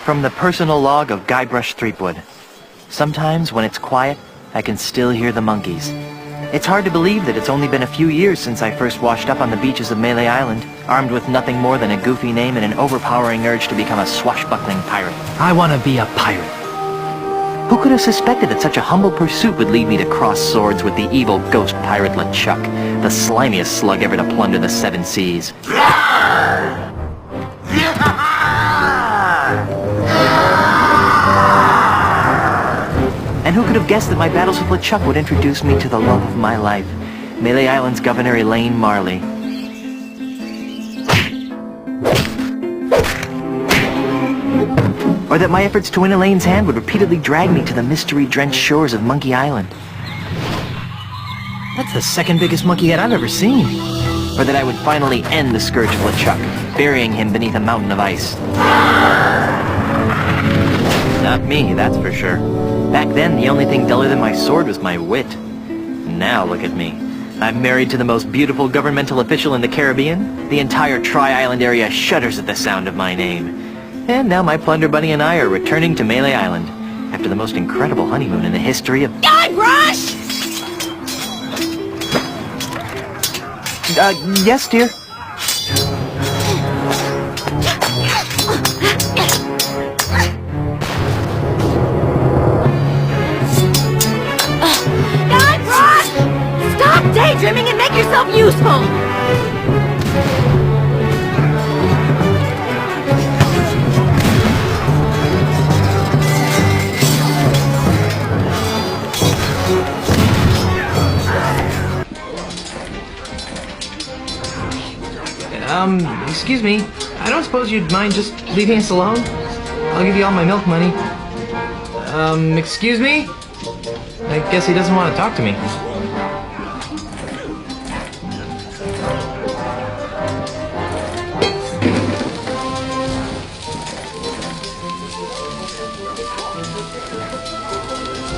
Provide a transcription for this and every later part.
From the personal log of Guybrush Threepwood. Sometimes, when it's quiet, I can still hear the monkeys. It's hard to believe that it's only been a few years since I first washed up on the beaches of Melee Island, armed with nothing more than a goofy name and an overpowering urge to become a swashbuckling pirate. I want to be a pirate. Who could have suspected that such a humble pursuit would lead me to cross swords with the evil ghost pirate LeChuck, the slimiest slug ever to plunder the seven seas? And who could have guessed that my battles with LeChuck would introduce me to the love of my life, Melee Island's Governor Elaine Marley. Or that my efforts to win Elaine's hand would repeatedly drag me to the mystery-drenched shores of Monkey Island. That's the second biggest monkey head I've ever seen. Or that I would finally end the scourge of LeChuck, burying him beneath a mountain of ice. Not me, that's for sure. Back then, the only thing duller than my sword was my wit. Now look at me. I'm married to the most beautiful governmental official in the Caribbean. The entire Tri-Island area shudders at the sound of my name. And now my plunder buddy and I are returning to Melee Island after the most incredible honeymoon in the history of... Guybrush! Yes, dear? Daydreaming and make yourself useful! Excuse me. I don't suppose you'd mind just leaving us alone? I'll give you all my milk money. Excuse me? I guess he doesn't want to talk to me.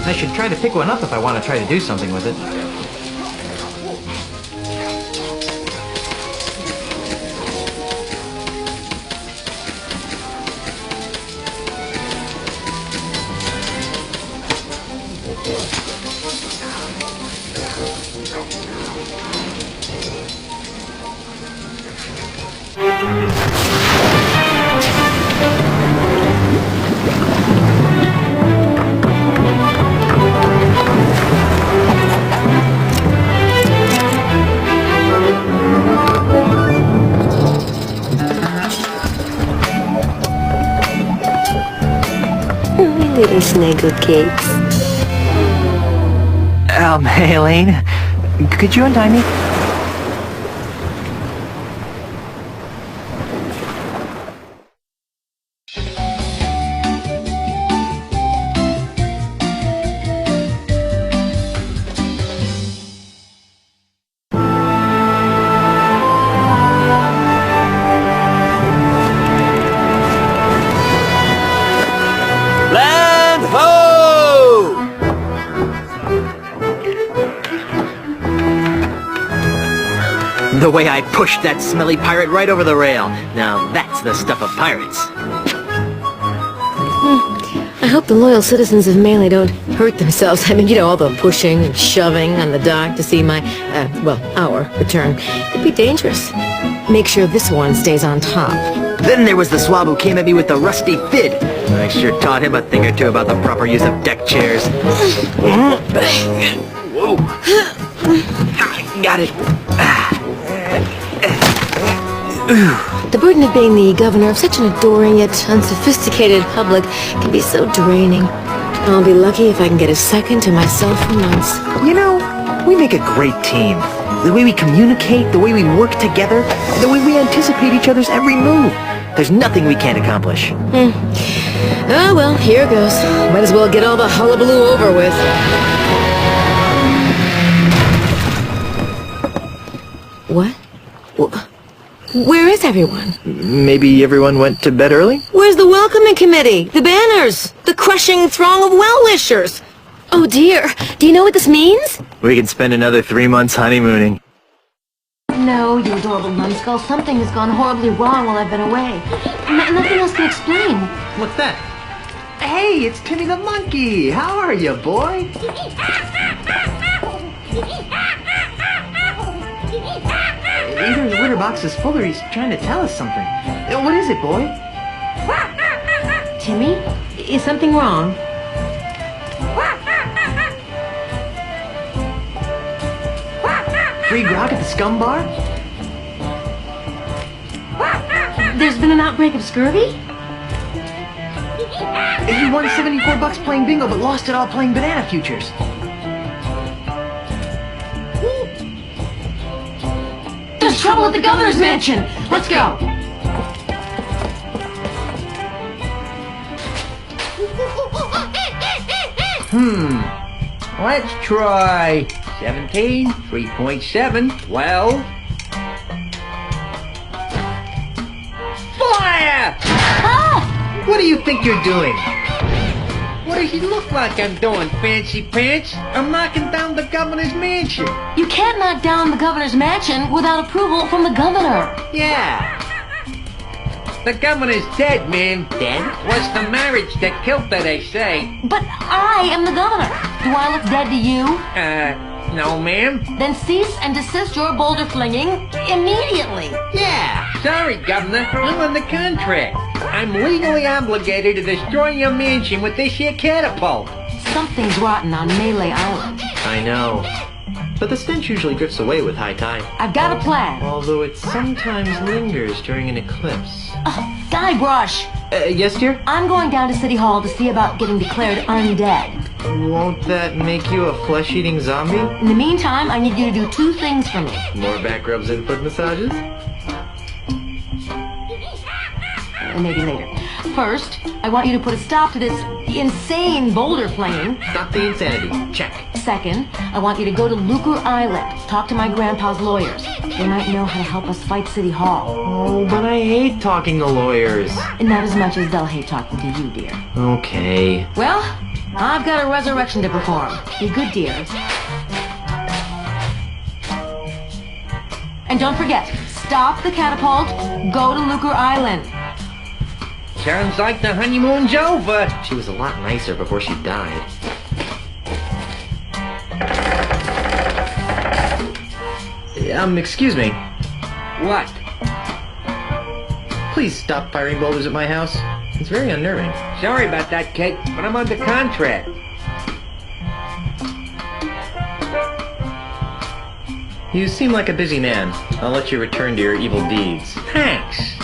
I should try to pick one up if I want to try to do something with it. Little snuggle cakes. Hey, Elaine. Could you untie me? The way I pushed that smelly pirate right over the rail. Now that's the stuff of pirates. I hope the loyal citizens of Melee don't hurt themselves. I mean, you know, all the pushing and shoving on the dock to see my, our return. It'd be dangerous. Make sure this one stays on top. Then there was the swab who came at me with the rusty fid. I sure taught him a thing or two about the proper use of deck chairs. Whoa. Got it. The burden of being the governor of such an adoring yet unsophisticated public can be so draining. I'll be lucky if I can get a second to myself for months. You know, we make a great team. The way we communicate, the way we work together, the way we anticipate each other's every move. There's nothing we can't accomplish. Oh, well, here goes. Might as well get all the hullabaloo over with. What? Where is everyone? Maybe everyone went to bed early? Where's the welcoming committee? The banners? The crushing throng of well-wishers? Oh dear, do you know what this means? We can spend another 3 months honeymooning. No, No, you adorable numbskull. Something has gone horribly wrong while I've been away. Nothing else can explain. What's that? Hey, it's Timmy the monkey. How are you, boy? Either his litter box is full or he's trying to tell us something. What is it, boy? Timmy, is something wrong? Free grog at the scum bar? There's been an outbreak of scurvy? He won $74 playing bingo but lost it all playing banana futures. There's trouble at the governor's mansion! Let's go! Let's try 17, 3.7, 12. Fire! What do you think you're doing? What does he look like I'm doing, fancy pants? I'm knocking down the governor's mansion. You can't knock down the governor's mansion without approval from the governor. Yeah. The governor's dead, man. Dead? Was the marriage that killed her, they say. But I am the governor. Do I look dead to you? No, ma'am. Then cease and desist your boulder flinging immediately. Yeah. Sorry, Governor. I'm on the contract. I'm legally obligated to destroy your mansion with this here catapult. Something's rotten on Melee Island. I know. But the stench usually drifts away with high tide. I've got a plan. Although it sometimes lingers during an eclipse. Guybrush, Yes, dear? I'm going down to City Hall to see about getting declared undead. Won't that make you a flesh-eating zombie? In the meantime, I need you to do two things for me. More back rubs and foot massages? Maybe later. First, I want you to put a stop to this insane boulder flinging. Stop the insanity. Check. Second, I want you to go to Lucre Island, talk to my grandpa's lawyers. They might know how to help us fight City Hall. Oh, but I hate talking to lawyers. And not as much as they'll hate talking to you, dear. Okay. Well, I've got a resurrection to perform. Be good, dear. And don't forget, stop the catapult, go to Lucre Island. Sounds like the honeymoon's over. She was a lot nicer before she died. Excuse me. What? Please stop firing boulders at my house. It's very unnerving. Sorry about that, kid, but I'm under contract. You seem like a busy man. I'll let you return to your evil deeds. Thanks.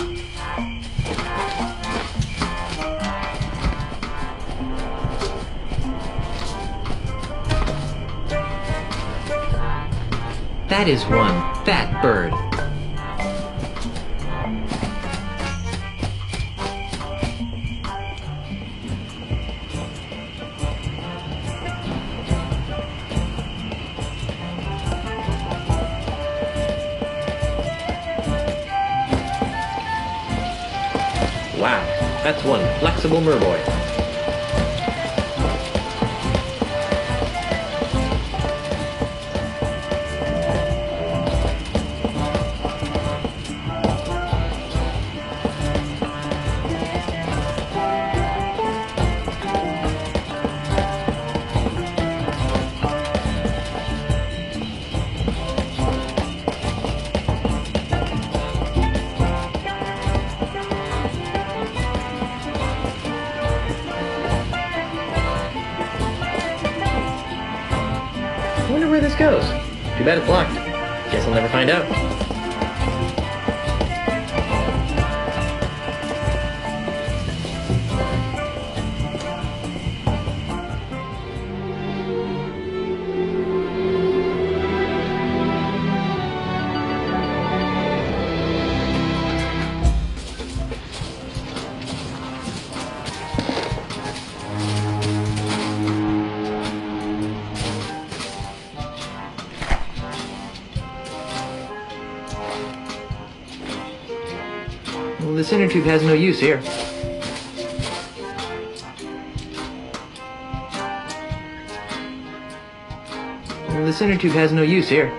That is one fat bird. Wow, that's one flexible merboy. I wonder where this goes. Too bad it's locked. Guess I'll never find out. Well, this inner tube has no use here. Well, this inner tube has no use here.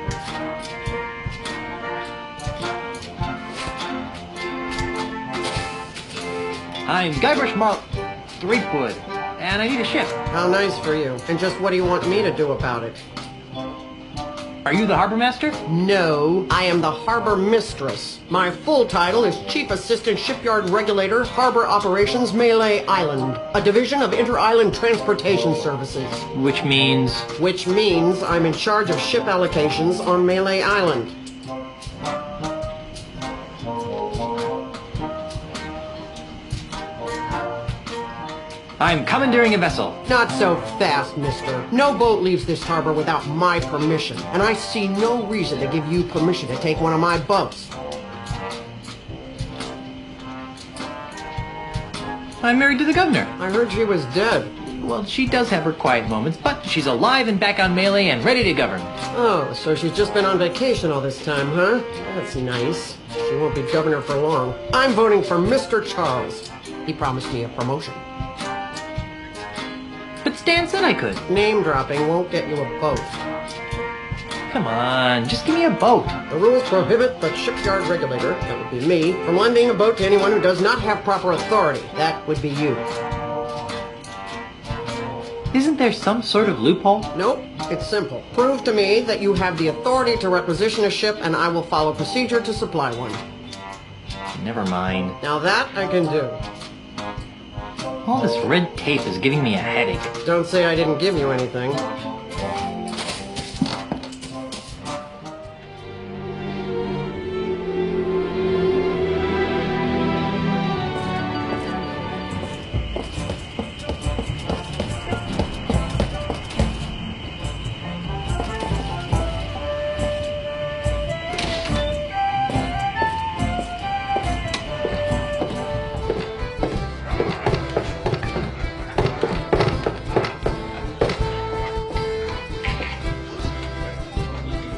I'm Guybrush Threepwood, and I need a ship. How nice for you. And just what do you want me to do about it? Are you the harbor master? No, I am the harbor mistress. My full title is Chief Assistant Shipyard Regulator, Harbor Operations, Malay Island, a division of Inter-Island Transportation Services. Which means... Which means I'm in charge of ship allocations on Malay Island. I'm commandeering a vessel. Not so fast, mister. No boat leaves this harbor without my permission, and I see no reason to give you permission to take one of my boats. I'm married to the governor. I heard she was dead. Well, she does have her quiet moments, but she's alive and back on Malay and ready to govern. Oh, so she's just been on vacation all this time, huh? That's nice. She won't be governor for long. I'm voting for Mr. Charles. He promised me a promotion. But Stan said I could. Name dropping won't get you a boat. Come on, just give me a boat. The rules prohibit the shipyard regulator, that would be me, from lending a boat to anyone who does not have proper authority. That would be you. Isn't there some sort of loophole? Nope, it's simple. Prove to me that you have the authority to requisition a ship, and I will follow procedure to supply one. Never mind. Now that I can do. All this red tape is giving me a headache. Don't say I didn't give you anything.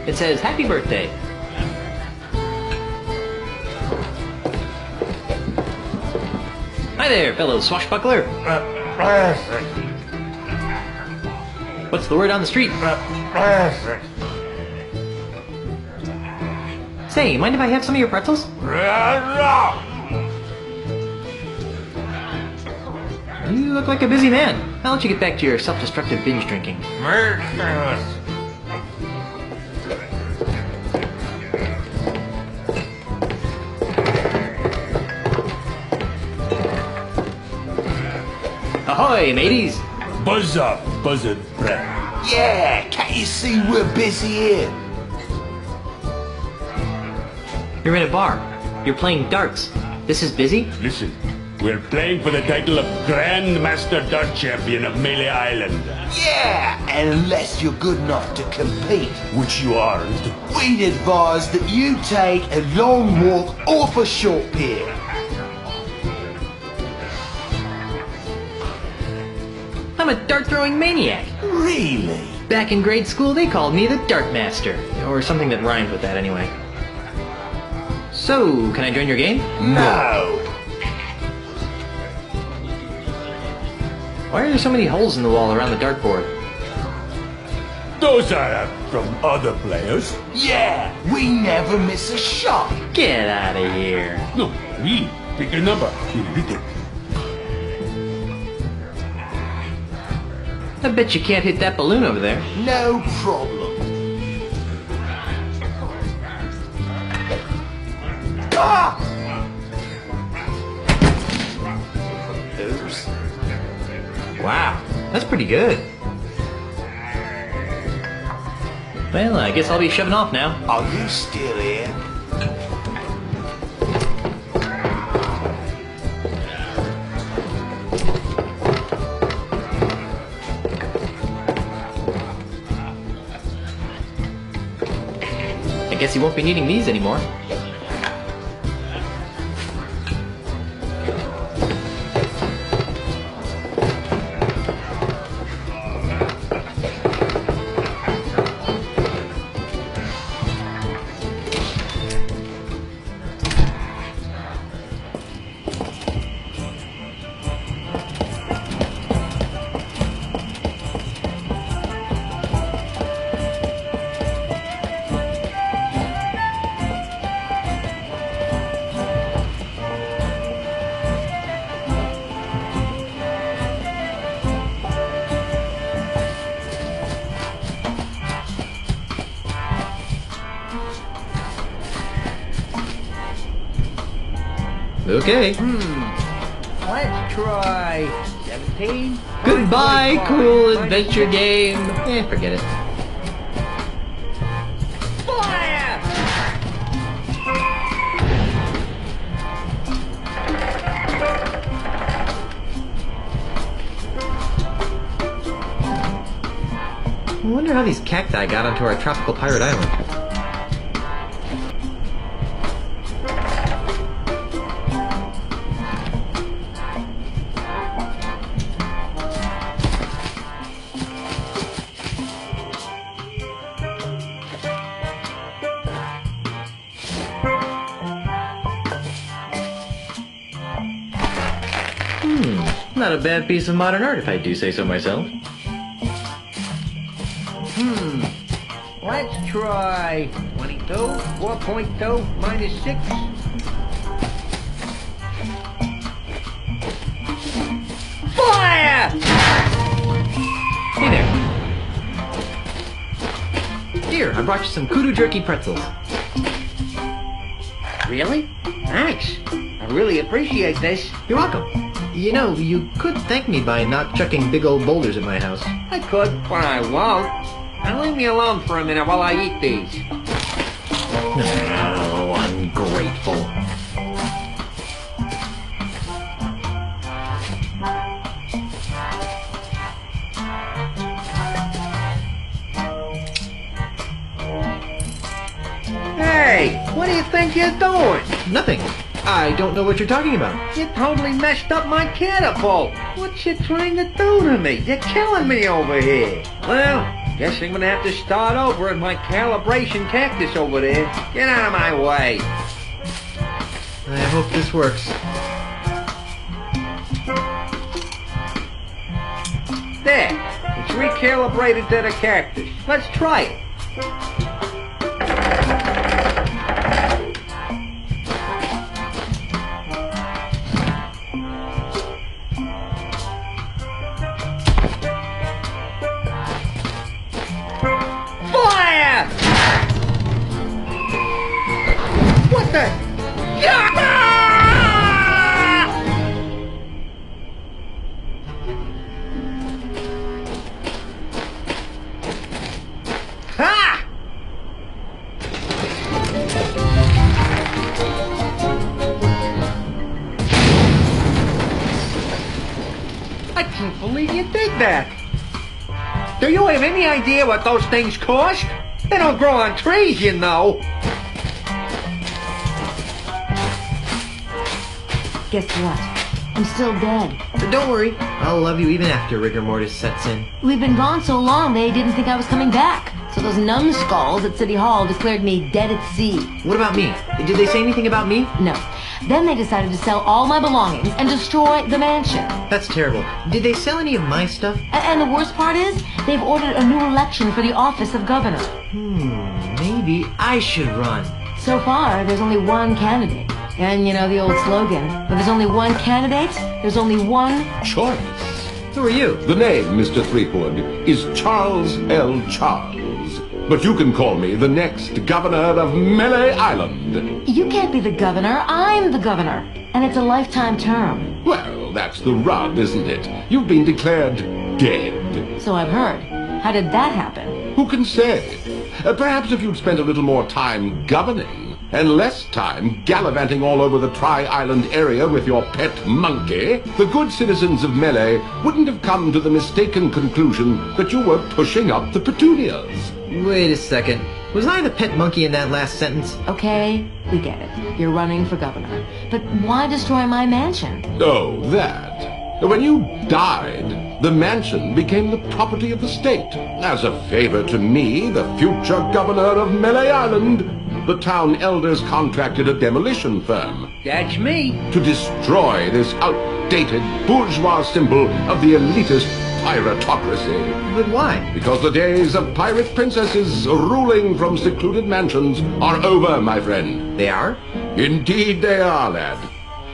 It says, happy birthday. Hi there, fellow swashbuckler. What's the word on the street? Say, mind if I have some of your pretzels? You look like a busy man. I'll let you get back to your self-destructive binge drinking. Ahoy, mateys! Buzz up, buzzard friend. Yeah, can't you see we're busy here? You're in a bar. You're playing darts. This is busy? Listen, we're playing for the title of Grand Master Dart Champion of Malay Island. Yeah, and unless you're good enough to compete, Which you aren't. we'd advise that you take a long walk off a short pier. I'm a dart-throwing maniac. Really? Back in grade school, they called me the Dart Master. Or something that rhymed with that, anyway. So, can I join your game? No. Why are there so many holes in the wall around the dartboard? Those are from other players. Yeah, we never miss a shot. Get out of here. No, we pick a number. I bet you can't hit that balloon over there. No problem. Ah! Oops. Wow, that's pretty good. Well, I guess I'll be shoving off now. Are you still here? I guess you won't be needing these anymore. Okay. Let's try 17. Goodbye, 25, cool minus adventure 6. game. Forget it. Fire! I wonder how these cacti got onto our tropical pirate island. Not a bad piece of modern art if I do say so myself. Let's try 22, 4.2, minus 6. Fire! Hey there. Here, I brought you some kudu jerky pretzels. Really? Thanks. I really appreciate this. You're welcome. You know, you could thank me by not chucking big old boulders at my house. I could, but I won't. Now leave me alone for a minute while I eat these. Oh, ungrateful. Hey, what do you think you're doing? Nothing. I don't know what you're talking about. You totally messed up my catapult. What you trying to do to me? You're killing me over here. Well, guess I'm gonna have to start over at my calibration cactus over there. Get out of my way. I hope this works. There. It's recalibrated to the cactus. Let's try it. Fire! What the? Ha! I can't believe you did that. Do you have any idea what those things cost? They don't grow on trees, you know. Guess what? I'm still dead. But don't worry, I'll love you even after rigor mortis sets in. We've been gone so long they didn't think I was coming back. So those numbskulls at City Hall declared me dead at sea. What about me? Did they say anything about me? No. Then they decided to sell all my belongings and destroy the mansion. That's terrible. Did they sell any of my stuff? And the worst part is, they've ordered a new election for the office of governor. Maybe I should run. So far, there's only one candidate. And you know the old slogan, when there's only one candidate, there's only one... Choice. Who are you? The name, Mr. Threepwood, is Charles L. Charles. But you can call me the next governor of Melee Island. You can't be the governor, I'm the governor. And it's a lifetime term. Well, that's the rub, isn't it? You've been declared dead. So I've heard. How did that happen? Who can say? Perhaps if you'd spent a little more time governing, and less time gallivanting all over the Tri-Island area with your pet monkey, the good citizens of Melee wouldn't have come to the mistaken conclusion that you were pushing up the petunias. Wait a second. Was I the pet monkey in that last sentence? Okay, we get it. You're running for governor. But why destroy my mansion? Oh, that. When you died, the mansion became the property of the state. As a favor to me, the future governor of Melee Island, the town elders contracted a demolition firm That's me. to destroy this outdated bourgeois symbol of the elitist piratocracy. But why? Because the days of pirate princesses ruling from secluded mansions are over, my friend. They are? Indeed they are, lad.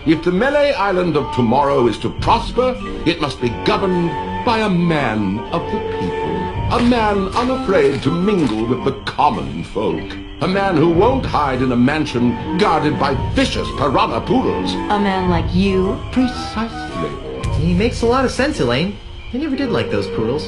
If the Melee Island of tomorrow is to prosper, it must be governed by a man of the people. A man unafraid to mingle with the common folk. A man who won't hide in a mansion guarded by vicious piranha poodles. A man like you? Precisely. He makes a lot of sense, Elaine. I never did like those poodles.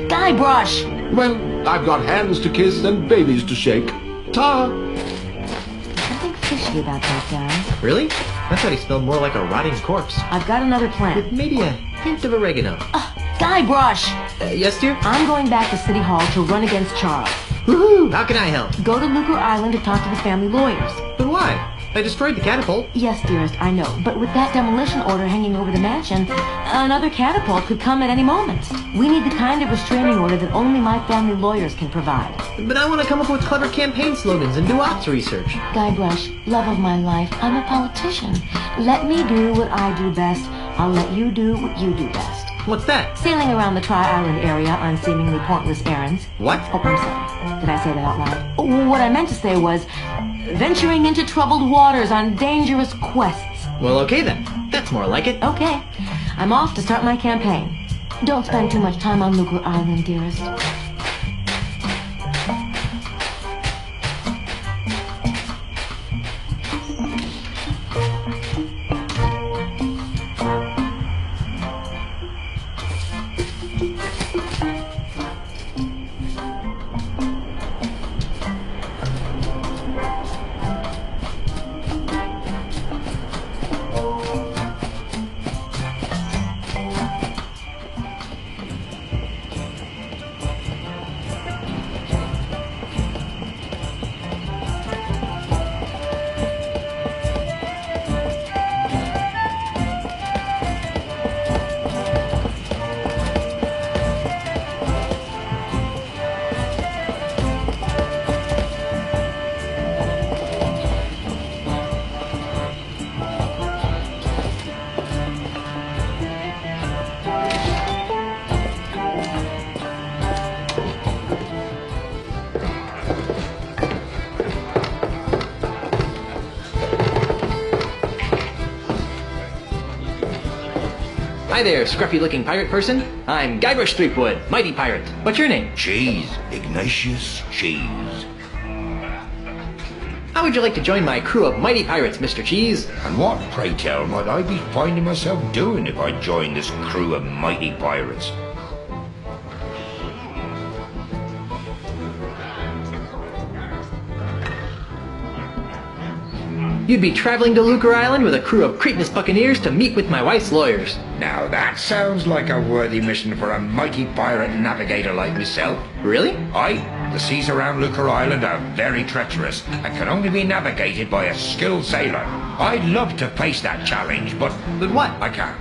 Guybrush! Well, I've got hands to kiss and babies to shake. Ta! Something fishy about that guy. Really? I thought he smelled more like a rotting corpse. I've got another plan. Maybe a hint of oregano. Guybrush! Yes, dear? I'm going back to City Hall to run against Charles. Woohoo! How can I help? Go to Lucre Island to talk to the family lawyers. But why? I destroyed the catapult. Yes, dearest, I know. But with that demolition order hanging over the mansion, another catapult could come at any moment. We need the kind of restraining order that only my family lawyers can provide. But I want to come up with clever campaign slogans and do ops research. Guybrush, love of my life, I'm a politician. Let me do what I do best. I'll let you do what you do best. What's that? Sailing around the Tri-Island area on seemingly pointless errands. What? Oh, I'm sorry. Did I say that out loud? Oh, what I meant to say was venturing into troubled waters on dangerous quests. Well, okay then. That's more like it. Okay. I'm off to start my campaign. Don't spend too much time on Lucre Island, dearest. Hi there, scruffy-looking pirate person. I'm Guybrush Threepwood, mighty pirate. What's your name? Cheese. Ignatius Cheese. How would you like to join my crew of mighty pirates, Mr. Cheese? And what, pray tell, might I be finding myself doing if I joined this crew of mighty pirates? You'd be traveling to Lucre Island with a crew of Cretinous buccaneers to meet with my wife's lawyers. Now that sounds like a worthy mission for a mighty pirate navigator like myself. Really? Aye, the seas around Lucre Island are very treacherous and can only be navigated by a skilled sailor. I'd love to face that challenge, but what? I can't.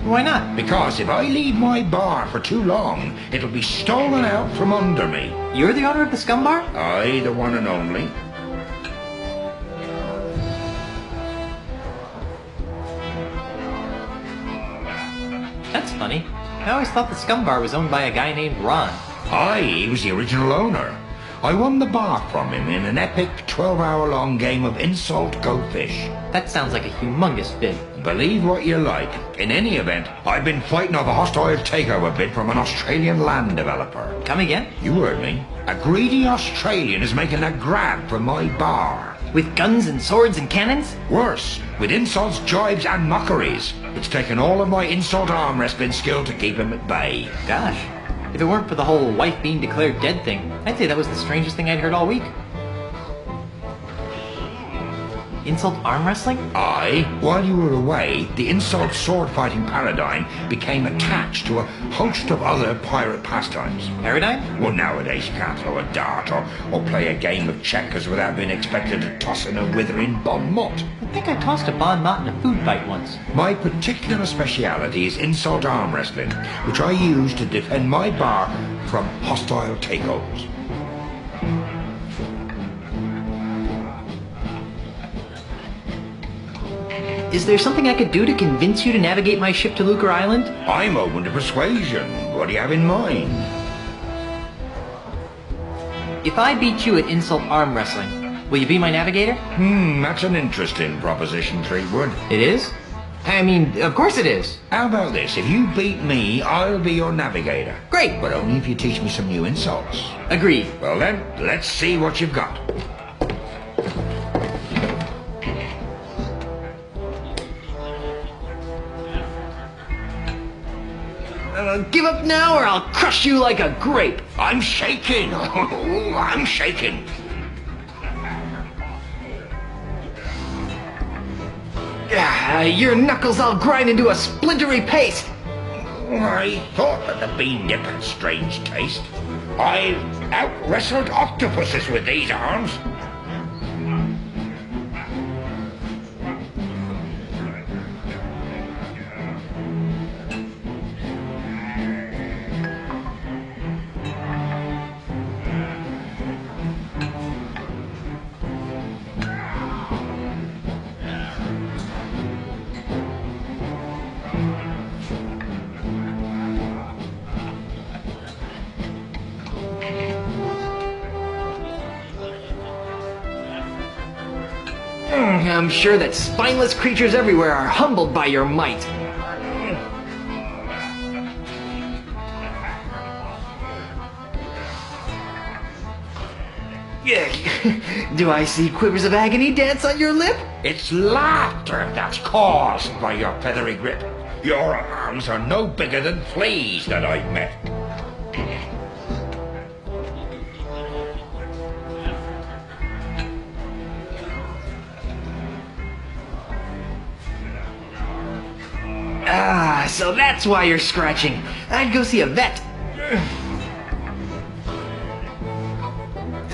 Why not? Because if I leave my bar for too long, it'll be stolen out from under me. You're the owner of the Scum Bar? Aye, the one and only. That's funny. I always thought the Scum Bar was owned by a guy named Ron. Aye, he was the original owner. I won the bar from him in an epic 12-hour-long game of insult go fish. That sounds like a humongous bid. Believe what you like. In any event, I've been fighting off a hostile takeover bid from an Australian land developer. Come again? You heard me. A greedy Australian is making a grab for my bar. With guns and swords and cannons? Worse, with insults, jibes, and mockeries. It's taken all of my insult arm wrestling skill to keep him at bay. Gosh. If it weren't for the whole wife being declared dead thing, I'd say that was the strangest thing I'd heard all week. Insult arm wrestling? Aye. While you were away, the insult sword fighting paradigm became attached to a host of other pirate pastimes. Paradigm? Well, nowadays you can't throw a dart or play a game of checkers without being expected to toss in a withering bon mot. I think I tossed a bon mot in a food fight once. My particular speciality is insult arm wrestling, which I use to defend my bar from hostile takeovers. Is there something I could do to convince you to navigate my ship to Lucre Island? I'm open to persuasion. What do you have in mind? If I beat you at insult arm wrestling, will you be my navigator? That's an interesting proposition, Threepwood. It is? I mean, of course it is. How about this? If you beat me, I'll be your navigator. Great. But only if you teach me some new insults. Agreed. Well then, let's see what you've got. Give up now or I'll crush you like a grape. I'm shaking. I'm shaking. Your knuckles all grind into a splintery paste. I thought that the bean dip had strange taste. I've out-wrestled octopuses with these arms. I'm sure that spineless creatures everywhere are humbled by your might. Do I see quivers of agony dance on your lip? It's laughter that's caused by your feathery grip. Your arms are no bigger than fleas that I've met. Ah, so that's why you're scratching. I'd go see a vet.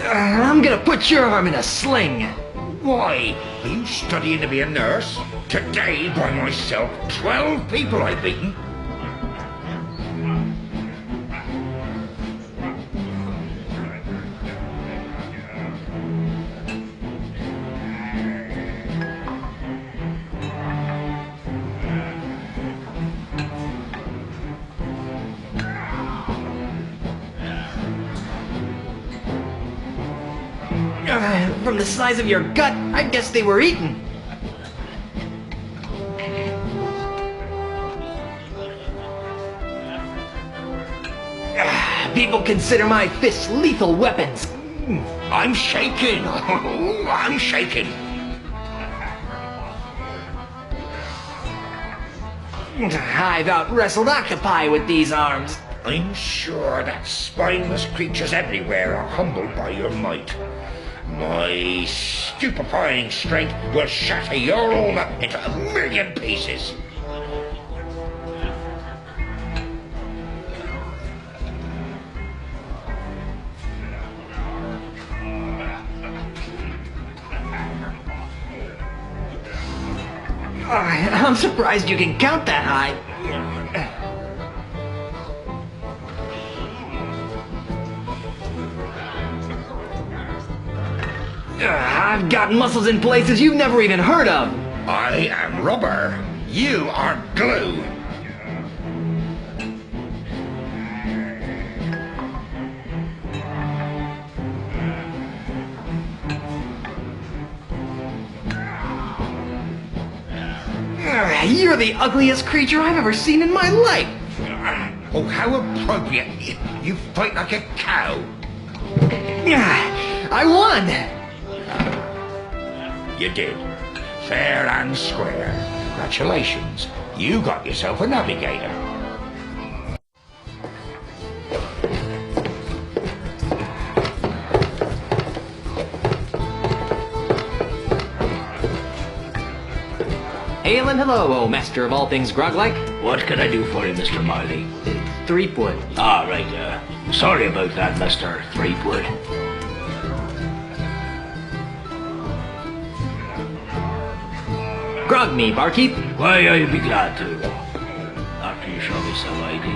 I'm gonna put your arm in a sling. Why? Are you studying to be a nurse? Today, by myself, 12 people I've beaten. From the size of your gut, I guess they were eaten. People consider my fists lethal weapons. I'm shaking. I'm shaking. I've out-wrestled octopi with these arms. I'm sure that spineless creatures everywhere are humbled by your might. My stupefying strength will shatter your armor into a million pieces. I'm surprised you can count that high. I've got muscles in places you've never even heard of. I am rubber. You are glue. You're the ugliest creature I've ever seen in my life. Oh, how appropriate. You fight like a cow. I won. You did. Fair and square. Congratulations. You got yourself a navigator. Hail and hello, oh master of all things grog-like. What can I do for you, Mr. Miley? Threepwood. Ah, right, sorry about that, Mr. Threepwood. Grog me, barkeep. Why, I'd be glad to. After you show me some ID.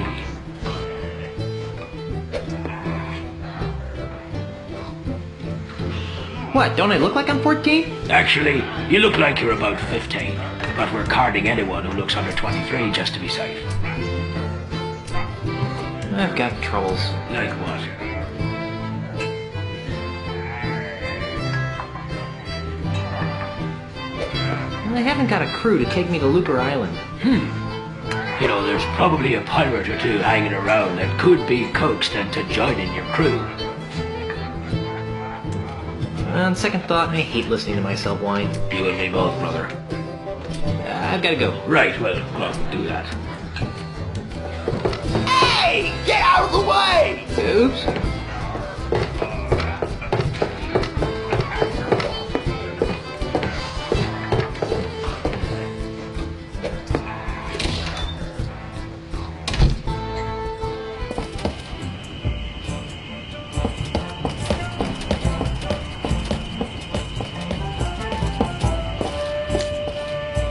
What, don't I look like I'm 14? Actually, you look like you're about 15. But we're carding anyone who looks under 23 just to be safe. I've got troubles. Like what? Well, I haven't got a crew to take me to Looper Island. You know, there's probably a pirate or two hanging around that could be coaxed into joining your crew. On second thought, I hate listening to myself whine. You and me both, brother. I've got to go. Right, well, do that. Hey! Get out of the way! Oops.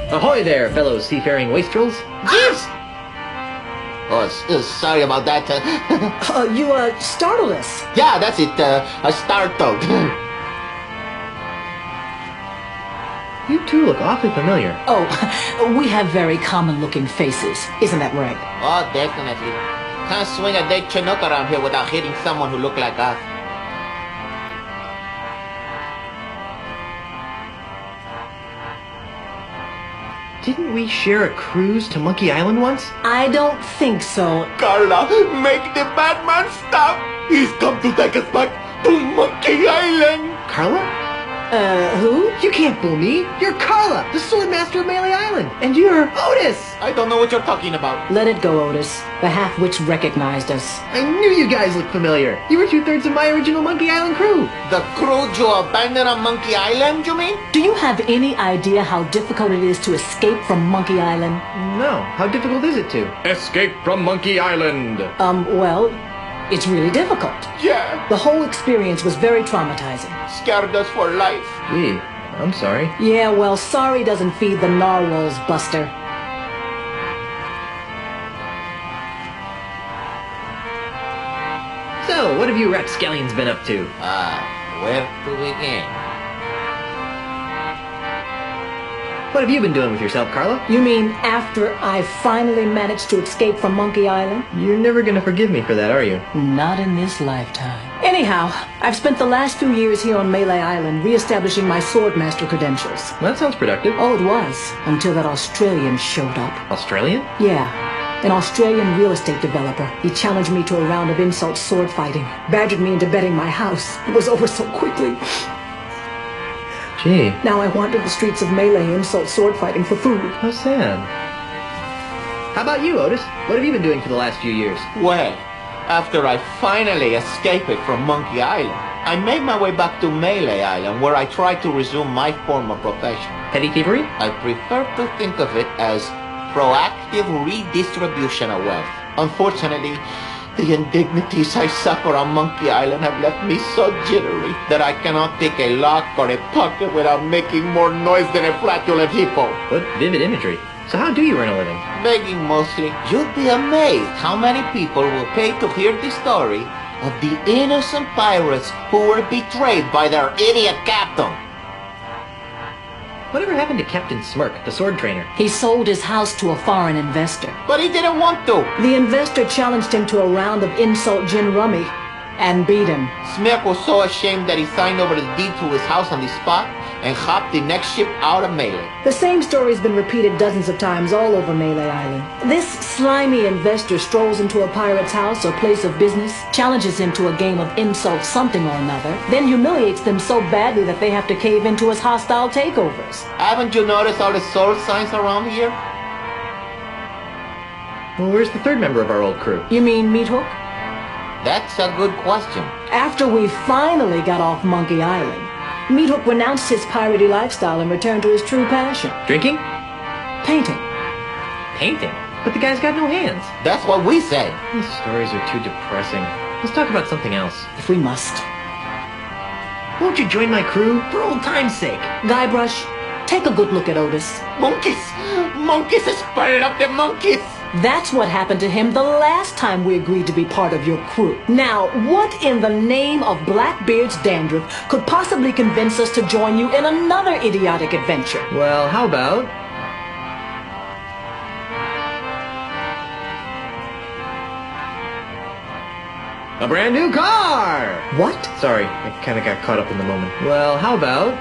Ahoy there, fellow seafaring wastrels. Jeeves! Oh, sorry about that. You, startled us. Yeah, that's it. I startled. You two look awfully familiar. Oh, we have very common-looking faces. Isn't that right? Oh, definitely. Can't swing a dead Chinook around here without hitting someone who looked like us. Didn't we share a cruise to Monkey Island once? I don't think so. Carla, make the Batman stop! He's come to take us back to Monkey Island! Carla? Who? You can't fool me. You're Carla, the Swordmaster of Melee Island. And you're Otis. I don't know what you're talking about. Let it go, Otis. The half-witch recognized us. I knew you guys looked familiar. You were 2/3 of my original Monkey Island crew. The crew you abandoned on Monkey Island, you mean? Do you have any idea how difficult it is to escape from Monkey Island? No. How difficult is it to? Escape from Monkey Island. Well, it's really difficult. Yeah, The whole experience was very traumatizing. scared us for life. Gee, I'm sorry. Yeah, well, sorry doesn't feed the narwhals, Buster. So, what have you rapscallions been up to? Where to begin? What have you been doing with yourself, Carla? You mean after I finally managed to escape from Monkey Island? You're never gonna forgive me for that, are you? Not in this lifetime. Anyhow, I've spent the last few years here on Melee Island re-establishing my Swordmaster credentials. Well, that sounds productive. Oh, it was, until that Australian showed up. Australian? Yeah, an Australian real estate developer. He challenged me to a round of insult sword fighting, badgered me into betting my house. It was over so quickly. Gee, Now I wander the streets of Melee insult sword fighting for food. how sad. How about you, Otis? What have you been doing for the last few years? Well, after I finally escaped from Monkey Island, I made my way back to Melee Island, where I tried to resume my former profession. Petty thievery? I prefer to think of it as proactive redistribution of wealth. Unfortunately, the indignities I suffer on Monkey Island have left me so jittery that I cannot pick a lock or a pocket without making more noise than a flatulent hippo. What vivid imagery. So how do you earn a living? Begging mostly. You'd be amazed how many people will pay to hear the story of the innocent pirates who were betrayed by their idiot captain. Whatever happened to Captain Smirk, the sword trainer? He sold his house to a foreign investor. But he didn't want to. The investor challenged him to a round of insult gin rummy and beat him. Smirk was so ashamed that he signed over the deed to his house on the spot and hopped the next ship out of Melee. The same story's been repeated dozens of times all over Melee Island. This slimy investor strolls into a pirate's house or place of business, challenges him to a game of insult something or another, then humiliates them so badly that they have to cave into his hostile takeovers. Haven't you noticed all the soul signs around here? Well, where's the third member of our old crew? You mean Meat Hook? That's a good question. After we finally got off Monkey Island, Meat Hook renounced his piratey lifestyle and returned to his true passion, Drinking? painting. Painting? But the guy's got no hands. That's what we said. These stories are too depressing. Let's talk about something else. If we must. Won't you join my crew? For old time's sake. Guybrush, take a good look at Otis. Monkeys! Monkeys is spotted up the monkeys! That's what happened to him the last time we agreed to be part of your crew. Now, what in the name of Blackbeard's dandruff could possibly convince us to join you in another idiotic adventure? Well, how about... a brand new car! What? Sorry, I kind of got caught up in the moment. Well, how about...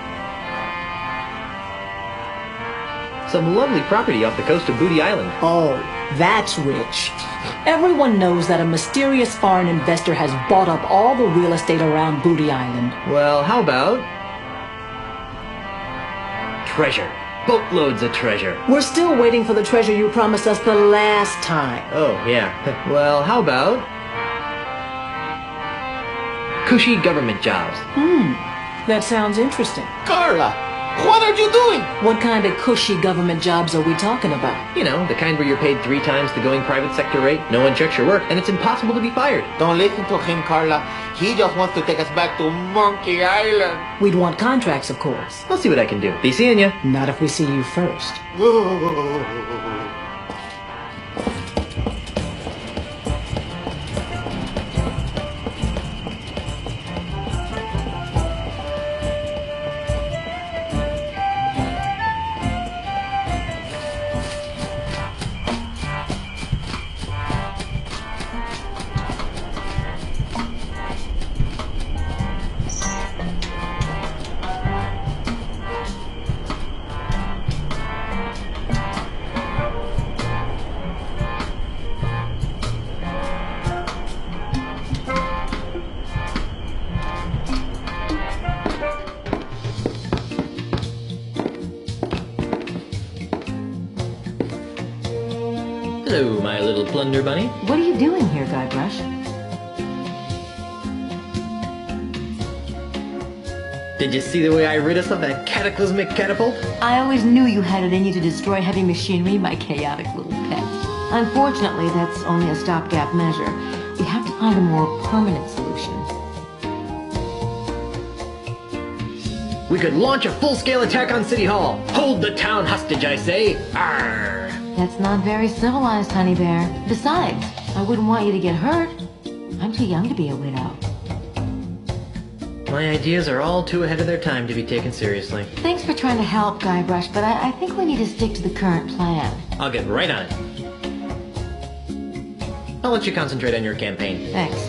some lovely property off the coast of Booty Island. Oh, that's rich. Everyone knows that a mysterious foreign investor has bought up all the real estate around Booty Island. Well, how about... treasure. Boatloads of treasure. We're still waiting for the treasure you promised us the last time. Oh, yeah. Well, how about... cushy government jobs. That sounds interesting. Carla, what are you doing? What kind of cushy government jobs are we talking about? You know, the kind where you're paid 3 times the going private sector rate, no one checks your work, and it's impossible to be fired. Don't listen to him, Carla. He just wants to take us back to Monkey Island. We'd want contracts, of course. I'll see what I can do. Be seeing ya. Not if we see you first. Hello, my little plunder bunny. What are you doing here, Guybrush? Did you see the way I rid us of that cataclysmic catapult? I always knew you had it in you to destroy heavy machinery, my chaotic little pet. Unfortunately, that's only a stopgap measure. We have to find a more permanent solution. We could launch a full-scale attack on City Hall. Hold the town hostage, I say. Arr! That's not very civilized, Honey Bear. Besides, I wouldn't want you to get hurt. I'm too young to be a widow. My ideas are all too ahead of their time to be taken seriously. Thanks for trying to help, Guybrush, but I think we need to stick to the current plan. I'll get right on it. I'll let you concentrate on your campaign. Thanks.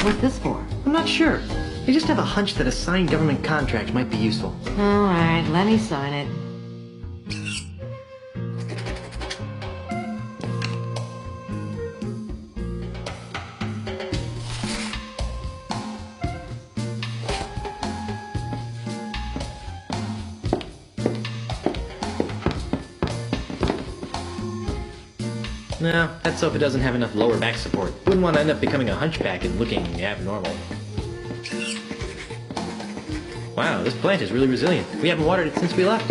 What's this for? I'm not sure. I just have a hunch that a signed government contract might be useful. All right, let me sign it. No, that sofa doesn't have enough lower back support. Wouldn't want to end up becoming a hunchback and looking abnormal. Wow, this plant is really resilient. We haven't watered it since we left.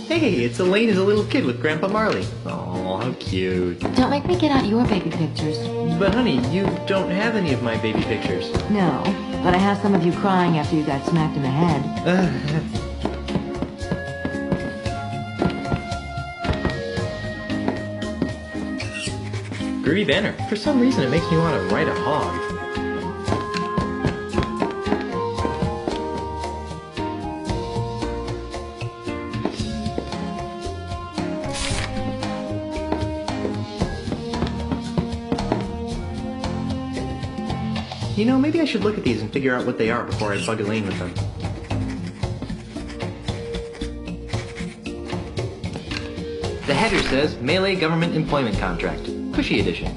Hey, it's Elaine as a little kid with Grandpa Marley. Oh, how cute. Don't make me get out your baby pictures. But honey, you don't have any of my baby pictures. No, but I have some of you crying after you got smacked in the head. Groovy banner. For some reason, it makes me want to ride a hog. You know, maybe I should look at these and figure out what they are before I bug Elaine with them. The header says Melee Government Employment Contract. Cushy edition.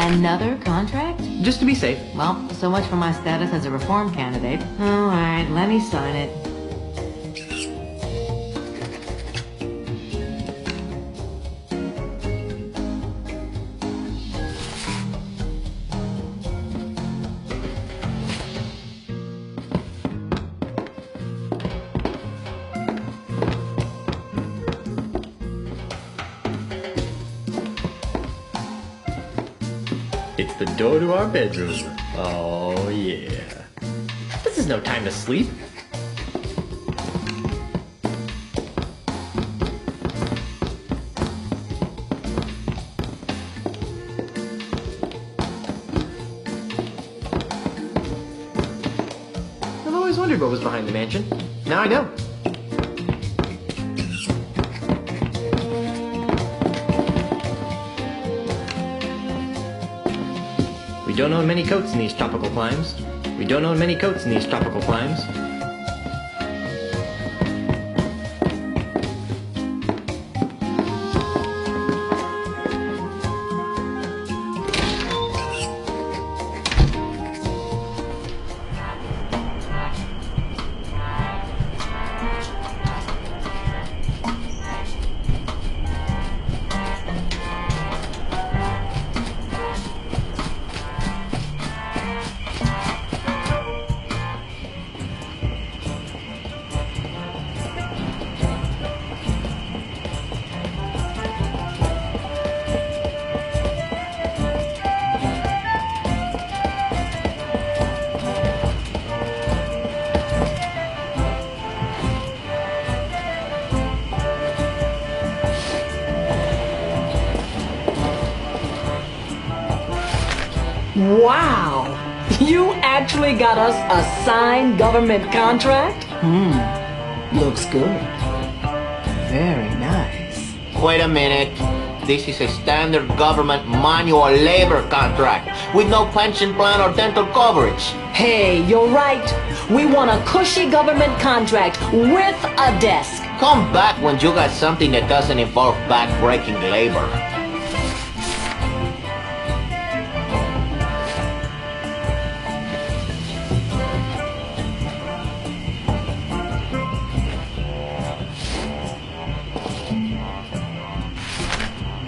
Another contract? Just to be safe. Well, so much for my status as a reform candidate. All right, let me sign it. It's the door to our bedroom. Oh, yeah. This is no time to sleep. wondered what was behind the mansion. Now I know. We don't own many coats in these tropical climes. We don't own many coats in these tropical climes. Wow! You actually got us a signed government contract? Looks good. Very nice. Wait a minute. This is a standard government manual labor contract with no pension plan or dental coverage. Hey, you're right. We want a cushy government contract with a desk. Come back when you got something that doesn't involve back-breaking labor.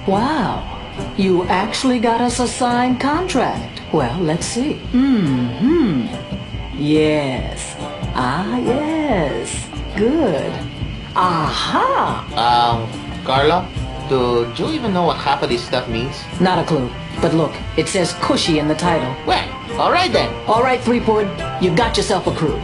Wow. You actually got us a signed contract. Well, let's see. Yes. Ah, yes. Good. Aha! Carla, do you even know what half of this stuff means? Not a clue. But look, it says cushy in the title. Well, all right then. All right, Threepwood, you got yourself a crew.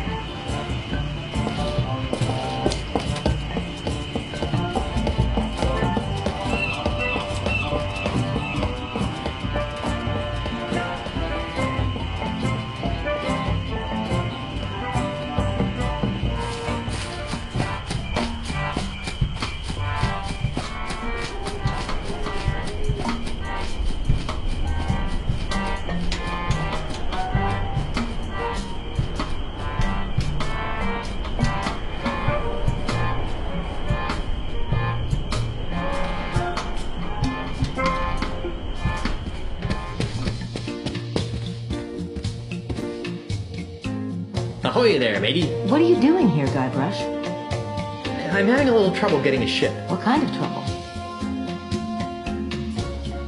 Ahoy there, matey. What are you doing here, Guybrush? I'm having a little trouble getting a ship. What kind of trouble?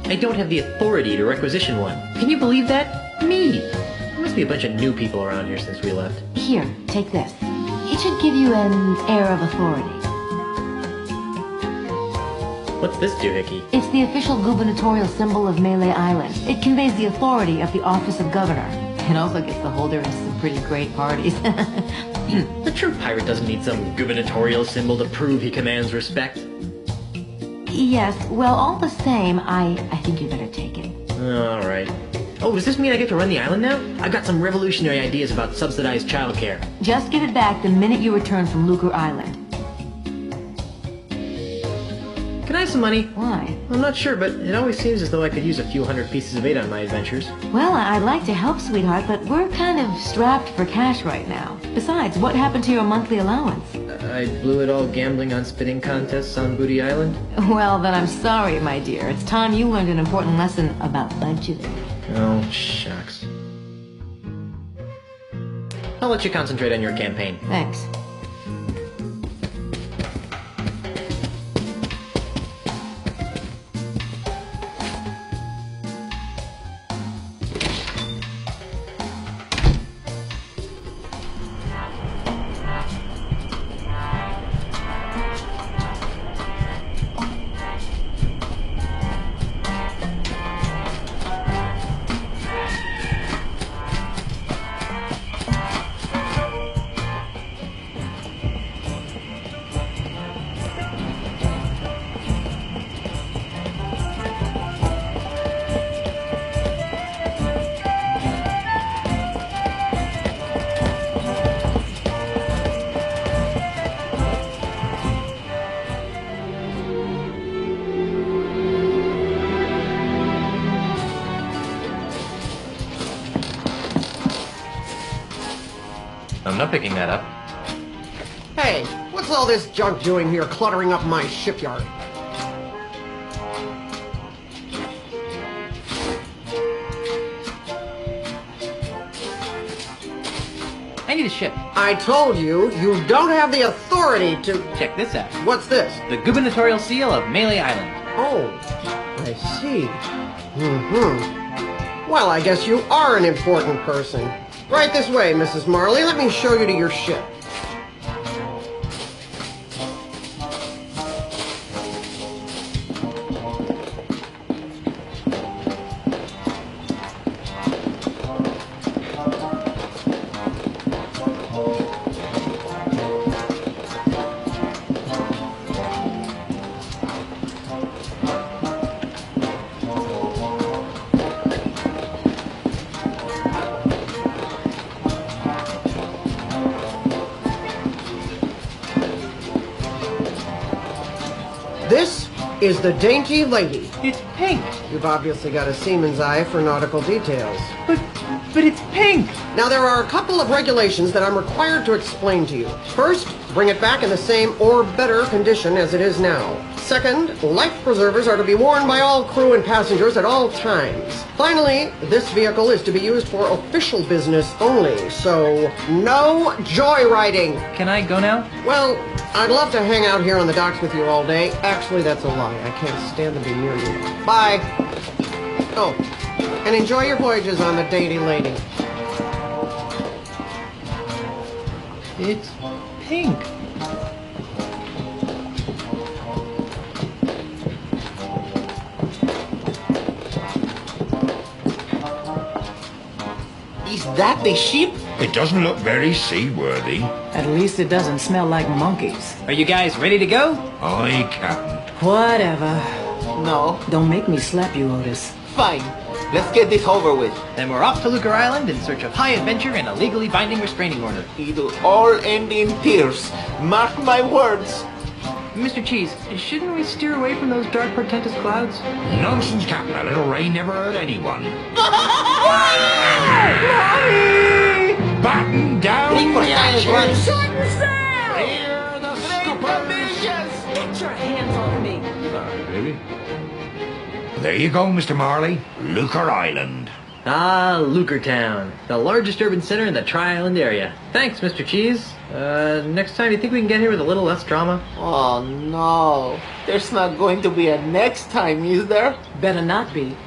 I don't have the authority to requisition one. Can you believe that? Me! There must be a bunch of new people around here since we left. Here, take this. It should give you an air of authority. What's this doohickey? It's the official gubernatorial symbol of Melee Island. It conveys the authority of the office of governor. It also gets the holder into some pretty great parties. The true pirate doesn't need some gubernatorial symbol to prove he commands respect. Yes, well, all the same, I think you better take it. Alright. Oh, does this mean I get to run the island now? I've got some revolutionary ideas about subsidized childcare. Just give it back the minute you return from Lucre Island. Can I have some money? Why? I'm not sure, but it always seems as though I could use a few hundred pieces of 8 on my adventures. Well, I'd like to help, sweetheart, but we're kind of strapped for cash right now. Besides, what happened to your monthly allowance? I blew it all gambling on spitting contests on Booty Island. Well, then I'm sorry, my dear. It's time you learned an important lesson about budgeting. Oh, shucks. I'll let you concentrate on your campaign. Thanks. I'm not picking that up. Hey, what's all this junk doing here cluttering up my shipyard? I need a ship. I told you, you don't have the authority to... Check this out. What's this? The gubernatorial seal of Melee Island. Oh, I see. Well, I guess you are an important person. Right this way, Mrs. Marley. Let me show you to your ship. This is the Dainty Lady. It's pink. You've obviously got a seaman's eye for nautical details. But it's pink. Now, there are a couple of regulations that I'm required to explain to you. First, bring it back in the same or better condition as it is now. Second, life preservers are to be worn by all crew and passengers at all times. Finally, this vehicle is to be used for official business only, so no joyriding. Can I go now? Well, I'd love to hang out here on the docks with you all day. Actually, that's a lie. I can't stand to be near you. Bye. Oh, and enjoy your voyages on the Dainty Lady. It's pink. Is that the ship? It doesn't look very seaworthy. At least it doesn't smell like monkeys. Are you guys ready to go? I can't. Whatever. No. Don't make me slap you, Otis. Fine. Let's get this over with. Then we're off to Lucre Island in search of high adventure and a legally binding restraining order. It'll all end in tears. Mark my words. Mr. Cheese, shouldn't we steer away from those dark, portentous clouds? Nonsense, Captain. A little rain never hurt anyone. Batten down Leave for the island, hatches. run. Clear the scupper. Get your hands off me. Sorry, baby. There you go, Mr. Marley. Lucre Island. Ah, Lucre Town, the largest urban center in the Tri-Island area. Thanks, Mr. Cheese. Next time, you think we can get here with a little less drama? Oh no. There's not going to be a next time, is there? Better not be.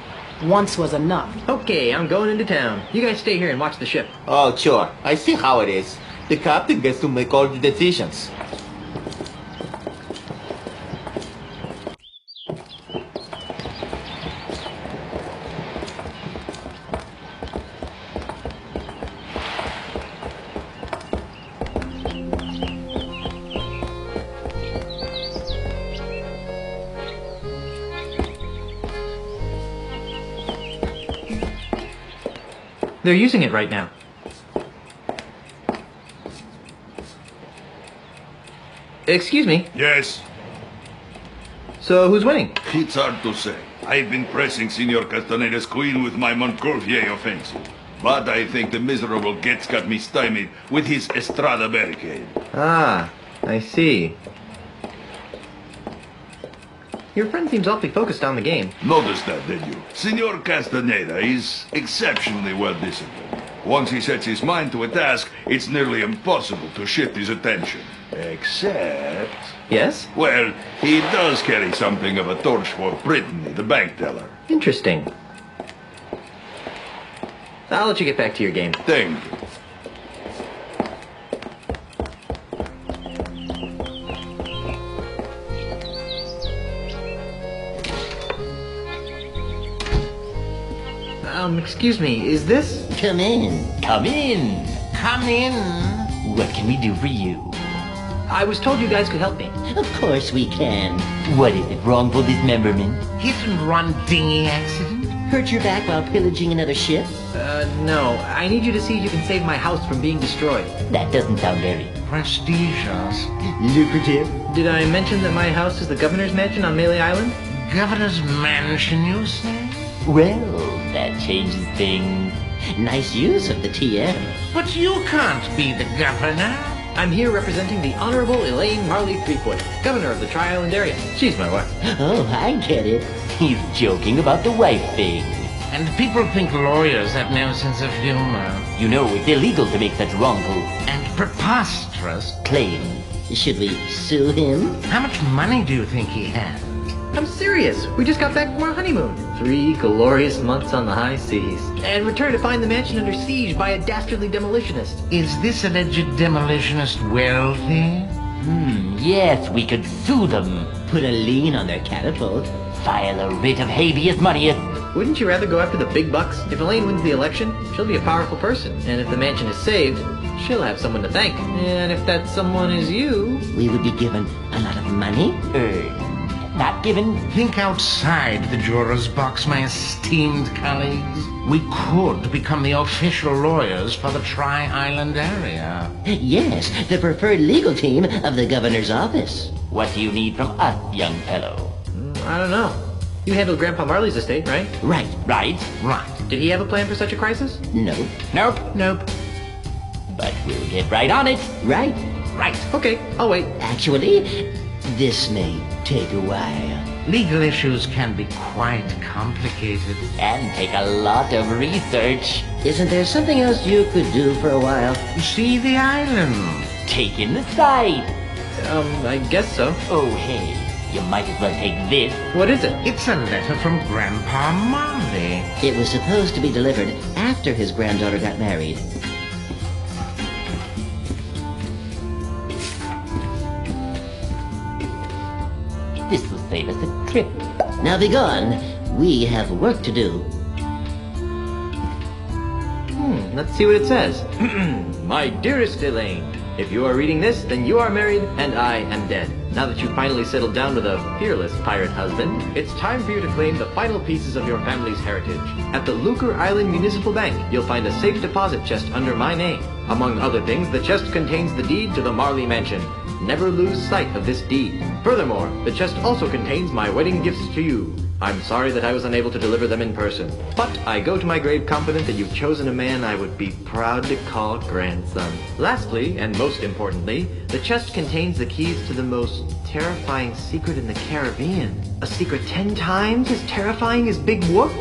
Once was enough. Okay, I'm going into town. You guys stay here and watch the ship. Oh, sure. I see how it is. The captain gets to make all the decisions. They're using it right now. Excuse me. Yes, So who's winning? it's hard to say. I've been pressing Senor Castaneda's queen with my Montgolfier offensive. But I think the miserable Getz got me stymied with his Estrada barricade. Ah, I see. Your friend seems awfully focused on the game. Noticed that, did you? Senor Castaneda is exceptionally well disciplined. Once he sets his mind to a task, it's nearly impossible to shift his attention. Except... Yes? Well, he does carry something of a torch for Brittany, the bank teller. Interesting. I'll let you get back to your game. Thank you. Excuse me, is this? Come in. Come in. Come in. What can we do for you? I was told you guys could help me. Of course we can. What is it, wrongful dismemberment? Hit and run dinghy accident? Hurt your back while pillaging another ship? No. I need you to see if you can save my house from being destroyed. That doesn't sound very Prestigious. lucrative. Did I mention that my house is the governor's mansion on Melee Island? Governor's mansion, you say? Well, that changes things. Nice use of the TM. But you can't be the governor. I'm here representing the Honorable Elaine Marley Threepwood, governor of the Tri-Island area. She's my wife. Oh, I get it. He's joking about the wife thing. And people think lawyers have no sense of humor. You know, it's illegal to make such wrongful And preposterous. claims. Should we sue him? How much money do you think he had? I'm serious. We just got back from our honeymoon. 3 glorious months on the high seas. And returned to find the mansion under siege by a dastardly demolitionist. Is this alleged demolitionist wealthy? Yes, we could sue them. Put a lien on their catapult. File a writ of habeas money. Wouldn't you rather go after the big bucks? If Elaine wins the election, she'll be a powerful person. And if the mansion is saved, she'll have someone to thank. And if that someone is you... We would be given a lot of money. Not given. Think outside the juror's box, my esteemed colleagues. We could become the official lawyers for the Tri-Island area. Yes, the preferred legal team of the governor's office. What do you need from us, young fellow? I don't know. You handled Grandpa Marley's estate, right? Right. Did he have a plan for such a crisis? Nope. Nope. But we'll get right on it. Right. Okay, I'll wait. Actually, this may take a while. Legal issues can be quite complicated. And take a lot of research. Isn't there something else you could do for a while? See the island. Take in the sight. I guess so. Oh, hey, you might as well take this. What is it? It's a letter from Grandpa Marley. It was supposed to be delivered after his granddaughter got married. This will save us a trip. Now be gone. We have work to do. Let's see what it says. My dearest Elaine, if you are reading this, then you are married and I am dead. Now that you've finally settled down with a fearless pirate husband, it's time for you to claim the final pieces of your family's heritage. At the Lucre Island Municipal Bank, you'll find a safe deposit chest under my name. Among other things, the chest contains the deed to the Marley Mansion. Never lose sight of this deed. Furthermore, the chest also contains my wedding gifts to you. I'm sorry that I was unable to deliver them in person, but I go to my grave confident that you've chosen a man I would be proud to call grandson. Lastly, and most importantly, the chest contains the keys to the most terrifying secret in the Caribbean. A secret 10 times as terrifying as Big Whoop?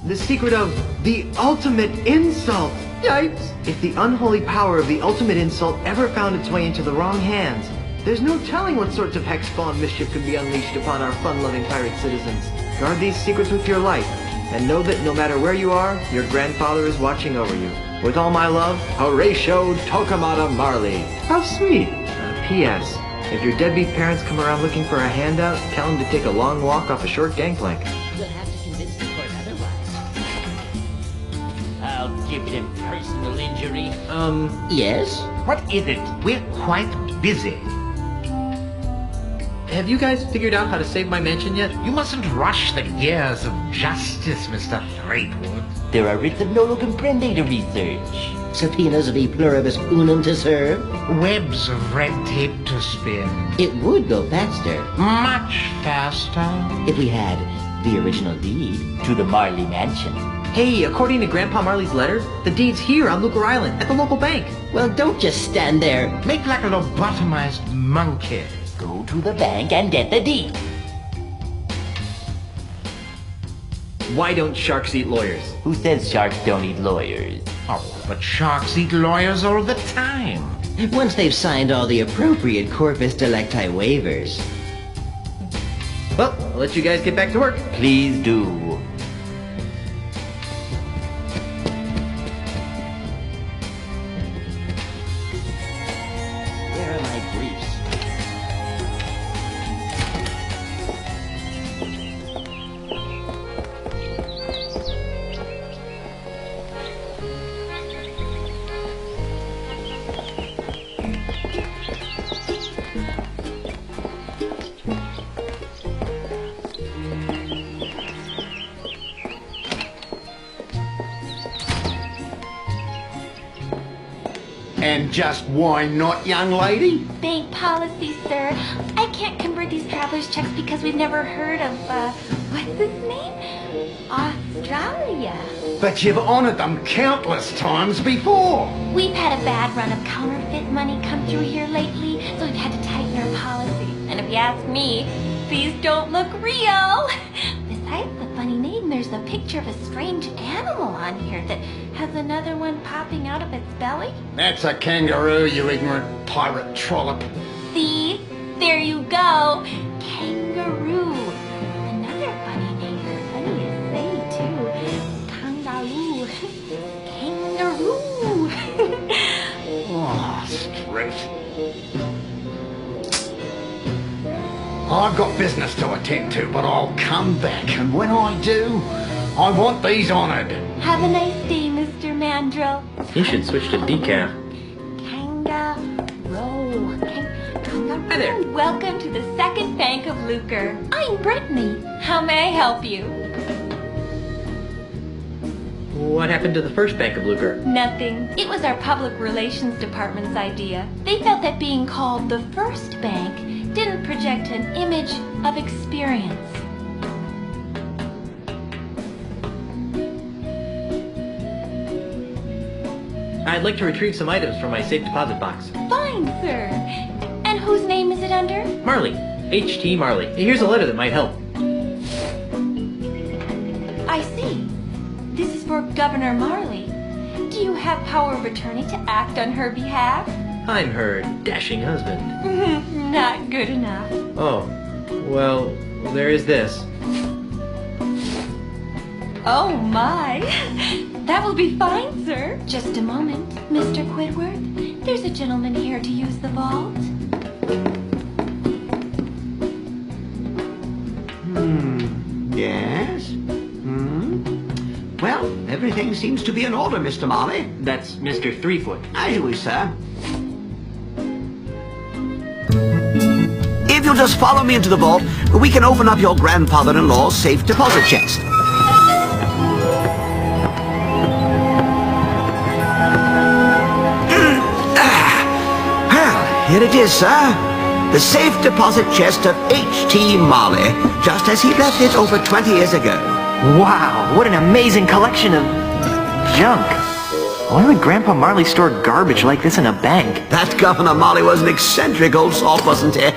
The secret of the ultimate insult! Yikes! If the unholy power of the ultimate insult ever found its way into the wrong hands, there's no telling what sorts of hex-spawn mischief could be unleashed upon our fun-loving pirate citizens. Guard these secrets with your life, and know that no matter where you are, your grandfather is watching over you. With all my love, Horatio Tokamata Marley. How sweet! P.S. If your deadbeat parents come around looking for a handout, tell them to take a long walk off a short gangplank. You'll have to convince the court otherwise. I'll give him personal injury. Yes? What is it? We're quite busy. Have you guys figured out how to save my mansion yet? You mustn't rush the gears of justice, Mr. Threepwood. There are writs of nolo comprende to research. Subpoenas of e pluribus unum to serve. Webs of red tape to spin. It would go faster. Much faster. If we had the original deed to the Marley Mansion. Hey, according to Grandpa Marley's letter, the deed's here on Lucre Island, at the local bank. Well, don't just stand there. Make like a lobotomized monkey. Go to the bank and get the deed. Why don't sharks eat lawyers? Who says sharks don't eat lawyers? Oh, but sharks eat lawyers all the time. Once they've signed all the appropriate corpus delicti waivers. Well, I'll let you guys get back to work. Please do. Where are my briefs? And just why not, young lady? Bank policy, sir. I can't convert these traveler's checks because we've never heard of, what's his name? Australia. But you've honored them countless times before. We've had a bad run of counterfeit money come through here lately, so we've had to tighten our policy. And if you ask me, these don't look real. Besides the funny name, there's a picture of a strange animal on here that has another one popping out of its belly. That's a kangaroo, you ignorant pirate trollop. See? There you go. Kangaroo. Another funny name. Funny to say, too. Kangaroo. Kangaroo. Oh, straight. I've got business to attend to, but I'll come back, and when I do, I want these honored. Have a nice day, Mr. Mandrill. You should switch to decaf. Kangaroo. Kangaroo. Hi there. Welcome to the Second Bank of Lucre. I'm Brittany. How may I help you? What happened to the first Bank of Lucre? Nothing. It was our public relations department's idea. They felt that being called the first bank didn't project an image of experience. I'd like to retrieve some items from my safe deposit box. Fine, sir. And whose name is it under? Marley. H.T. Marley. Here's a letter that might help. I see. This is for Governor Marley. Do you have power of attorney to act on her behalf? I'm her dashing husband. Not good enough. Oh, well, there is this. Oh my. That will be fine, sir. Just a moment, Mr. Quidworth. There's a gentleman here to use the vault. Yes? Well, everything seems to be in order, Mr. Marley. That's Mr. Threefoot. As you wish, sir. If you'll just follow me into the vault, we can open up your grandfather-in-law's safe deposit chest. Here it is, sir. The safe deposit chest of H.T. Marley, just as he left it over 20 years ago. Wow, what an amazing collection of junk. Why would Grandpa Marley store garbage like this in a bank? That Governor Marley was an eccentric old salt, wasn't he?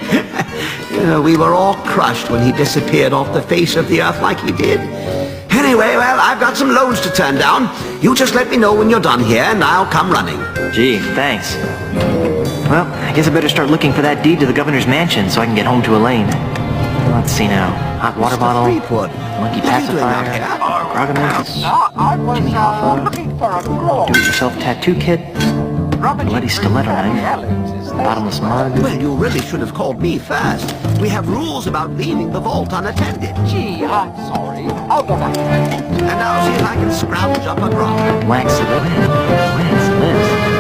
We were all crushed when he disappeared off the face of the earth like he did. Anyway, well, I've got some loans to turn down. You just let me know when you're done here, and I'll come running. Gee, thanks. Well, I guess I better start looking for that deed to the governor's mansion so I can get home to Elaine. Let's see now. Hot water bottle, monkey pacifier, Ragamus, Jimmy Hoffa, do-it-yourself tattoo kit, bloody stiletto knife, bottomless mug. Well, you really should have called me first. We have rules about leaving the vault unattended. Gee, I'm sorry. I'll go back. And now see if I can scrounge up a drop. Wax lips.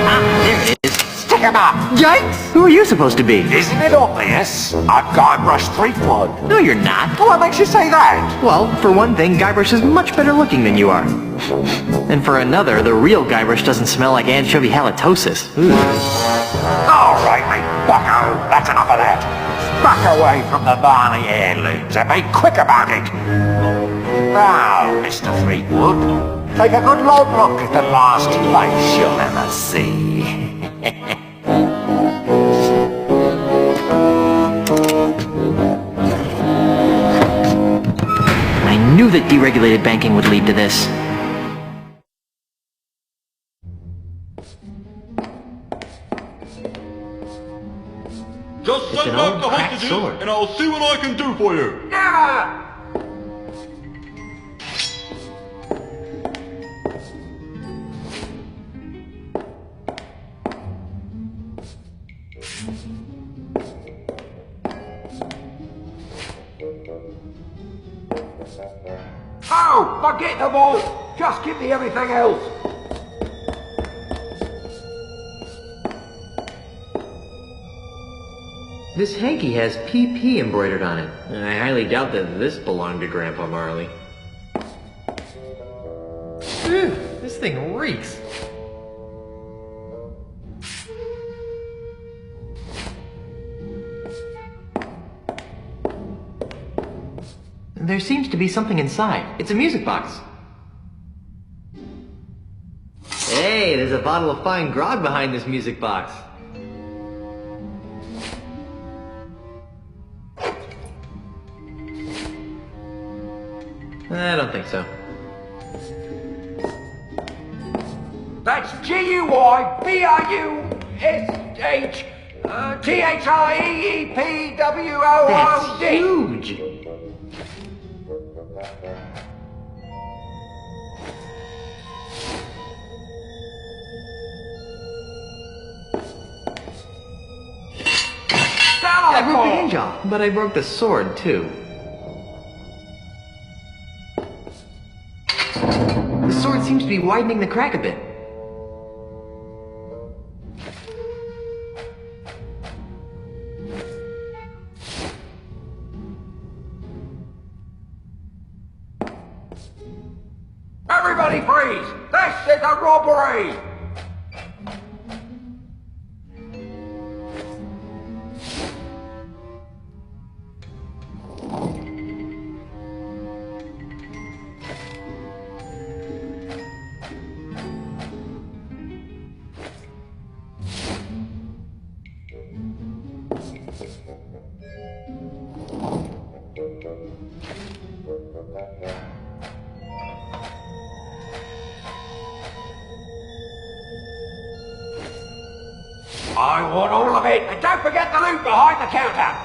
Ah, there it is. Stick him up! Yikes! Who are you supposed to be? Isn't it obvious? I'm Guybrush Threepwood. No, you're not. What makes you say that? Well, for one thing, Guybrush is much better looking than you are. And for another, the real Guybrush doesn't smell like anchovy halitosis. All right, mate, bucko. That's enough of that. Back away from the Barney heirlooms and be quick about it. Now, Mr. Threepwood, take a good long look at the last face you'll ever see. I knew that deregulated banking would lead to this. Just send back the hostages, and I'll see what I can do for you. Never! Oh, forget the vault! Just give me everything else! This hanky has PP embroidered on it, and I highly doubt that this belonged to Grandpa Marley. Ew, this thing reeks. There seems to be something inside. It's a music box. Hey, there's a bottle of fine grog behind this music box. I don't think so. That's GUIBUSH That's huge! I broke the hinge off, but I broke the sword, too. The sword seems to be widening the crack a bit. Everybody freeze! This is a robbery! I want all of it, and don't forget the loot behind the counter!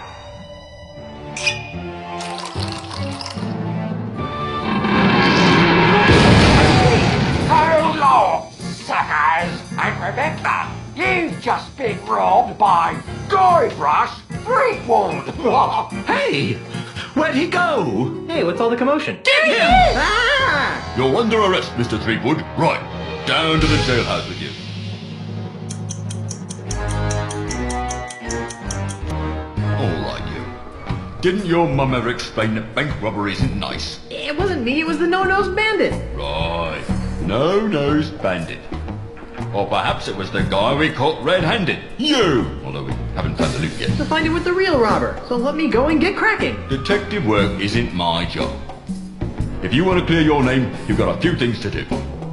So long, suckers! And remember, you've just been robbed by Guybrush Threepwood! Hey! Where'd he go? Hey, what's all the commotion? There he is! Ah! You're under arrest, Mr. Threepwood. Right, down to the jailhouse with you. All right, you. Didn't your mum ever explain that bank robbery isn't nice? It wasn't me, it was the no-nosed bandit. Right. No-nosed bandit. Or perhaps it was the guy we caught red-handed. You! Although we haven't found the loot yet. To find it with the real robber, so let me go and get cracking. Detective work isn't my job. If you want to clear your name, you've got a few things to do.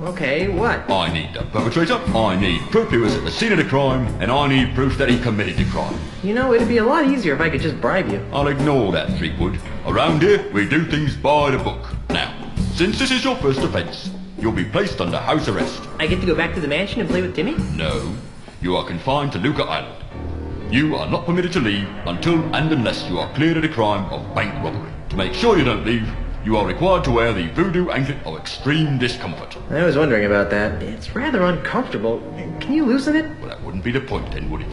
Okay, what? I need the perpetrator, I need proof he was at the scene of the crime, and I need proof that he committed the crime. You know, it'd be a lot easier if I could just bribe you. I'll ignore that, Threepwood. Around here, we do things by the book. Now, since this is your first offense, you'll be placed under house arrest. I get to go back to the mansion and play with Timmy? No, you are confined to Luca Island. You are not permitted to leave until and unless you are cleared of the crime of bank robbery. To make sure you don't leave, you are required to wear the voodoo anklet of extreme discomfort. I was wondering about that. It's rather uncomfortable. Can you loosen it? Well, that wouldn't be the point then, would it?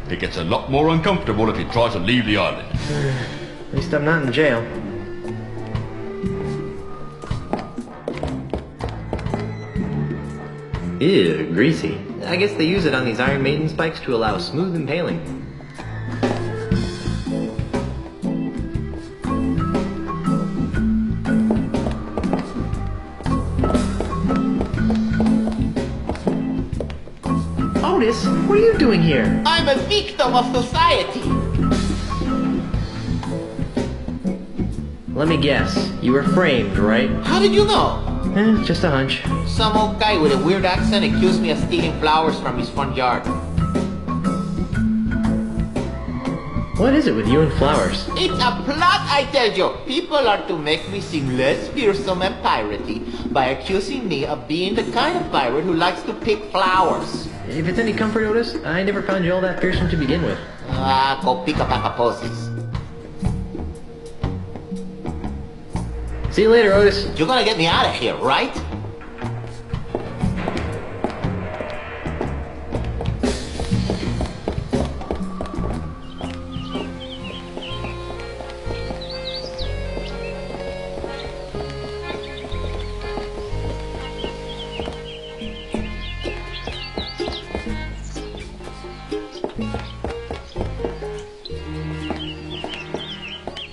It gets a lot more uncomfortable if you try to leave the island. At least I'm not in jail. Ew, greasy. I guess they use it on these Iron Maiden spikes to allow smooth impaling. Otis, what are you doing here? I'm a victim of society. Let me guess. You were framed, right? How did you know? Just a hunch. Some old guy with a weird accent accused me of stealing flowers from his front yard. What is it with you and flowers? It's a plot, I tell you. People are to make me seem less fearsome and piratey by accusing me of being the kind of pirate who likes to pick flowers. If it's any comfort, Otis, I never found you all that fearsome to begin with. Go pick a pack of posies. See you later, Otis. You're gonna get me out of here, right?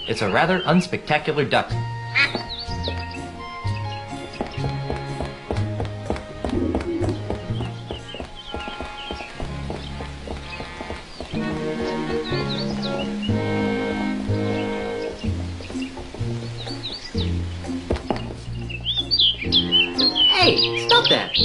It's a rather unspectacular duck. stop that!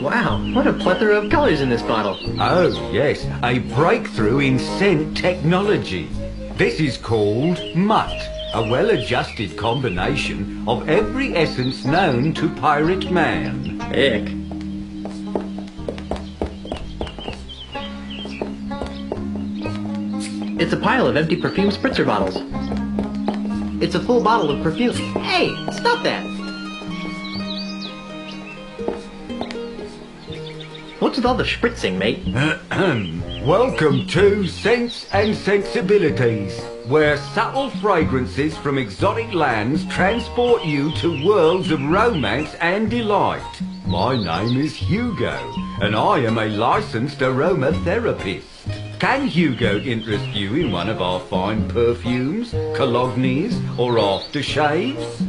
Wow, what a plethora of colors in this bottle. Oh, yes, a breakthrough in scent technology. This is called Mutt, a well-adjusted combination of every essence known to Pirate Man. Ick. It's a pile of empty perfume spritzer bottles. It's a full bottle of perfume. Hey, stop that! What's with all the spritzing, mate? Welcome to Sense and Sensibilities, where subtle fragrances from exotic lands transport you to worlds of romance and delight. My name is Hugo, and I am a licensed aromatherapist. Can Hugo interest you in one of our fine perfumes, colognes, or aftershaves?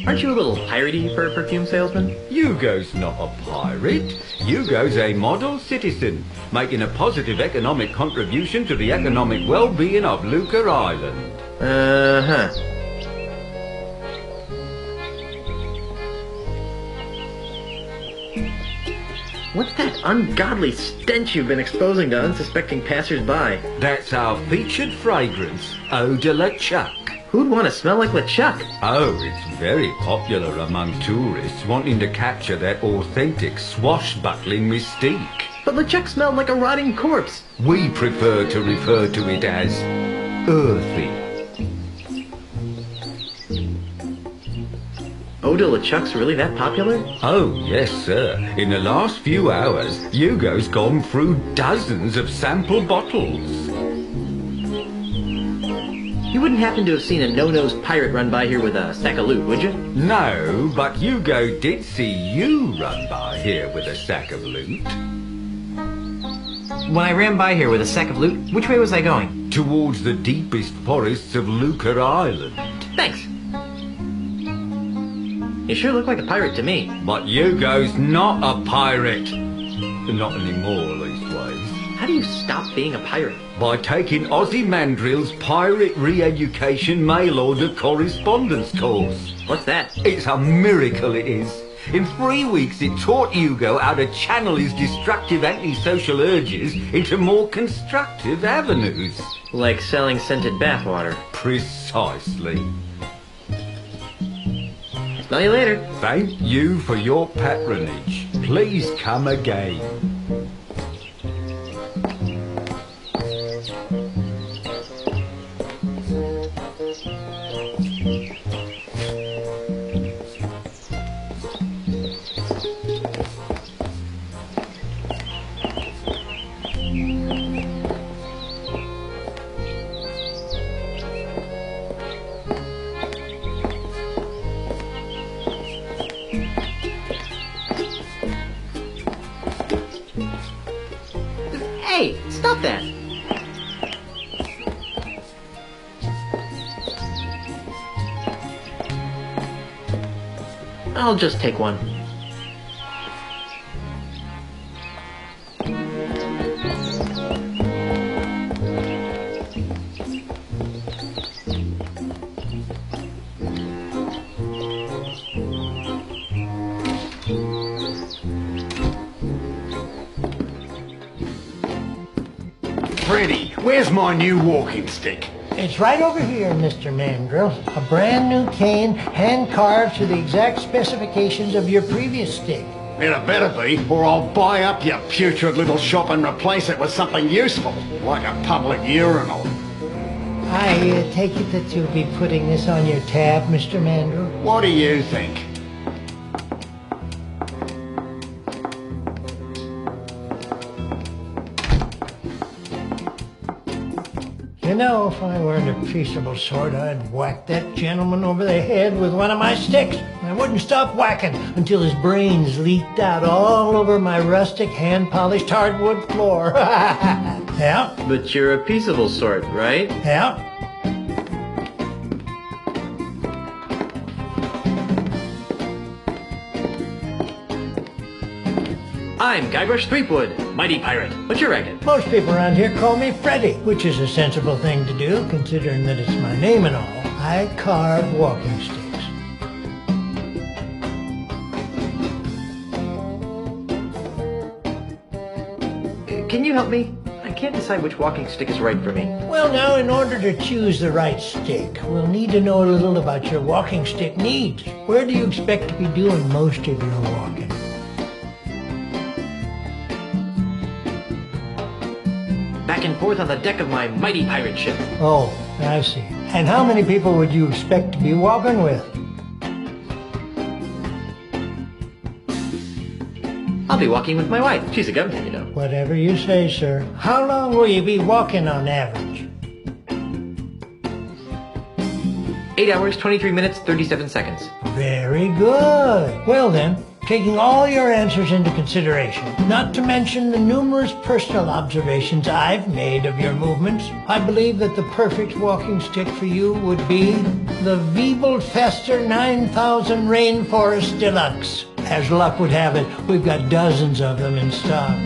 Aren't you a little piratey for a perfume salesman? Hugo's not a pirate. Hugo's a model citizen, making a positive economic contribution to the economic well-being of Luca Island. Uh-huh. What's that ungodly stench you've been exposing to unsuspecting passers-by? That's our featured fragrance, Eau de la Chuck. Who'd want to smell like LeChuck? Oh, it's very popular among tourists wanting to capture that authentic swashbuckling mystique. But LeChuck smelled like a rotting corpse. We prefer to refer to it as earthy. Eau de LeChuck's really that popular? Oh, yes, sir. In the last few hours, Hugo's gone through dozens of sample bottles. You wouldn't happen to have seen a no-nosed pirate run by here with a sack of loot, would you? No, but Hugo did see you run by here with a sack of loot. When I ran by here with a sack of loot, which way was I going? Towards the deepest forests of Luca Island. Thanks. You sure look like a pirate to me. But Hugo's not a pirate. Not anymore, leastways. How do you stop being a pirate? By taking Ozymandias's Pirate Re-Education Mail-Order Correspondence course. What's that? It's a miracle, it is. In 3 weeks, it taught Hugo how to channel his destructive antisocial urges into more constructive avenues. Like selling scented bathwater. Precisely. Smell you later. Thank you for your patronage. Please come again. Hey, stop that! I'll just take one. Freddy, where's my new walking stick? It's right over here, Mr. Mandrill. A brand new cane, hand-carved to the exact specifications of your previous stick. It better be, or I'll buy up your putrid little shop and replace it with something useful, like a public urinal. I take it that you'll be putting this on your tab, Mr. Mandrill? What do you think? You know, if I weren't a peaceable sort, I'd whack that gentleman over the head with one of my sticks. I wouldn't stop whacking until his brains leaked out all over my rustic, hand-polished hardwood floor. Yeah? But you're a peaceable sort, right? Yeah? I'm Guybrush Threepwood, mighty pirate. What's your racket? Most people around here call me Freddy, which is a sensible thing to do, considering that it's my name and all. I carve walking sticks. Can you help me? I can't decide which walking stick is right for me. Well, now, in order to choose the right stick, we'll need to know a little about your walking stick needs. Where do you expect to be doing most of your walking? Back and forth on the deck of my mighty pirate ship. Oh, I see. And how many people would you expect to be walking with? I'll be walking with my wife. She's a governor, you know. Whatever you say, sir. How long will you be walking on average? 8 hours, 23 minutes, 37 seconds. Very good. Well then, taking all your answers into consideration, not to mention the numerous personal observations I've made of your movements, I believe that the perfect walking stick for you would be the Wiebelfester 9000 Rainforest Deluxe. As luck would have it, we've got dozens of them in stock.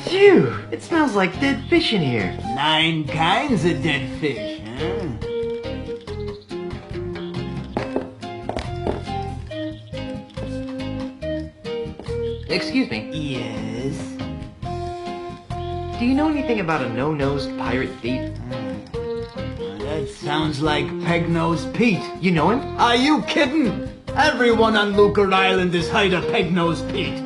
Phew! It smells like dead fish in here. 9 kinds of dead fish, huh? Excuse me. Yes? Do you know anything about a no-nosed pirate thief? That sounds like Peg-Nosed Pete. You know him? Are you kidding? Everyone on Lucre Island is hired of Peg-Nosed Pete.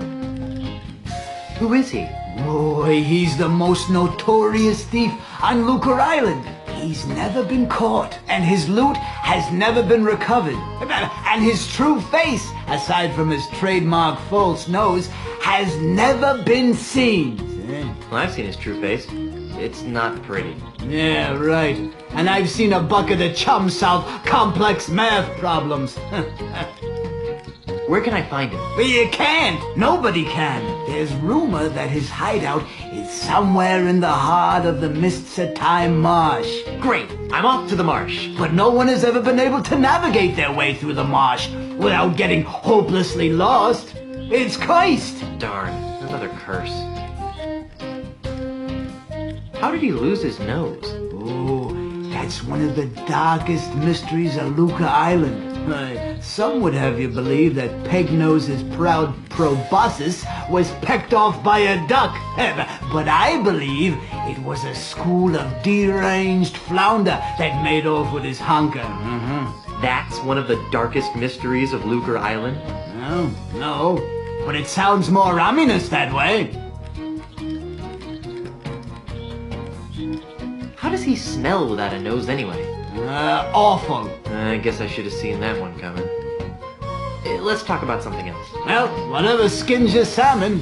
Who is he? Boy, he's the most notorious thief on Lucre Island. He's never been caught, and his loot has never been recovered. And his true face, aside from his trademark false nose, has never been seen. Well, I've seen his true face. It's not pretty. Yeah, right. And I've seen a bucket of chum solve complex math problems. Where can I find him? But you can't. Nobody can. There's rumor that his hideout is somewhere in the heart of the Mists of Time Marsh. Great. I'm off to the marsh. But no one has ever been able to navigate their way through the marsh without getting hopelessly lost. It's cursed. Darn. Another curse. How did he lose his nose? Oh, that's one of the darkest mysteries of Lucre Island. Some would have you believe that Peg-Nose's proud proboscis was pecked off by a duck. But I believe it was a school of deranged flounder that made off with his honker. That's one of the darkest mysteries of Lucre Island? No, but it sounds more ominous that way. How does he smell without a nose anyway? Awful. I guess I should have seen that one coming. Let's talk about something else. Well, whatever skins your salmon.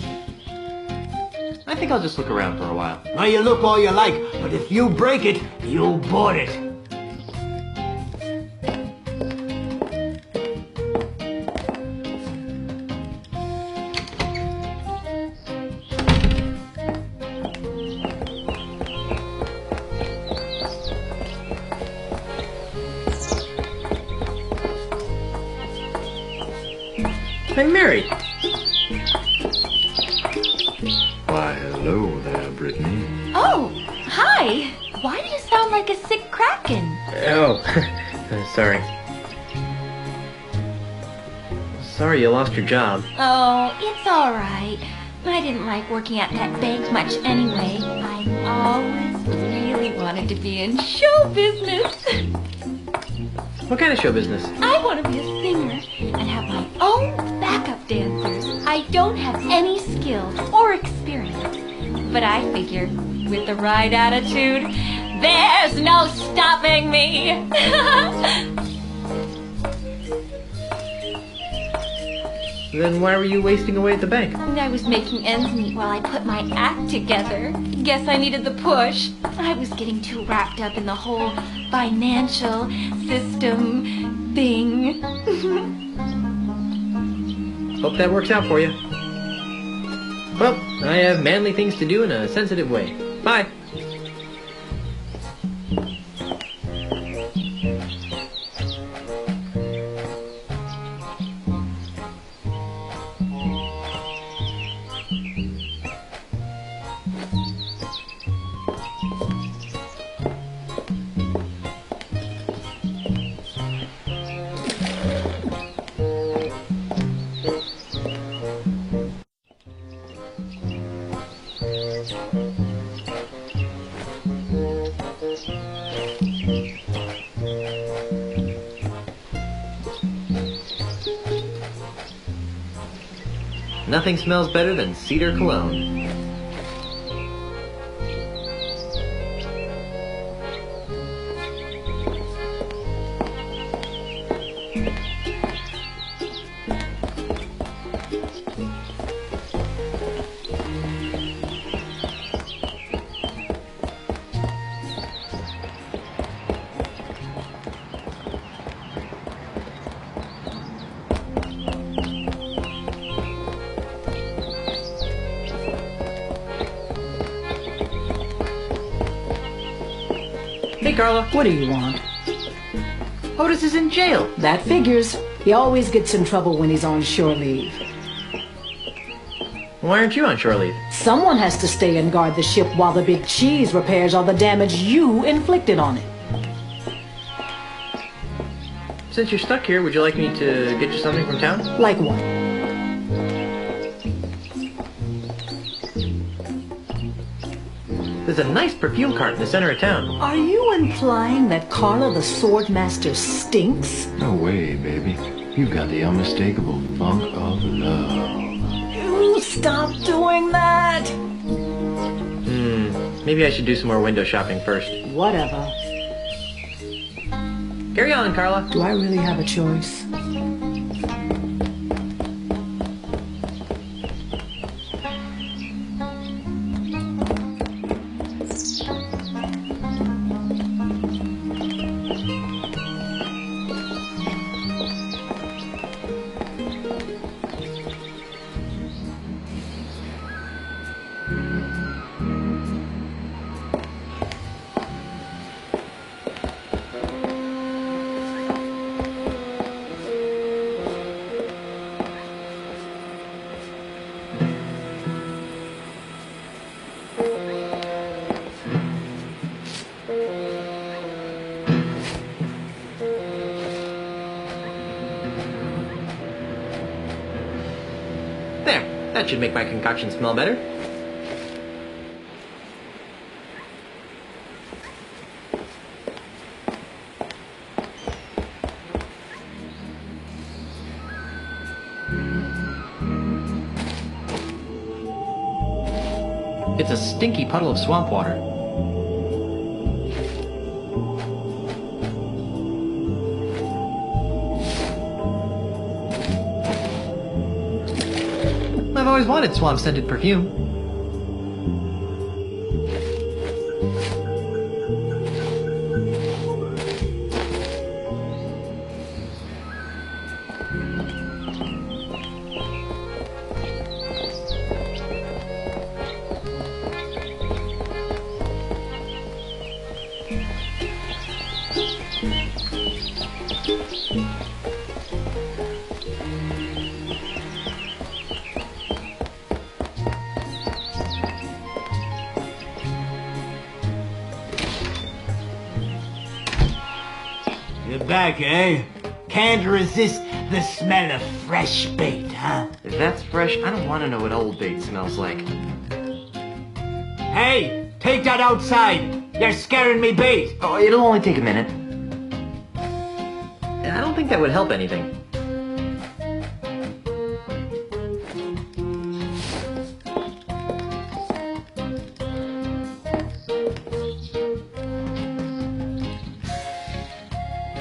I think I'll just look around for a while. Well, you look all you like, but if you break it, you'll board it. I'm married. Why, hello there, Brittany. Oh, hi. Why do you sound like a sick kraken? Oh, sorry. Sorry you lost your job. Oh, it's all right. I didn't like working at that bank much anyway. I always really wanted to be in show business. What kind of show business? I want to be a singer and have my own backup dancers. I don't have any skill or experience, but I figure with the right attitude, there's no stopping me. Then why were you wasting away at the bank? I was making ends meet while I put my act together. Guess I needed the push. I was getting too wrapped up in the whole financial system thing. Hope that works out for you. Well, I have manly things to do in a sensitive way. Bye. Nothing smells better than cedar cologne. Hey, Carla. What do you want? Otis is in jail. That figures. He always gets in trouble when he's on shore leave. Why aren't you on shore leave? Someone has to stay and guard the ship while the big cheese repairs all the damage you inflicted on it. Since you're stuck here, would you like me to get you something from town? Like what? There's a nice perfume cart in the center of town. Are you implying that Carla the Swordmaster stinks? No way, baby. You got the unmistakable funk of love. You stop doing that! Maybe I should do some more window shopping first. Whatever. Carry on, Carla. Do I really have a choice? That should make my concoction smell better. It's a stinky puddle of swamp water. I've always wanted swamp-scented perfume. You're back, eh? Can't resist the smell of fresh bait, huh? If that's fresh, I don't want to know what old bait smells like. Hey, take that outside. You're scaring me bait. Oh, it'll only take a minute. I don't think that would help anything.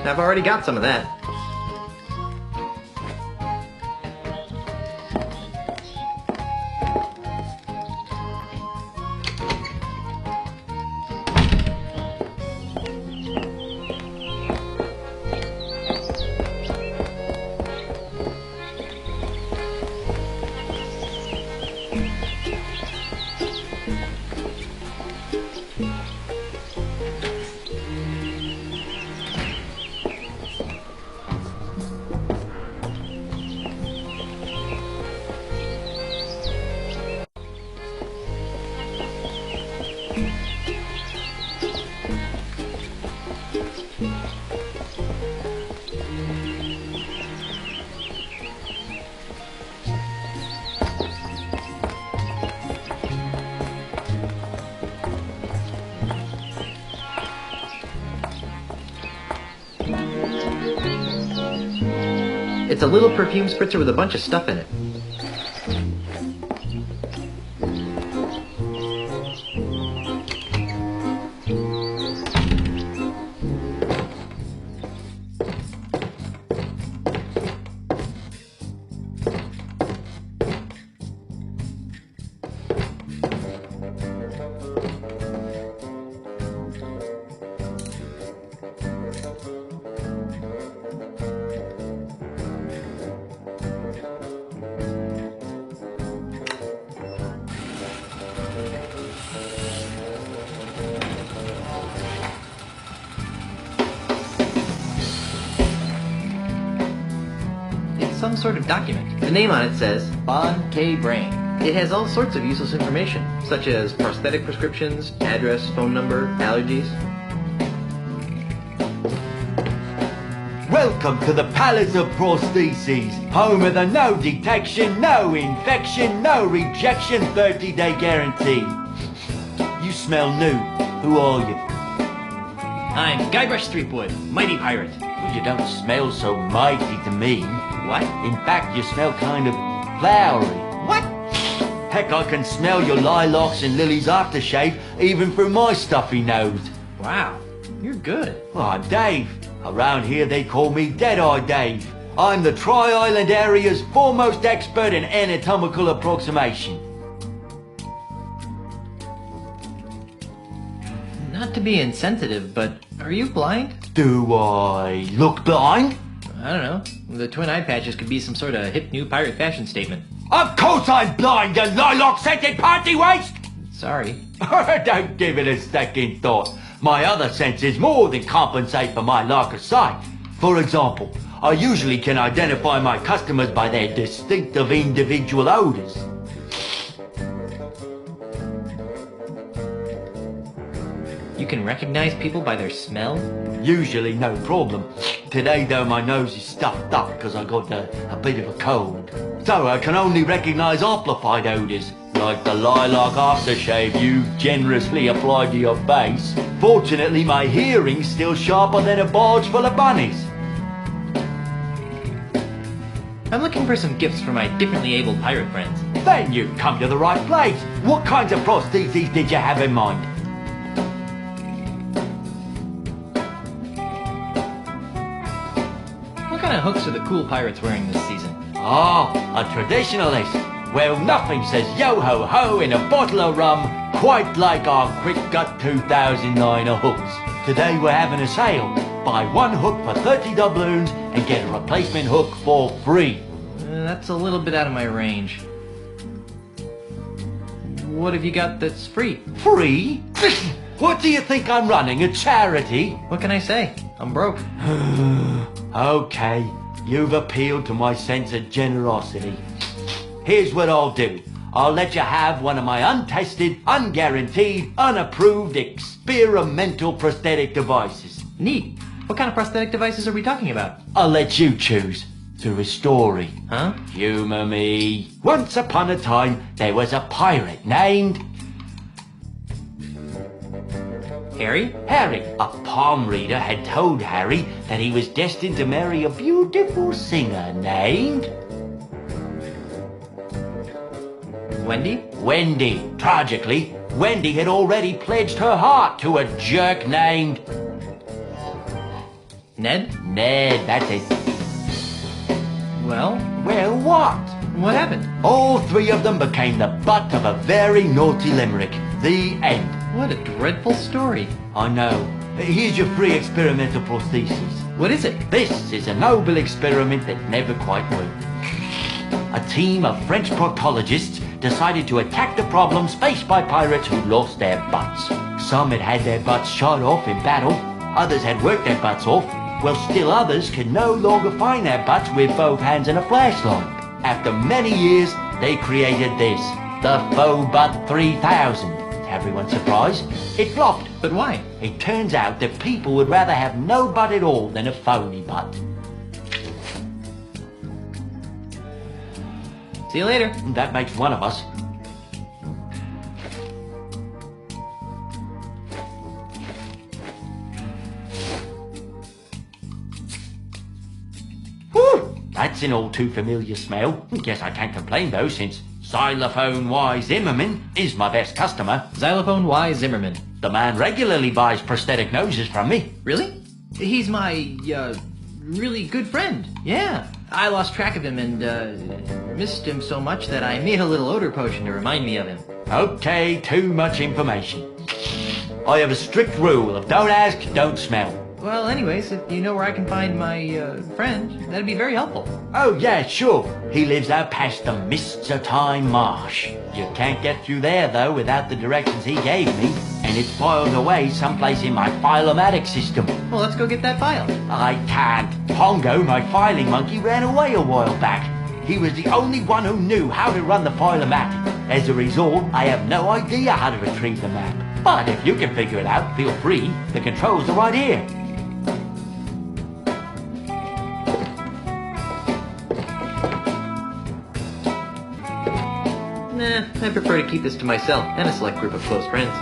I've already got some of that. It's a little perfume spritzer with a bunch of stuff in it. Some sort of document. The name on it says Bon K. Brain. It has all sorts of useless information, such as prosthetic prescriptions, address, phone number, allergies. Welcome to the Palace of Prostheses, home of the no detection, no infection, no rejection 30-day guarantee. You smell new. Who are you? I'm Guybrush Threepwood, mighty pirate. Well, you don't smell so mighty to me. What? In fact, you smell kind of flowery. What? Heck, I can smell your lilacs and lilies aftershave even through my stuffy nose. Wow, you're good. Well, I'm Dave. Around here they call me Deadeye Dave. I'm the Tri-Island area's foremost expert in anatomical approximation. Not to be insensitive, but are you blind? Do I look blind? I don't know. The twin eye patches could be some sort of hip new pirate fashion statement. Of course I'm blind, you lilac-scented party waste! Sorry. Don't give it a second thought. My other senses more than compensate for my lack of sight. For example, I usually can identify my customers by their distinctive individual odors. You can recognize people by their smell? Usually no problem. Today though my nose is stuffed up because I got a bit of a cold. So I can only recognize amplified odors, like the lilac aftershave you generously applied to your face. Fortunately my hearing's still sharper than a barge full of bunnies. I'm looking for some gifts for my differently abled pirate friends. Then you've come to the right place. What kinds of prostheses did you have in mind? What kind of hooks are the cool pirates wearing this season? Ah, a traditionalist. Well, nothing says yo-ho-ho in a bottle of rum quite like our Quick Gut 2009 hooks. Today we're having a sale. Buy one hook for 30 doubloons and get a replacement hook for free. That's a little bit out of my range. What have you got that's free? Free? What do you think I'm running, a charity? What can I say? I'm broke. Okay, you've appealed to my sense of generosity. Here's what I'll do. I'll let you have one of my untested, unguaranteed, unapproved experimental prosthetic devices. Neat. What kind of prosthetic devices are we talking about? I'll let you choose. Through a story. Huh? Humor me. Once upon a time, there was a pirate named... Harry? Harry. A palm reader had told Harry that he was destined to marry a beautiful singer named... Wendy? Wendy. Tragically, Wendy had already pledged her heart to a jerk named... Ned? Ned, that's it. Well? Well, what? What happened? All three of them became the butt of a very naughty limerick. The end. What a dreadful story. I know. Here's your free experimental prosthesis. What is it? This is a noble experiment that never quite worked. A team of French proctologists decided to attack the problems faced by pirates who lost their butts. Some had had their butts shot off in battle. Others had worked their butts off. Well, still others can no longer find their butts with both hands and a flashlight. After many years, they created this, the Faux Butt 3000. To everyone's surprise, it flopped. But why? It turns out that people would rather have no butt at all than a phony butt. See you later. That makes one of us. That's an all too familiar smell. Guess I can't complain though, since Xylophone Y Zimmerman is my best customer. Xylophone Y Zimmerman. The man regularly buys prosthetic noses from me. Really? He's my, really good friend. Yeah. I lost track of him and, missed him so much that I made a little odor potion to remind me of him. Okay, too much information. I have a strict rule of don't ask, don't smell. Well, anyways, if you know where I can find my, friend, that'd be very helpful. Oh, yeah, sure. He lives out past the Mists of Time Marsh. You can't get through there, though, without the directions he gave me, and it's filed away someplace in my File-O-Matic system. Well, let's go get that file. I can't. Pongo, my filing monkey, ran away a while back. He was the only one who knew how to run the File-O-Matic. As a result, I have no idea how to retrieve the map. But if you can figure it out, feel free. The controls are right here. Nah, I prefer to keep this to myself and a select group of close friends.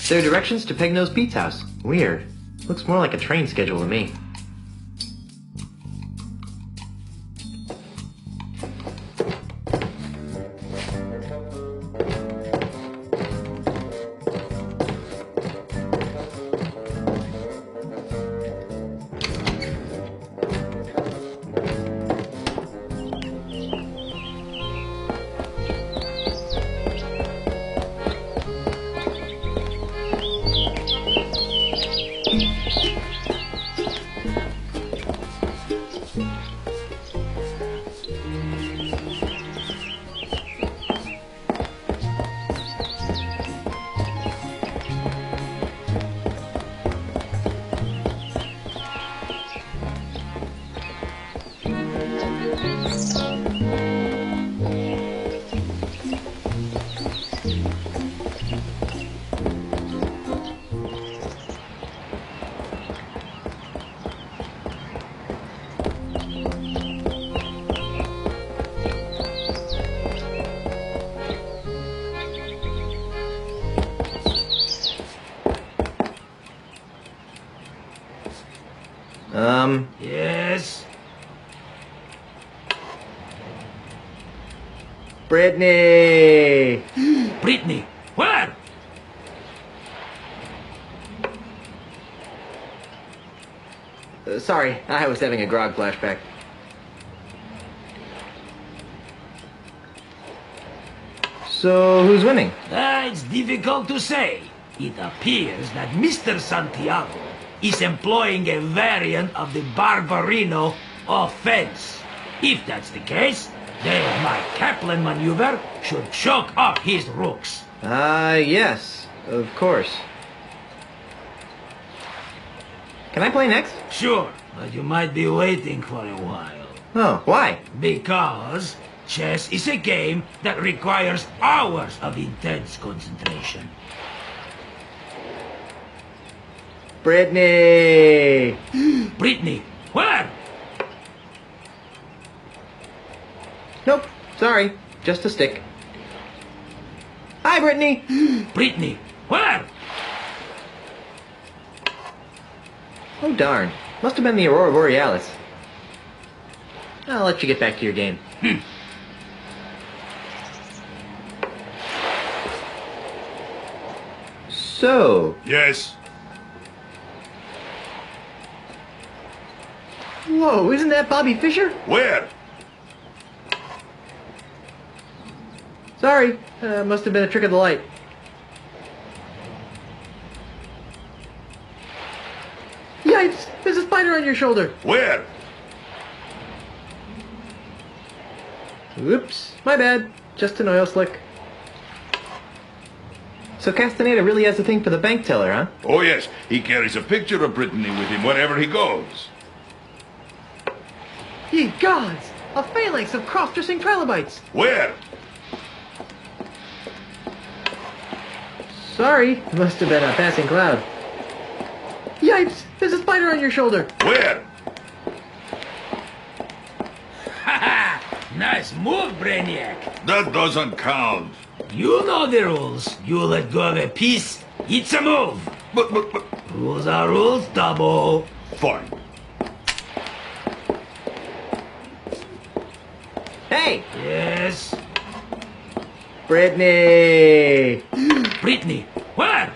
There are directions to Pegnose Pete's house. Weird. Looks more like a train schedule to me. Yes? Brittany! Brittany, where? Sorry, I was having a grog flashback. So, who's winning? It's difficult to say. It appears that Mr. Santiago is employing a variant of the Barbarino offense. If that's the case, My Kaplan maneuver should choke up his rooks. Yes, of course. Can I play next? Sure, but you might be waiting for a while. Oh, why? Because chess is a game that requires hours of intense concentration. Brittany! Brittany, where? Nope, sorry. Just a stick. Hi, Brittany! Brittany, where? Oh, darn. Must have been the Aurora Borealis. I'll let you get back to your game. So... Yes? Whoa, isn't that Bobby Fischer? Where? Sorry, must have been a trick of the light. Yikes! There's a spider on your shoulder! Where? Oops, my bad. Just an oil slick. So Castaneda really has a thing for the bank teller, huh? Oh yes, he carries a picture of Brittany with him wherever he goes. Ye gods! A phalanx of cross-dressing trilobites! Where? Sorry, must have been a passing cloud. Yipes! There's a spider on your shoulder! Where? Nice move, Brainiac. That doesn't count. You know the rules. You let go of a piece, it's a move. But... Rules are rules, Dabo. Fine. Hey! Yes? Brittany! Brittany, where?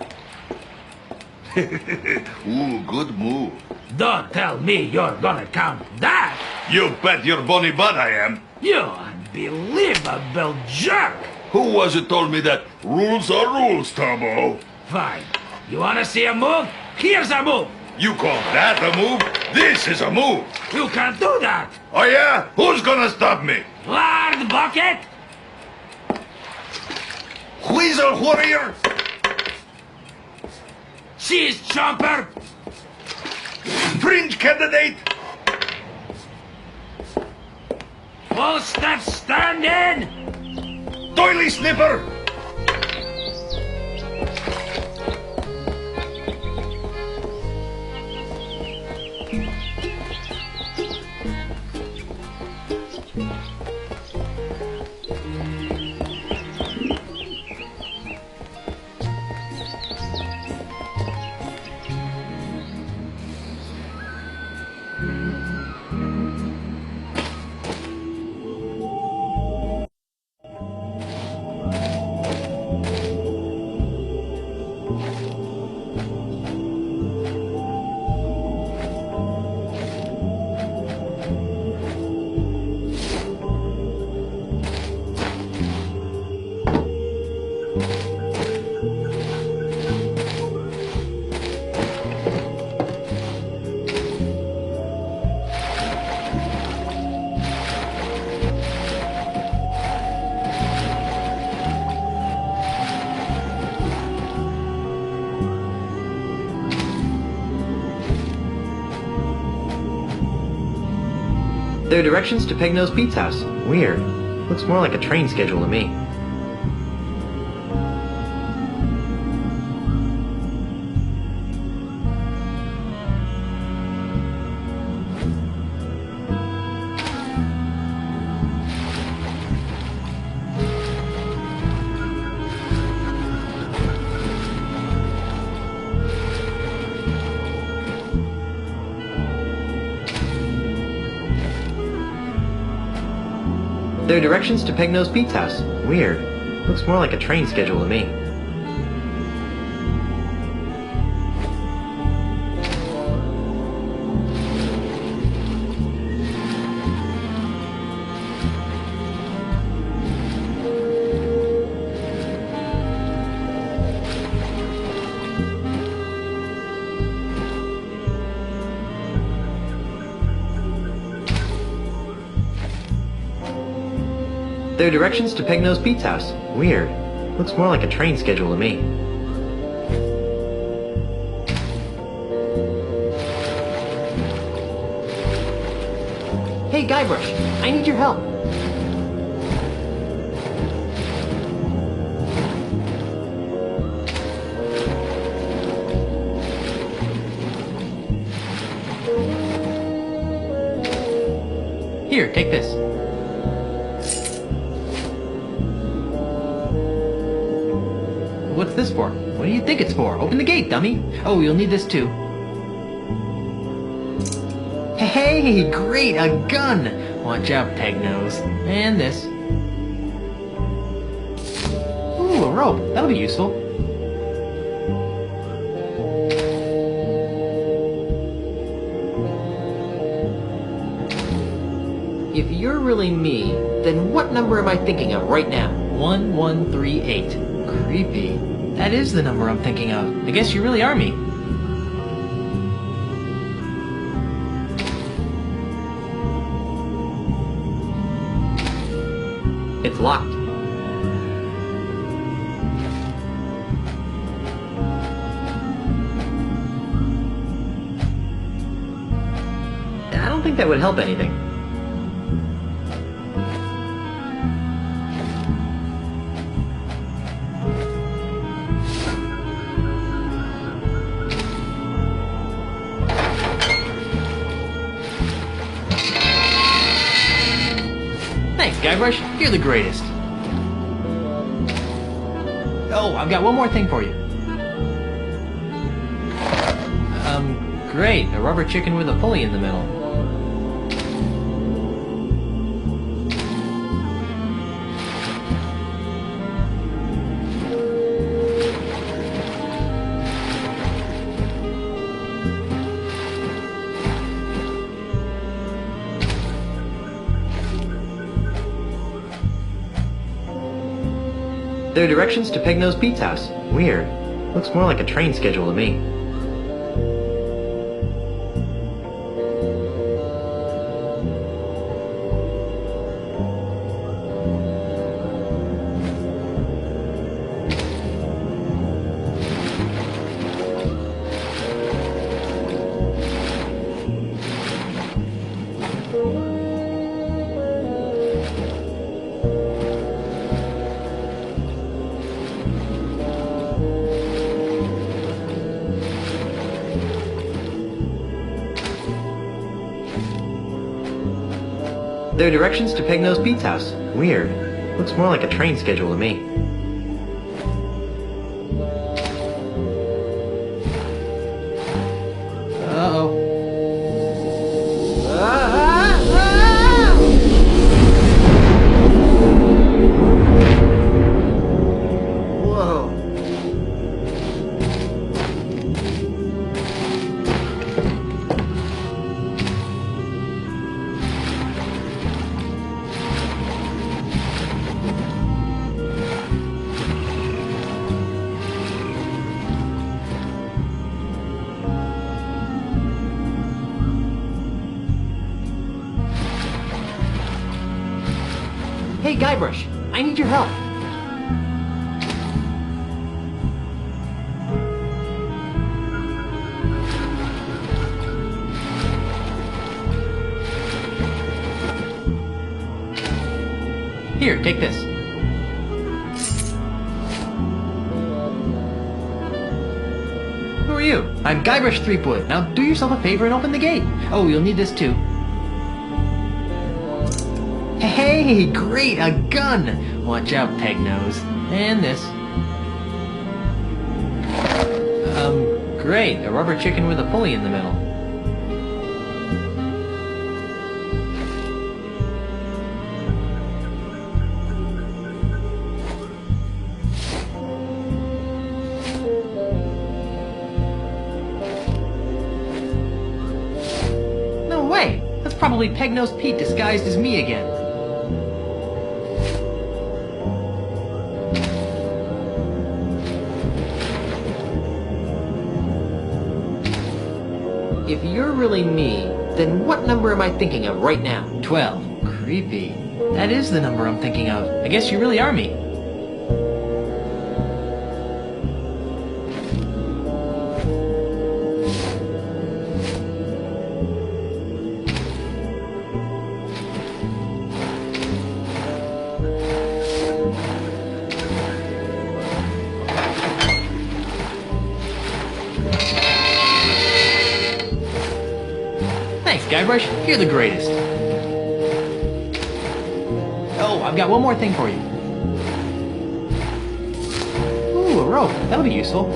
Ooh, good move. Don't tell me you're gonna count that. You bet your bonny butt I am. You unbelievable jerk. Who was it told me that rules are rules, Turbo? Fine. You wanna see a move? Here's a move. You call that a move? This is a move. You can't do that. Oh yeah? Who's gonna stop me? Lard Bucket. Weasel Warrior? Cheese Chomper. Fringe Candidate? Full step standing. Doily Sniffer? There are directions to Pegnose Pete's house. Weird. Looks more like a train schedule to me. There are directions to Pegnose Pete's house. Weird. Looks more like a train schedule to me. There are directions to Peg-Nose Pete's house. Weird. Looks more like a train schedule to me. Hey, Guybrush, I need your help. Here, take this. What's this for? What do you think it's for? Open the gate, dummy! Oh, you'll need this too. Hey, great, a gun! Watch out, Peg-Nose. And this. Ooh, a rope. That'll be useful. If you're really me, then what number am I thinking of right now? 1138. Creepy. That is the number I'm thinking of. I guess you really are me. It's locked. I don't think that would help anything. Thanks, Guybrush. You're the greatest. Oh, I've got one more thing for you. Great. A rubber chicken with a pulley in the middle. There are directions to Peg-Nose Pete's house. Weird. Looks more like a train schedule to me. There are directions to Peg-Nose Pete's house. Weird. Looks more like a train schedule to me. Uh-oh. Whoa. Hey, Guybrush, I need your help. Here, take this. Who are you? I'm Guybrush Threepwood. Now do yourself a favor and open the gate. Oh, you'll need this too. Hey, great, a gun! Watch out, Peg-Nose. And this. Great, a rubber chicken with a pulley in the middle. No way! That's probably Peg-Nose Pete disguised as me again. If you're really me, then what number am I thinking of right now? 12. creepy. That is the number I'm thinking of. I guess you really are me. Thanks, Guybrush. You're the greatest. Oh, I've got one more thing for you. Ooh, a rope. That'll be useful.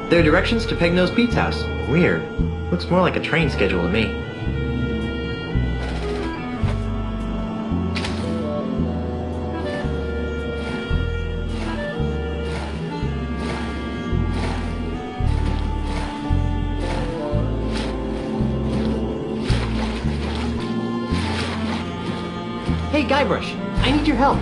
There are directions to Pegnose Pete's house. Weird. Looks more like a train schedule to me. Hey, Guybrush, I need your help.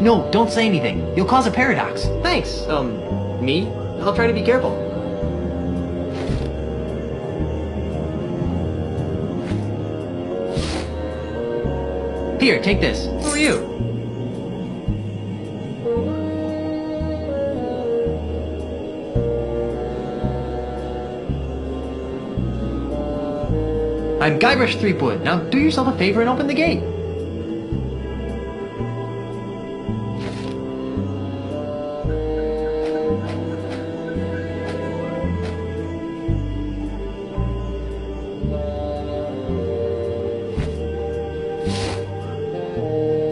No, don't say anything. You'll cause a paradox. Thanks. Me? I'll try to be careful. Here, take this. Who are you? I'm Guybrush Threepwood. Now do yourself a favor and open the gate.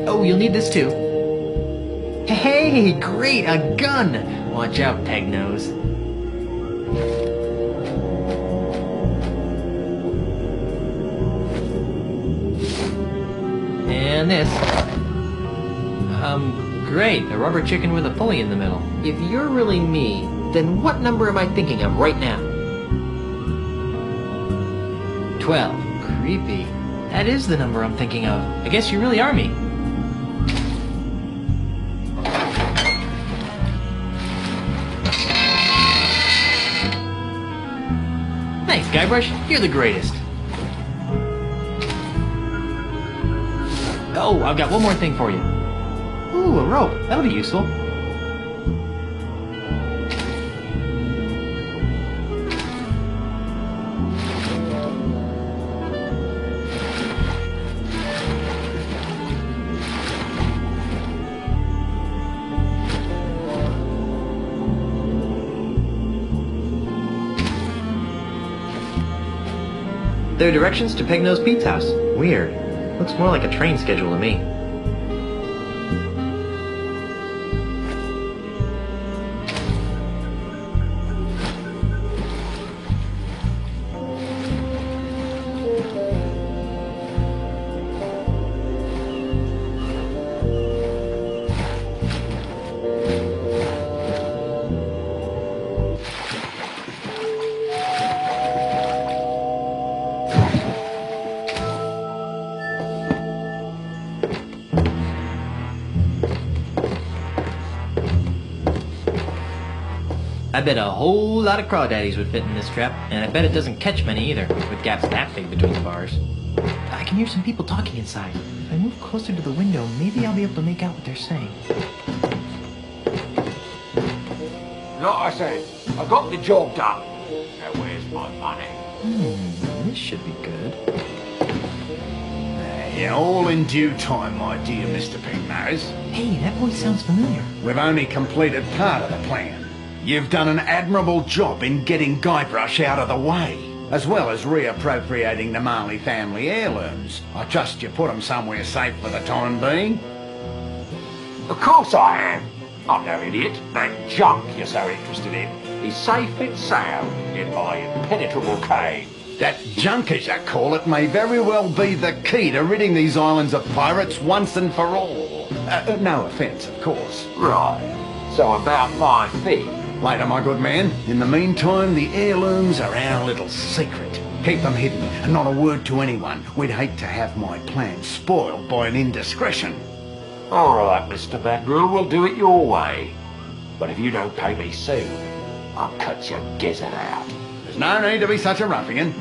Oh, you'll need this too. Hey, great, a gun! Watch out, Pegnose. And this. Great, a rubber chicken with a pulley in the middle. If you're really me, then what number am I thinking of right now? 12. Creepy. That is the number I'm thinking of. I guess you really are me. Thanks, Guybrush. You're the greatest. Oh, I've got one more thing for you. Ooh, a rope. That'll be useful. There are directions to Pegnose Pete's house. Weird. Looks more like a train schedule to me. I bet a whole lot of crawdaddies would fit in this trap, and I bet it doesn't catch many either, with gaps that big between the bars. I can hear some people talking inside. If I move closer to the window, maybe I'll be able to make out what they're saying. Like I said, I got the job done. Now where's my money? This should be good. Yeah, all in due time, my dear Mr. Pignose. Hey, that voice sounds familiar. We've only completed part of the plan. You've done an admirable job in getting Guybrush out of the way, as well as reappropriating the Marley family heirlooms. I trust you put them somewhere safe for the time being. Of course I am. I'm no idiot. That junk you're so interested in is safe and sound in my impenetrable cave. That junk, as you call it, may very well be the key to ridding these islands of pirates once and for all. No offence, of course. Right. So about my fee. Later, my good man. In the meantime, the heirlooms are our little secret. Keep them hidden, and not a word to anyone. We'd hate to have my plan spoiled by an indiscretion. All right, Mr. Mandrill, we'll do it your way. But if you don't pay me soon, I'll cut your gizzard out. There's no need to be such a ruffian.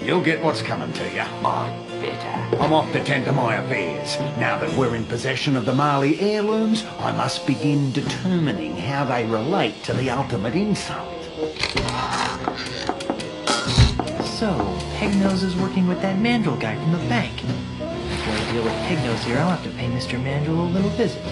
You'll get what's coming to you. I better. I'm off to tend to my affairs. Now that we're in possession of the Marley heirlooms, I must begin determining how they relate to the ultimate insult. So, Pegnose is working with that Mandrill guy from the bank. Before I deal with Pegnose here, I'll have to pay Mr. Mandrill a little visit.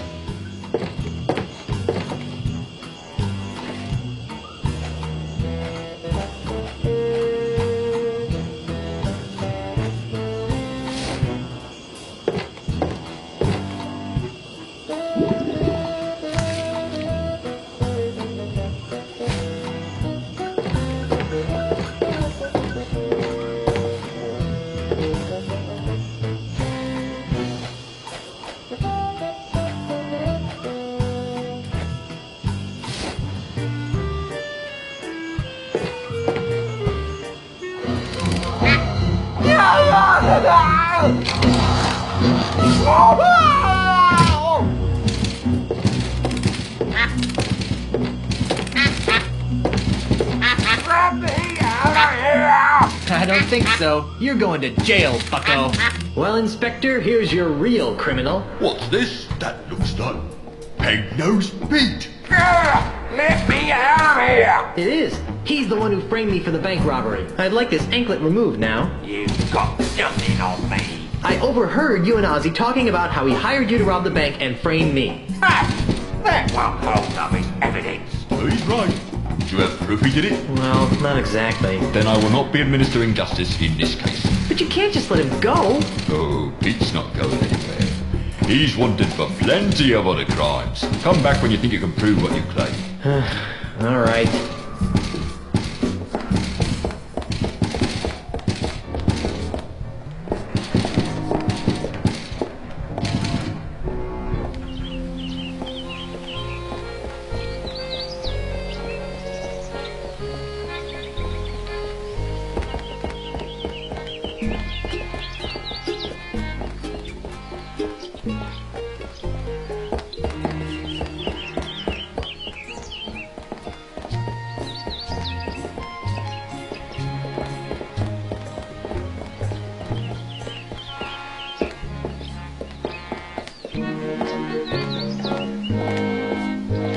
I don't think so. You're going to jail, bucko. Well, Inspector, here's your real criminal. What's this? That looks like Pegnose Pete. Let me out of here! It is. He's the one who framed me for the bank robbery. I'd like this anklet removed now. You've got nothing on me. I overheard you and Ozzy talking about how he hired you to rob the bank and frame me. That won't hold up as evidence. He's right. Do you have proof he did it? Well, not exactly. Then I will not be administering justice in this case. But you can't just let him go. Oh, Pete's not going anywhere. He's wanted for plenty of other crimes. Come back when you think you can prove what you claim. All right.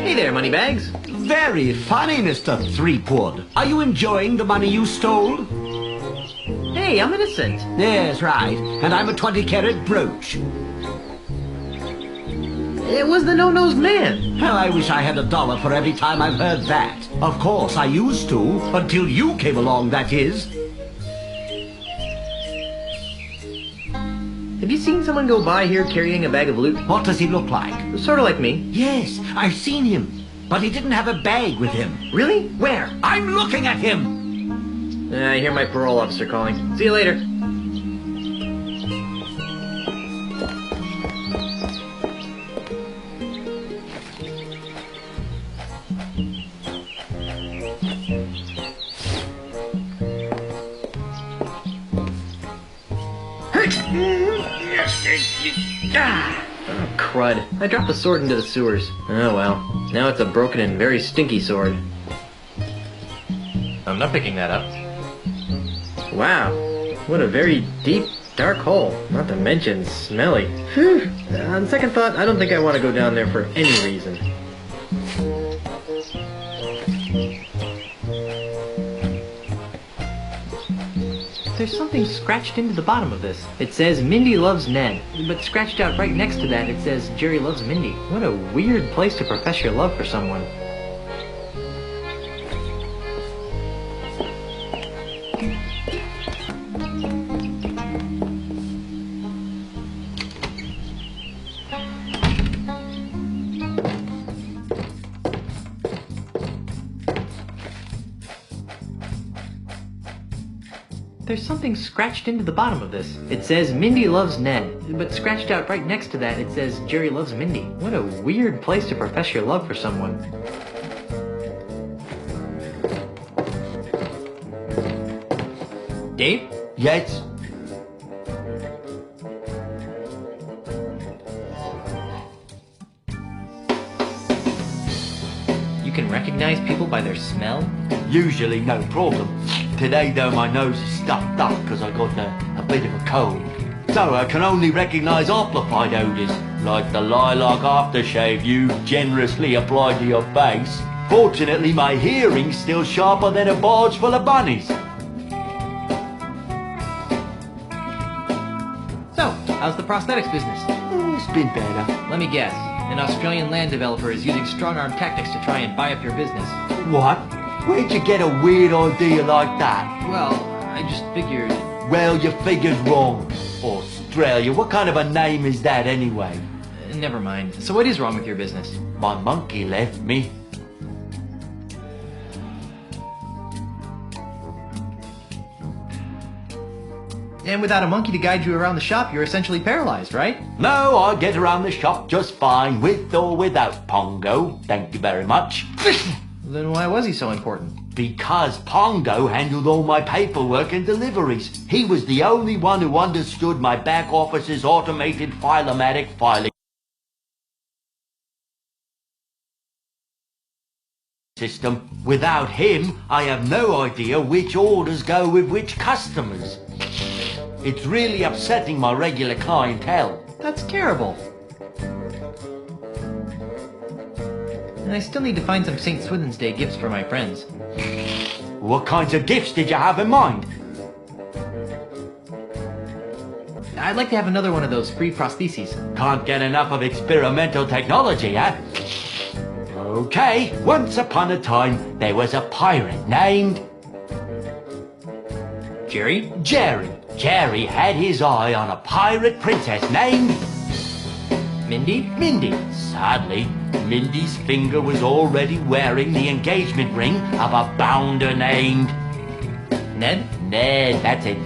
Hey there, Moneybags. Very funny, Mr. Threepwood. Are you enjoying the money you stole? Hey, I'm innocent. Yes, right. And I'm a 20-carat brooch. It was the no-nosed man. Well, I wish I had $1 for every time I've heard that. Of course, I used to, until you came along, that is. Have you seen someone go by here carrying a bag of loot? What does he look like? Sort of like me. Yes, I've seen him. But he didn't have a bag with him. Really? Where? I'm looking at him! I hear my parole officer calling. See you later. Oh, crud. I dropped the sword into the sewers. Oh well. Now it's a broken and very stinky sword. I'm not picking that up. Wow. What a very deep, dark hole. Not to mention smelly. Whew. On second thought, I don't think I want to go down there for any reason. There's something scratched into the bottom of this. It says Mindy loves Ned, but scratched out right next to that it says Jerry loves Mindy. What a weird place to profess your love for someone. There's something scratched into the bottom of this. It says Mindy loves Ned, but scratched out right next to that it says Jerry loves Mindy. What a weird place to profess your love for someone. Dave? Yes? You can recognize people by their smell? Usually no problem. Today though my nose is stuffed up because I got a bit of a cold. So I can only recognise amplified odours, like the lilac aftershave you generously applied to your face. Fortunately my hearing's still sharper than a barge full of bunnies. So, how's the prosthetics business? It's been better. Let me guess. An Australian land developer is using strong-arm tactics to try and buy up your business. What? Where'd you get a weird idea like that? Well, I just figured... Well, you figured wrong. Australia, what kind of a name is that anyway? Never mind. So what is wrong with your business? My monkey left me. And without a monkey to guide you around the shop, you're essentially paralyzed, right? No, I get around the shop just fine, with or without Pongo. Thank you very much. Then why was he so important? Because Pongo handled all my paperwork and deliveries. He was the only one who understood my back office's automated Filomatic filing system. Without him, I have no idea which orders go with which customers. It's really upsetting my regular clientele. That's terrible. And I still need to find some St. Swithin's Day gifts for my friends. What kinds of gifts did you have in mind? I'd like to have another one of those free prostheses. Can't get enough of experimental technology, huh? Okay, once upon a time, there was a pirate named... Jerry? Jerry. Jerry had his eye on a pirate princess named... Mindy? Mindy. Sadly, Mindy's finger was already wearing the engagement ring of a bounder named... Ned? Ned, that's it.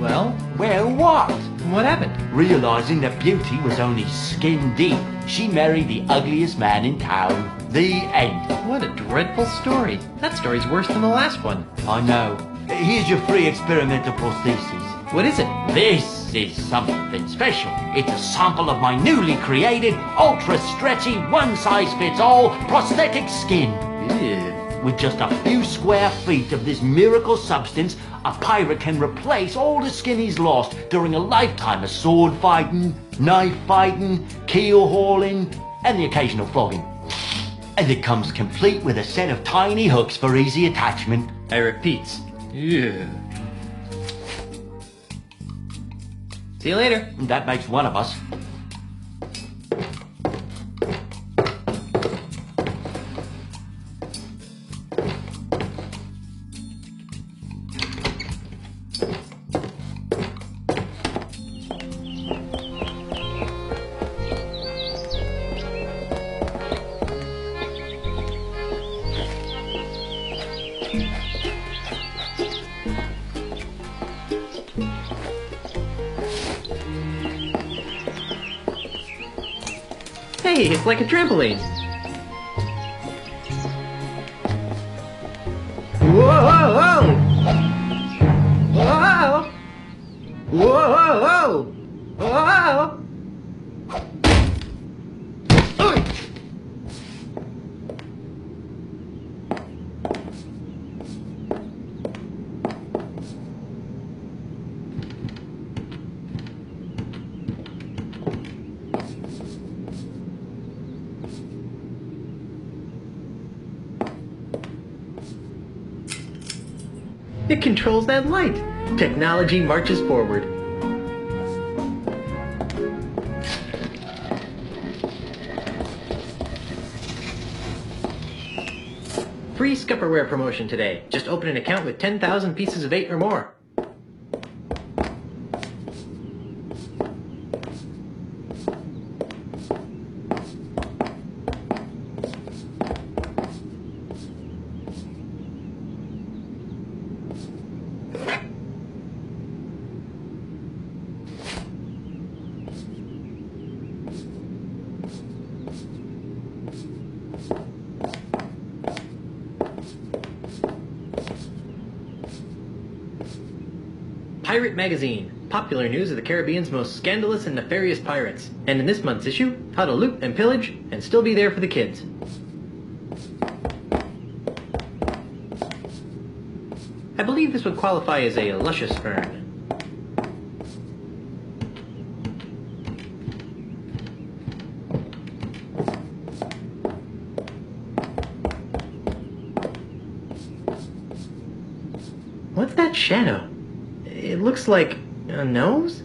Well? Well, what? What happened? Realizing that beauty was only skin deep, she married the ugliest man in town. The end. What a dreadful story. That story's worse than the last one. I know. Here's your free experimental prosthesis. What is it? This is something special. It's a sample of my newly created, ultra-stretchy, one-size-fits-all prosthetic skin. Ew. With just a few square feet of this miracle substance, a pirate can replace all the skin he's lost during a lifetime of sword fighting, knife fighting, keel hauling, and the occasional flogging. And it comes complete with a set of tiny hooks for easy attachment. I repeat. Ew. See you later. That makes one of us. Hey, it's like a trampoline. Whoa! Whoa! Whoa! Whoa! It controls that light. Technology marches forward. Free Scupperware promotion today. Just open an account with 10,000 pieces of 8 or more. Pirate Magazine. Popular news of the Caribbean's most scandalous and nefarious pirates. And in this month's issue, how to loot and pillage and still be there for the kids. I believe this would qualify as a luscious fern. What's that shadow? It looks like a nose?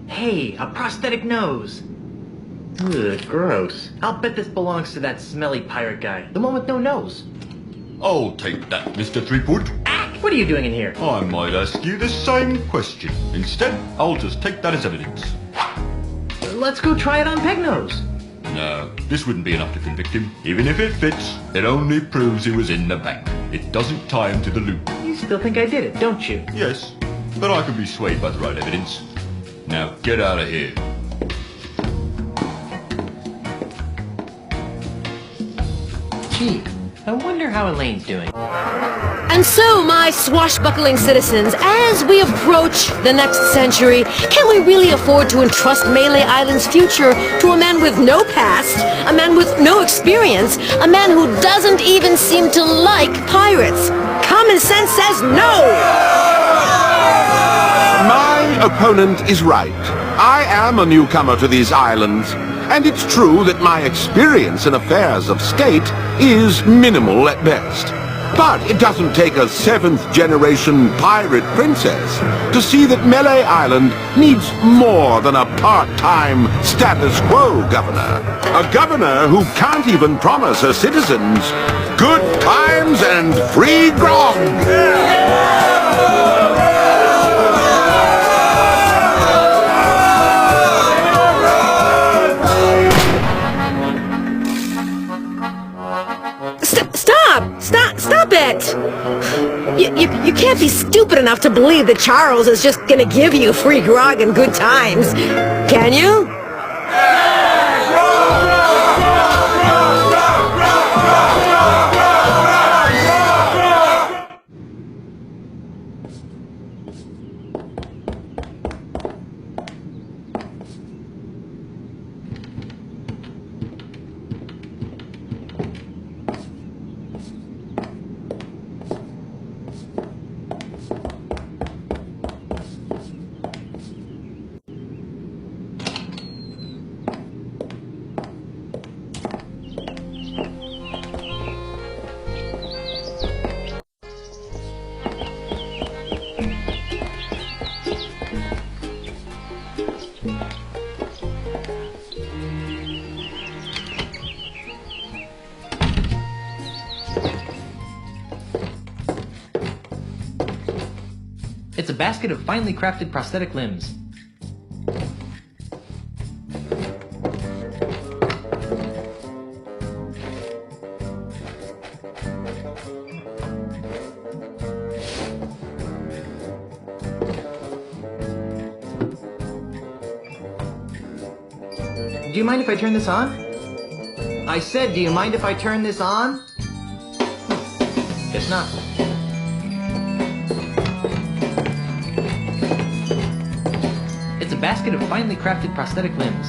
Hey, a prosthetic nose! Ugh, gross. I'll bet this belongs to that smelly pirate guy. The one with no nose. I'll take that, Mr. Threepwood. What are you doing in here? I might ask you the same question. Instead, I'll just take that as evidence. Let's go try it on Pegnose. No, this wouldn't be enough to convict him. Even if it fits, it only proves he was in the bank. It doesn't tie him to the loot. You still think I did it, don't you? Yes, but I can be swayed by the right evidence. Now get out of here. Gee, I wonder how Elaine's doing. And so, my swashbuckling citizens, as we approach the next century, can we really afford to entrust Melee Island's future to a man with no past, a man with no experience, a man who doesn't even seem to like pirates? Common sense says no! My opponent is right. I am a newcomer to these islands, and it's true that my experience in affairs of state is minimal at best. But it doesn't take a 7th-generation pirate princess to see that Melee Island needs more than a part-time status quo governor. A governor who can't even promise her citizens good times and free grog. Stop it! You can't be stupid enough to believe that Charles is just gonna give you free grog and good times, can you? It's a basket of finely crafted prosthetic limbs. Do you mind if I turn this on? I said, do you mind if I turn this on? Guess not. It's a basket of finely crafted prosthetic limbs.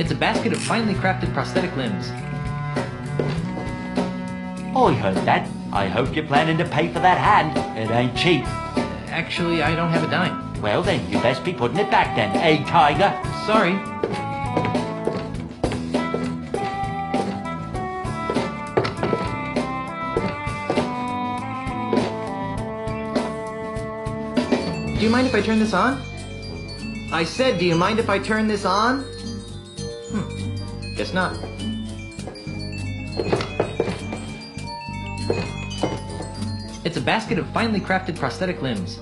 It's a basket of finely crafted prosthetic limbs. I heard that. I hope you're planning to pay for that hand. It ain't cheap. Actually, I don't have a dime. Well then, you best be putting it back then, eh, Tiger? Sorry. Do you mind if I turn this on? I said, do you mind if I turn this on? Guess not. It's a basket of finely crafted prosthetic limbs.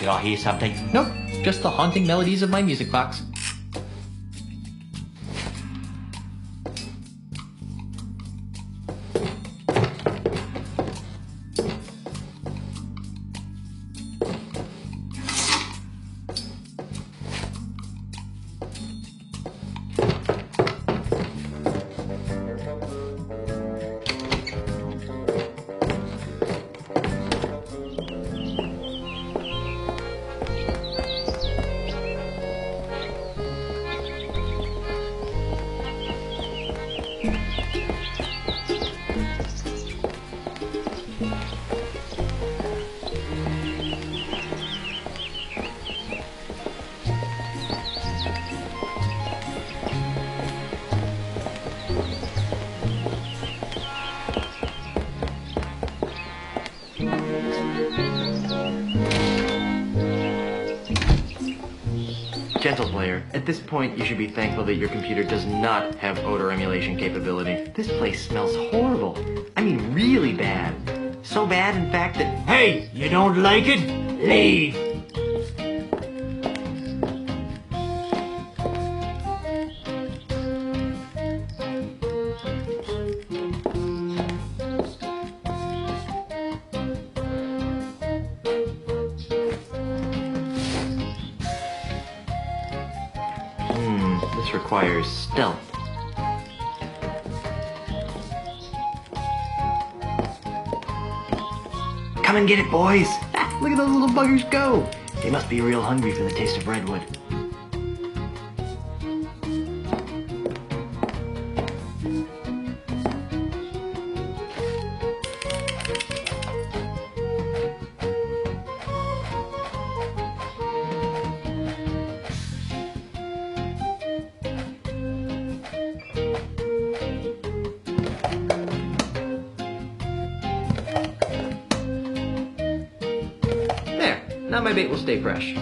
Did I hear something? Nope, just the haunting melodies of my music box. Gentle player, at this point you should be thankful that your computer does not have odor emulation capability. This place smells horrible. I mean really bad. So bad, in fact, that... Hey, you don't like it? Leave. This requires stealth. Come and get it, boys! Look at those little buggers go! They must be real hungry for the taste of redwood. Now my bait will stay fresh.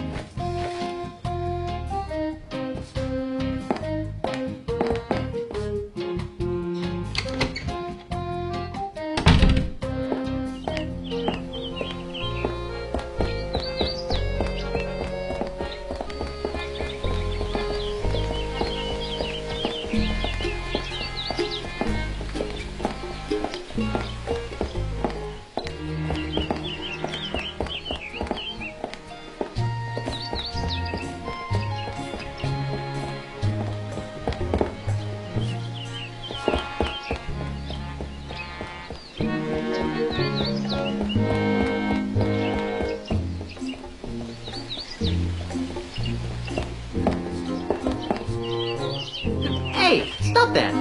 Hey, stop that!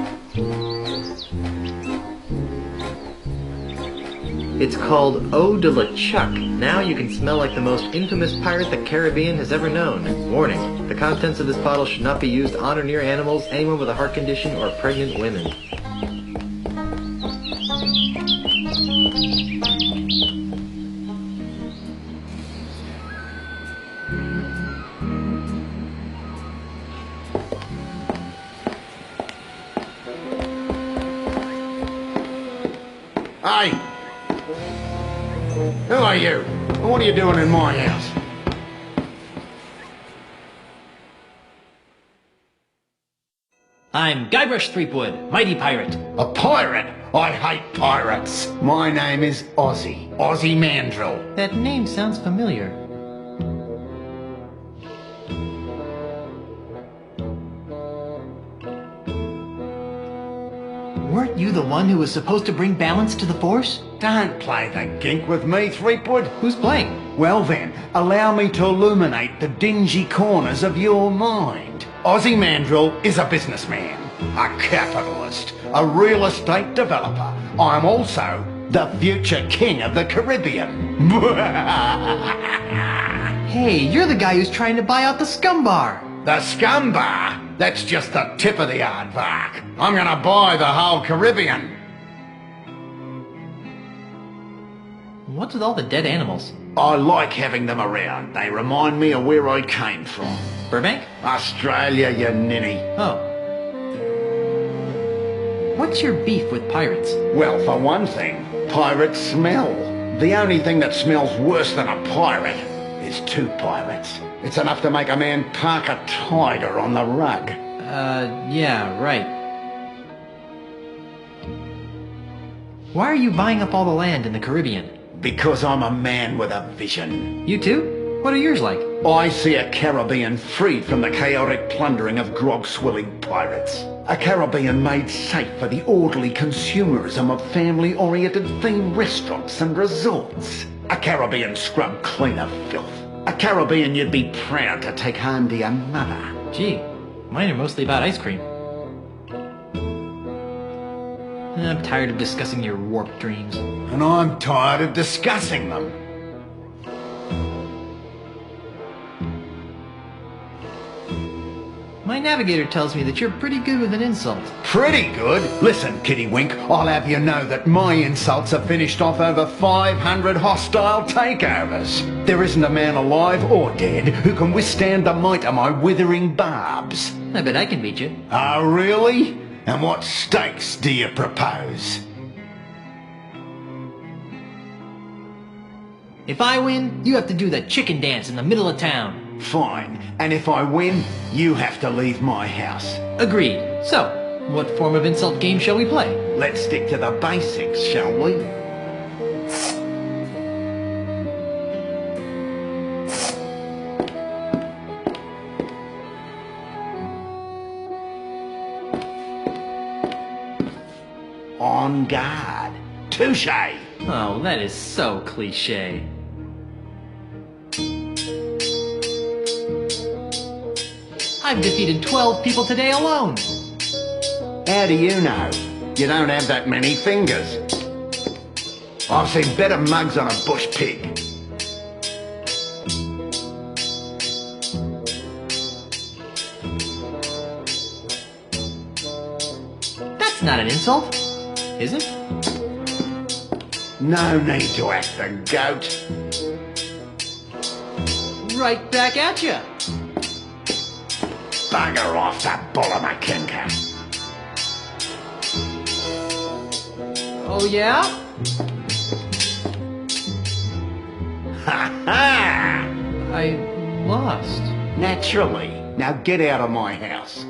It's called Eau de la Chuck. Now you can smell like the most infamous pirate the Caribbean has ever known. Warning, the contents of this bottle should not be used on or near animals, anyone with a heart condition, or pregnant women. Hey! Who are you? And what are you doing in my house? I'm Guybrush Threepwood, mighty pirate. A pirate? I hate pirates. My name is Ozzy. Ozzy Mandrill. That name sounds familiar. Weren't you the one who was supposed to bring balance to the Force? Don't play the gink with me, Threepwood. Who's playing? Well then, allow me to illuminate the dingy corners of your mind. Ozzy Mandrill is a businessman, a capitalist, a real estate developer. I'm also the future king of the Caribbean. Hey, you're the guy who's trying to buy out the Scum Bar. The Scum Bar? That's just the tip of the aardvark. I'm gonna buy the whole Caribbean. What's with all the dead animals? I like having them around. They remind me of where I came from. Burbank? Australia, you ninny. Oh. What's your beef with pirates? Well, for one thing, pirates smell. The only thing that smells worse than a pirate is two pirates. It's enough to make a man park a tiger on the rug. Yeah, right. Why are you buying up all the land in the Caribbean? Because I'm a man with a vision. You too? What are yours like? I see a Caribbean freed from the chaotic plundering of grog-swilling pirates. A Caribbean made safe for the orderly consumerism of family-oriented themed restaurants and resorts. A Caribbean scrubbed clean of filth. A Caribbean you'd be proud to take home to your mother. Gee, mine are mostly about ice cream. I'm tired of discussing your warped dreams. And I'm tired of discussing them. My navigator tells me that you're pretty good with an insult. Pretty good? Listen, Kittywink, I'll have you know that my insults have finished off over 500 hostile takeovers. There isn't a man alive or dead who can withstand the might of my withering barbs. I bet I can beat you. Oh, really? And what stakes do you propose? If I win, you have to do the chicken dance in the middle of town. Fine. And if I win, you have to leave my house. Agreed. So, what form of insult game shall we play? Let's stick to the basics, shall we? On guard. Touche! Oh, that is so cliché. I've defeated 12 people today alone. How do you know? You don't have that many fingers. I've seen better mugs on a bush pig. That's not an insult, is it? No need to act the goat. Right back at you. Bugger off, that bull of my kinker. Oh, yeah? Ha ha! I lost. Naturally. Now get out of my house.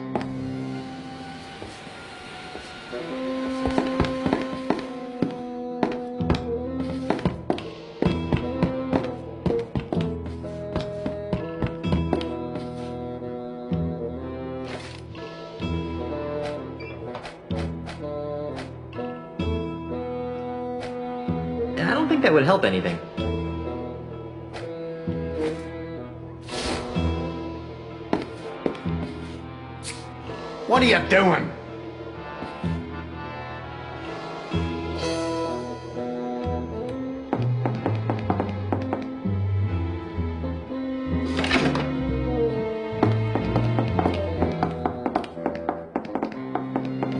I don't think that would help anything. What are you doing?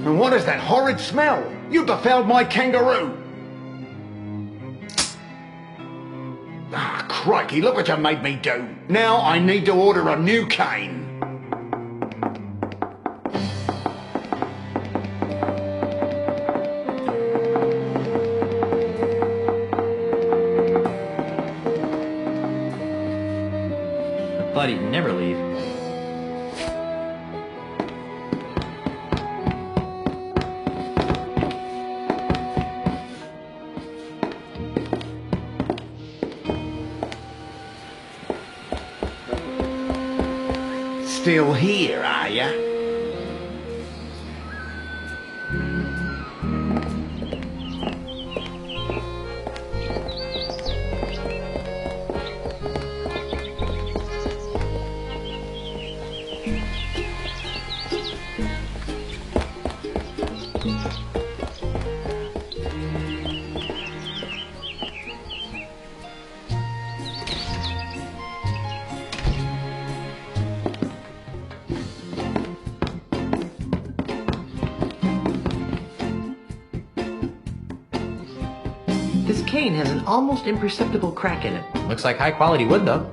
And what is that horrid smell? You befouled my kangaroo! Ah, crikey, look what you made me do. Now I need to order a new cane. I thought he'd never leave. Still here, are ya? This cane has an almost imperceptible crack in it. Looks like high quality wood though.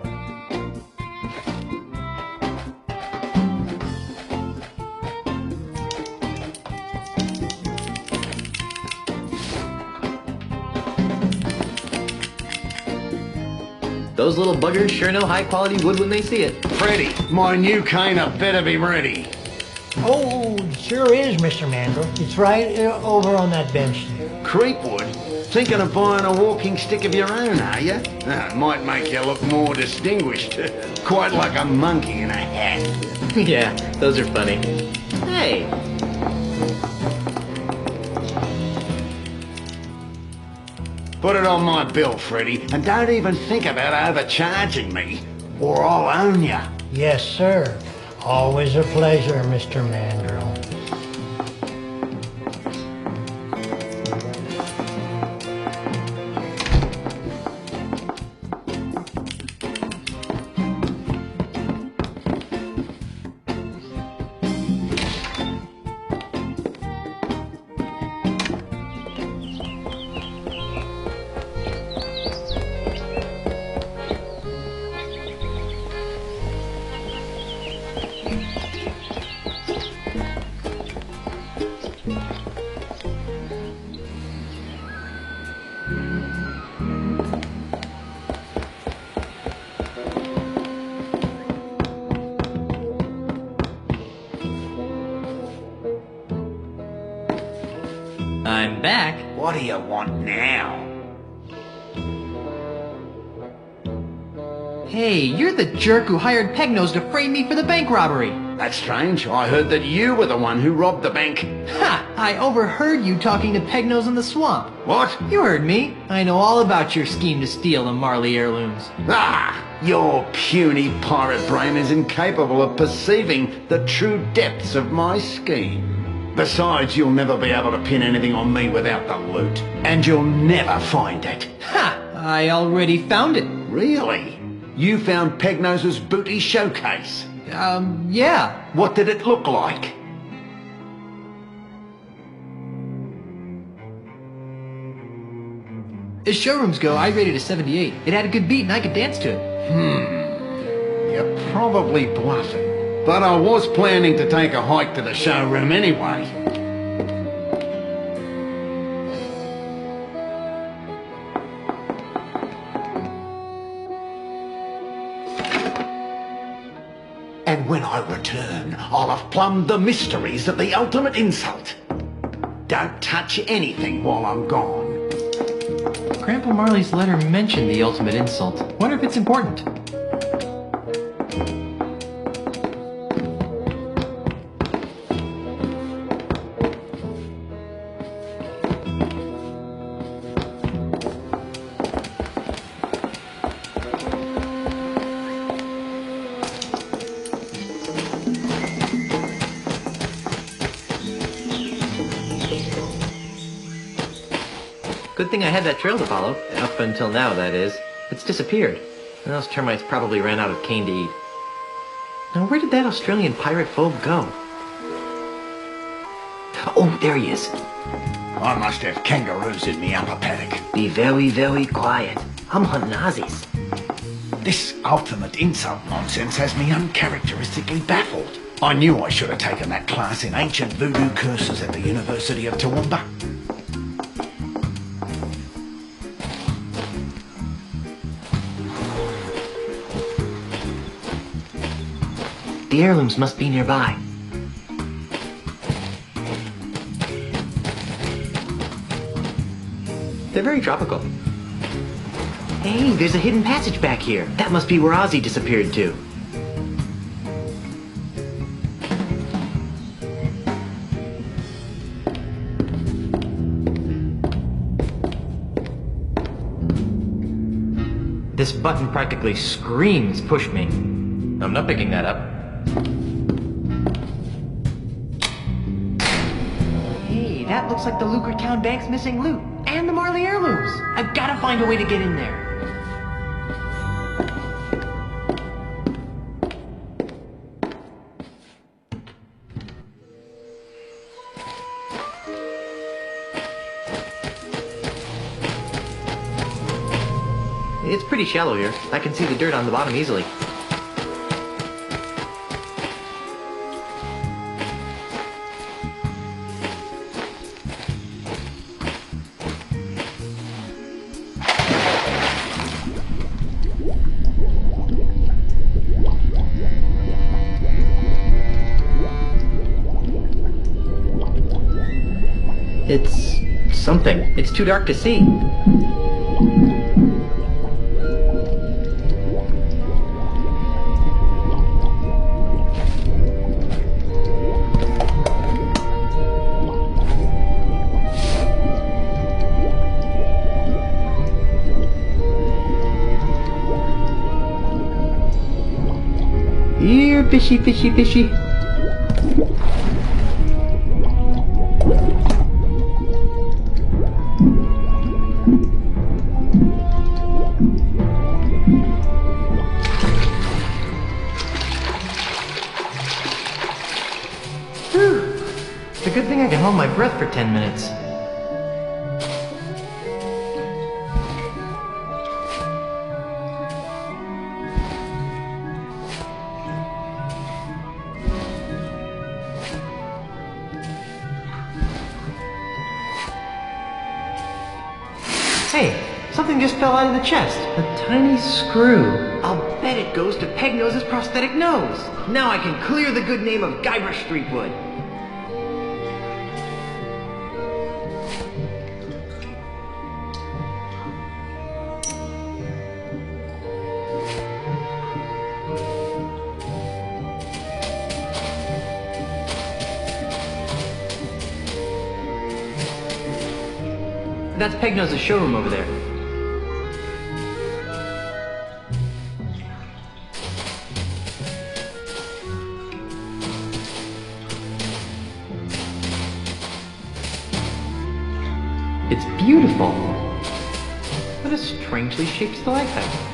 Those little buggers sure know high quality wood when they see it. Freddy, my new cane had better be ready. Oh, it sure is, Mr. Mandel. It's right over on that bench there. Creepwood? Thinking of buying a walking stick of your own, are you? It might make you look more distinguished. Quite like a monkey in a hat. Yeah, those are funny. Hey! Put it on my bill, Freddy, and don't even think about overcharging me, or I'll own you. Yes, sir. Always a pleasure, Mr. Mandel. I'm back. What do you want now? Hey, you're the jerk who hired Pegnose to frame me for the bank robbery. That's strange. I heard that you were the one who robbed the bank. Ha! I overheard you talking to Pegnose in the swamp. What? You heard me. I know all about your scheme to steal the Marley heirlooms. Ah! Your puny pirate brain is incapable of perceiving the true depths of my scheme. Besides, you'll never be able to pin anything on me without the loot. And you'll never find it. Ha! I already found it. Really? You found Pegnose's booty showcase? Yeah. What did it look like? As showrooms go, I rated a 78. It had a good beat and I could dance to it. You're probably bluffing. But I was planning to take a hike to the showroom anyway. And when I return, I'll have plumbed the mysteries of the ultimate insult. Don't touch anything while I'm gone. Grandpa Marley's letter mentioned the ultimate insult. Wonder if it's important. Good thing I had that trail to follow. Up until now, that is. It's disappeared. And those termites probably ran out of cane to eat. Now, where did that Australian pirate phobe go? Oh, there he is. I must have kangaroos in me upper paddock. Be very, very quiet. I'm hunting Aussies. This ultimate insult nonsense has me uncharacteristically baffled. I knew I should have taken that class in ancient voodoo curses at the University of Toowoomba. The heirlooms must be nearby. They're very tropical. Hey, there's a hidden passage back here. That must be where Ozzy disappeared to. This button practically screams push me. I'm not picking that up. Hey, that looks like the Lucre Town Bank's missing loot. And the Marley heirlooms. I've got to find a way to get in there. It's pretty shallow here. I can see the dirt on the bottom easily. It's something. It's too dark to see. Here, fishy, fishy, fishy. It's a good thing I can hold my breath for 10 minutes. Hey, something just fell out of the chest. A tiny screw. I'll bet it goes to Pegnose's prosthetic nose. Now I can clear the good name of Guybrush Threepwood. That's Pegnose's showroom over there. It's beautiful. What a strangely shaped stalactite.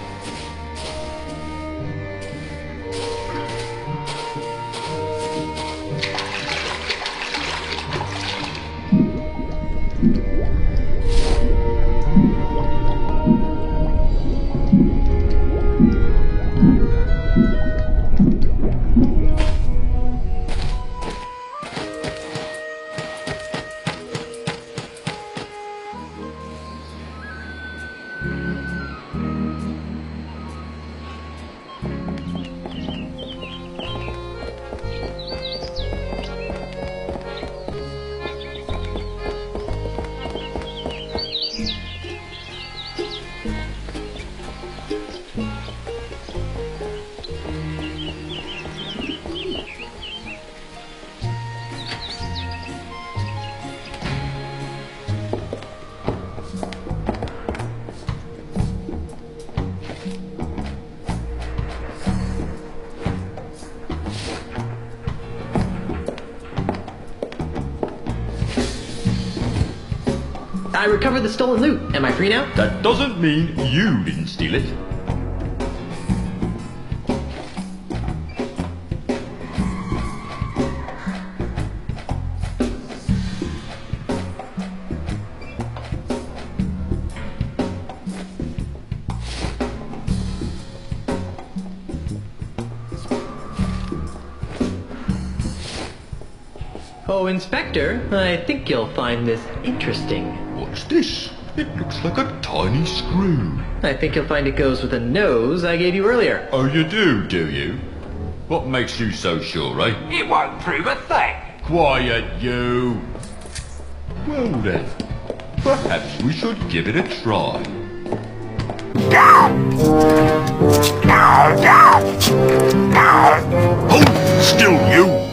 I recovered the stolen loot. Am I free now? That doesn't mean you didn't steal it. Oh, Inspector, I think you'll find this interesting. What's this? It looks like a tiny screw. I think you'll find it goes with the nose I gave you earlier. Oh, you do you? What makes you so sure, eh? It won't prove a thing. Quiet, you! Well then, perhaps we should give it a try. Hold still, you!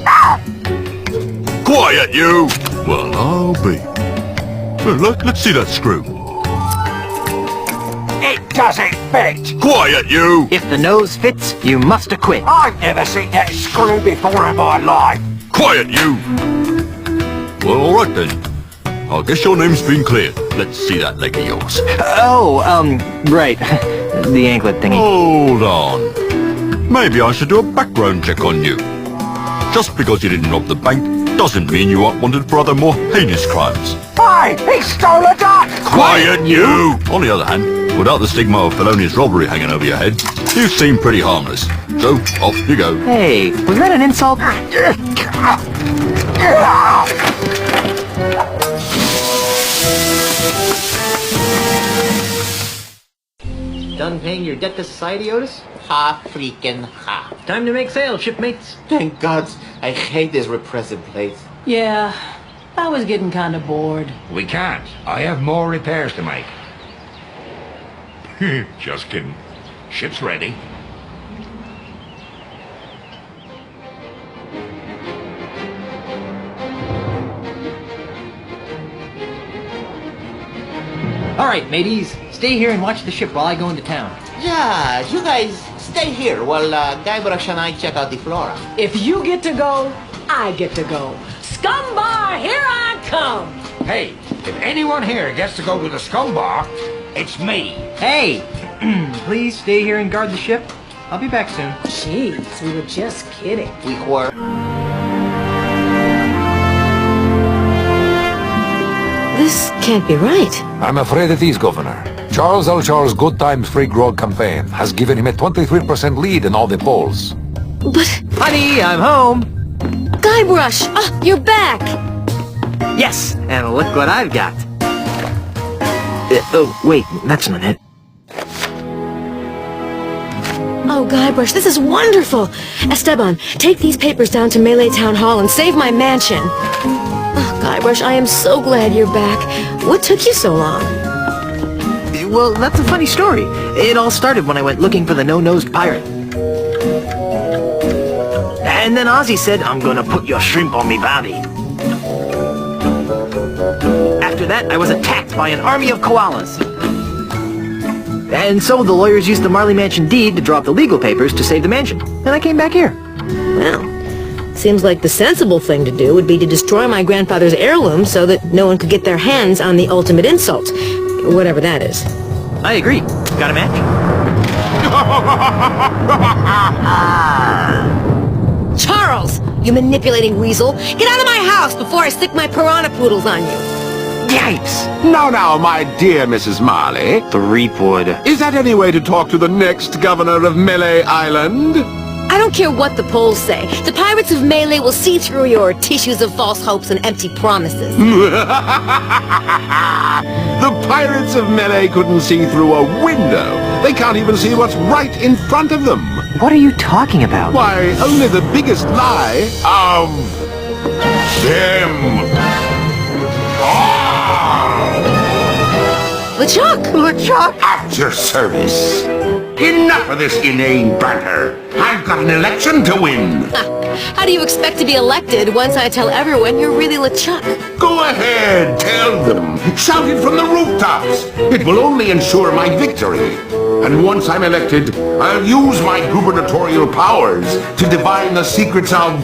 Quiet, you! Well, I'll be. Well, let's see that screw. It doesn't fit. Quiet, you! If the nose fits, you must acquit. I've never seen that screw before in my life. Quiet, you! Well, alright then. I guess your name's been cleared. Let's see that leg of yours. Right. The anklet thingy. Hold on. Maybe I should do a background check on you. Just because you didn't rob the bank doesn't mean you aren't wanted for other more heinous crimes. Hey, he stole a duck! Quiet, you! On the other hand, without the stigma of felonious robbery hanging over your head, you seem pretty harmless. So, off you go. Hey, was that an insult? Done paying your debt to society, Otis? Ha freaking ha. Time to make sail, shipmates. Thank God, I hate this repressive place. Yeah, I was getting kind of bored. We can't. I have more repairs to make. Just kidding. Ship's ready. All right, mateys. Stay here and watch the ship while I go into town. Yeah, you guys stay here while Guybrush and I check out the flora. If you get to go, I get to go. Scumbar, here I come! Hey, if anyone here gets to go to the scum bar, it's me. Hey, please stay here and guard the ship. I'll be back soon. Jeez, we were just kidding. We were. This can't be right. I'm afraid it is, Governor. Charles L. Charles' Good Times Free Grog campaign has given him a 23% lead in all the polls. But... Honey, I'm home. Guybrush! Oh, you're back! Yes, and look what I've got. Oh, wait, that's not it. Oh, Guybrush, this is wonderful! Esteban, take these papers down to Melee Town Hall and save my mansion. Oh, Guybrush, I am so glad you're back. What took you so long? Well, that's a funny story. It all started when I went looking for the no-nosed pirate. And then Ozzy said, I'm gonna put your shrimp on me body. After that, I was attacked by an army of koalas. And so the lawyers used the Marley Mansion deed to draw up the legal papers to save the mansion. And I came back here. Well, seems like the sensible thing to do would be to destroy my grandfather's heirloom so that no one could get their hands on the ultimate insult. Whatever that is. I agree. Got a match? Charles! You manipulating weasel! Get out of my house before I stick my piranha poodles on you! Yikes! Now, my dear Mrs. Marley. The Reapwood. Is that any way to talk to the next governor of Melee Island? I don't care what the polls say. The pirates of Melee will see through your tissues of false hopes and empty promises. The pirates of Melee couldn't see through a window. They can't even see what's right in front of them. What are you talking about? Why, only the biggest lie of them. LeChuck! LeChuck! At your service. Enough of this inane banter. I've got an election to win. How do you expect to be elected once I tell everyone you're really LeChuck? Go ahead, tell them. Shout it from the rooftops. It will only ensure my victory. And once I'm elected, I'll use my gubernatorial powers to divine the secrets of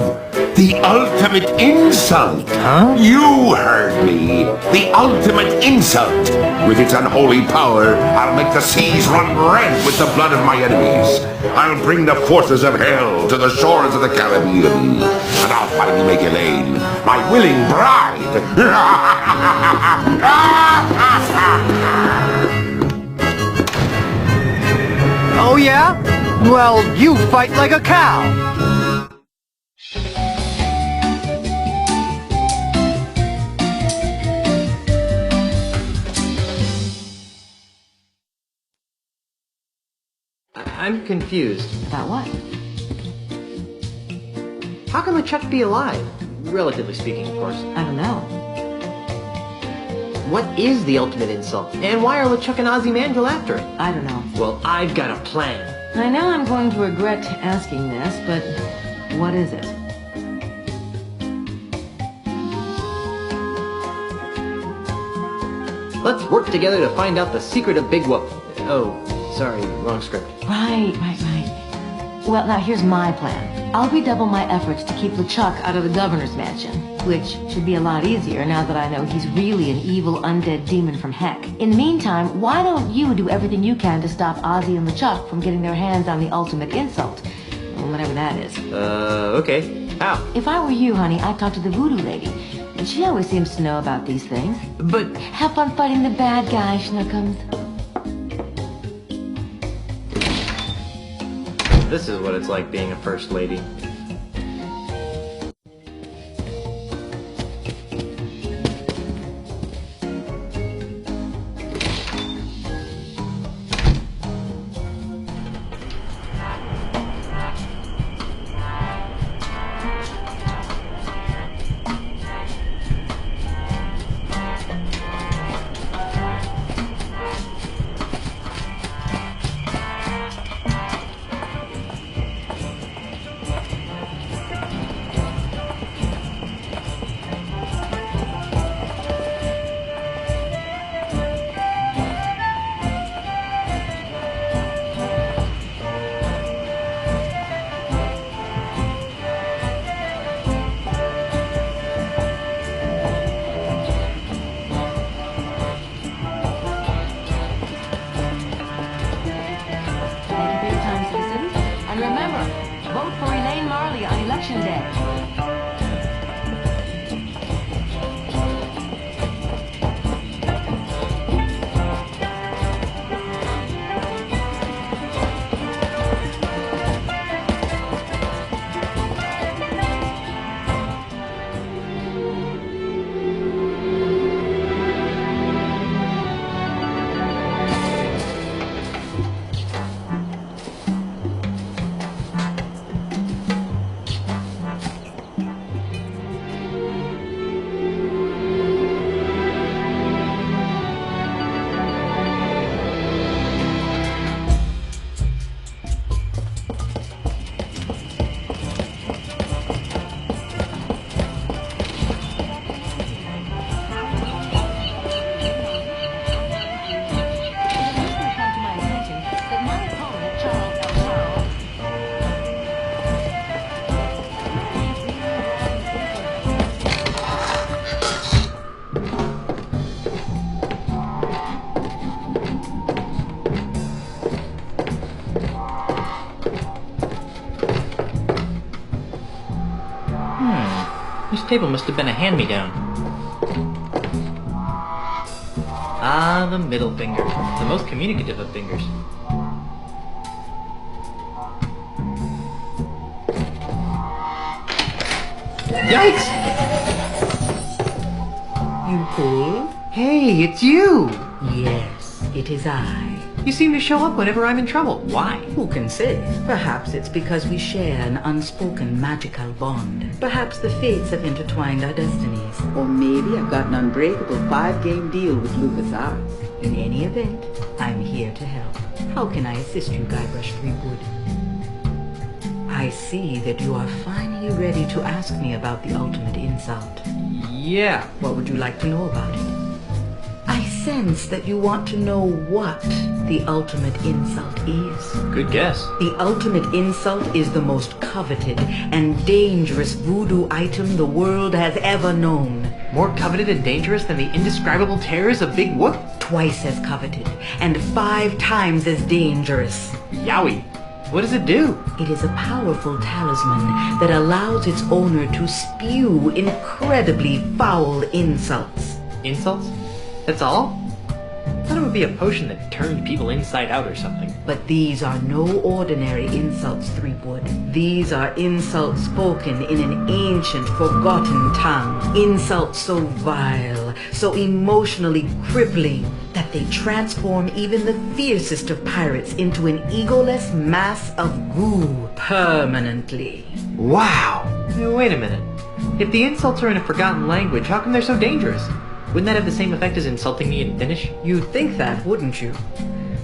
the ultimate insult. Huh? You heard me. The ultimate insult. With its unholy power, I'll make the seas run red with the blood of my enemies. I'll bring the forces of hell to the shores of the Caribbean. And I'll finally make Elaine my willing bride. Oh, yeah? Well, you fight like a cow. I'm confused. About what? How can LeChuck be alive? Relatively speaking, of course. I don't know. What is the ultimate insult? And why are LeChuck and Ozymandias after it? I don't know. Well, I've got a plan. I know I'm going to regret asking this, but what is it? Let's work together to find out the secret of Big Whoop. Oh, sorry, wrong script. Right. Well, now here's my plan. I'll redouble my efforts to keep LeChuck out of the governor's mansion, which should be a lot easier now that I know he's really an evil undead demon from heck. In the meantime, why don't you do everything you can to stop Ozzy and LeChuck from getting their hands on the ultimate insult? Whatever that is. Okay. How? If I were you, honey, I'd talk to the voodoo lady. And she always seems to know about these things. But... Have fun fighting the bad guy, Schnookums. This is what it's like being a first lady. This table must have been a hand-me-down. Ah, the middle finger. The most communicative of fingers. Yikes! You cool? Hey, it's you! Yes, it is I. You seem to show up whenever I'm in trouble. Why? Who can say? Perhaps it's because we share an unspoken magical bond. Perhaps the fates have intertwined our destinies. Or maybe I've got an unbreakable 5-game deal with LucasArts. In any event, I'm here to help. How can I assist you, Guybrush Threepwood? I see that you are finally ready to ask me about the ultimate insult. Yeah. What would you like to know about it? I sense that you want to know what the ultimate insult is. Good guess. The ultimate insult is the most coveted and dangerous voodoo item the world has ever known. More coveted and dangerous than the indescribable terrors of Big Whoop? Twice as coveted and 5 times as dangerous. Yowie. What does it do? It is a powerful talisman that allows its owner to spew incredibly foul insults. Insults? That's all? I thought it would be a potion that turned people inside out or something. But these are no ordinary insults, Threepwood. These are insults spoken in an ancient, forgotten tongue. Insults so vile, so emotionally crippling, that they transform even the fiercest of pirates into an egoless mass of goo permanently. Wow! Wait a minute. If the insults are in a forgotten language, how come they're so dangerous? Wouldn't that have the same effect as insulting me in Finnish? You'd think that, wouldn't you?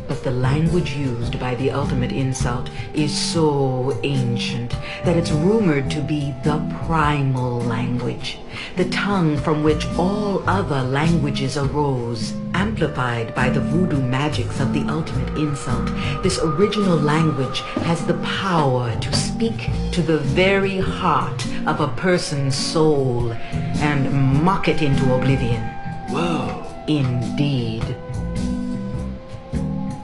But the language used by the ultimate insult is so ancient that it's rumored to be the primal language, the tongue from which all other languages arose. Amplified by the voodoo magics of the ultimate insult, this original language has the power to speak to the very heart of a person's soul and mock it into oblivion. Whoa. Indeed.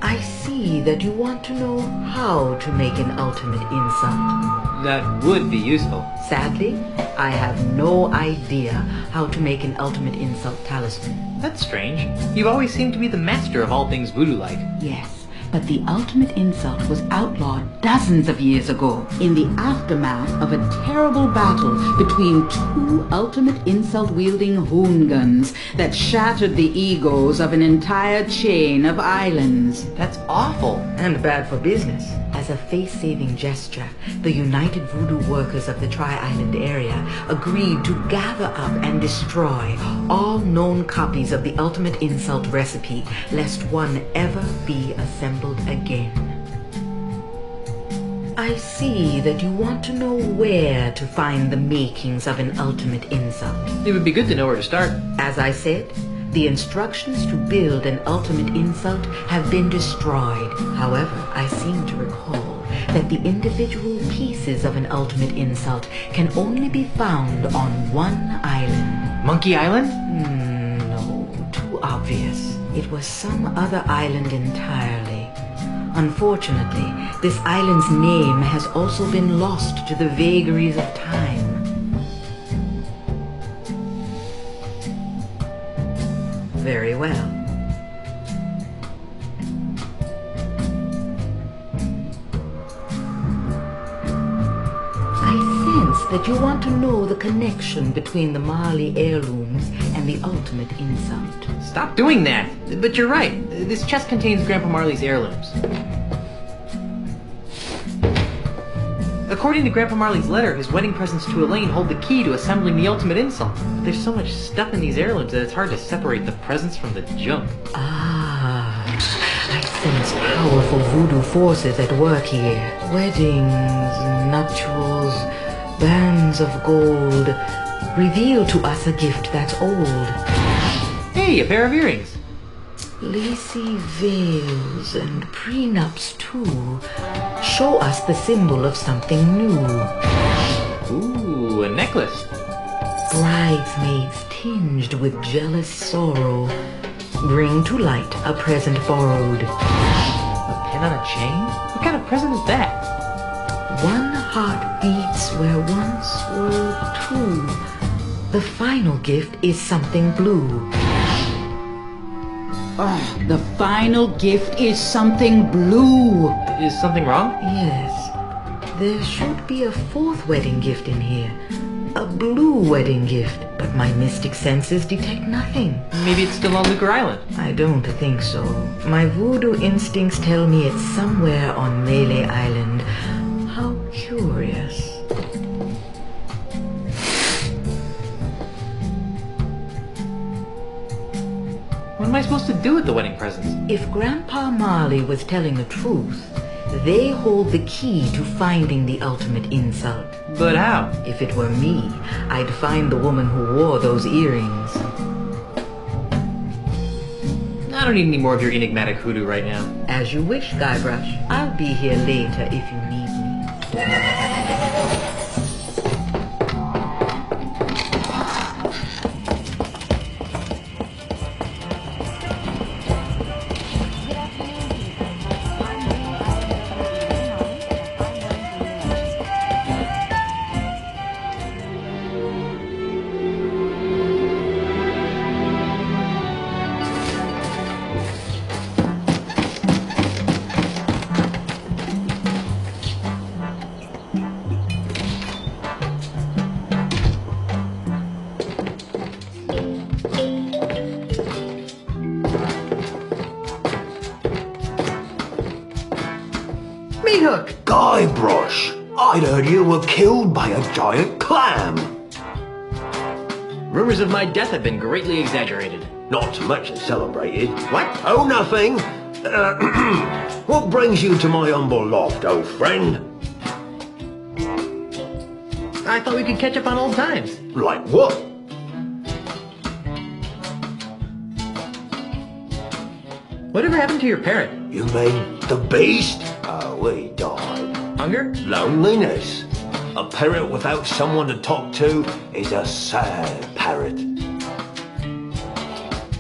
I see that you want to know how to make an ultimate insult. That would be useful. Sadly, I have no idea how to make an ultimate insult talisman. That's strange. You always seem to be the master of all things voodoo-like. Yes, But the ultimate insult was outlawed dozens of years ago in the aftermath of a terrible battle between two ultimate insult-wielding hoongans that shattered the egos of an entire chain of islands. That's awful. And bad for business. As a face-saving gesture, the United Voodoo Workers of the Tri-Island area agreed to gather up and destroy all known copies of the ultimate insult recipe, lest one ever be assembled again. I see that you want to know where to find the makings of an ultimate insult. It would be good to know where to start. As I said, the instructions to build an ultimate insult have been destroyed. However, I seem to recall that the individual pieces of an ultimate insult can only be found on one island. Monkey Island? No, too obvious. It was some other island entirely. Unfortunately, this island's name has also been lost to the vagaries of time. Very well. I sense that you want to know the connection between the Marley heirlooms and the ultimate insult. Stop doing that. But you're right. This chest contains Grandpa Marley's heirlooms. According to Grandpa Marley's letter, his wedding presents to Elaine hold the key to assembling the ultimate insult. But there's so much stuff in these heirlooms that it's hard to separate the presents from the junk. Ah, I sense powerful voodoo forces at work here. Weddings, nuptials, bands of gold reveal to us a gift that's old. Hey, a pair of earrings. Lacy veils and prenups, too, show us the symbol of something new. Ooh, a necklace. Bridesmaids tinged with jealous sorrow bring to light a present borrowed. A pin on a chain? What kind of present is that? One heart beats where once were two. The final gift is something blue. Oh, the final gift is something blue. Is something wrong? Yes. There should be a fourth wedding gift in here. A blue wedding gift. But my mystic senses detect nothing. Maybe it's still on Lucre Island. I don't think so. My voodoo instincts tell me it's somewhere on Melee Island. How curious. What am I supposed to do with the wedding presents? If Grandpa Marley was telling the truth, they hold the key to finding the ultimate insult. But how? If it were me, I'd find the woman who wore those earrings. I don't need any more of your enigmatic hoodoo right now. As you wish, Guybrush. I'll be here later if you need me. Meathook! Guybrush! I'd heard you were killed by a giant clam. Rumors of my death have been greatly exaggerated. Not so much as celebrated. What? Oh, nothing. What brings you to my humble loft, old friend? I thought we could catch up on old times. Like what? Whatever happened to your parrot? You mean the beast? Oh, he died. Hunger? Loneliness. A parrot without someone to talk to is a sad parrot.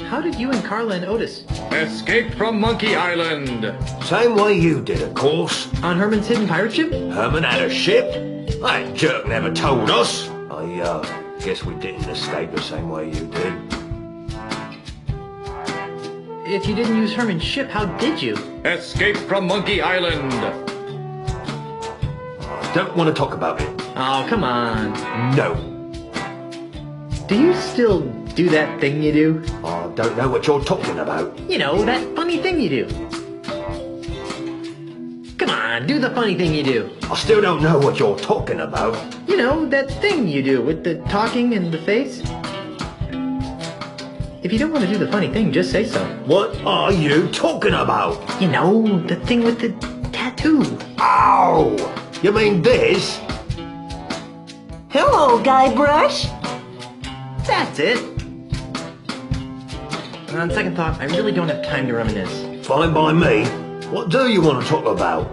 How did you and Carla and Otis? Escape from Monkey Island. Same way you did, of course. On Herman's hidden pirate ship? Herman had a ship? That jerk never told us. I guess we didn't escape the same way you did. If you didn't use Herman's ship, how did you? Escape from Monkey Island! Don't want to talk about it. Oh, come on. No. Do you still do that thing you do? I don't know what you're talking about. You know, that funny thing you do. Come on, do the funny thing you do. I still don't know what you're talking about. You know, that thing you do with the talking and the face. If you don't want to do the funny thing, just say so. What are you talking about? You know, the thing with the tattoo. Ow! You mean this? Hello, Guybrush. That's it. On second thought, I really don't have time to reminisce. Fine by me. What do you want to talk about?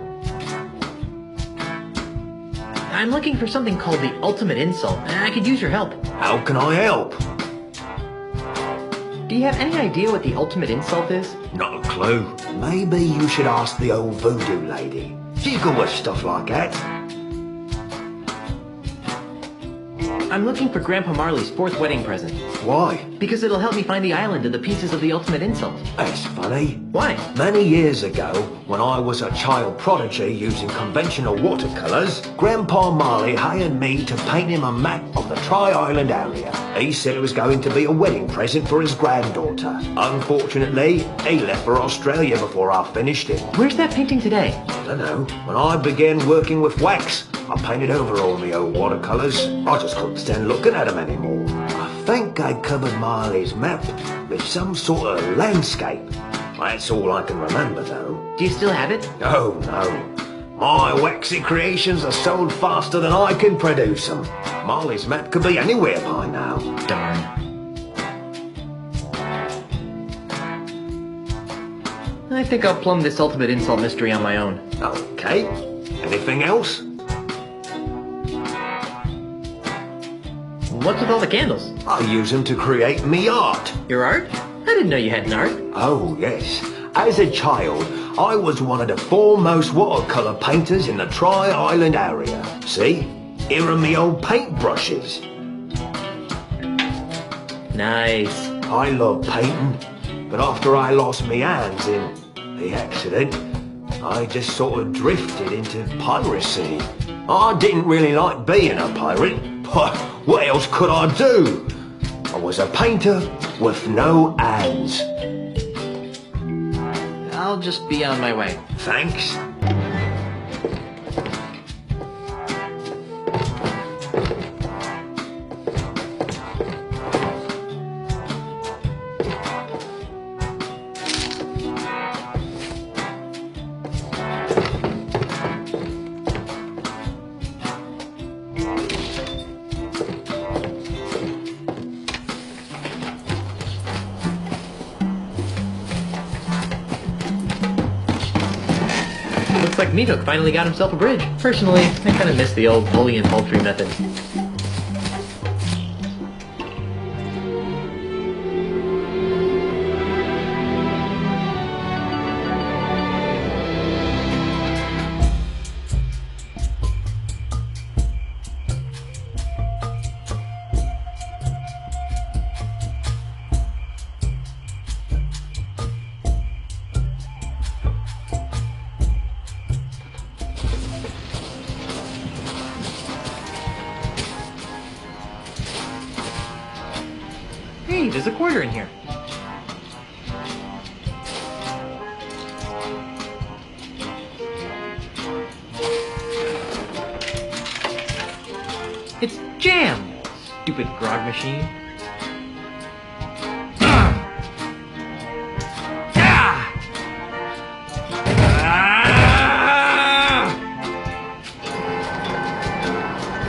I'm looking for something called the ultimate insult, and I could use your help. How can I help? Do you have any idea what the ultimate insult is? Not a clue. Maybe you should ask the old voodoo lady. She good with stuff like that. I'm looking for Grandpa Marley's 4th wedding present. Why? Because it'll help me find the island and the pieces of the ultimate insult. That's funny. Why? Many years ago, when I was a child prodigy using conventional watercolours, Grandpa Marley hired me to paint him a map of the Tri-Island area. He said it was going to be a wedding present for his granddaughter. Unfortunately, he left for Australia before I finished it. Where's that painting today? I don't know. When I began working with wax, I painted over all my old watercolours. I just couldn't stand looking at them anymore. I think I covered Marley's map with some sort of landscape. That's all I can remember, though. Do you still have it? Oh, no. My waxy creations are sold faster than I can produce them. Marley's map could be anywhere by now. Darn. I think I'll plumb this ultimate insult mystery on my own. Okay. Anything else? What's with all the candles? I use them to create me art. Your art? I didn't know you had an art. Oh, yes. As a child, I was one of the foremost watercolour painters in the Tri-Island area. See? Here are me old paintbrushes. Nice. I love painting, but after I lost me hands in the accident, I just sort of drifted into piracy. I didn't really like being a pirate, but what else could I do? I was a painter with no hands. I'll just be on my way. Thanks. Looks like Meathook finally got himself a bridge. Personally, I kind of miss the old bully and poultry method. Hey, there's a quarter in here. It's jam! Stupid grog machine.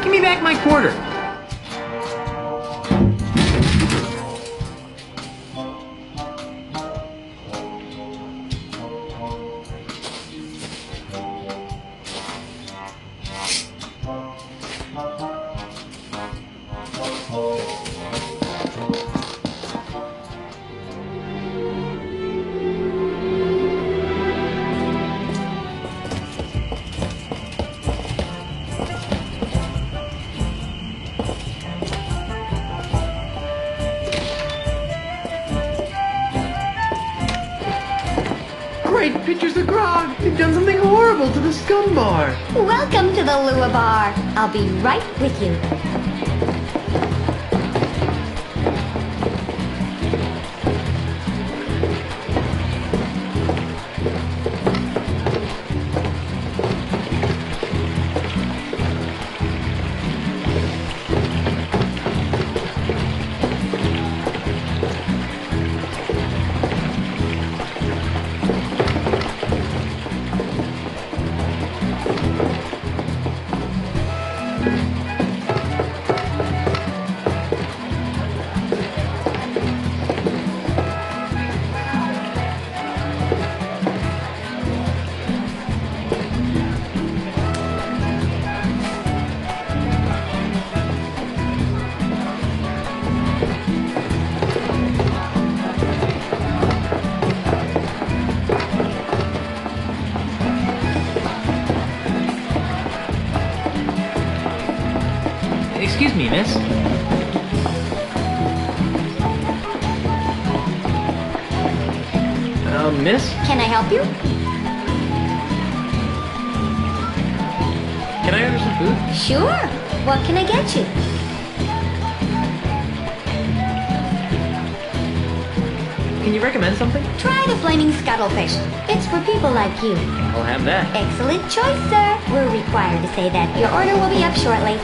Give me back my quarter! Frog, you've done something horrible to the scum bar. Welcome to the Lua Bar. I'll be right with you. Excuse me, miss. Miss? Can I help you? Can I order some food? Sure. What can I get you? Can you recommend something? Try the flaming scuttlefish. It's for people like you. I'll have that. Excellent choice, sir. We're required to say that. Your order will be up shortly.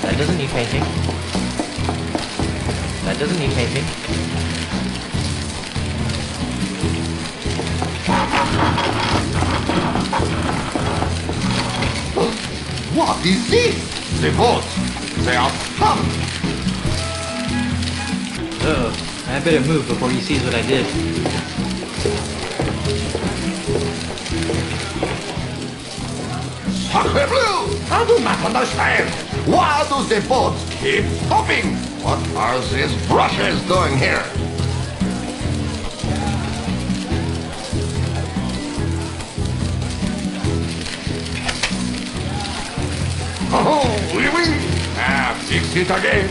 That doesn't need painting. That doesn't need painting. What is this? The boats. They are pumped. Oh, I better move before he sees what I did. Sacre bleu! I do not understand. Why do the boats keep stopping? What are these brushes doing here? Oh, oui, oui. Fix it again.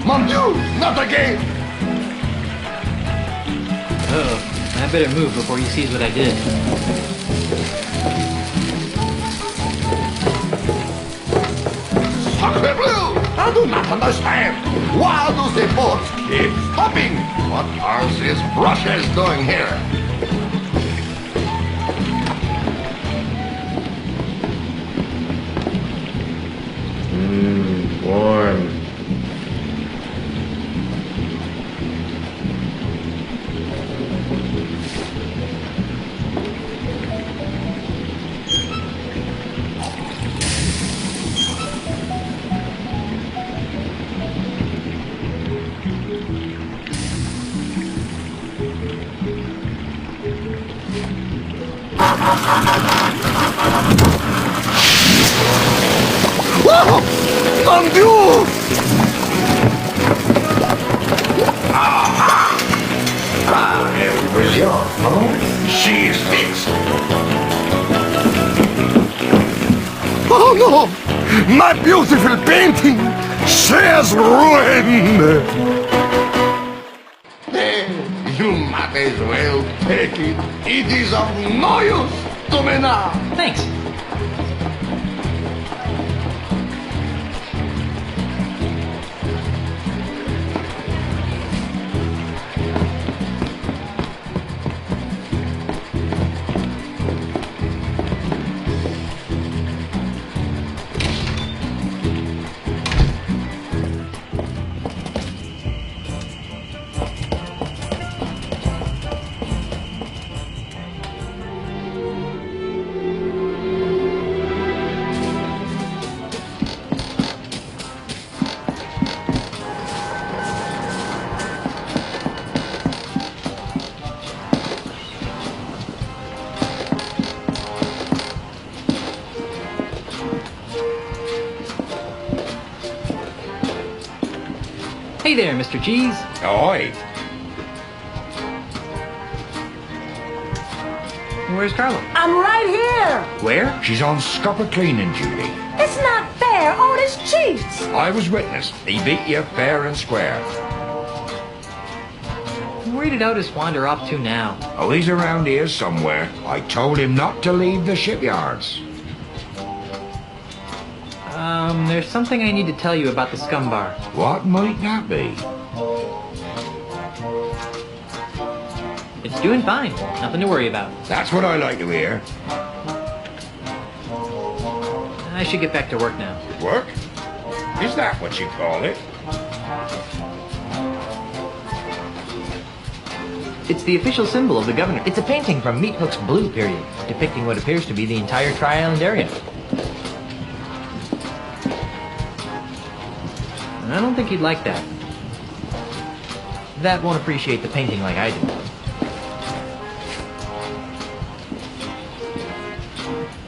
Mon Dieu, not again! Oh, I better move before he sees what I did. Sacre bleu! I do not understand. Why do the boats keep stopping? What are these brushes doing here? Warm. Whoa! Mon Dieu! She is fixed. Oh no! My beautiful painting! She There's ruin! You might as well take it. It is of no use to me now. Thanks. Hey there, Mr. Cheese. Ahoy. Where's Carla? I'm right here. Where? She's on scupper cleaning duty. It's not fair. Otis cheats. I was witness. He beat you fair and square. Where did Otis wander off to now? Oh, he's around here somewhere. I told him not to leave the shipyards. There's something I need to tell you about the scum bar. What might that be? It's doing fine. Nothing to worry about. That's what I like to hear. I should get back to work now. Work? Is that what you call it? It's the official symbol of the governor. It's a painting from Meat Hook's Blue period, depicting what appears to be the entire Tri-Island area. I don't think he'd like that. That won't appreciate the painting like I do.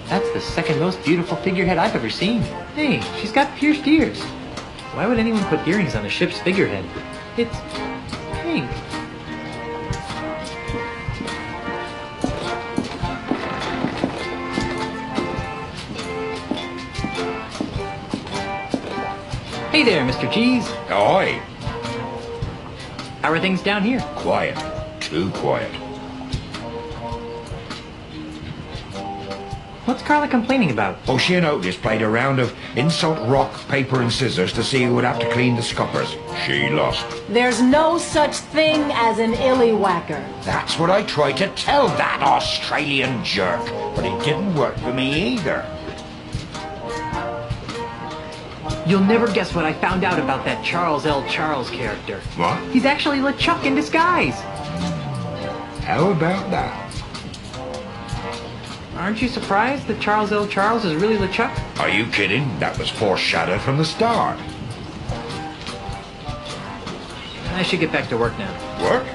That's the second most beautiful figurehead I've ever seen. Hey, she's got pierced ears. Why would anyone put earrings on a ship's figurehead? It's pink. Hey there, Mr. Cheese. Ahoy. How are things down here? Quiet. Too quiet. What's Carla complaining about? Oh, she and Otis played a round of insult rock, paper and scissors to see who would have to clean the scuppers. She lost. There's no such thing as an illywhacker. That's what I tried to tell that Australian jerk, but it didn't work for me either. You'll never guess what I found out about that Charles L. Charles character. What? He's actually LeChuck in disguise. How about that? Aren't you surprised that Charles L. Charles is really LeChuck? Are you kidding? That was foreshadowed from the start. I should get back to work now. Work?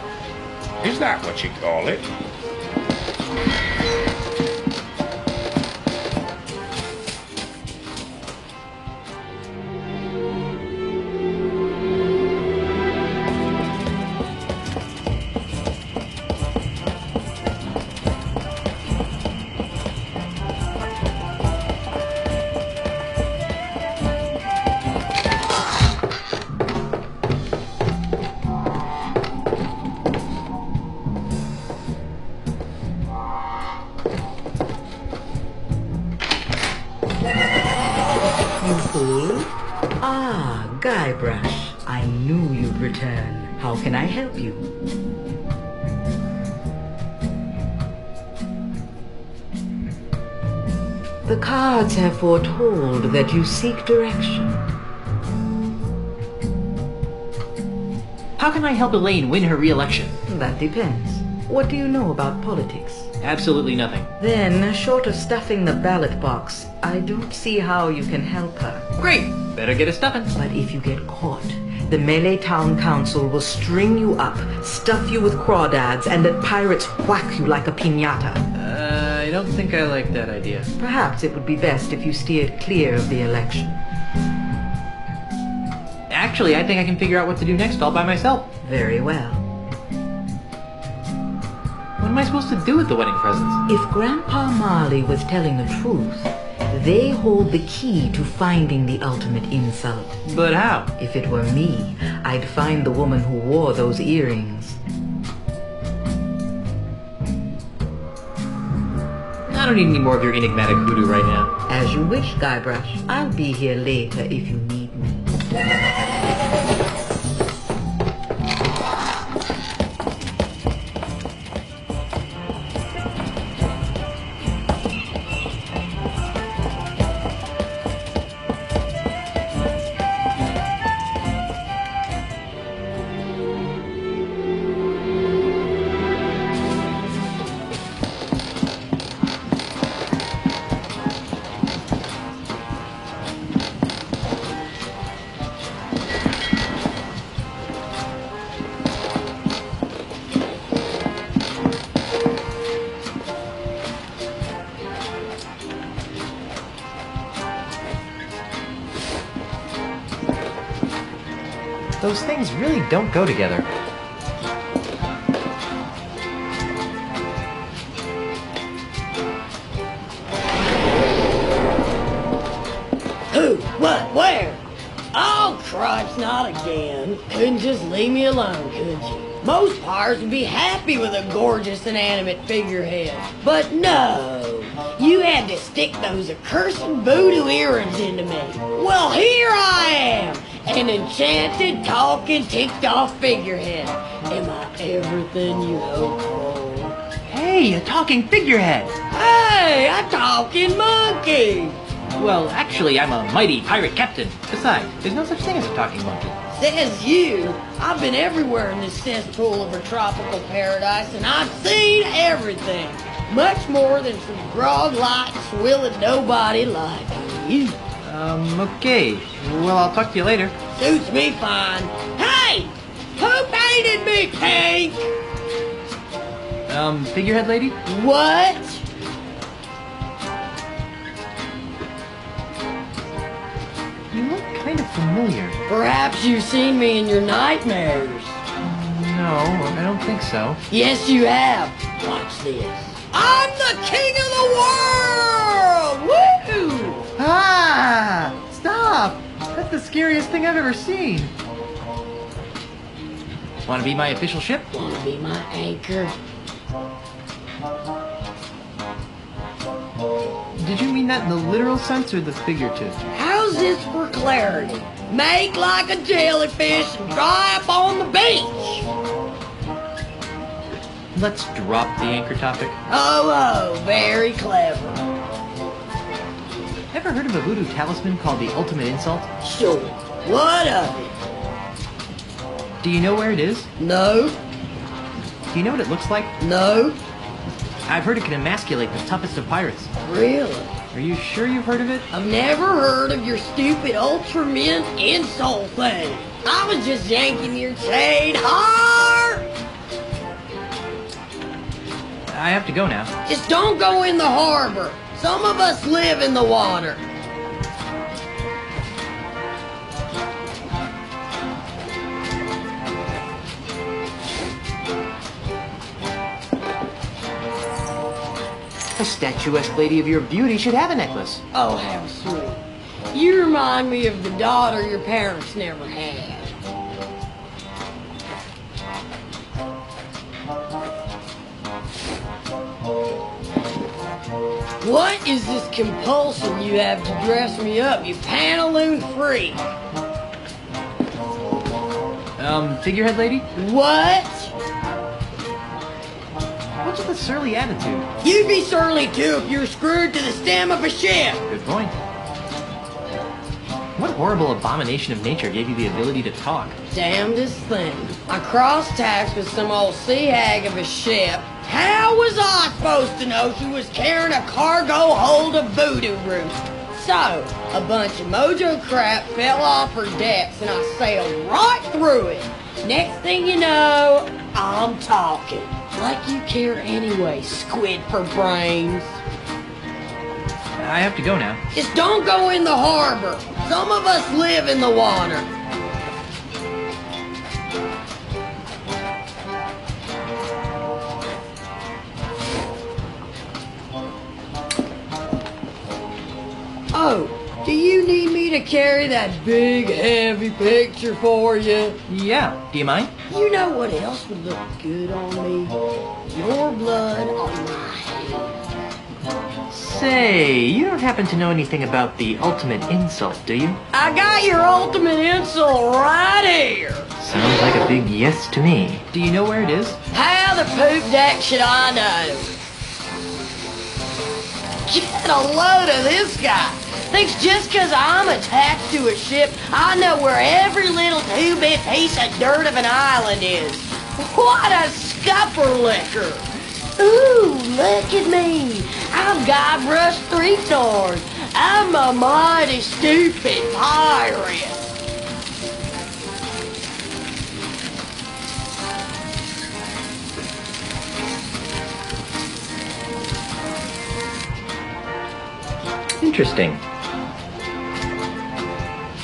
Is that what you call it? Guybrush, I knew you'd return. How can I help you? The cards have foretold that you seek direction. How can I help Elaine win her re-election? That depends. What do you know about politics? Absolutely nothing. Then, short of stuffing the ballot box, I don't see how you can help her. Great! Better get a stuffing. But if you get caught, the Melee Town Council will string you up, stuff you with crawdads, and let pirates whack you like a piñata. I don't think I like that idea. Perhaps it would be best if you steered clear of the election. Actually, I think I can figure out what to do next all by myself. Very well. What am I supposed to do with the wedding presents? If Grandpa Marley was telling the truth, They hold the key to finding the ultimate insult. But how? If it were me, I'd find the woman who wore those earrings. I don't need any more of your enigmatic hoodoo right now. As you wish, Guybrush. I'll be here later if you need me. Those things really don't go together. Who? What? Where? Oh, cripes, not again. Couldn't just leave me alone, could you? Most pirates would be happy with a gorgeous inanimate figurehead. But no, you had to stick those accursed voodoo earrings into me. Well, here I am, an enchanted, talking, ticked-off figurehead. Am I everything you hope for? Hey, a talking figurehead! Hey, a talking monkey! Well, actually, I'm a mighty pirate captain. Besides, there's no such thing as a talking monkey. Says you. I've been everywhere in this cesspool of a tropical paradise, and I've seen everything. Much more than some grog-like, swilling nobody like you. Okay. Well, I'll talk to you later. Suits me fine. Hey! Who painted me pink? Figurehead lady? What? You look kind of familiar. Perhaps you've seen me in your nightmares. No, I don't think so. Yes, you have. Watch this. I'm the king of the world! Woo! Ah! Stop! That's the scariest thing I've ever seen. Want to be my official ship? Want to be my anchor? Did you mean that in the literal sense or the figurative? How's this for clarity? Make like a jellyfish and dry up on the beach. Let's drop the anchor topic. Oh, very clever. Ever heard of a voodoo talisman called the Ultimate Insult? Sure. What of it? Do you know where it is? No. Do you know what it looks like? No. I've heard it can emasculate the toughest of pirates. Really? Are you sure you've heard of it? I've never heard of your stupid Ultra Mint insult thing. I was just yanking your chain hard. I have to go now. Just don't go in the harbor. Some of us live in the water. A statuesque lady of your beauty should have a necklace. Oh, how sweet. You remind me of the daughter your parents never had. What is this compulsion you have to dress me up, you pantaloon freak? Figurehead lady? What? What's with the surly attitude? You'd be surly too if you were screwed to the stem of a ship. Good point. What horrible abomination of nature gave you the ability to talk? Damnedest thing. I crossed tacks with some old sea hag of a ship. How was I supposed to know she was carrying a cargo hold of voodoo root? So, a bunch of mojo crap fell off her decks and I sailed right through it. Next thing you know, I'm talking. Like you care anyway, squid for brains. I have to go now. Just don't go in the harbor. Some of us live in the water. to carry that big, heavy picture for you? Yeah, do you mind? You know what else would look good on me? Your blood on my hand. Say, you don't happen to know anything about the ultimate insult, do you? I got your ultimate insult right here. Sounds like a big yes to me. Do you know where it is? How the poop deck should I know? Get a load of this guy. Thinks just 'cause I'm attached to a ship, I know where every little two-bit piece of dirt of an island is. What a scupper liquor. Ooh, look at me. I've got Guybrush Threepsword. I'm a mighty stupid pirate. Interesting.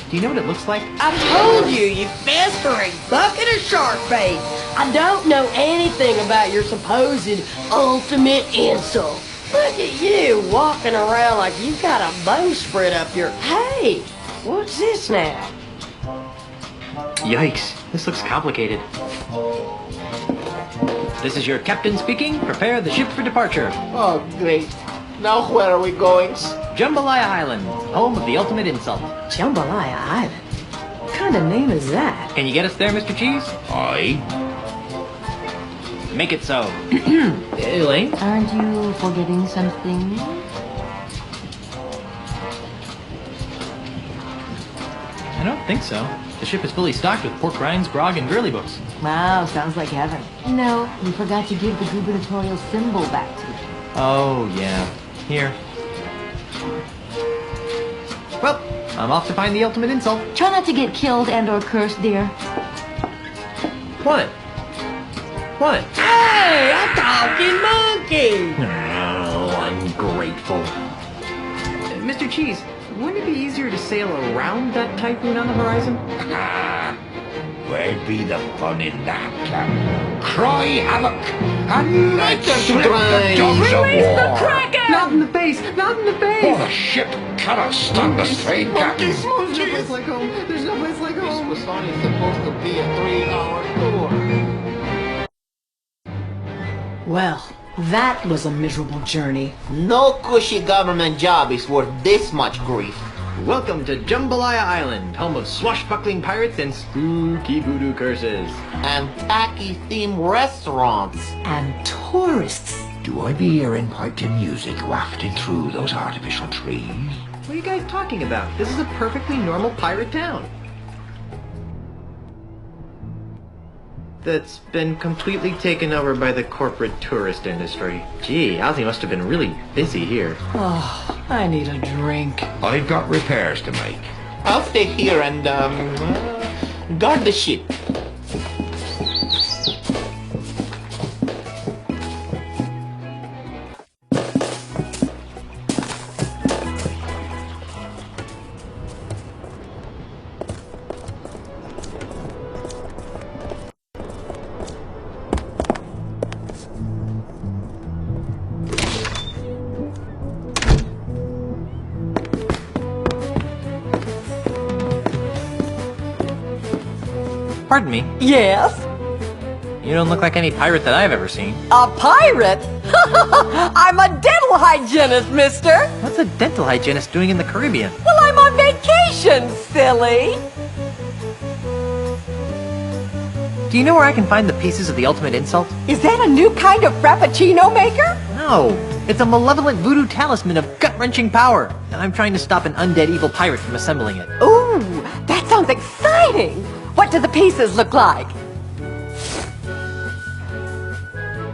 Do you know what it looks like? I told you, you festering bucket of shark bait. I don't know anything about your supposed ultimate insult. Look at you walking around like you've got a bowsprit up your... Hey, what's this now? Yikes, this looks complicated. This is your captain speaking. Prepare the ship for departure. Oh, great. Now where are we going? Jambalaya Island, home of the ultimate insult. Jambalaya Island? What kind of name is that? Can you get us there, Mr. Cheese? Aye. Make it so. Elaine? Aren't you forgetting something? I don't think so. The ship is fully stocked with pork rinds, grog, and girly books. Wow, sounds like heaven. No, we forgot to give the gubernatorial symbol back to you. Oh, yeah. Here. Well, I'm off to find the ultimate insult. Try not to get killed and or cursed, dear. What? What? Hey, a talking monkey! Oh, ungrateful. Mr. Cheese, wouldn't it be easier to sail around that typhoon on the horizon? Where'd be the fun in that, Captain? Cry havoc and let's slip the dogs of Release the war. Kraken! Not in the face! Not in the face! Oh, the ship cannot stand the strain, Captain. There's no place like home. There's no place like home. This was only supposed to be a 3-hour tour. Well, that was a miserable journey. No cushy government job is worth this much grief. Welcome to Jambalaya Island, home of swashbuckling pirates and spooky voodoo curses. And tacky-themed restaurants. And tourists. Do I be hearing piped in music wafting through those artificial trees? What are you guys talking about? This is a perfectly normal pirate town. That's been completely taken over by the corporate tourist industry. Gee, Ozzy must have been really busy here. Oh, I need a drink. I've got repairs to make. I'll stay here and, guard the ship. Pardon me. Yes? You don't look like any pirate that I've ever seen. A pirate? I'm a dental hygienist, mister. What's a dental hygienist doing in the Caribbean? Well, I'm on vacation, silly. Do you know where I can find the pieces of the ultimate insult? Is that a new kind of frappuccino maker? No, it's a malevolent voodoo talisman of gut-wrenching power, and I'm trying to stop an undead evil pirate from assembling it. Ooh, that sounds exciting. What do the pieces look like?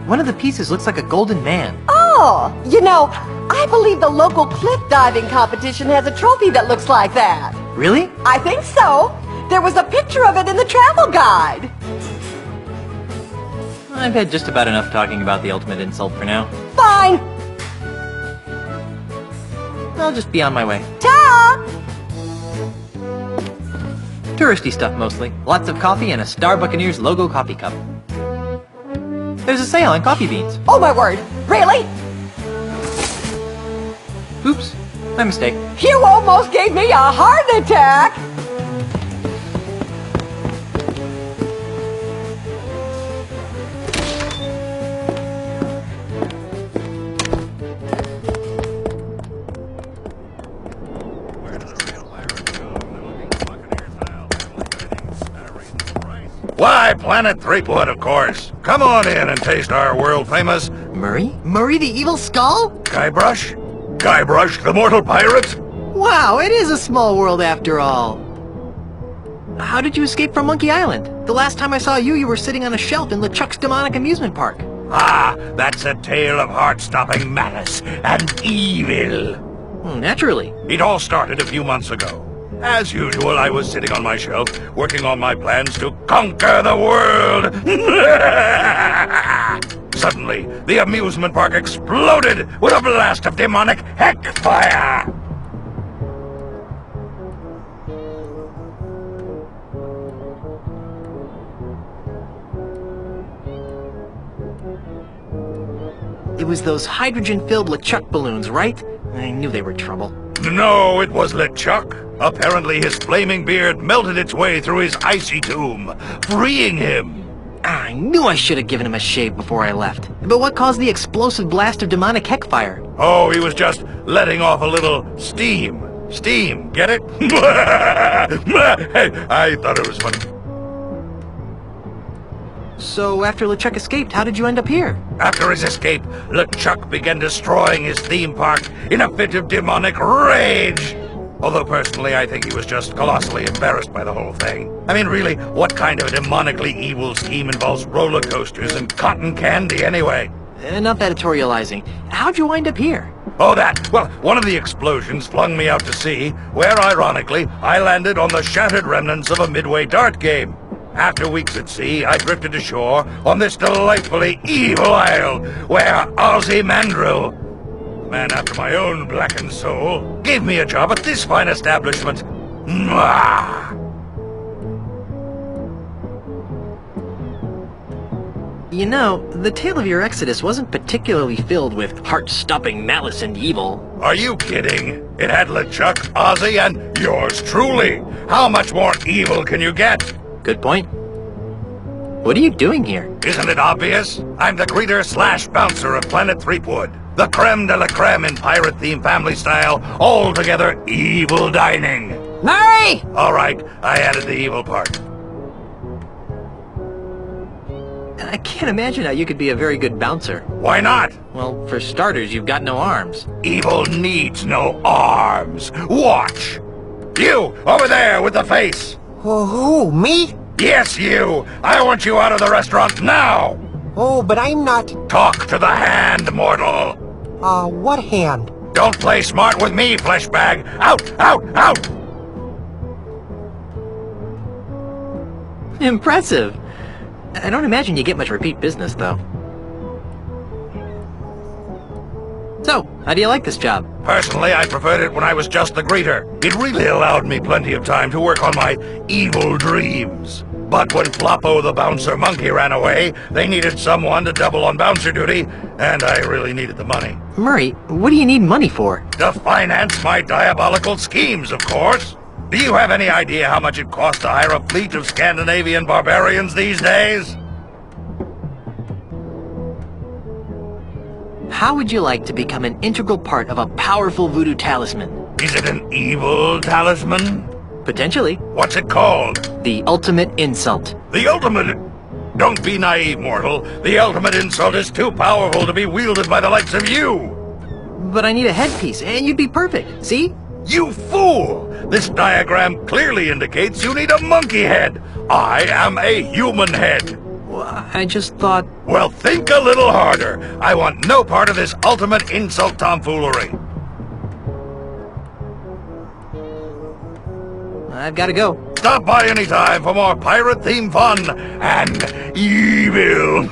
One of the pieces looks like a golden man. Oh, you know, I believe the local cliff diving competition has a trophy that looks like that. Really? I think so. There was a picture of it in the travel guide. I've had just about enough talking about the ultimate insult for now. Fine. I'll just be on my way. Ta! Touristy stuff mostly. Lots of coffee and a Star Buccaneers logo coffee cup. There's a sale on coffee beans. Oh my word, really? Oops. My mistake. You almost gave me a heart attack! Why, Planet Threepwood, of course. Come on in and taste our world-famous... Murray? Murray the Evil Skull? Guybrush? Guybrush, the mortal pirate? Wow, it is a small world after all. How did you escape from Monkey Island? The last time I saw you, you were sitting on a shelf in LeChuck's demonic amusement park. Ah, that's a tale of heart-stopping malice and evil. Naturally. It all started a few months ago. As usual, I was sitting on my shelf, working on my plans to conquer the world. Suddenly, the amusement park exploded with a blast of demonic heck fire. It was those hydrogen-filled LeChuck balloons, right? I knew they were trouble. No, it was LeChuck. Apparently his flaming beard melted its way through his icy tomb, freeing him. I knew I should have given him a shave before I left. But what caused the explosive blast of demonic heck fire? Oh, he was just letting off a little steam. Steam, get it? I thought it was funny. So after LeChuck escaped, how did you end up here? After his escape, LeChuck began destroying his theme park in a fit of demonic rage. Although personally, I think he was just colossally embarrassed by the whole thing. I mean, really, what kind of demonically evil scheme involves roller coasters and cotton candy anyway? Enough editorializing. How'd you wind up here? Oh, that. Well, one of the explosions flung me out to sea, where, ironically, I landed on the shattered remnants of a Midway dart game. After weeks at sea, I drifted to shore on this delightfully evil isle, where Ozzy Mandrill, man after my own blackened soul, gave me a job at this fine establishment. Mwah! You know, the tale of your exodus wasn't particularly filled with heart-stopping malice and evil. Are you kidding? It had LeChuck, Ozzy, and yours truly. How much more evil can you get? Good point. What are you doing here? Isn't it obvious? I'm the greeter/bouncer of Planet Threepwood. The creme de la creme in pirate-themed family style, all-together evil dining. Murray! All right, I added the evil part. I can't imagine how you could be a very good bouncer. Why not? Well, for starters, you've got no arms. Evil needs no arms. Watch! You, over there with the face! Who, me? Yes, you! I want you out of the restaurant now! Oh, but I'm not... Talk to the hand, mortal! What hand? Don't play smart with me, fleshbag! Out! Out! Out! Impressive! I don't imagine you get much repeat business, though. So, how do you like this job? Personally, I preferred it when I was just the greeter. It really allowed me plenty of time to work on my evil dreams. But when Floppo the bouncer monkey ran away, they needed someone to double on bouncer duty, and I really needed the money. Murray, what do you need money for? To finance my diabolical schemes, of course. Do you have any idea how much it costs to hire a fleet of Scandinavian barbarians these days? How would you like to become an integral part of a powerful voodoo talisman? Is it an evil talisman? Potentially. What's it called? The ultimate insult. The ultimate... Don't be naive, mortal. The ultimate insult is too powerful to be wielded by the likes of you. But I need a headpiece, and you'd be perfect. See? You fool! This diagram clearly indicates you need a monkey head. I am a human head. I just thought... Well, think a little harder. I want no part of this ultimate insult tomfoolery. I've got to go. Stop by any time for more pirate-themed fun and evil.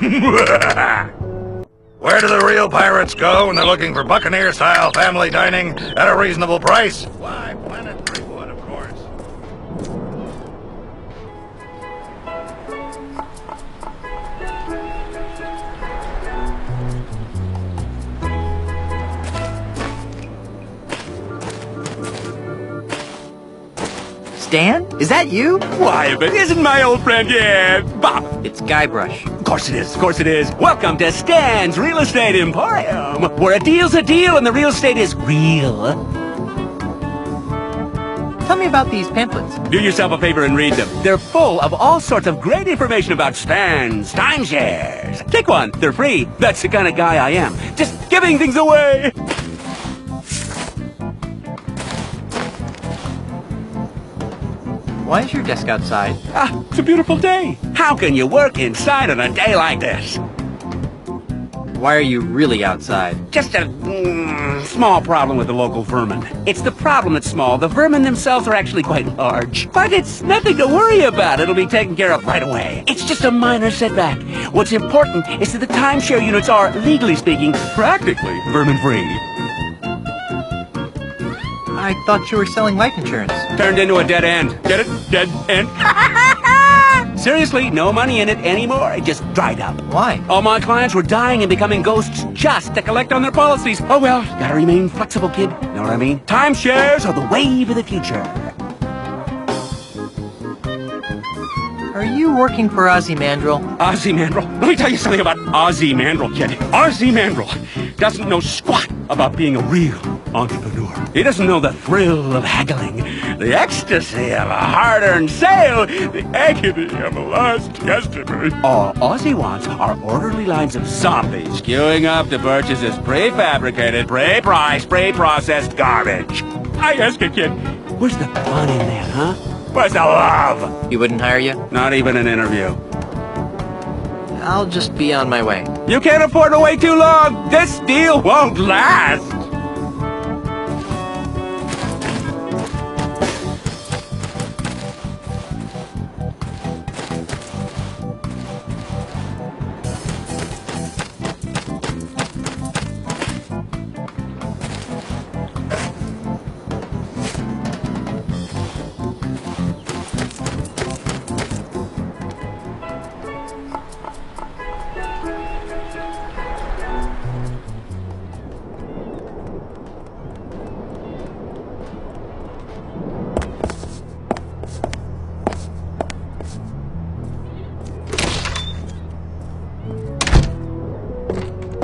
Where do the real pirates go when they're looking for Buccaneer-style family dining at a reasonable price? Why, Planet Threepwood, of course. Stan? Is that you? Why, if it isn't my old friend, yeah, Bob. It's Guybrush. Of course it is, of course it is. Welcome to Stan's Real Estate Emporium, where a deal's a deal and the real estate is real. Tell me about these pamphlets. Do yourself a favor and read them. They're full of all sorts of great information about Stan's timeshares. Take one, they're free. That's the kind of guy I am. Just giving things away. Why is your desk outside? Ah, it's a beautiful day. How can you work inside on a day like this? Why are you really outside? Just a small problem with the local vermin. It's the problem that's small. The vermin themselves are actually quite large. But it's nothing to worry about. It'll be taken care of right away. It's just a minor setback. What's important is that the timeshare units are, legally speaking, practically vermin-free. I thought you were selling life insurance. Turned into a dead end. Get it? Dead end? Seriously, no money in it anymore. It just dried up. Why? All my clients were dying and becoming ghosts just to collect on their policies. Oh well, gotta remain flexible, kid. Know what I mean? Timeshares are the wave of the future. Are you working for Ozymandias? Ozymandias? Let me tell you something about Ozymandias, kid. Ozymandias doesn't know squat about being a real entrepreneur. He doesn't know the thrill of haggling, the ecstasy of a hard-earned sale, the agony of a lost customer. All Ozzy wants are orderly lines of zombies queuing up to purchase his prefabricated, pre-priced, pre-processed garbage. I ask you, kid, where's the fun in that, huh? Where's the love? He wouldn't hire you? Not even an interview. I'll just be on my way. You can't afford to wait too long. This deal won't last.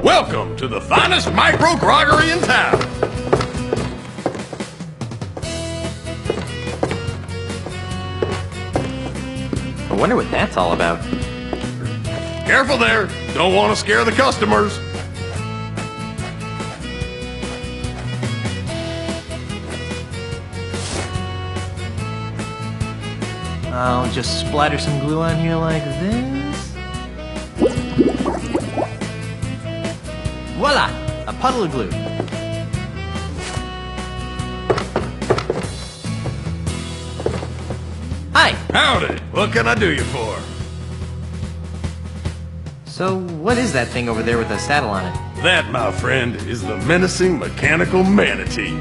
Welcome to the finest micro-groggery in town. I wonder what that's all about. Careful there. Don't want to scare the customers. I'll just splatter some glue on here like this. Voila! A puddle of glue. Hi! Howdy! What can I do you for? So, what is that thing over there with a saddle on it? That, my friend, is the menacing mechanical manatee.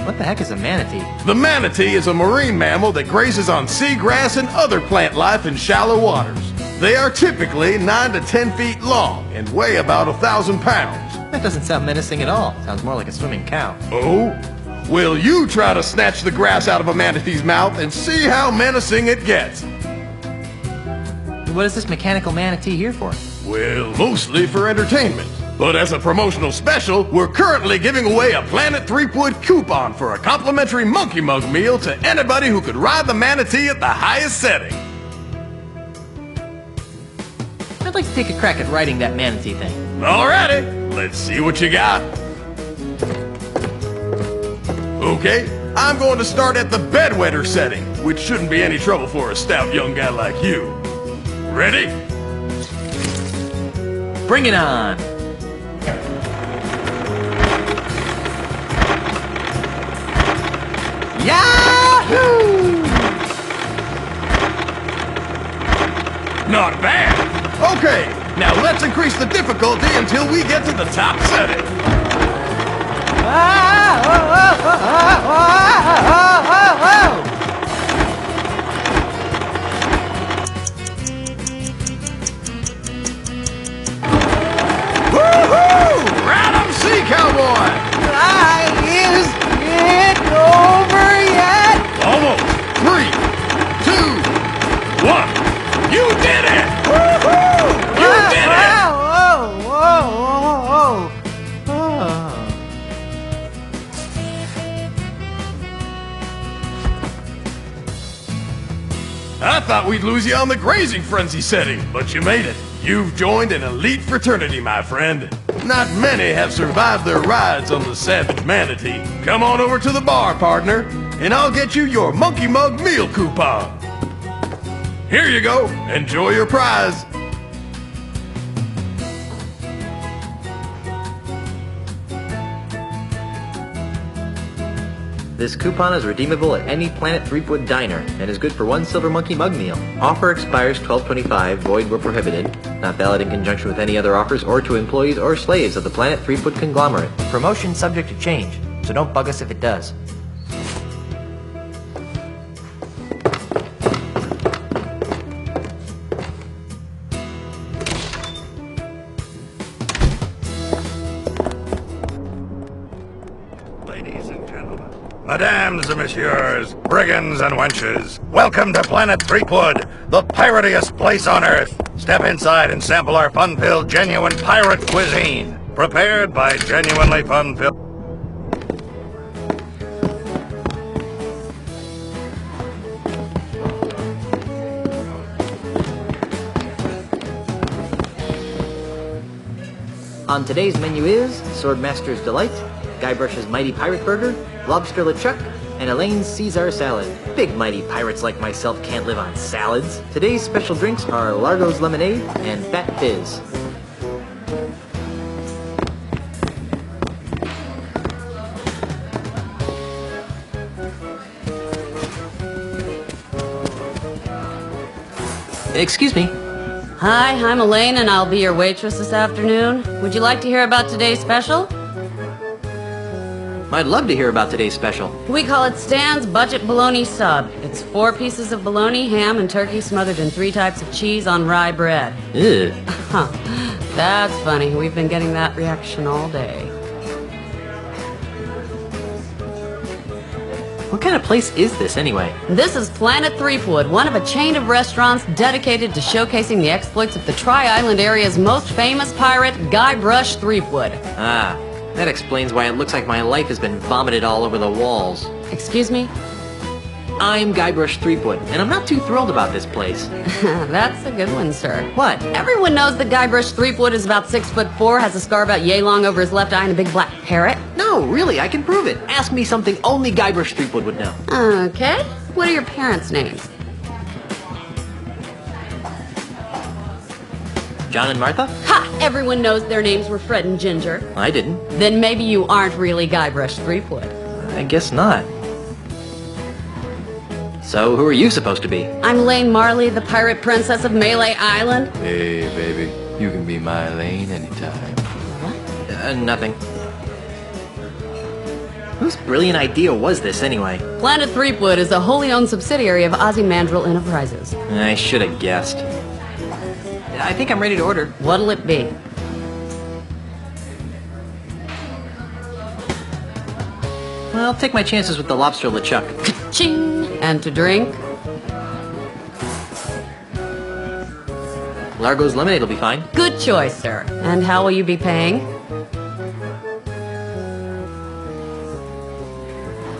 What the heck is a manatee? The manatee is a marine mammal that grazes on seagrass and other plant life in shallow waters. They are typically 9 to 10 feet long and weigh about 1,000 pounds. That doesn't sound menacing at all. Sounds more like a swimming cow. Oh? Will you try to snatch the grass out of a manatee's mouth and see how menacing it gets? What is this mechanical manatee here for? Well, mostly for entertainment. But as a promotional special, we're currently giving away a Planet Threepwood coupon for a complimentary Monkey Mug meal to anybody who could ride the manatee at the highest setting. I'd like to take a crack at riding that manatee thing. Alrighty, let's see what you got. Okay, I'm going to start at the bedwetter setting, which shouldn't be any trouble for a stout young guy like you. Ready? Bring it on! Yahoo! Not bad. Okay, now let's increase the difficulty until we get to the top setting. Woohoo! Ride 'em, sea cowboy! Is it over yet? Almost. we'd lose you on the grazing frenzy setting, but you made it. You've joined an elite fraternity, my friend. Not many have survived their rides on the Savage Manatee. Come on over to the bar, partner, and I'll get you your Monkey Mug meal coupon. Here you go. Enjoy your prize. This coupon is redeemable at any Planet Threepwood diner and is good for 1 silver monkey mug meal. Offer expires 12/25, void where prohibited. Not valid in conjunction with any other offers or to employees or slaves of the Planet Threepwood conglomerate. Promotion subject to change, so don't bug us if it does. Mesdames and messieurs, brigands and wenches, welcome to Planet Threepwood, the piratiest place on Earth. Step inside and sample our fun-filled, genuine pirate cuisine, prepared by genuinely fun-filled... On today's menu is Swordmaster's Delight, Guybrush's Mighty Pirate Burger, Lobster LeChuck, and Elaine's Caesar Salad. Big mighty pirates like myself can't live on salads. Today's special drinks are Largo's Lemonade and Fat Fizz. Excuse me. Hi, I'm Elaine and I'll be your waitress this afternoon. Would you like to hear about today's special? I'd love to hear about today's special. We call it Stan's Budget Bologna Sub. It's 4 pieces of bologna, ham, and turkey smothered in 3 types of cheese on rye bread. Ew. Huh. That's funny. We've been getting that reaction all day. What kind of place is this anyway? This is Planet Threepwood, one of a chain of restaurants dedicated to showcasing the exploits of the Tri-Island area's most famous pirate, Guybrush Threepwood. Ah. That explains why it looks like my life has been vomited all over the walls. Excuse me? I'm Guybrush Threepwood, and I'm not too thrilled about this place. That's a good one, sir. What? Everyone knows that Guybrush Threepwood is about 6'4", has a scar about yay long over his left eye, and a big black parrot. No, really, I can prove it. Ask me something only Guybrush Threepwood would know. Okay. What are your parents' names? John and Martha? Ha! Everyone knows their names were Fred and Ginger. I didn't. Then maybe you aren't really Guybrush Threepwood. I guess not. So, who are you supposed to be? I'm Elaine Marley, the pirate princess of Melee Island. Hey, baby. You can be my Elaine anytime. What? Nothing. Whose brilliant idea was this, anyway? Planet Threepwood is a wholly owned subsidiary of Ozymandias Enterprises. I should have guessed. I think I'm ready to order. What'll it be? Well, I'll take my chances with the Lobster LeChuck. Ching! And to drink? Largo's Lemonade will be fine. Good choice, sir. And how will you be paying?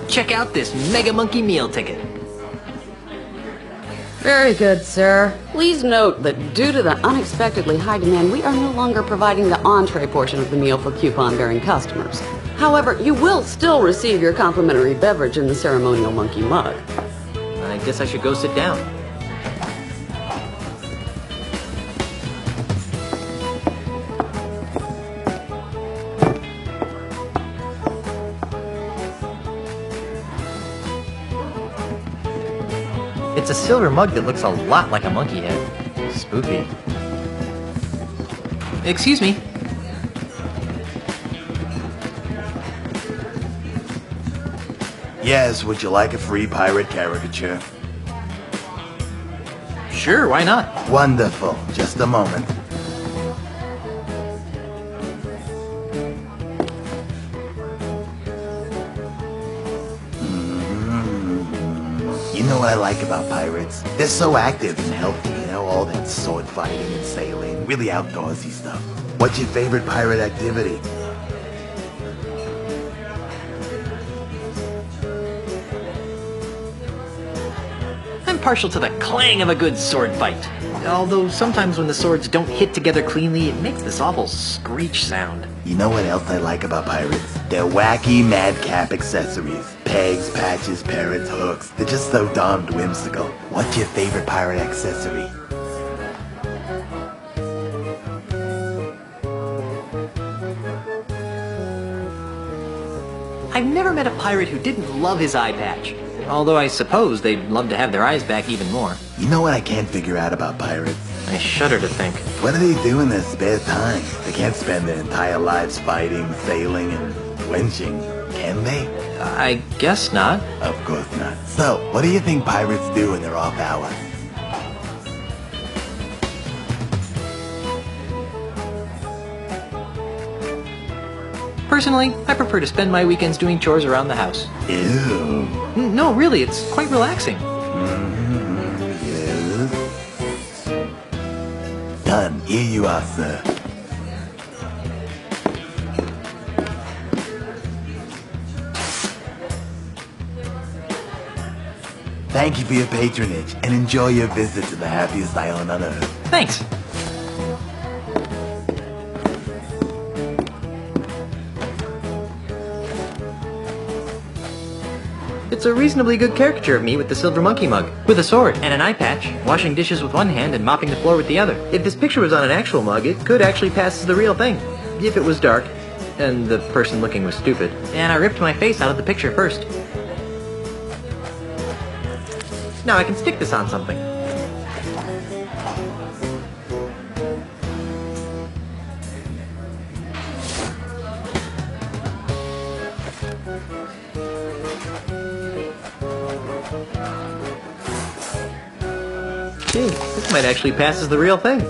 Check out this Mega Monkey meal ticket. Very good, sir. Please note that due to the unexpectedly high demand, we are no longer providing the entree portion of the meal for coupon-bearing customers. However, you will still receive your complimentary beverage in the ceremonial monkey mug. I guess I should go sit down. It's a silver mug that looks a lot like a monkey head. Spooky. Excuse me. Yes, would you like a free pirate caricature? Sure, why not? Wonderful. Just a moment. You know what I like about pirates? They're so active and healthy, you know, all that sword fighting and sailing, really outdoorsy stuff. What's your favorite pirate activity? I'm partial to the clang of a good sword fight. Although sometimes when the swords don't hit together cleanly, it makes this awful screech sound. You know what else I like about pirates? Their wacky madcap accessories. Pegs, patches, parrots, hooks. They're just so darned whimsical. What's your favorite pirate accessory? I've never met a pirate who didn't love his eye patch. Although I suppose they'd love to have their eyes back even more. You know what I can't figure out about pirates? I shudder to think. What do they do in their spare time? They can't spend their entire lives fighting, sailing, and wenching, can they? I guess not. Of course not. So, what do you think pirates do in their off hours? Personally, I prefer to spend my weekends doing chores around the house. Ew. No, really, it's quite relaxing. Yes. Done. Here you are, sir. Thank you for your patronage, and enjoy your visit to the happiest island on Earth. Thanks. It's a reasonably good caricature of me with the silver monkey mug, with a sword and an eye patch, washing dishes with one hand and mopping the floor with the other. If this picture was on an actual mug, it could actually pass as the real thing. If it was dark, and the person looking was stupid. And I ripped my face out of the picture first. Now I can stick this on something. Gee, this might actually pass as the real thing.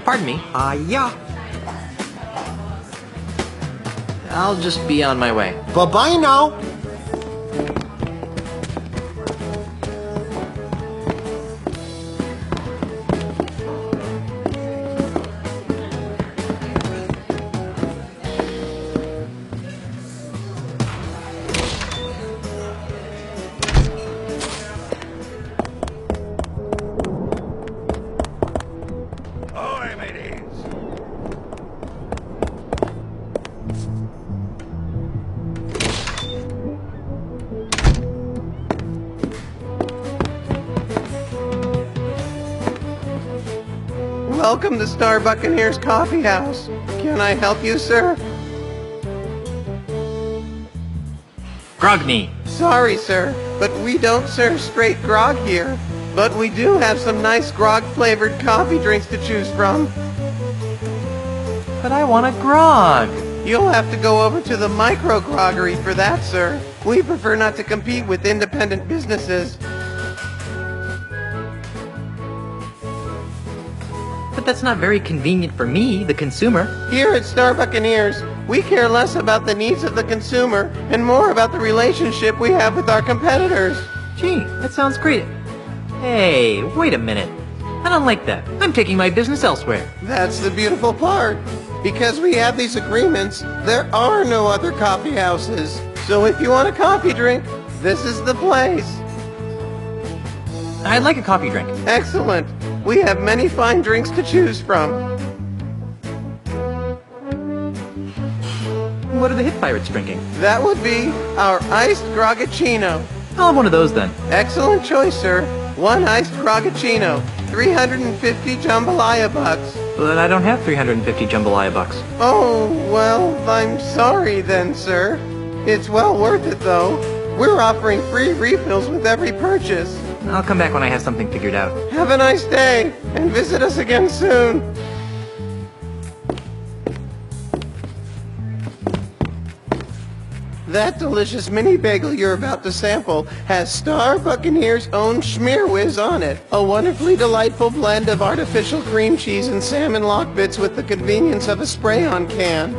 Pardon me. Yeah. I'll just be on my way. Bye-bye now. Welcome to Star Buccaneers Coffee House. Can I help you, sir? Grog me. Sorry, sir, but we don't serve straight grog here. But we do have some nice grog-flavored coffee drinks to choose from. But I want a grog. You'll have to go over to the micro-groggery for that, sir. We prefer not to compete with independent businesses. But that's not very convenient for me, the consumer. Here at Star Buccaneers, we care less about the needs of the consumer and more about the relationship we have with our competitors. Gee, that sounds great. Hey, wait a minute. I don't like that. I'm taking my business elsewhere. That's the beautiful part. Because we have these agreements, there are no other coffee houses. So if you want a coffee drink, this is the place. I'd like a coffee drink. Excellent. We have many fine drinks to choose from. What are the hit pirates drinking? That would be our iced grogachino. I'll have one of those then. Excellent choice, sir. One iced grogachino. 350 jambalaya bucks. But I don't have 350 jambalaya bucks. Oh, well, I'm sorry then, sir. It's well worth it, though. We're offering free refills with every purchase. I'll come back when I have something figured out. Have a nice day, and visit us again soon. That delicious mini bagel you're about to sample has Star Buccaneer's own Schmearwiz on it. A wonderfully delightful blend of artificial cream cheese and salmon lock bits with the convenience of a spray-on can.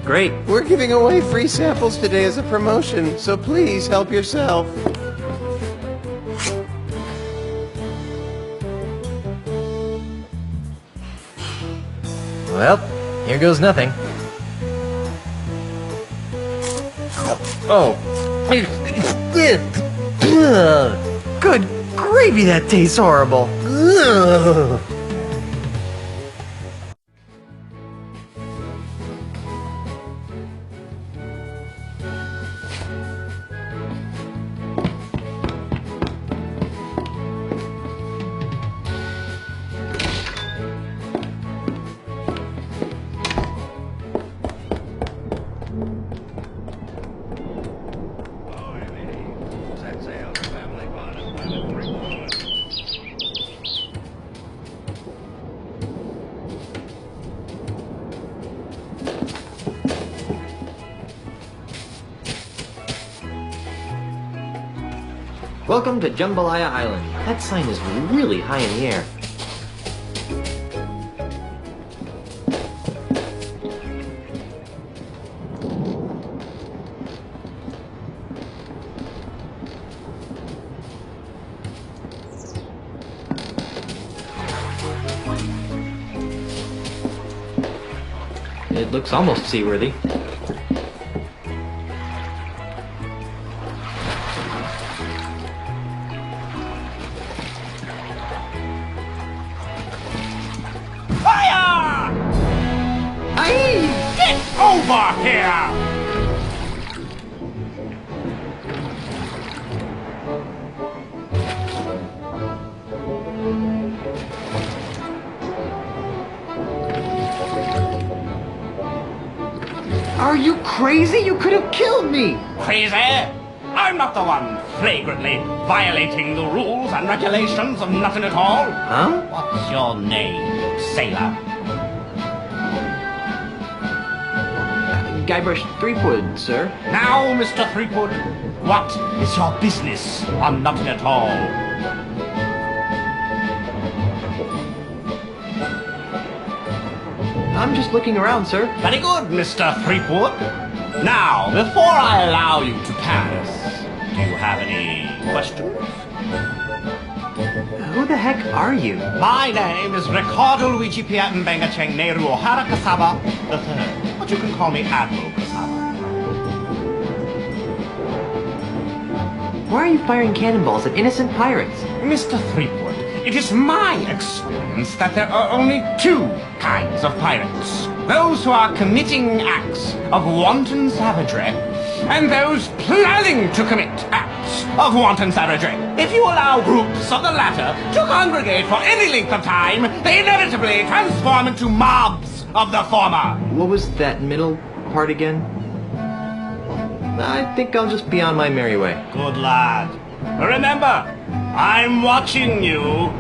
Great. We're giving away free samples today as a promotion, so please help yourself. Well, here goes nothing. Oh. Good gravy, that tastes horrible. Ugh. Welcome to Jambalaya Island. That sign is really high in the air. It looks almost seaworthy. Over here! Are you crazy? You could have killed me! Crazy? I'm not the one flagrantly violating the rules and regulations of nothing at all. Huh? What's your name, sailor? Guybrush Threepwood, sir. Now, Mr. Threepwood, what is your business on nothing at all? I'm just looking around, sir. Very good, Mr. Threepwood. Now, before I allow you to pass, do you have any questions? Who the heck are you? My name is Ricardo Luigi Pia Mbenga Cheng Nehru Ohara Kasaba III, but you can call me Admiral Kasaba. Why are you firing cannonballs at innocent pirates? Mr. Threepwood, it is my experience that there are only two kinds of pirates. Those who are committing acts of wanton savagery, and those planning to commit acts of wanton savagery. If you allow groups of the latter to congregate for any length of time, they inevitably transform into mobs of the former. What was that middle part again? I think I'll just be on my merry way. Good lad. Remember, I'm watching you.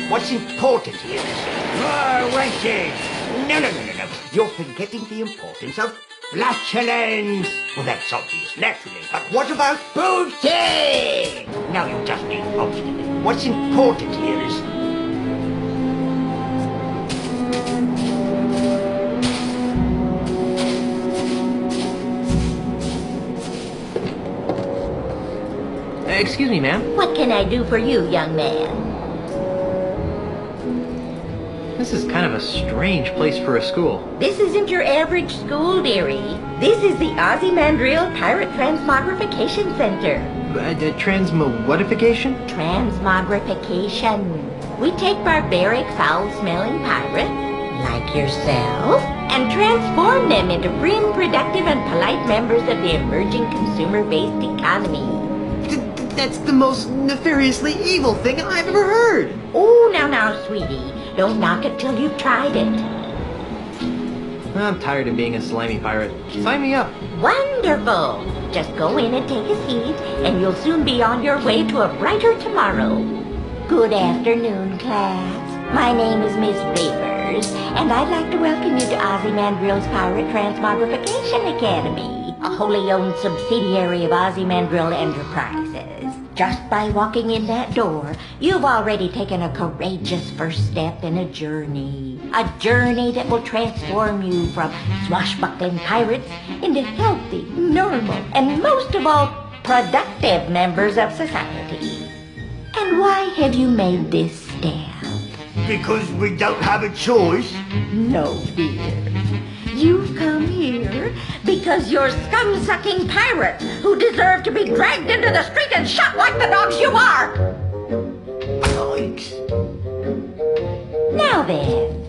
What's important here is... waiting! No. You're forgetting the importance of flatulence. Well, that's obvious, naturally. But what about booty? Now you're just being obstinate. What's important here is... Excuse me, ma'am. What can I do for you, young man? This is kind of a strange place for a school. This isn't your average school, dearie. This is the Ozymandiel Pirate Transmogrification Center. Transmo-whatification? Transmogrification. We take barbaric, foul-smelling pirates, like yourself, and transform them into prim, productive, and polite members of the emerging consumer-based economy. That's the most nefariously evil thing I've ever heard. Oh, now, sweetie. Don't knock it till you've tried it. I'm tired of being a slimy pirate. Sign me up. Wonderful. Just go in and take a seat, and you'll soon be on your way to a brighter tomorrow. Good afternoon, class. My name is Miss Ravers, and I'd like to welcome you to Ozymandiel's Pirate Transmogrification Academy, a wholly owned subsidiary of Ozymandiel Enterprises. Just by walking in that door, you've already taken a courageous first step in a journey. A journey that will transform you from swashbuckling pirates into healthy, normal, and most of all, productive members of society. And why have you made this step? Because we don't have a choice. No, dear. You've come here because you're scum-sucking pirates who deserve to be dragged into the street and shot like the dogs you are! Yikes. Now then,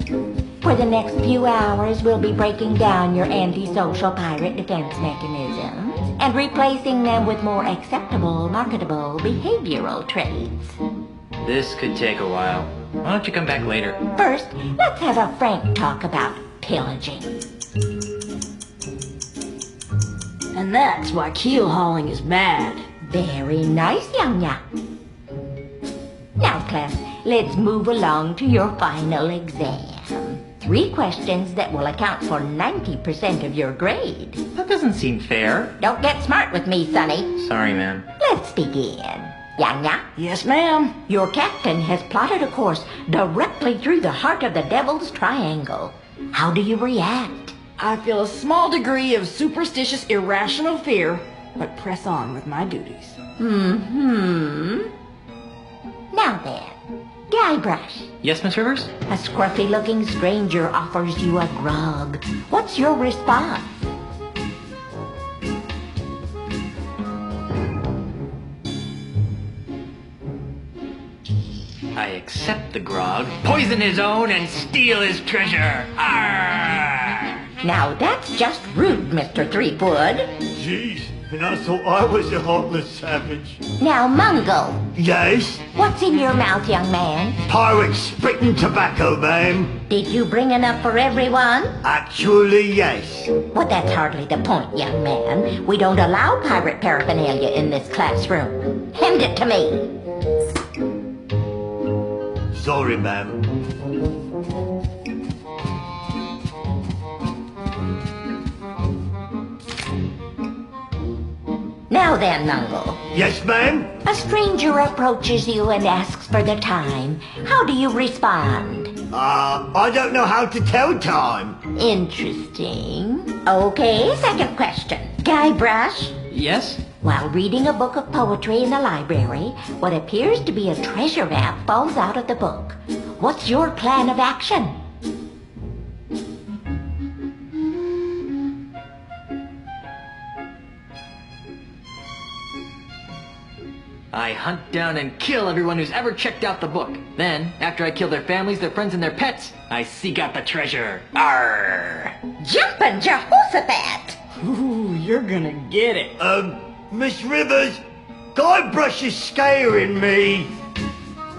for the next few hours we'll be breaking down your antisocial pirate defense mechanisms and replacing them with more acceptable, marketable, behavioral traits. This could take a while. Why don't you come back later? First, let's have a frank talk about pillaging. And that's why keel hauling is bad. Very nice, Young-ya. Now, class, let's move along to your final exam. 3 questions that will account for 90% of your grade. That doesn't seem fair. Don't get smart with me, Sonny. Sorry, ma'am. Let's begin. Young-ya? Yes, ma'am. Your captain has plotted a course directly through the heart of the Devil's Triangle. How do you react? I feel a small degree of superstitious, irrational fear, but press on with my duties. Now then, Guybrush. Yes, Miss Rivers? A scruffy-looking stranger offers you a grog. What's your response? I accept the grog, poison his own, and steal his treasure. Arr! Now that's just rude, Mr. Threepwood. Jeez, and I thought I was a heartless savage. Now, Mungo. Yes? What's in your mouth, young man? Pirate spitting tobacco, ma'am. Did you bring enough for everyone? Actually, yes. Well, that's hardly the point, young man. We don't allow pirate paraphernalia in this classroom. Hand it to me. Sorry, ma'am. Now then, Mungo. Yes, ma'am? A stranger approaches you and asks for the time. How do you respond? I don't know how to tell time. Interesting. Okay, second question. Guybrush? Yes? While reading a book of poetry in the library, what appears to be a treasure map falls out of the book. What's your plan of action? I hunt down and kill everyone who's ever checked out the book. Then, after I kill their families, their friends, and their pets, I seek out the treasure. Arr! Jumpin' Jehoshaphat! Ooh, you're gonna get it. Miss Rivers, Guybrush is scaring me.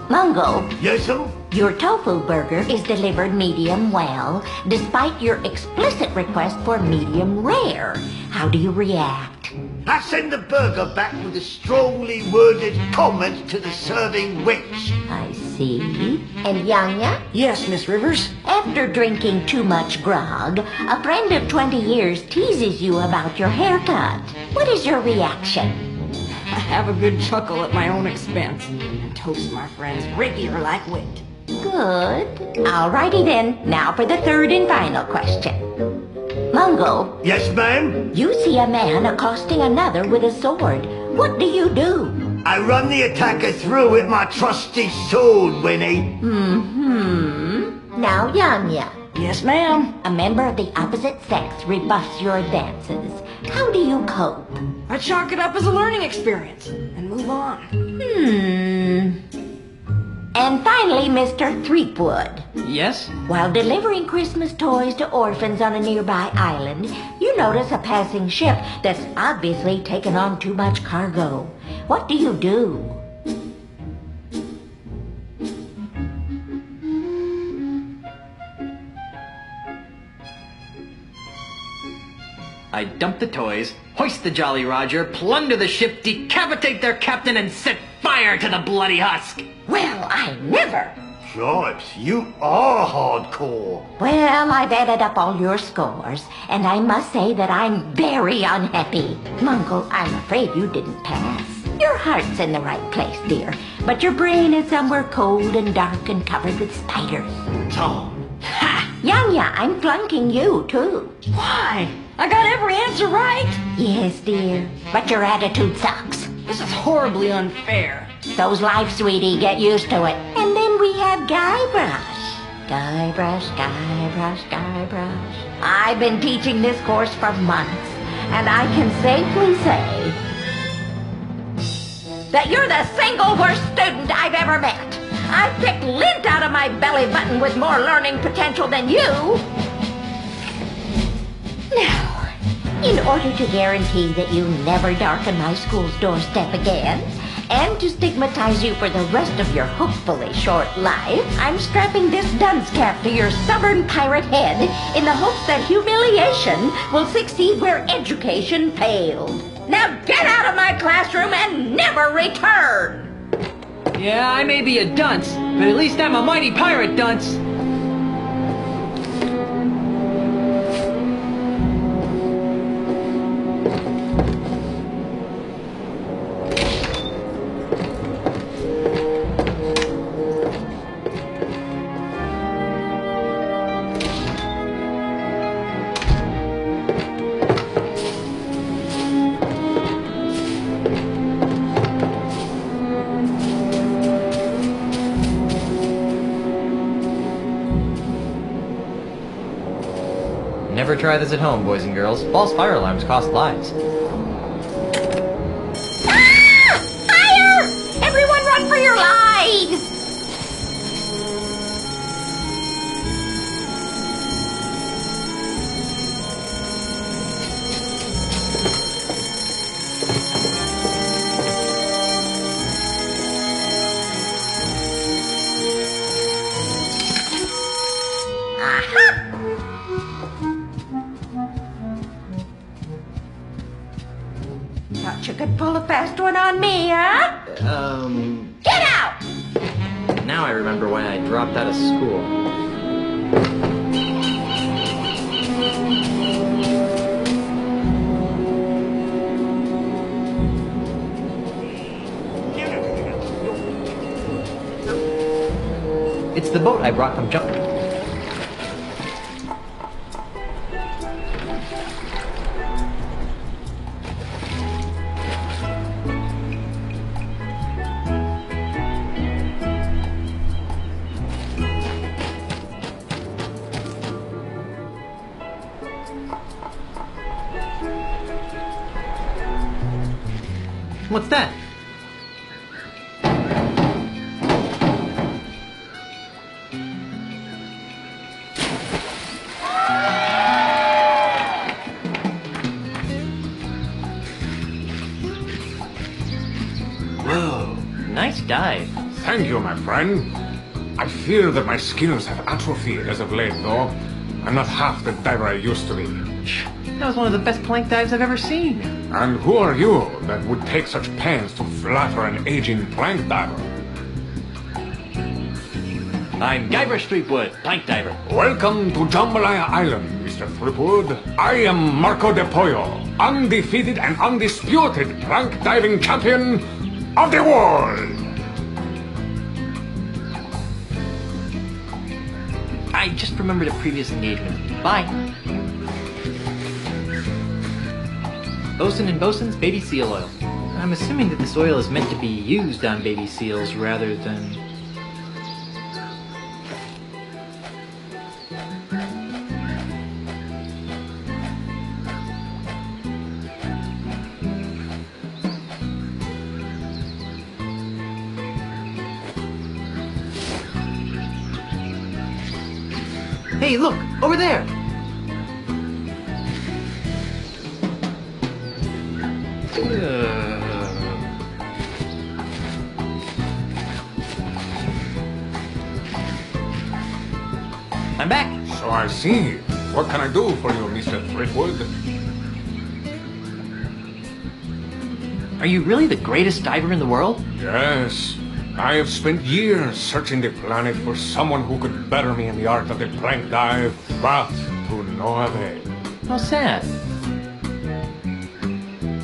Mungo. Yes'm? Your tofu burger is delivered medium well, despite your explicit request for medium rare. How do you react? I send the burger back with a strongly worded comment to the serving witch. I see. And Young-ya? Yes, Miss Rivers? After drinking too much grog, a friend of 20 years teases you about your haircut. What is your reaction? I have a good chuckle at my own expense and toast my friend's rapier like wit. Good. Alrighty then. Now for the third and final question. Mungo. Yes, ma'am? You see a man accosting another with a sword. What do you do? I run the attacker through with my trusty sword, Winnie. Now, Yanya. Yes, ma'am. A member of the opposite sex rebuffs your advances. How do you cope? I chalk it up as a learning experience and move on. And finally, Mr. Threepwood. Yes? While delivering Christmas toys to orphans on a nearby island, you notice a passing ship that's obviously taken on too much cargo. What do you do? I dump the toys, hoist the Jolly Roger, plunder the ship, decapitate their captain, and set fire to the bloody husk. Well, I never. Stripes, you are hardcore. Well, I've added up all your scores, and I must say that I'm very unhappy. Munkle, I'm afraid you didn't pass. Your heart's in the right place, dear, but your brain is somewhere cold and dark and covered with spiders. Tom. Ha! Yanya, I'm flunking you, too. Why? I got every answer right. Yes, dear, but your attitude sucks. This is horribly unfair. So's life, sweetie. Get used to it. And then we have Guybrush. Guybrush. I've been teaching this course for months, and I can safely say that you're the single worst student I've ever met. I've picked lint out of my belly button with more learning potential than you. Now, in order to guarantee that you never darken my school's doorstep again, and to stigmatize you for the rest of your hopefully short life, I'm strapping this dunce cap to your stubborn pirate head in the hopes that humiliation will succeed where education failed. Now get out of my classroom and never return! Yeah, I may be a dunce, but at least I'm a mighty pirate dunce. Never try this at home, boys and girls. False fire alarms cost lives. Ah! Fire! Everyone run for your lives! Thought you could pull a fast one on me, huh? Get out! Now I remember why I dropped out of school. It's the boat I brought from Junk. What's that? Whoa. Nice dive. Thank you, my friend. I fear that my skills have atrophied as of late, though. I'm not half the diver I used to be. That was one of the best plank dives I've ever seen. And who are you that would take such pains to flatter an aging plank diver? I'm Guybrush Threepwood, plank diver. Welcome to Jambalaya Island, Mr. Threepwood. I am Marco de Pollo, undefeated and undisputed plank diving champion of the world! I just remembered a previous engagement. Bye. Bosun and Bosun's baby seal oil. I'm assuming that this oil is meant to be used on baby seals rather than... Hey, look, over there. I'm back. So I see. What can I do for you, Mr. Threepwood? Are you really the greatest diver in the world? Yes. I have spent years searching the planet for someone who could better me in the art of the plank dive, but to no avail. How sad.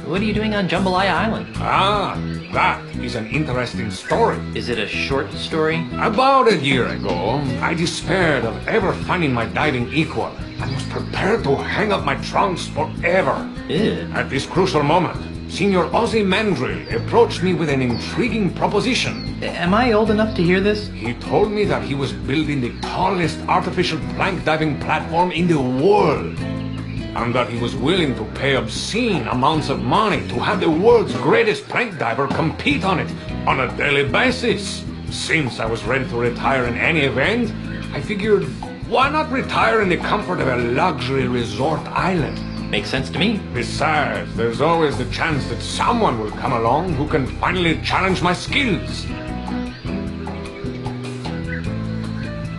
What are you doing on Jambalaya Island? Ah, that is an interesting story. Is it a short story? About a year ago, I despaired of ever finding my diving equal and was prepared to hang up my trunks forever. Ew. At this crucial moment, Senior Ozzy Mandrill approached me with an intriguing proposition. Am I old enough to hear this? He told me that he was building the tallest artificial plank diving platform in the world, and that he was willing to pay obscene amounts of money to have the world's greatest plank diver compete on it on a daily basis. Since I was ready to retire in any event, I figured, why not retire in the comfort of a luxury resort island? Makes sense to me. Besides, there's always the chance that someone will come along who can finally challenge my skills.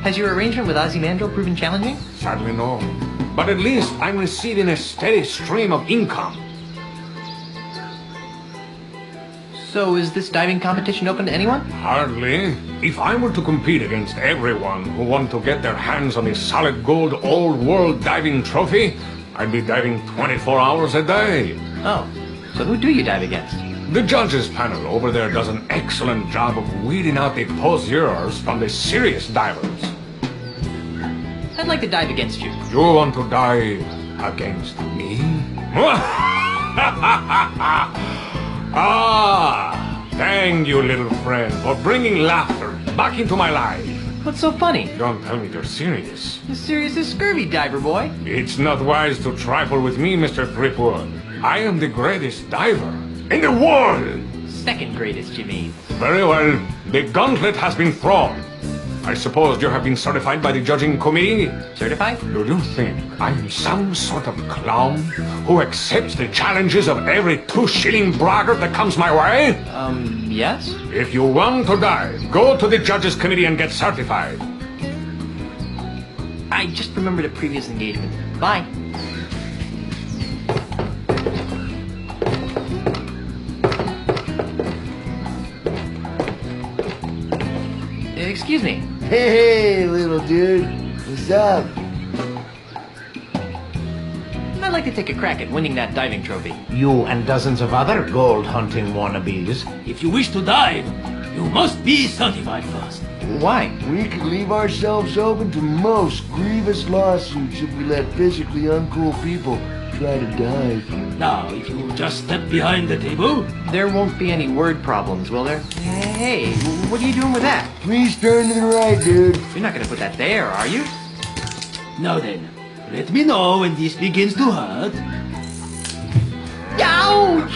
Has your arrangement with Ozymandias proven challenging? Sadly no. But at least I'm receiving a steady stream of income. So is this diving competition open to anyone? Hardly. If I were to compete against everyone who want to get their hands on the solid gold old world diving trophy, I'd be diving 24 hours a day. Oh, so who do you dive against? The judges panel over there does an excellent job of weeding out the poseurs from the serious divers. I'd like to dive against you. You want to dive against me? Ah, thank you, little friend, for bringing laughter back into my life. What's so funny? Don't tell me you're serious. You're serious as scurvy, diver boy. It's not wise to trifle with me, Mr. Threepwood. I am the greatest diver in the world. Second greatest, you mean? Very well. The gauntlet has been thrown. I suppose you have been certified by the judging committee? Certified? Do you think I am some sort of clown who accepts the challenges of every 2-shilling braggart that comes my way? Yes? If you want to dive, go to the judges committee and get certified. I just remembered a previous engagement. Bye. Excuse me. Hey, little dude. What's up? I'd like to take a crack at winning that diving trophy. You and dozens of other gold hunting wannabes. If you wish to dive, you must be certified first. Why? We could leave ourselves open to most grievous lawsuits if we let physically uncool people try to dive. Now, if you just step behind the table... There won't be any word problems, will there? Hey, what are you doing with that? Please turn to the right, dude. You're not gonna put that there, are you? Now then, let me know when this begins to hurt. Ouch!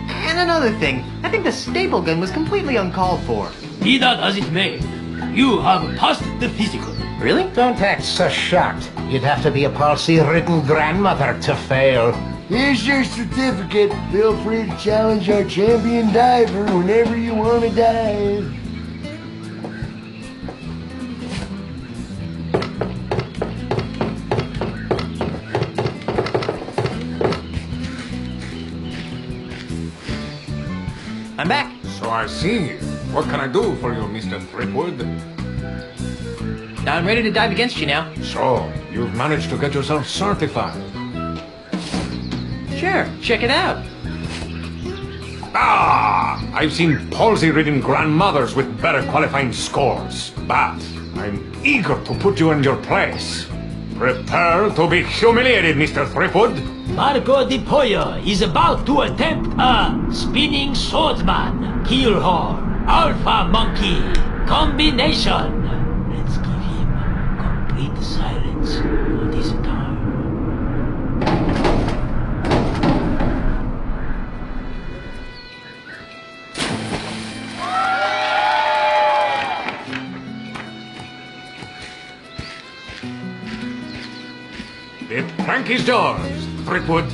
And another thing, I think the staple gun was completely uncalled for. Be that as it may, you have passed the physical. Really? Don't act so shocked. You'd have to be a palsy-ridden grandmother to fail. Here's your certificate. Feel free to challenge our champion diver whenever you want to dive. I'm back. So I see. What can I do for you, Mr. Threepwood? I'm ready to dive against you now. So, you've managed to get yourself certified. Sure, check it out. Ah! I've seen palsy-ridden grandmothers with better qualifying scores, but I'm eager to put you in your place. Prepare to be humiliated, Mr. Threepwood. Marco Di Pollo is about to attempt a spinning swordsman, Keelhorn, Alpha Monkey combination. Let's give him complete silence for this time. It plank is yours, Threepwood.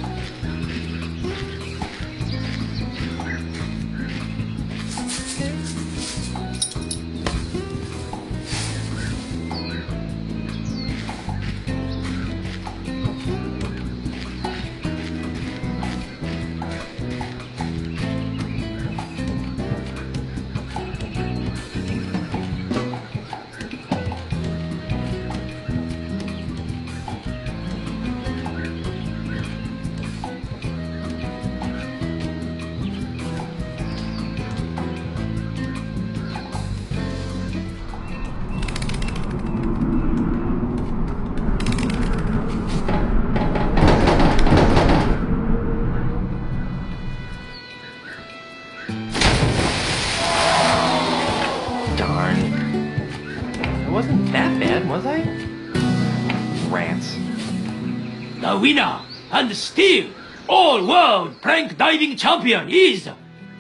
The winner and still all-world prank diving champion is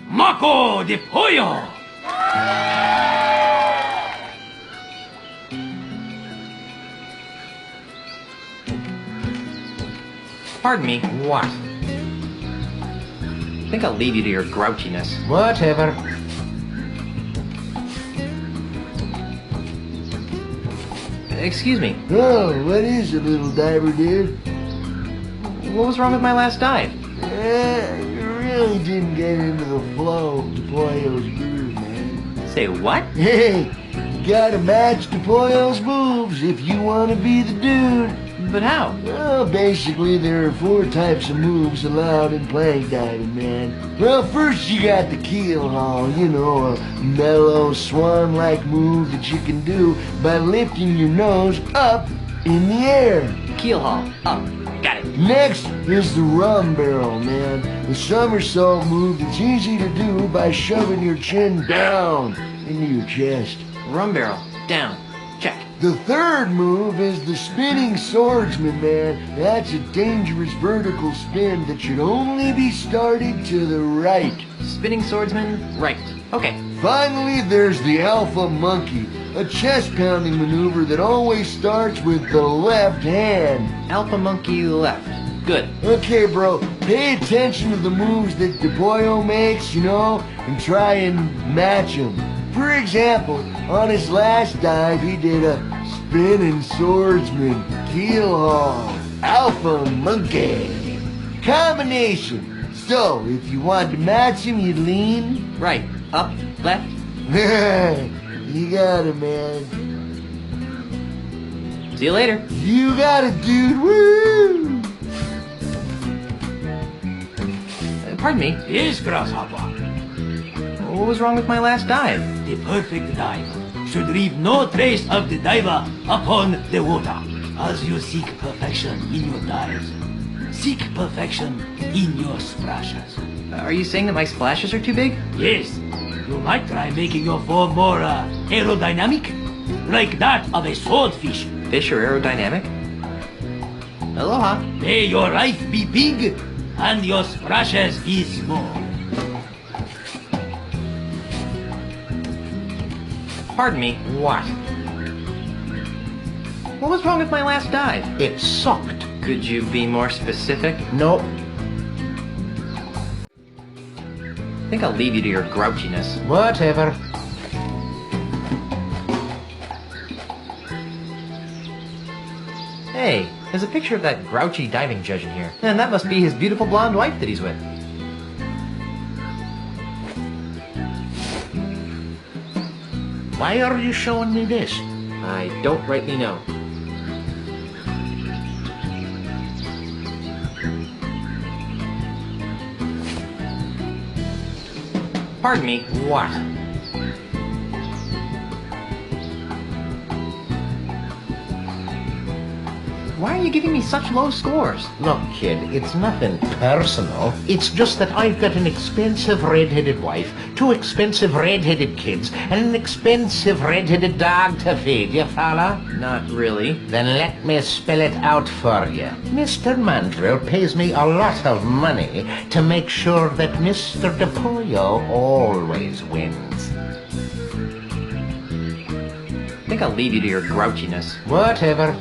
Mako de Pollo. Pardon me, what? I think I'll leave you to your grouchiness. Whatever. Excuse me. Oh, what is it, little diver dude? What was wrong with my last dive? You really didn't get into the flow of DePollo's groove, man. Say what? Hey, you gotta match DePollo's moves if you want to be the dude. But how? Well, basically, there are 4 types of moves allowed in plank diving, man. Well, first you got the keel haul, you know, a mellow swan-like move that you can do by lifting your nose up in the air. Keel haul, up. Got it. Next is the rum barrel, man. The somersault move that's easy to do by shoving your chin down into your chest. Rum barrel, down. Check. The third move is the spinning swordsman, man. That's a dangerous vertical spin that should only be started to the right. Spinning swordsman, right. Okay. Finally, there's the alpha monkey, a chest-pounding maneuver that always starts with the left hand. Alpha monkey left. Good. Okay, bro, pay attention to the moves that DePollo makes, you know, and try and match them. For example, on his last dive, he did a spinning swordsman, keel haul, alpha monkey combination. So, if you wanted to match him, you'd lean right, up, left. You got it, man. See you later. You got it, dude. Woo! Pardon me. Yes, Grasshopper. What was wrong with my last dive? The perfect dive should leave no trace of the diver upon the water. As you seek perfection in your dives, seek perfection in your splashes. Are you saying that my splashes are too big? Yes. You might try making your form more aerodynamic, like that of a swordfish. Fish are aerodynamic? Aloha. May your life be big and your splashes be small. Pardon me, what? What was wrong with my last dive? It sucked. Could you be more specific? No. I think I'll leave you to your grouchiness. Whatever. Hey, there's a picture of that grouchy diving judge in here. And that must be his beautiful blonde wife that he's with. Why are you showing me this? I don't rightly know. Pardon me, what? Why are you giving me such low scores? Look, kid, it's nothing personal. It's just that I've got an expensive red-headed wife, 2 expensive red-headed kids, and an expensive red-headed dog to feed, you fella? Not really. Then let me spell it out for you. Mr. Mandrill pays me a lot of money to make sure that Mr. DePollo always wins. I think I'll leave you to your grouchiness. Whatever.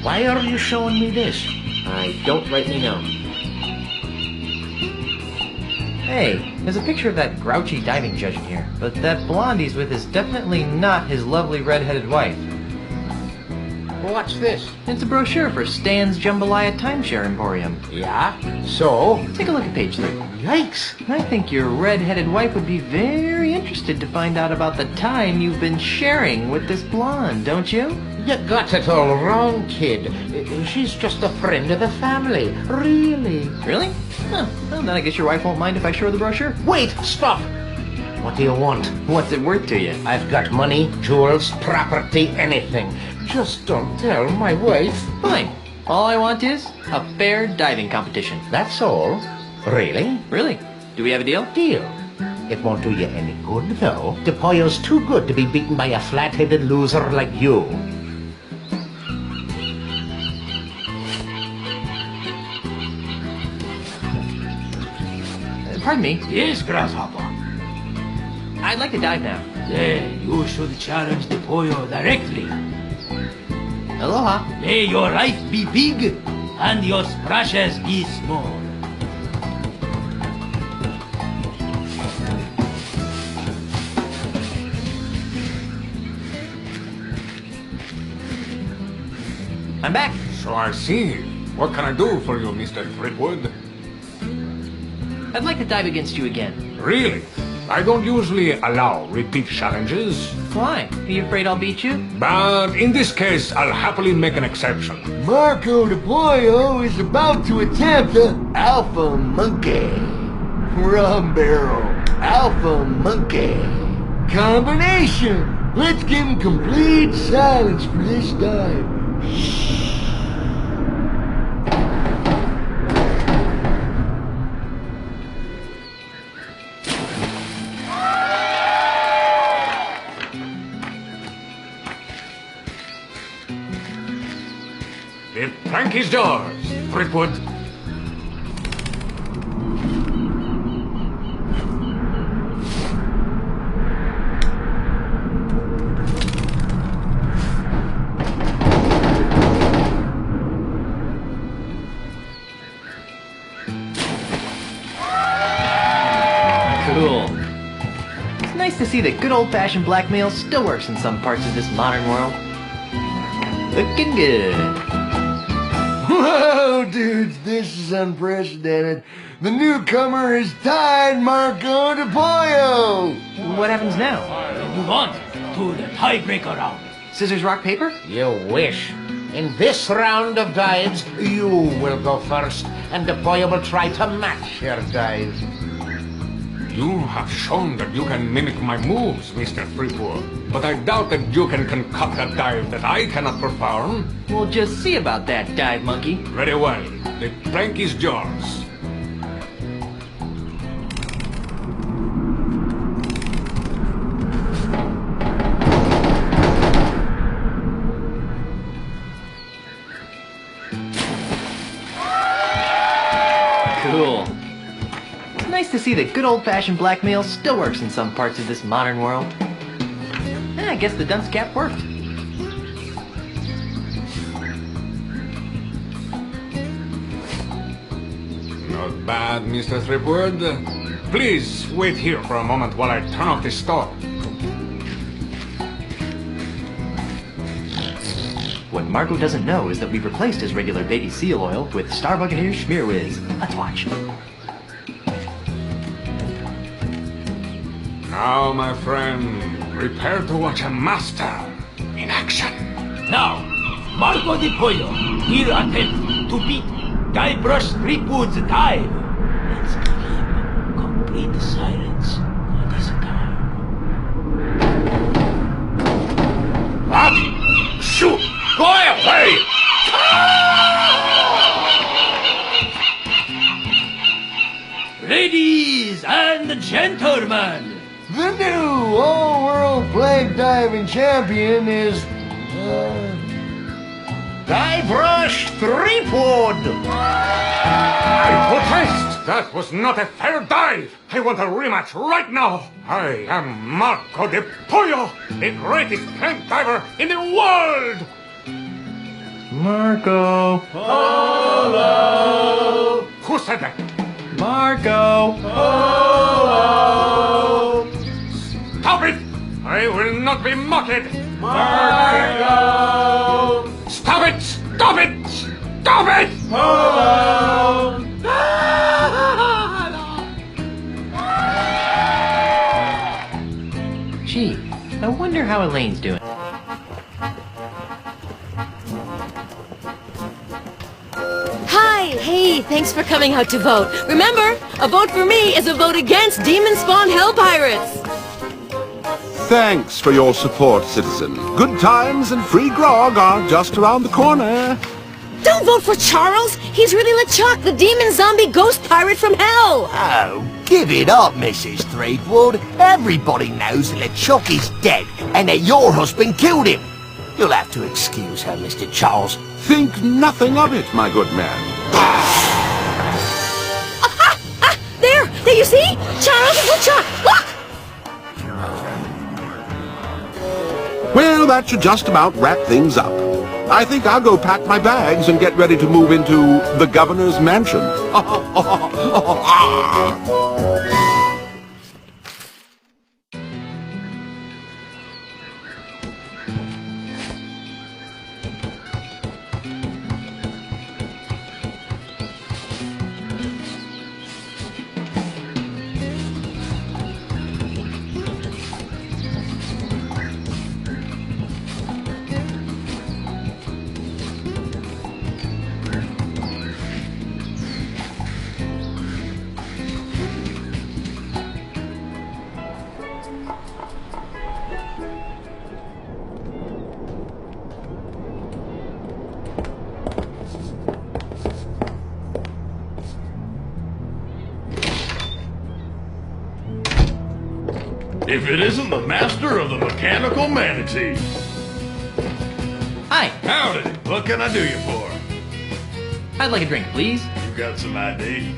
Why are you showing me this? I don't rightly know. Hey, there's a picture of that grouchy diving judge in here, but that blonde he's with is definitely not his lovely red-headed wife. What's this? It's a brochure for Stan's Jambalaya Timeshare Emporium. Yeah? So? Take a look at page 3. Yikes! I think your red-headed wife would be very interested to find out about the time you've been sharing with this blonde, don't you? You got it all wrong, kid. She's just a friend of the family. Really? Really? Huh. Well, then I guess your wife won't mind if I show her the brochure. Wait! Stop! What do you want? What's it worth to you? I've got money, jewels, property, anything. Just don't tell my wife. Fine. All I want is a fair diving competition. That's all? Really? Really? Do we have a deal? Deal. It won't do you any good, though. The Pollo's too good to be beaten by a flat-headed loser like you. Pardon me? Yes, Grasshopper. I'd like to dive now. Then you should challenge the Pollo directly. Aloha. May your life be big and your splashes be small. I'm back. So I see. What can I do for you, Mr. Threepwood? I'd like to dive against you again. Really? I don't usually allow repeat challenges. Why? Are you afraid I'll beat you? But in this case, I'll happily make an exception. Marco the Pollo is about to attempt a Alpha Monkey. Rum barrel. Alpha Monkey. Combination. Let's give him complete silence for this dive. The plank is yours, Threepwood. Cool. It's nice to see that good old-fashioned blackmail still works in some parts of this modern world. Looking good. Whoa, dudes, this is unprecedented. The newcomer is tied Marco de Pollo. What happens now? Move on to the tiebreaker round. Scissors, rock, paper? You wish. In this round of dives, you will go first, and the boy will try to match your dive. You have shown that you can mimic my moves, Mr. Threepwood. But I doubt that you can concoct a dive that I cannot perform. We'll just see about that, dive monkey. Very well. The plank is yours. Cool. It's nice to see that good old-fashioned blackmail still works in some parts of this modern world. I guess the dunce cap worked. Not bad, Mr. Threepwood. Please wait here for a moment while I turn off the stove. What Marco doesn't know is that we've replaced his regular baby seal oil with Star Buccaneer Schmear Whiz. Let's watch. Now, my friend, prepare to watch a master in action. Now, Marco de Pollo will attempt to beat Guybrush Threepwood's dive. Let's give him complete silence for this time. What? Shoot! Go away! Ladies and gentlemen, The new all-world plank diving champion is, Guybrush Threepwood! I protest! That was not a fair dive! I want a rematch right now! I am Marco de Pollo, the greatest plank diver in the world! Marco. Polo! Who said that? Marco! Polo! Stop it! I will not be mocked! Marco! Stop it! Stop it! Stop it! Polo! Gee, I wonder how Elaine's doing. Hi! Hey, thanks for coming out to vote. Remember, a vote for me is a vote against demon-spawned hell pirates! Thanks for your support, citizen. Good times and free grog are just around the corner. Don't vote for Charles! He's really LeChuck, the demon zombie ghost pirate from hell! Oh, give it up, Mrs. Threepwood. Everybody knows that LeChuck is dead and that your husband killed him. You'll have to excuse her, Mr. Charles. Think nothing of it, my good man. There! There, you see? Charles and LeChuck! Look! Well, that should just about wrap things up. I think I'll go pack my bags and get ready to move into the governor's mansion. If it isn't the master of the mechanical manatee. Hi. Howdy. What can I do you for? I'd like a drink, please. You got some ID?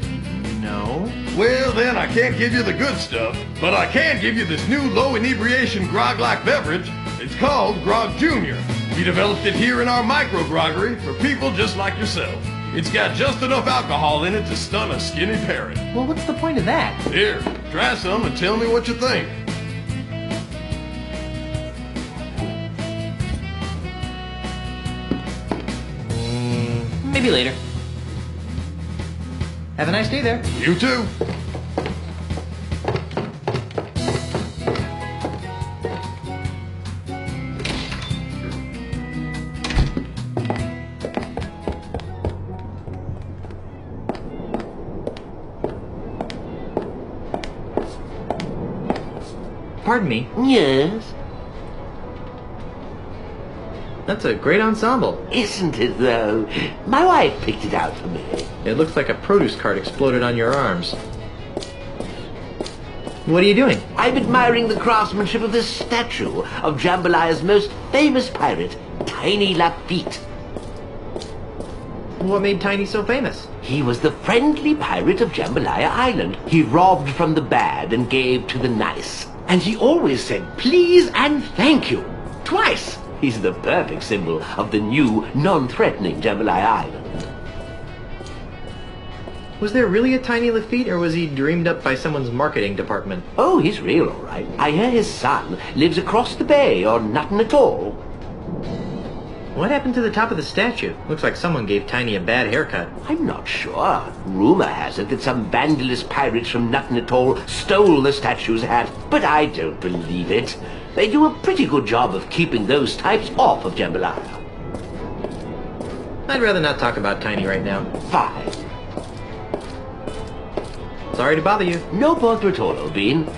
No. Well, then I can't give you the good stuff, but I can give you this new low inebriation grog-like beverage. It's called Grog Jr. We developed it here in our micro groggery for people just like yourself. It's got just enough alcohol in it to stun a skinny parrot. Well, what's the point of that? Here, try some and tell me what you think. Maybe later. Have a nice day there. You too. Pardon me. Yes? That's a great ensemble. Isn't it, though? My wife picked it out for me. It looks like a produce cart exploded on your arms. What are you doing? I'm admiring the craftsmanship of this statue of Jambalaya's most famous pirate, Tiny Lafitte. What made Tiny so famous? He was the friendly pirate of Jambalaya Island. He robbed from the bad and gave to the nice. And he always said please and thank you. Twice. He's the perfect symbol of the new, non-threatening Jambalaya Island. Was there really a Tiny Lafitte, or was he dreamed up by someone's marketing department? Oh, he's real, all right. I hear his son lives across the bay on nothing at all. What happened to the top of the statue? Looks like someone gave Tiny a bad haircut. I'm not sure. Rumor has it that some vandalous pirates from nothing at all stole the statue's hat, but I don't believe it. They do a pretty good job of keeping those types off of Jambalaya. I'd rather not talk about Tiny right now. Fine. Sorry to bother you. No bother at all, Obin.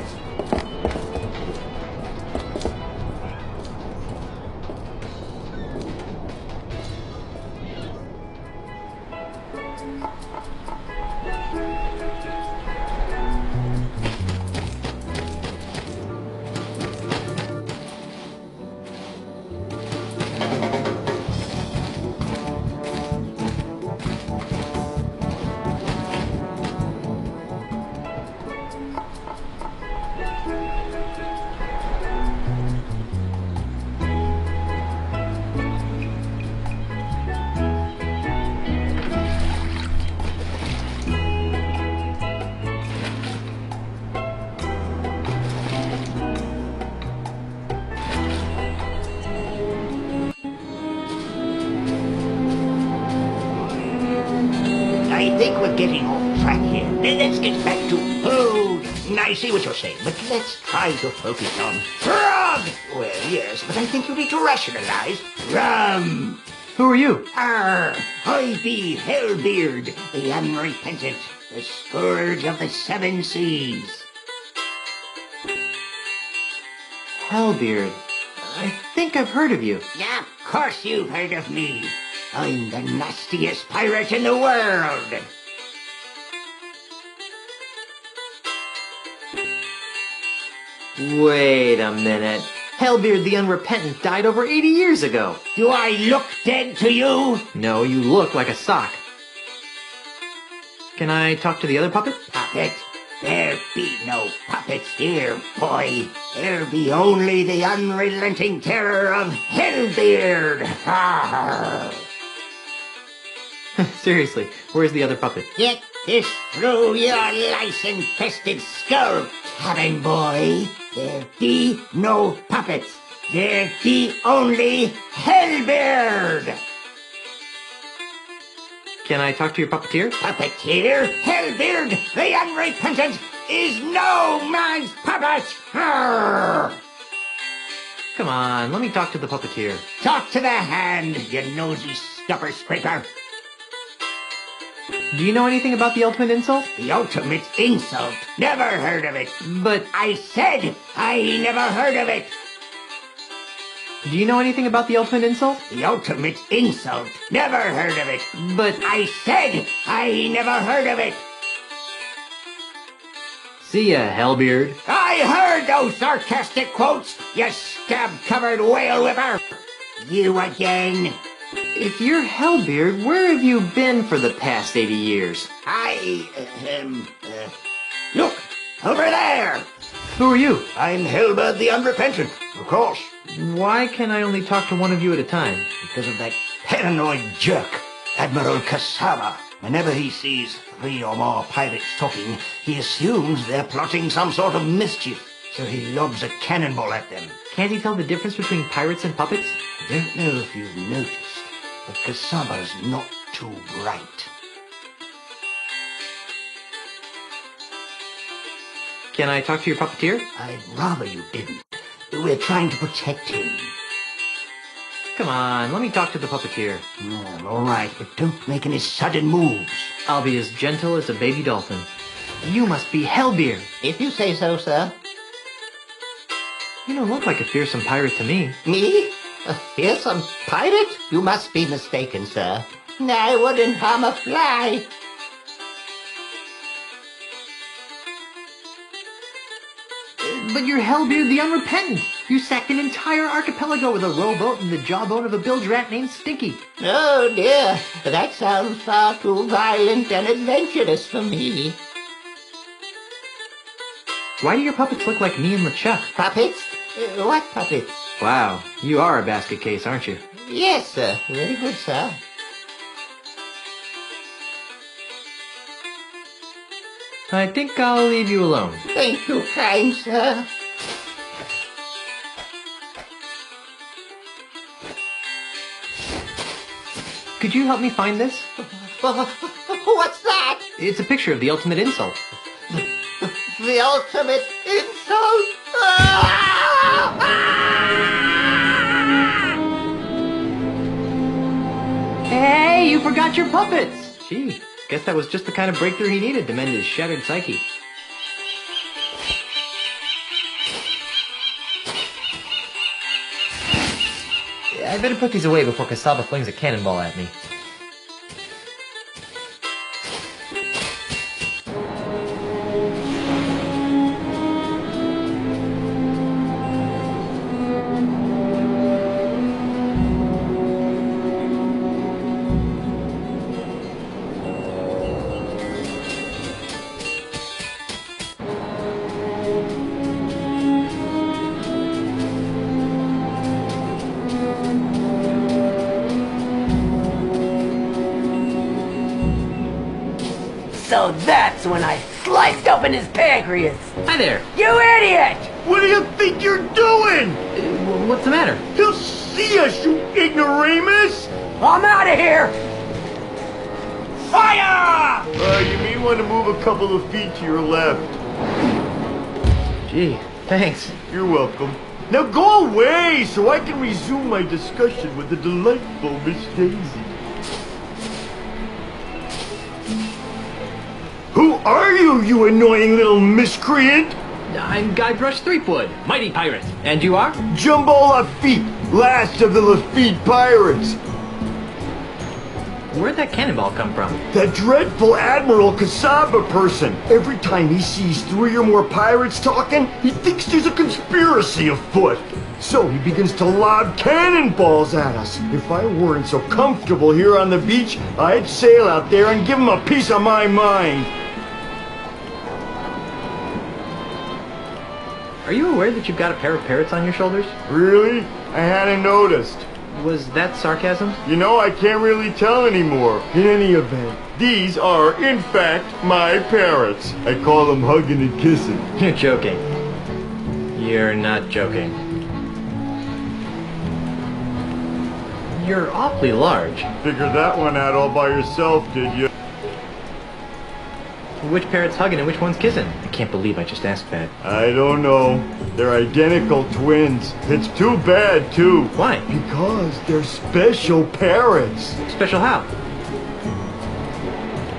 getting off track here. Let's get back to... Oh, I see what you're saying, but let's try to focus on frog! Well, yes, but I think you need to rationalize. Rum! Who are you? I be Hellbeard, the unrepentant, the scourge of the seven seas. Hellbeard. I think I've heard of you. Yeah, of course you've heard of me. I'm the nastiest pirate in the world. Wait a minute. Hellbeard the Unrepentant died over 80 years ago. Do I look dead to you? No, you look like a sock. Can I talk to the other puppet? Puppet? There be no puppets here, boy. There be only the unrelenting terror of Hellbeard. Seriously, where's the other puppet? Get this through your lice-infested skull, cabin boy. There be no puppets. There be only Hellbeard. Can I talk to your puppeteer? Puppeteer? Hellbeard, the unrepentant, is no man's puppet! Arr! Come on, let me talk to the puppeteer. Talk to the hand, you nosy stopper scraper. Do you know anything about the ultimate insult? The ultimate insult? Never heard of it. But... I said I never heard of it. Do you know anything about the ultimate insult? The ultimate insult? Never heard of it. But... I said I never heard of it. See ya, Hellbeard. I heard those sarcastic quotes, you scab-covered whale whipper. You again. If you're Hellbeard, where have you been for the past 80 years? Look, over there. Who are you? I'm Hellbeard the Unrepentant, of course. Why can I only talk to one of you at a time? Because of that paranoid jerk, Admiral Kasama. Whenever he sees 3 or more pirates talking, he assumes they're plotting some sort of mischief, so he lobs a cannonball at them. Can't he tell the difference between pirates and puppets? I don't know if you've noticed, but Kasama's not too bright. Can I talk to your puppeteer? I'd rather you didn't. We're trying to protect him. Come on, let me talk to the puppeteer. Well, all right, but don't make any sudden moves. I'll be as gentle as a baby dolphin. You must be Hellbeard. If you say so, sir. You don't look like a fearsome pirate to me. Me? A fearsome pirate? You must be mistaken, sir. I wouldn't harm a fly. But you're Hellbeard the Unrepentant. You sacked an entire archipelago with a rowboat and the jawbone of a bilge rat named Stinky. Oh dear, that sounds far too violent and adventurous for me. Why do your puppets look like me and LeChuck? Puppets? What puppets? Wow, you are a basket case, aren't you? Yes, sir. Very good, sir. I think I'll leave you alone. Thank you, kind sir. Could you help me find this? What's that? It's a picture of the ultimate insult. The ultimate insult? Hey, you forgot your puppets! Gee, guess that was just the kind of breakthrough he needed to mend his shattered psyche. I better put these away before Kasaba flings a cannonball at me. So that's when I sliced open his pancreas. Hi there. You idiot! What do you think you're doing? What's the matter? He'll see us, you ignoramus! I'm out of here! Fire! You may want to move a couple of feet to your left. Gee, thanks. You're welcome. Now go away so I can resume my discussion with the delightful Miss Daisy. Who are you, you annoying little miscreant? I'm Guybrush Threepwood, mighty pirate. And you are? Jumbo Lafitte, last of the Lafitte pirates. Where'd that cannonball come from? That dreadful Admiral Kasaba person. Every time he sees 3 or more pirates talking, he thinks there's a conspiracy afoot. So he begins to lob cannonballs at us. If I weren't so comfortable here on the beach, I'd sail out there and give him a piece of my mind. Are you aware that you've got a pair of parrots on your shoulders? Really? I hadn't noticed. Was that sarcasm? You know, I can't really tell anymore. In any event, these are, in fact, my parrots. I call them hugging and kissing. You're joking. You're not joking. You're awfully large. Figured that one out all by yourself, did you? Which parrot's hugging and which one's kissing? I can't believe I just asked that. I don't know. They're identical twins. It's too bad, too. Why? Because they're special parrots. Special how?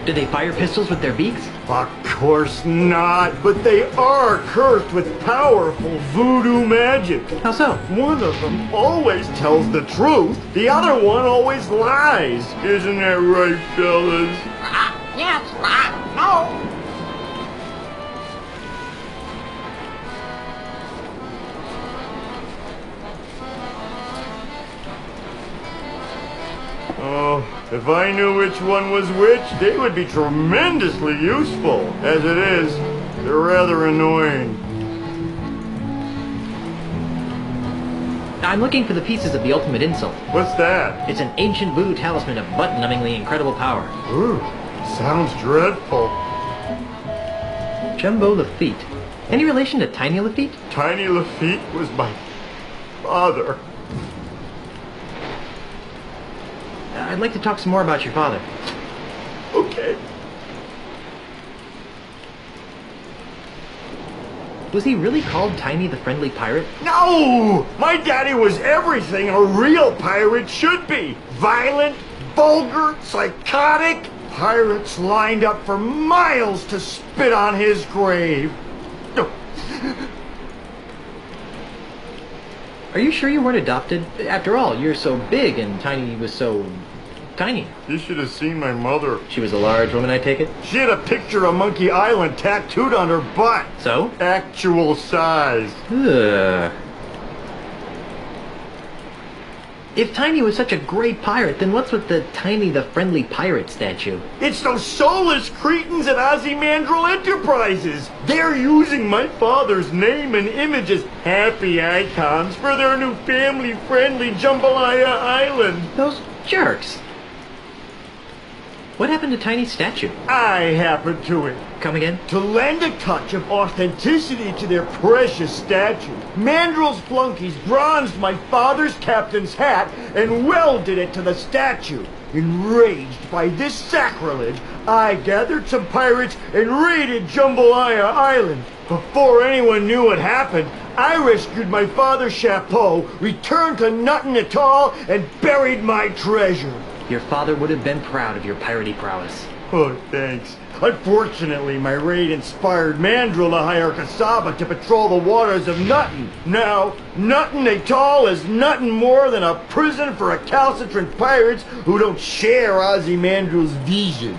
Did they fire pistols with their beaks? Of course not, but they are cursed with powerful voodoo magic. How so? One of them always tells the truth, the other one always lies. Isn't that right, fellas? Yes, no. Oh, if I knew which one was which, they would be tremendously useful. As it is, they're rather annoying. I'm looking for the pieces of the ultimate insult. What's that? It's an ancient voodoo talisman of butt-numbingly incredible power. Ooh, sounds dreadful. Jumbo Lafitte. Any relation to Tiny Lafitte? Tiny Lafitte was my father. I'd like to talk some more about your father. Okay. Was he really called Tiny the Friendly Pirate? No! My daddy was everything a real pirate should be. Violent, vulgar, psychotic. Pirates lined up for miles to spit on his grave. Are you sure you weren't adopted? After all, you're so big and Tiny was so tiny. You should have seen my mother. She was a large woman, I take it? She had a picture of Monkey Island tattooed on her butt. So? Actual size. Ugh. If Tiny was such a great pirate, then what's with the Tiny the Friendly Pirate statue? It's those soulless cretins at Ozymandial Enterprises. They're using my father's name and image as happy icons for their new family-friendly Jambalaya Island. Those jerks. What happened to Tiny's statue? I happened to it. Come again? To lend a touch of authenticity to their precious statue, Mandrill's flunkies bronzed my father's captain's hat and welded it to the statue. Enraged by this sacrilege, I gathered some pirates and raided Jambalaya Island. Before anyone knew what happened, I rescued my father's chapeau, returned to Nuttin Atoll, and buried my treasure. Your father would have been proud of your piratey prowess. Oh, thanks. Unfortunately, my raid inspired Mandrill to hire Kasaba to patrol the waters of Nuttin. Now, Nuttin Atoll is nothing more than a prison for recalcitrant pirates who don't share Ozymandial's vision.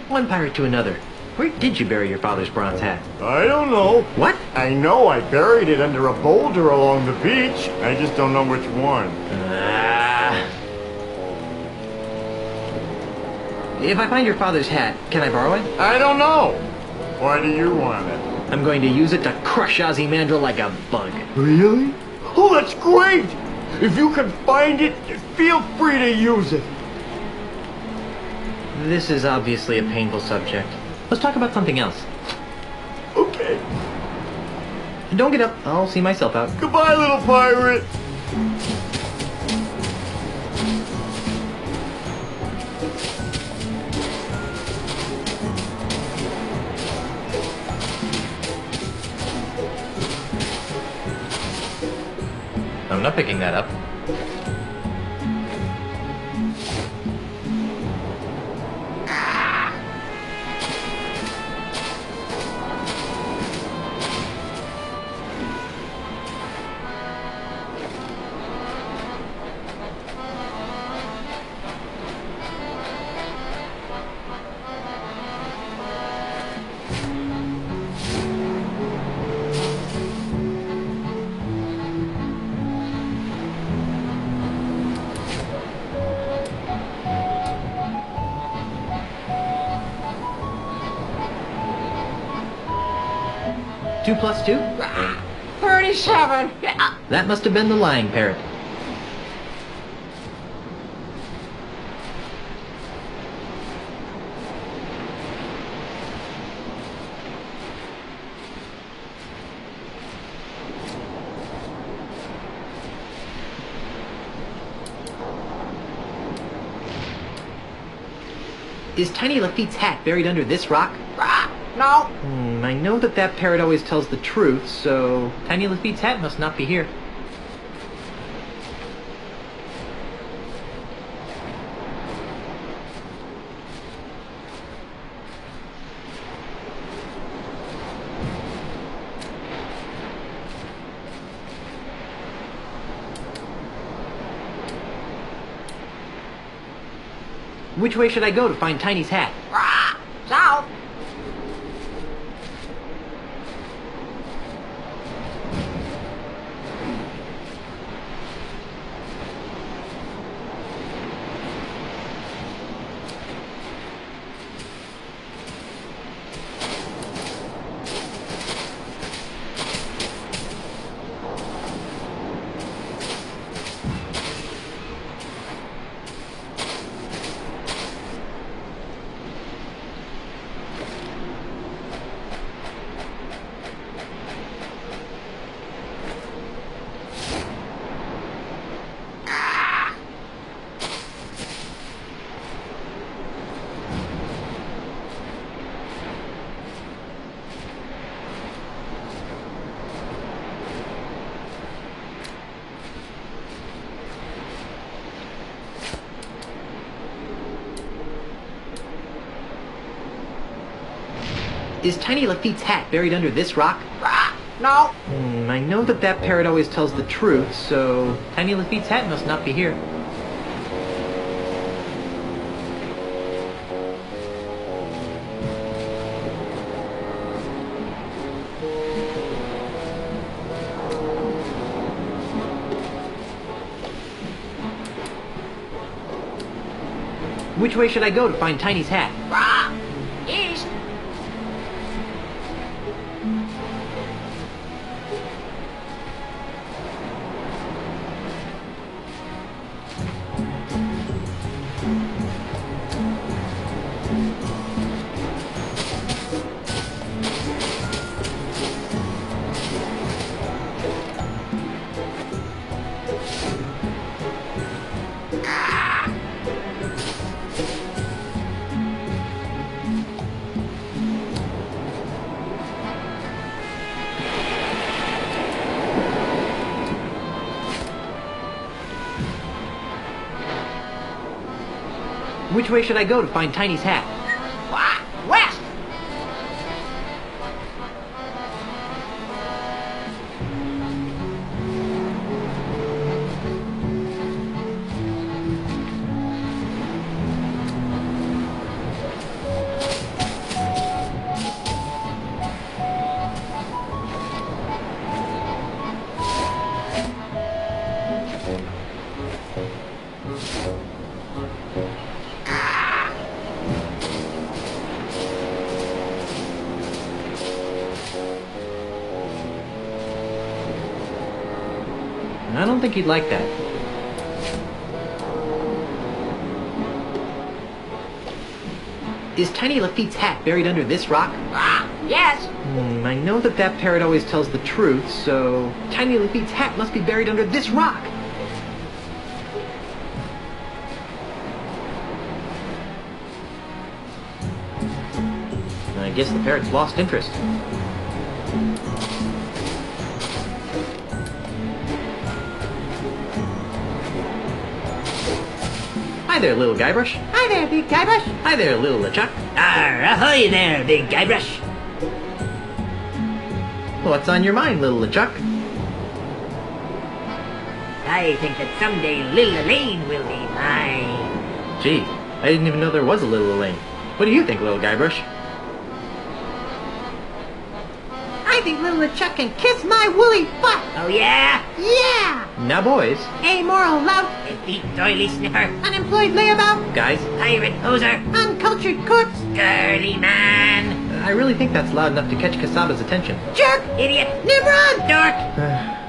One pirate to another. Where did you bury your father's bronze hat? I don't know. What? I know I buried it under a boulder along the beach. I just don't know which one. If I find your father's hat, can I borrow it? I don't know. Why do you want it? I'm going to use it to crush Ozymandial like a bug. Really? Oh, that's great! If you can find it, feel free to use it. This is obviously a painful subject. Let's talk about something else. Okay. Don't get up. I'll see myself out. Goodbye, little pirate. not picking that up. Two plus two? 37. That must have been the lying parrot. Is Tiny Lafitte's hat buried under this rock? No. I know that that parrot always tells the truth, so Tiny Lafitte's hat must not be here. Which way should I go to find Tiny's hat? South. Is Tiny Lafitte's hat buried under this rock? No. I know that that parrot always tells the truth, so Tiny Lafitte's hat must not be here. Which way should I go to find Tiny's hat? East. Which way should I go to find Tiny's hat? West. I don't think he'd like that. Is Tiny Lafitte's hat buried under this rock? Yes. I know that that parrot always tells the truth, so Tiny Lafitte's hat must be buried under this rock. I guess the parrot's lost interest. Hi there, little Guybrush. Hi there, Big Guybrush. Hi there, little LeChuck. Ahoy there, Big Guybrush. What's on your mind, little LeChuck? I think that someday little Elaine will be mine. Gee, I didn't even know there was a little Elaine. What do you think, little Guybrush? I think little LeChuck can kiss my woolly butt. Oh, yeah? Yeah! Now, boys. Amoral lout. Defeat doily sniffer. Unemployed layabout. Guys. Pirate poser. Uncultured coot. Girly man. I really think that's loud enough to catch Casaba's attention. Jerk. Idiot. Nimrod. Dork.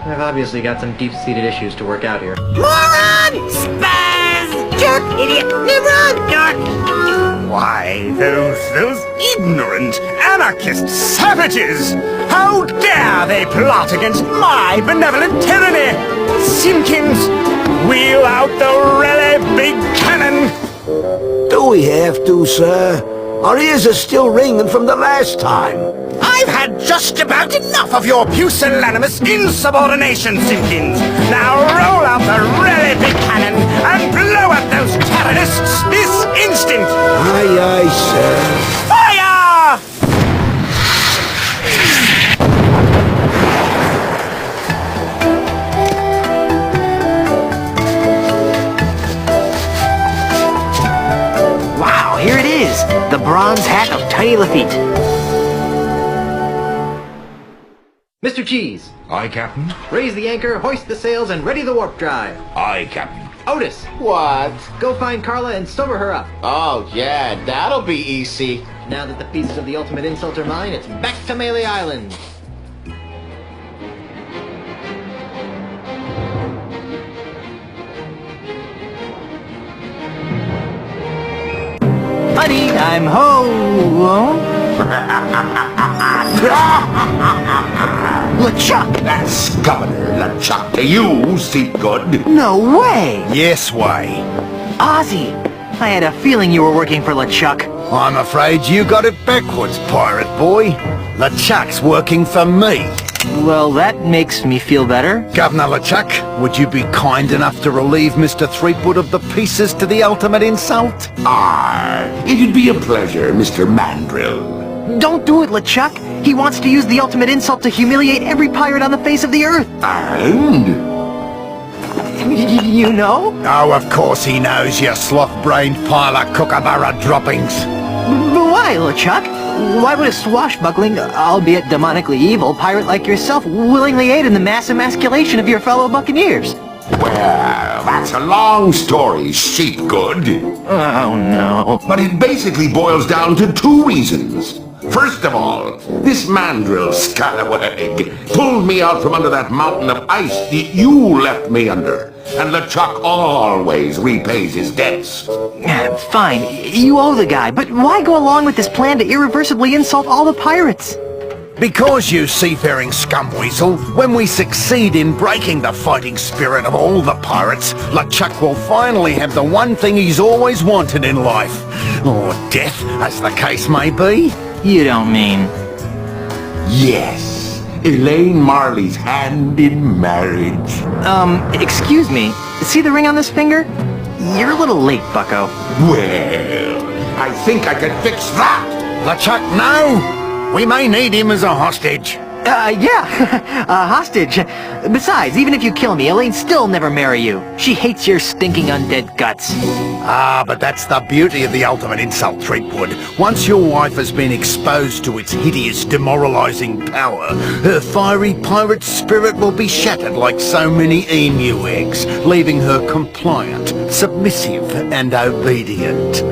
I've obviously got some deep-seated issues to work out here. Moron. Spaz. Jerk. Idiot. Nimrod. Dork. Why, those ignorant anarchist savages! How dare they plot against my benevolent tyranny! Simpkins, wheel out the really big cannon! Do we have to, sir? Our ears are still ringing from the last time. I've had just about enough of your pusillanimous insubordination, Simpkins! Now roll out the really big cannon and blow at those terrorists this instant! Aye, aye, sir. Fire! Wow, here it is! The bronze hat of Tiny Lafitte. Mr. Cheese. Aye, Captain. Raise the anchor, hoist the sails, and ready the warp drive. Aye, Captain. Otis. What? Go find Carla and sober her up. Oh, yeah, that'll be easy. Now that the pieces of the ultimate insult are mine, it's back to Melee Island. Honey, I'm home. LeChuck! That's Governor LeChuck to you, Seatgood. No way! Yes way. Ozzy, I had a feeling you were working for LeChuck. I'm afraid you got it backwards, pirate boy. LeChuck's working for me. Well, that makes me feel better. Governor LeChuck, would you be kind enough to relieve Mr. Threepwood of the pieces to the ultimate insult? It'd be a pleasure, Mr. Mandrill. Don't do it, LeChuck. He wants to use the ultimate insult to humiliate every pirate on the face of the earth. And? You know? Oh, of course he knows, you sloth-brained pile of kookaburra droppings. But why, LeChuck? Why would a swashbuckling, albeit demonically evil, pirate like yourself willingly aid in the mass emasculation of your fellow buccaneers? Well, that's a long story, Sheepgood. Oh, no. But it basically boils down to two reasons. First of all, this mandrill scallywag pulled me out from under that mountain of ice that you left me under. And LeChuck always repays his debts. Fine, you owe the guy, but why go along with this plan to irreversibly insult all the pirates? Because, you seafaring scumweasel, when we succeed in breaking the fighting spirit of all the pirates, LeChuck will finally have the one thing he's always wanted in life. Or death, as the case may be. You don't mean... Yes. Elaine Marley's hand in marriage. Excuse me. See the ring on this finger? You're a little late, bucko. Well, I think I can fix that. LeChuck, no! We may need him as a hostage. Yeah, a hostage. Besides, even if you kill me, Elaine'll still never marry you. She hates your stinking undead guts. Ah, but that's the beauty of the ultimate insult, Threepwood. Once your wife has been exposed to its hideous, demoralizing power, her fiery pirate spirit will be shattered like so many emu eggs, leaving her compliant, submissive, and obedient.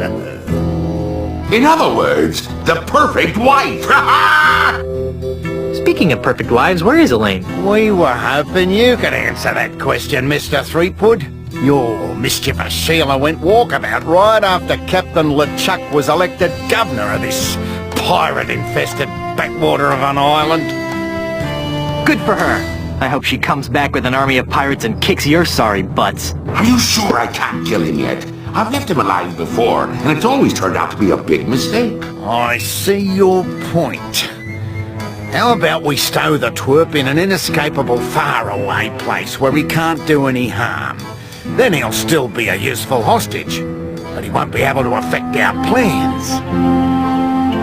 In other words, the perfect wife. Speaking of perfect wives, where is Elaine? We were hoping you could answer that question, Mr. Threepwood. Your mischievous Sheila went walkabout right after Captain LeChuck was elected governor of this pirate-infested backwater of an island. Good for her. I hope she comes back with an army of pirates and kicks your sorry butts. Are you sure I can't kill him yet? I've left him alive before, and it's always turned out to be a big mistake. I see your point. How about we stow the twerp in an inescapable faraway place where he can't do any harm? Then he'll still be a useful hostage. but he won't be able to affect our plans.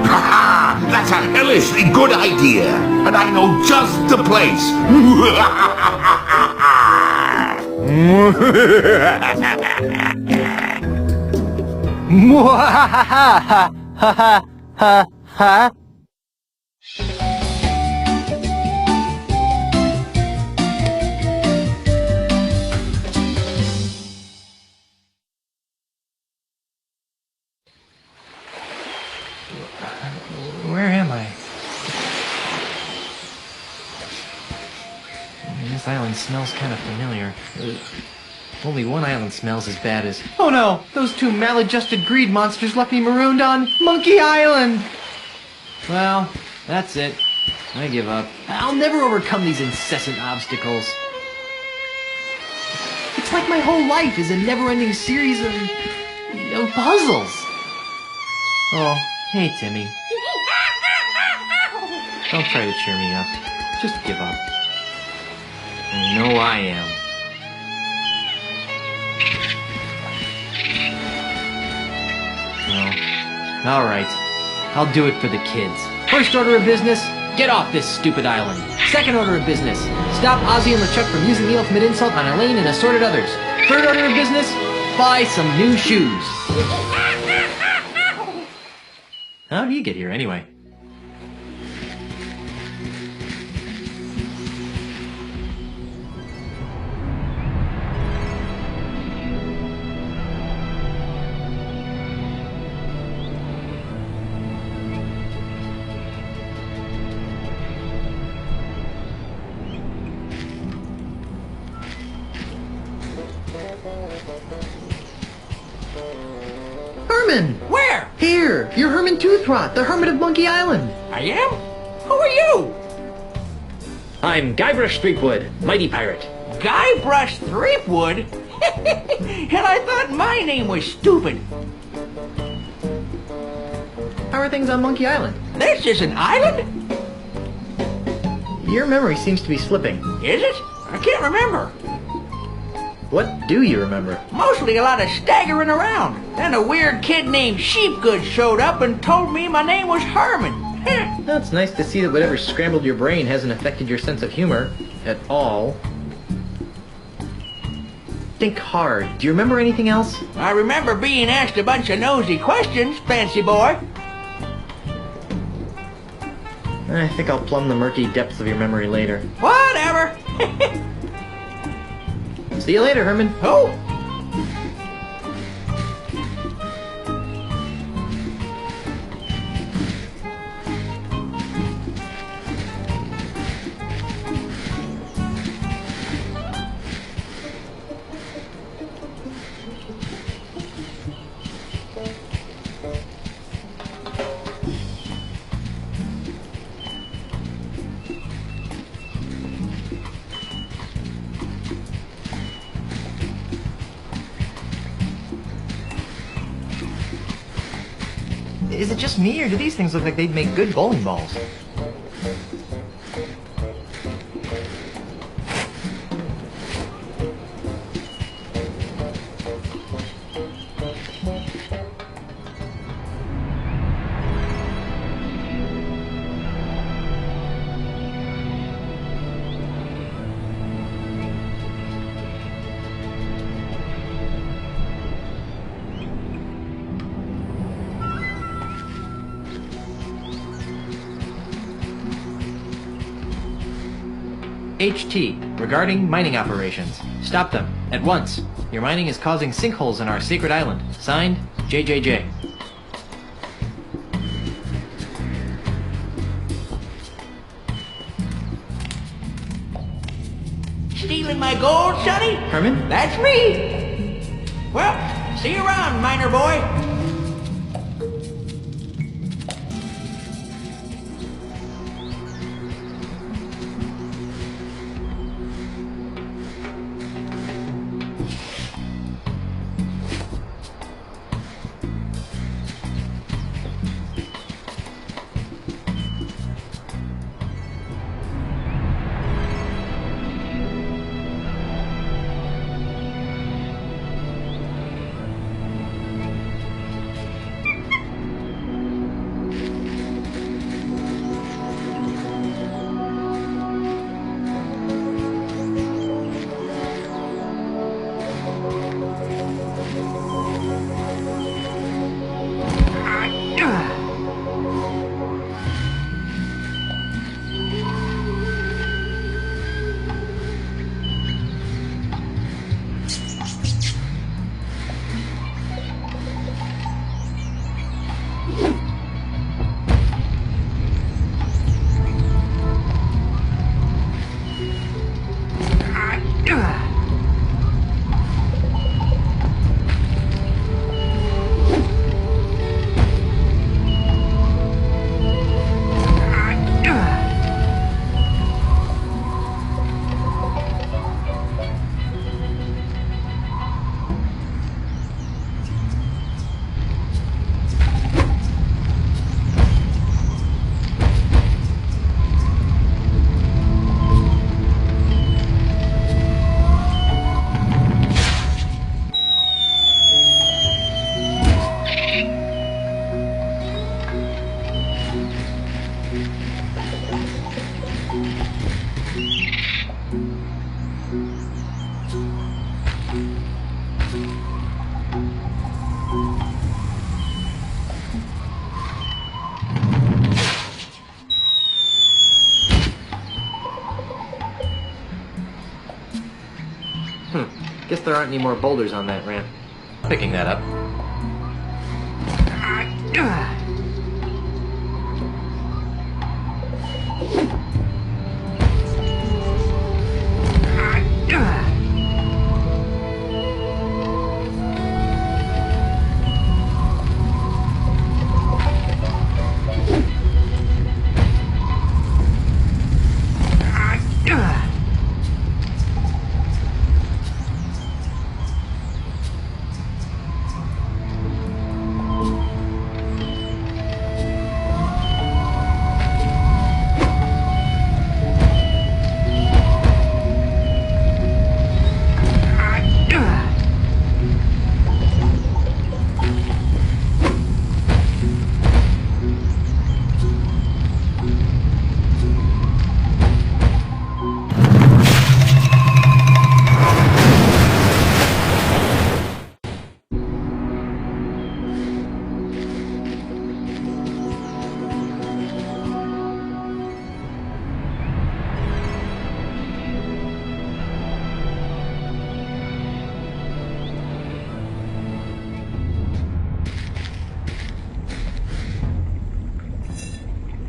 Ha ha! That's a hellishly good idea, and I know just the place. Where am I? This island smells kind of familiar. Only one island smells as bad as... Oh no! Those two maladjusted greed monsters left me marooned on Monkey Island! Well, that's it. I give up. I'll never overcome these incessant obstacles. It's like my whole life is a never-ending series of puzzles. Oh, hey, Timmy. Don't try to cheer me up. Just give up. I know I am. Well, alright. I'll do it for the kids. First order of business, get off this stupid island. Second order of business, stop Ozzy and LeChuck from using the ultimate insult on Elaine and assorted others. Third order of business, buy some new shoes. How did you get here anyway? Herman! Where? Here! You're Herman Toothrot, the Hermit of Monkey Island! I am? Who are you? I'm Guybrush Threepwood, mighty pirate. Guybrush Threepwood? And I thought my name was stupid. How are things on Monkey Island? This is an island? Your memory seems to be slipping. Is it? I can't remember. What do you remember? Mostly a lot of staggering around. Then a weird kid named Sheepgood showed up and told me my name was Herman. Well, it's nice to see that whatever scrambled your brain hasn't affected your sense of humor at all. Think hard. Do you remember anything else? I remember being asked a bunch of nosy questions, fancy boy. I think I'll plumb the murky depths of your memory later. Whatever. See you later, Herman. Oh! Is it just me, or do these things look like they'd make good bowling balls? HT, regarding mining operations. Stop them, at once. Your mining is causing sinkholes in our sacred island. Signed, JJJ. Stealing my gold, Sonny? Herman? That's me. Well, see you around, miner boy. Guess there aren't any more boulders on that ramp. Picking that up.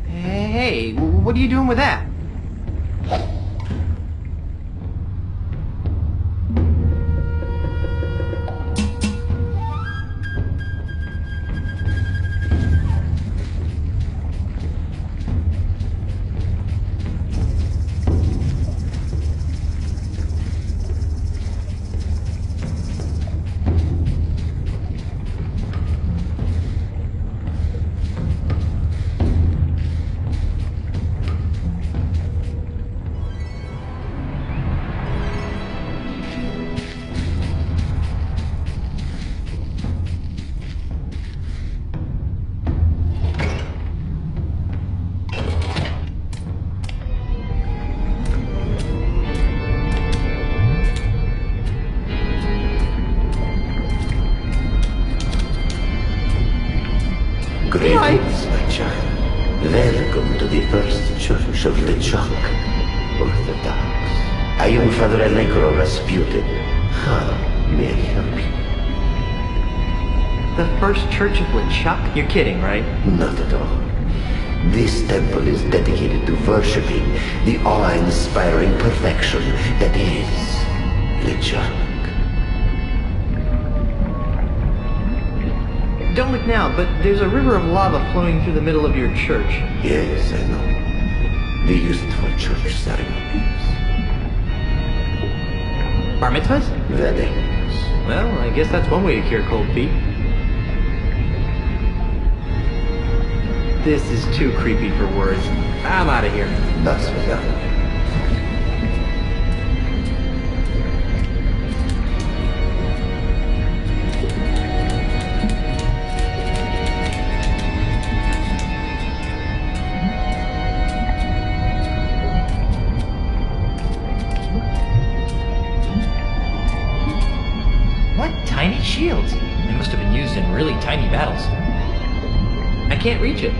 Hey, what are you doing with that? Greetings, my child. Welcome to the First Church of LeChuck, Orthodox. I am Father Allegro Rasputin. How may I help you? The First Church of LeChuck? You're kidding, right? Not at all. This temple is dedicated to worshipping the awe-inspiring perfection that is LeChuck. Don't look now, but there's a river of lava flowing through the middle of your church. Yes, I know. We use it for church ceremonies. Bar mitzvahs? Weddings. Well, I guess that's one way to cure cold feet. This is too creepy for words. I'm out of here. That's enough. Tiny shields. They must have been used in really tiny battles. I can't reach it.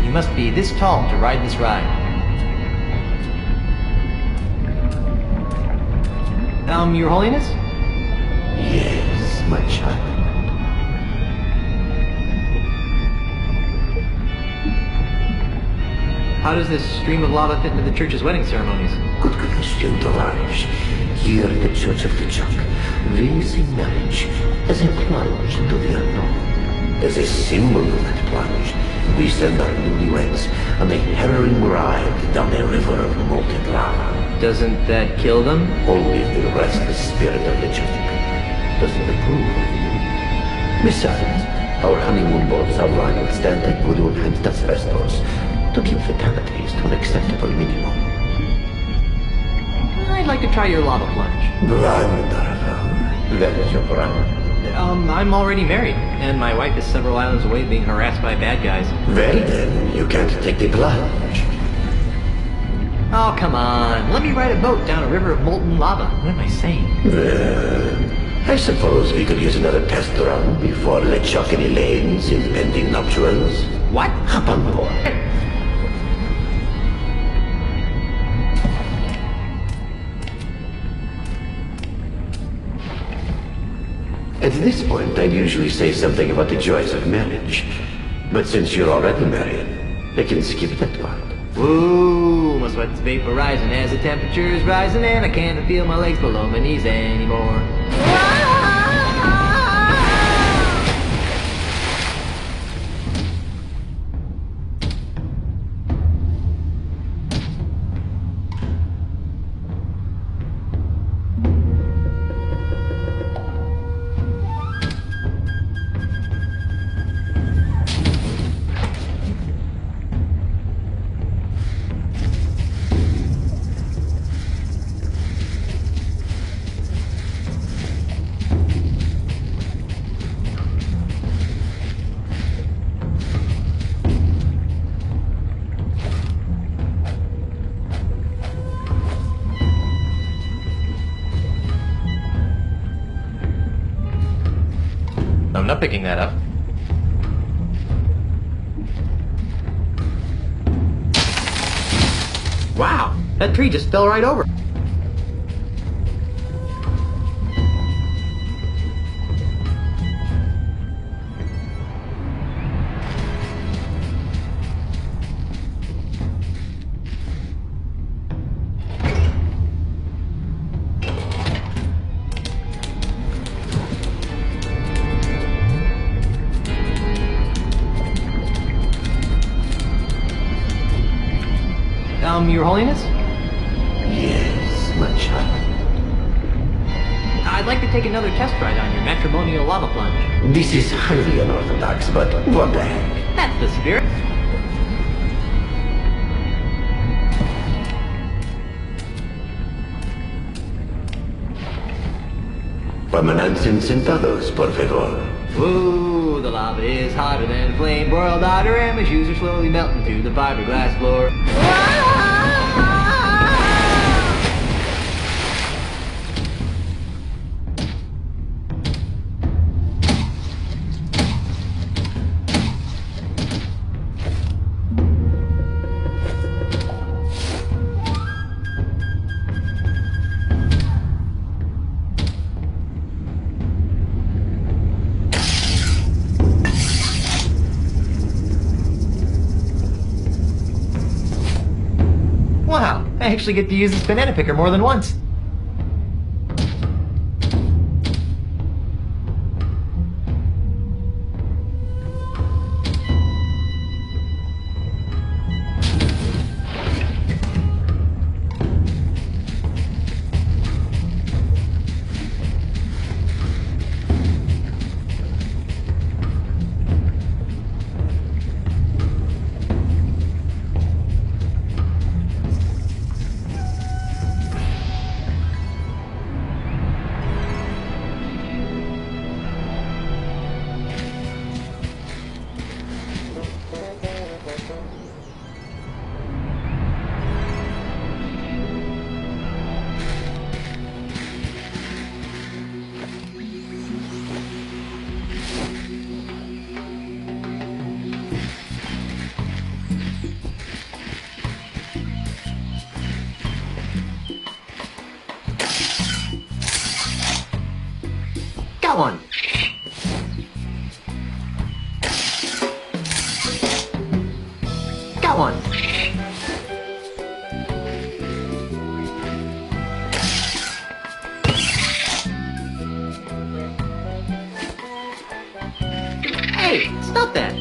You must be this tall to ride this ride. Your Holiness? Yes, my child. How does this stream of lava fit into the church's wedding ceremonies? Good question, Tovarishch. Here at the Church of LeChuck, we see marriage as a plunge into the unknown. As a symbol of that plunge, we send our newlyweds on a harrowing ride down a river of molten lava. Doesn't that kill them? Only if the restless spirit of LeChuck doesn't approve. Besides, our honeymoon boats outline will stand a good old hand asbestos to keep fatalities to an acceptable minimum. I'd like to try your lava plunge. Wonderful. That is your brother. I'm already married, and my wife is several islands away being harassed by bad guys. Well then, you can't take the plunge. Oh, come on. Let me ride a boat down a river of molten lava. What am I saying? I suppose we could use another test run before LeChuck and Elaine's impending nuptials. What? Hop on board. At this point, I'd usually say something about the joys of marriage. But since you're already married, I can skip that part. Ooh, my sweat's vaporizing as the temperature is rising, and I can't feel my legs below my knees anymore. I'm not picking that up. Wow, that tree just fell right over. Your Holiness? Yes, my child. I'd like to take another test ride on your matrimonial lava plunge. This is highly unorthodox, but what the heck? That's the spirit. Permanentes sentados, por favor. Ooh, the lava is hotter than a flame broiled otter, and my shoes are slowly melting to the fiberglass floor. Wow, I actually get to use this banana picker more than once. Got one. Got one. Hey, Stop that!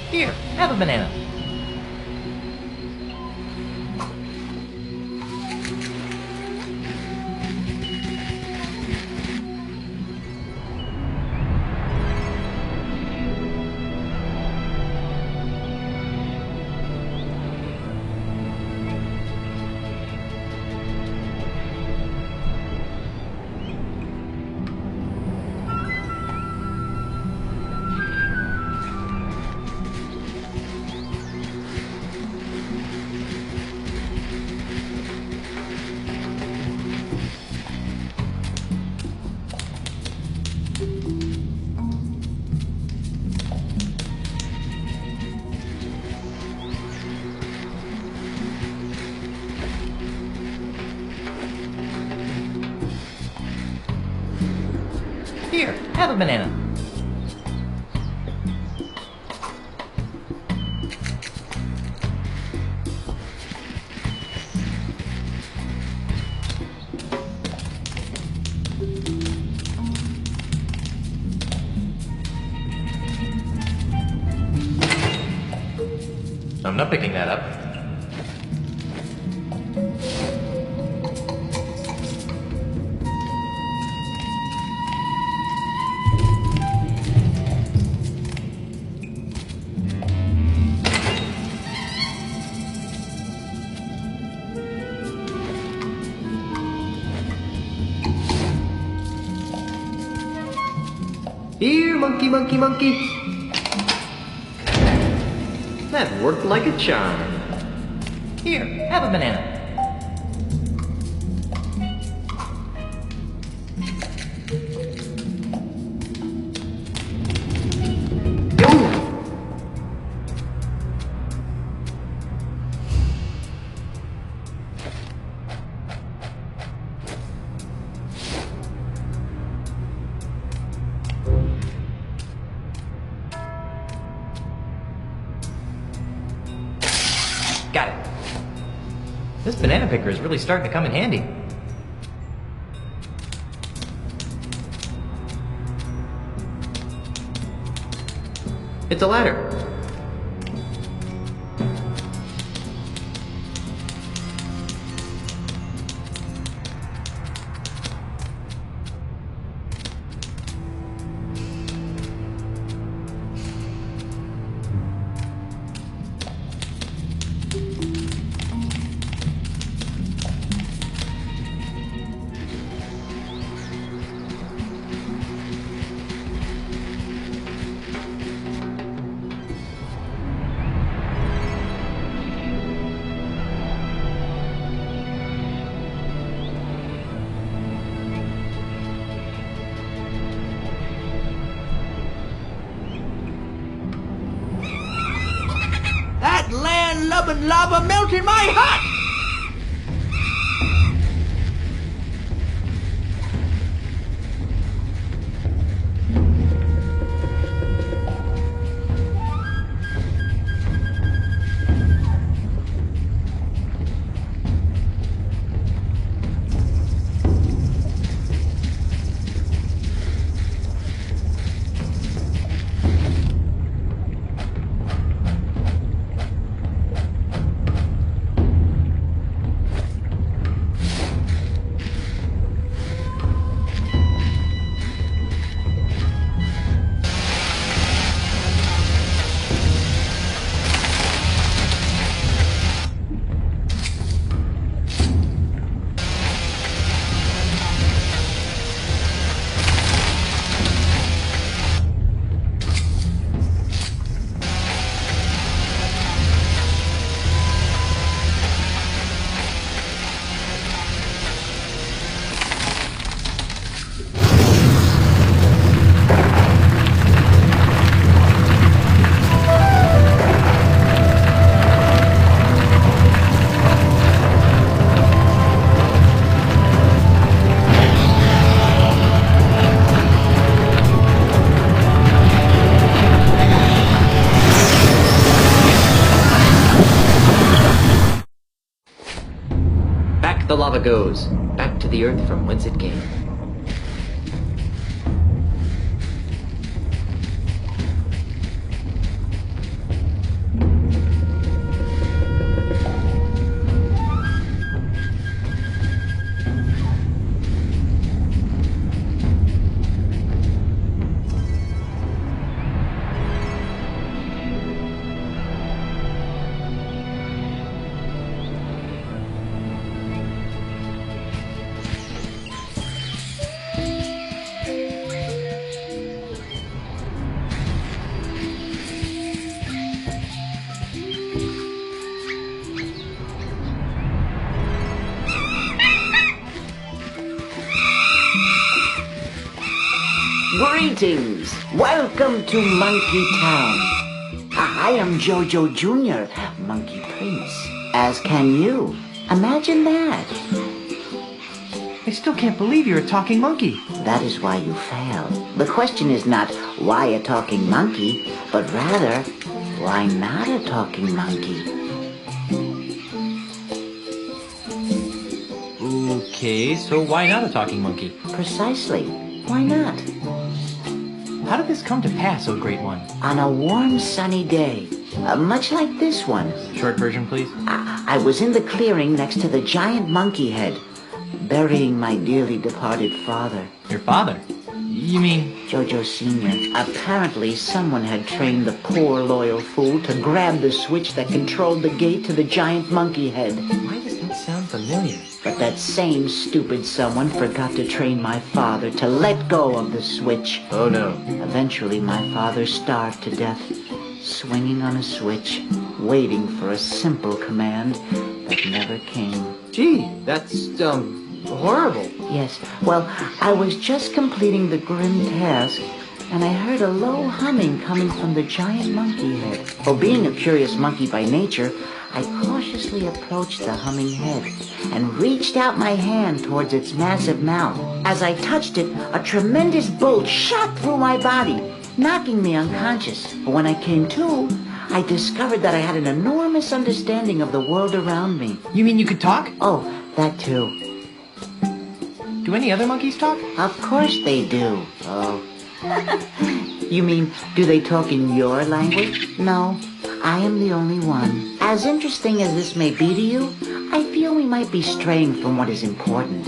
Here, have a banana. Here, have a banana. I'm not picking that up. Here, monkey, monkey, monkey. That worked like a charm. Here, have a banana. Got it. This banana picker is really starting to come in handy. It's a ladder. That land-loving lava melted my heart! The lava goes back to the earth from whence it came. Greetings! Welcome to Monkey Town. I am Jojo Jr., Monkey Prince. As can you. Imagine that. I still can't believe you're a talking monkey. That is why you failed. The question is not why a talking monkey, but rather, why not a talking monkey? Okay, so why not a talking monkey? Precisely. Why not? How did this come to pass, O Great One? On a warm, sunny day, much like this one. Short version, please. I was in the clearing next to the giant monkey head, burying my dearly departed father. Your father? You mean... Jojo Sr. Apparently, someone had trained the poor, loyal fool to grab the switch that controlled the gate to the giant monkey head. Why does that sound familiar? But that same stupid someone forgot to train my father to let go of the switch. Oh no. Eventually, my father starved to death, swinging on a switch, waiting for a simple command that never came. Gee, that's, horrible. Yes, well, I was just completing the grim task, and I heard a low humming coming from the giant monkey head. For being a curious monkey by nature, I cautiously approached the humming head and reached out my hand towards its massive mouth. As I touched it, a tremendous bolt shot through my body, knocking me unconscious. But when I came to, I discovered that I had an enormous understanding of the world around me. You mean you could talk? Oh, that too. Do any other monkeys talk? Of course they do. Oh. You mean, do they talk in your language? No, I am the only one. As interesting as this may be to you, I feel we might be straying from what is important.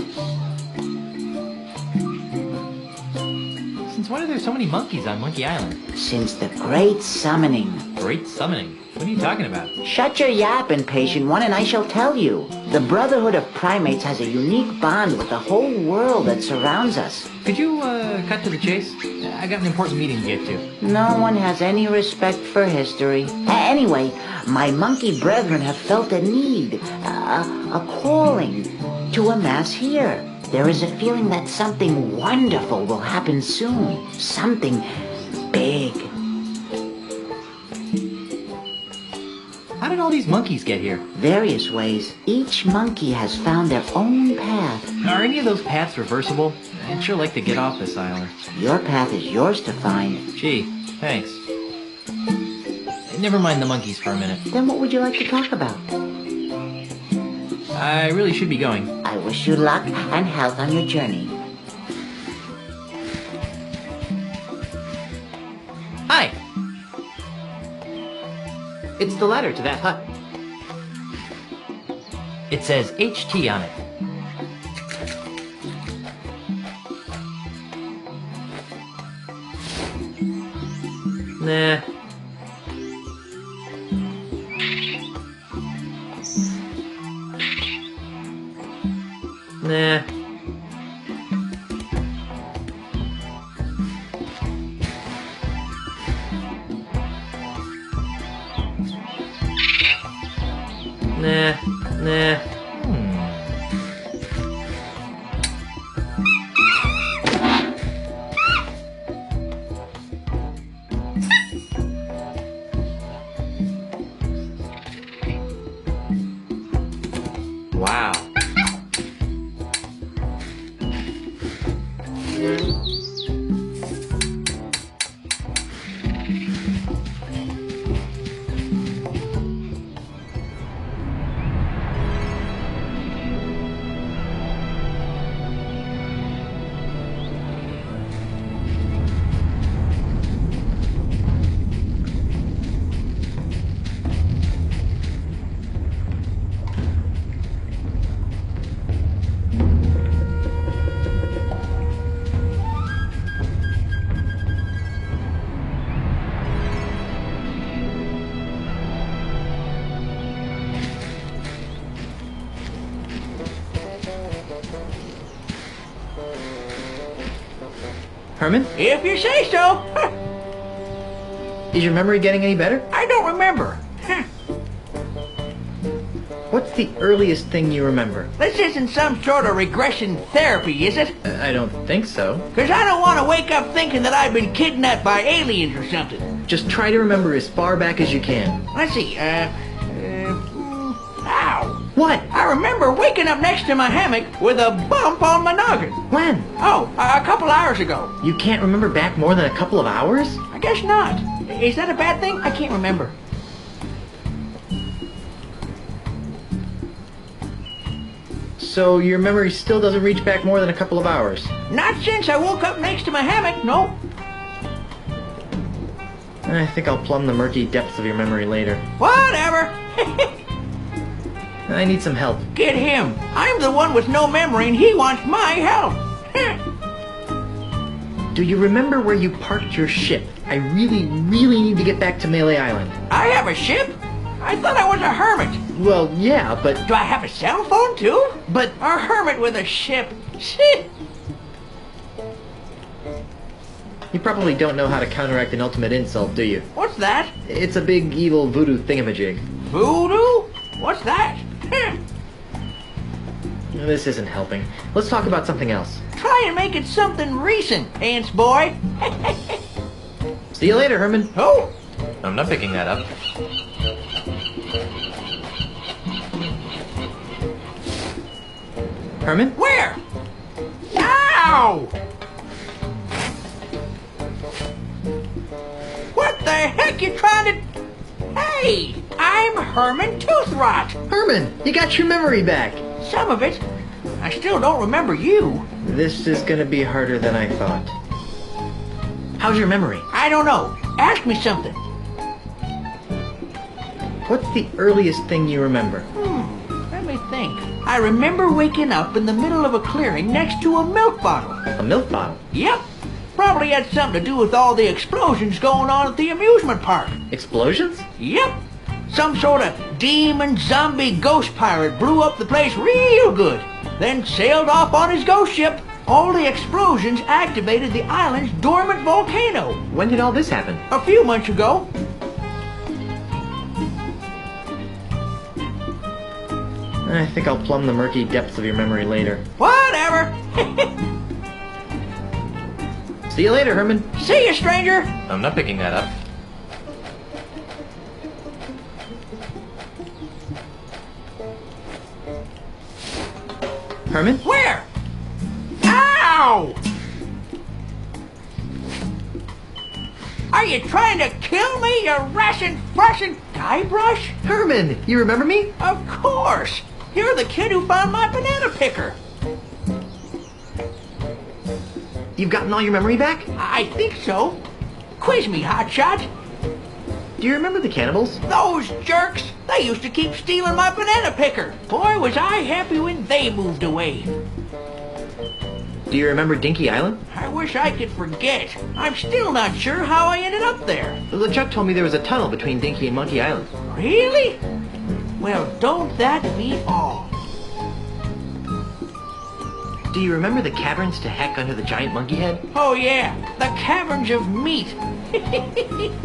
Since when are there so many monkeys on Monkey Island? Since the Great Summoning. Great Summoning? What are you talking about? Shut your yap, impatient one, and I shall tell you. The Brotherhood of Primates has a unique bond with the whole world that surrounds us. Could you, cut to the chase? I got an important meeting to get to. No one has any respect for history. Anyway, my monkey brethren have felt a need, a calling, to amass here. There is a feeling that something wonderful will happen soon. Something big. How did all these monkeys get here? Various ways. Each monkey has found their own path. Are any of those paths reversible? I'd sure like to get off this island. Your path is yours to find. Gee, thanks. Never mind the monkeys for a minute. Then what would you like to talk about? I really should be going. I wish you luck and health on your journey. Hi! It's the ladder to that hut. It says HT on it. Nah. Nah. Nah. Nah. Wow. Herman? If you say so. Is your memory getting any better? I don't remember. What's the earliest thing you remember? This isn't some sort of regression therapy, is it? I don't think so. Because I don't want to wake up thinking that I've been kidnapped by aliens or something. Just try to remember as far back as you can. Let's see, ow! What? I remember waking up next to my hammock with a bump on my noggin. When? Oh, a couple hours ago. You can't remember back more than a couple of hours? I guess not. Is that a bad thing? I can't remember. So your memory still doesn't reach back more than a couple of hours? Not since I woke up next to my hammock, no. I think I'll plumb the murky depths of your memory later. Whatever. I need some help. Get him. I'm the one with no memory and he wants my help. Do you remember where you parked your ship? I really need to get back to Melee Island. I have a ship? I thought I was a hermit. Well, yeah, but... Do I have a cell phone too? But... A hermit with a ship. Shit. You probably don't know how to counteract an ultimate insult, do you? What's that? It's a big evil voodoo thingamajig. Voodoo? What's that? This isn't helping. Let's talk about something else. Try and make it something recent, Ants boy. See you later, Herman. Oh! I'm not picking that up. Herman? Where? Ow! What the heck you trying to... Hey! I'm Herman Toothrot! Herman, you got your memory back! Some of it. I still don't remember you. This is gonna be harder than I thought. How's your memory? I don't know. Ask me something. What's the earliest thing you remember? Let me think. I remember waking up in the middle of a clearing next to a milk bottle. A milk bottle? Yep. Probably had something to do with all the explosions going on at the amusement park. Explosions? Yep. Some sort of demon zombie ghost pirate blew up the place real good. Then sailed off on his ghost ship. All the explosions activated the island's dormant volcano. When did all this happen? A few months ago. I think I'll plumb the murky depths of your memory later. Whatever. See you later, Herman. See you, stranger. I'm not picking that up. Herman? Where? Ow! Are you trying to kill me, you Russian Guybrush? Herman, you remember me? Of course. You're the kid who found my banana picker. You've gotten all your memory back? I think so. Quiz me, hotshot. Do you remember the cannibals? Those jerks! They used to keep stealing my banana picker. Boy, was I happy when they moved away. Do you remember Dinky Island? I wish I could forget. I'm still not sure how I ended up there. LeChuck told me there was a tunnel between Dinky and Monkey Island. Really? Well, don't that beat all? Do you remember the caverns to heck under the giant monkey head? Oh yeah, the caverns of meat.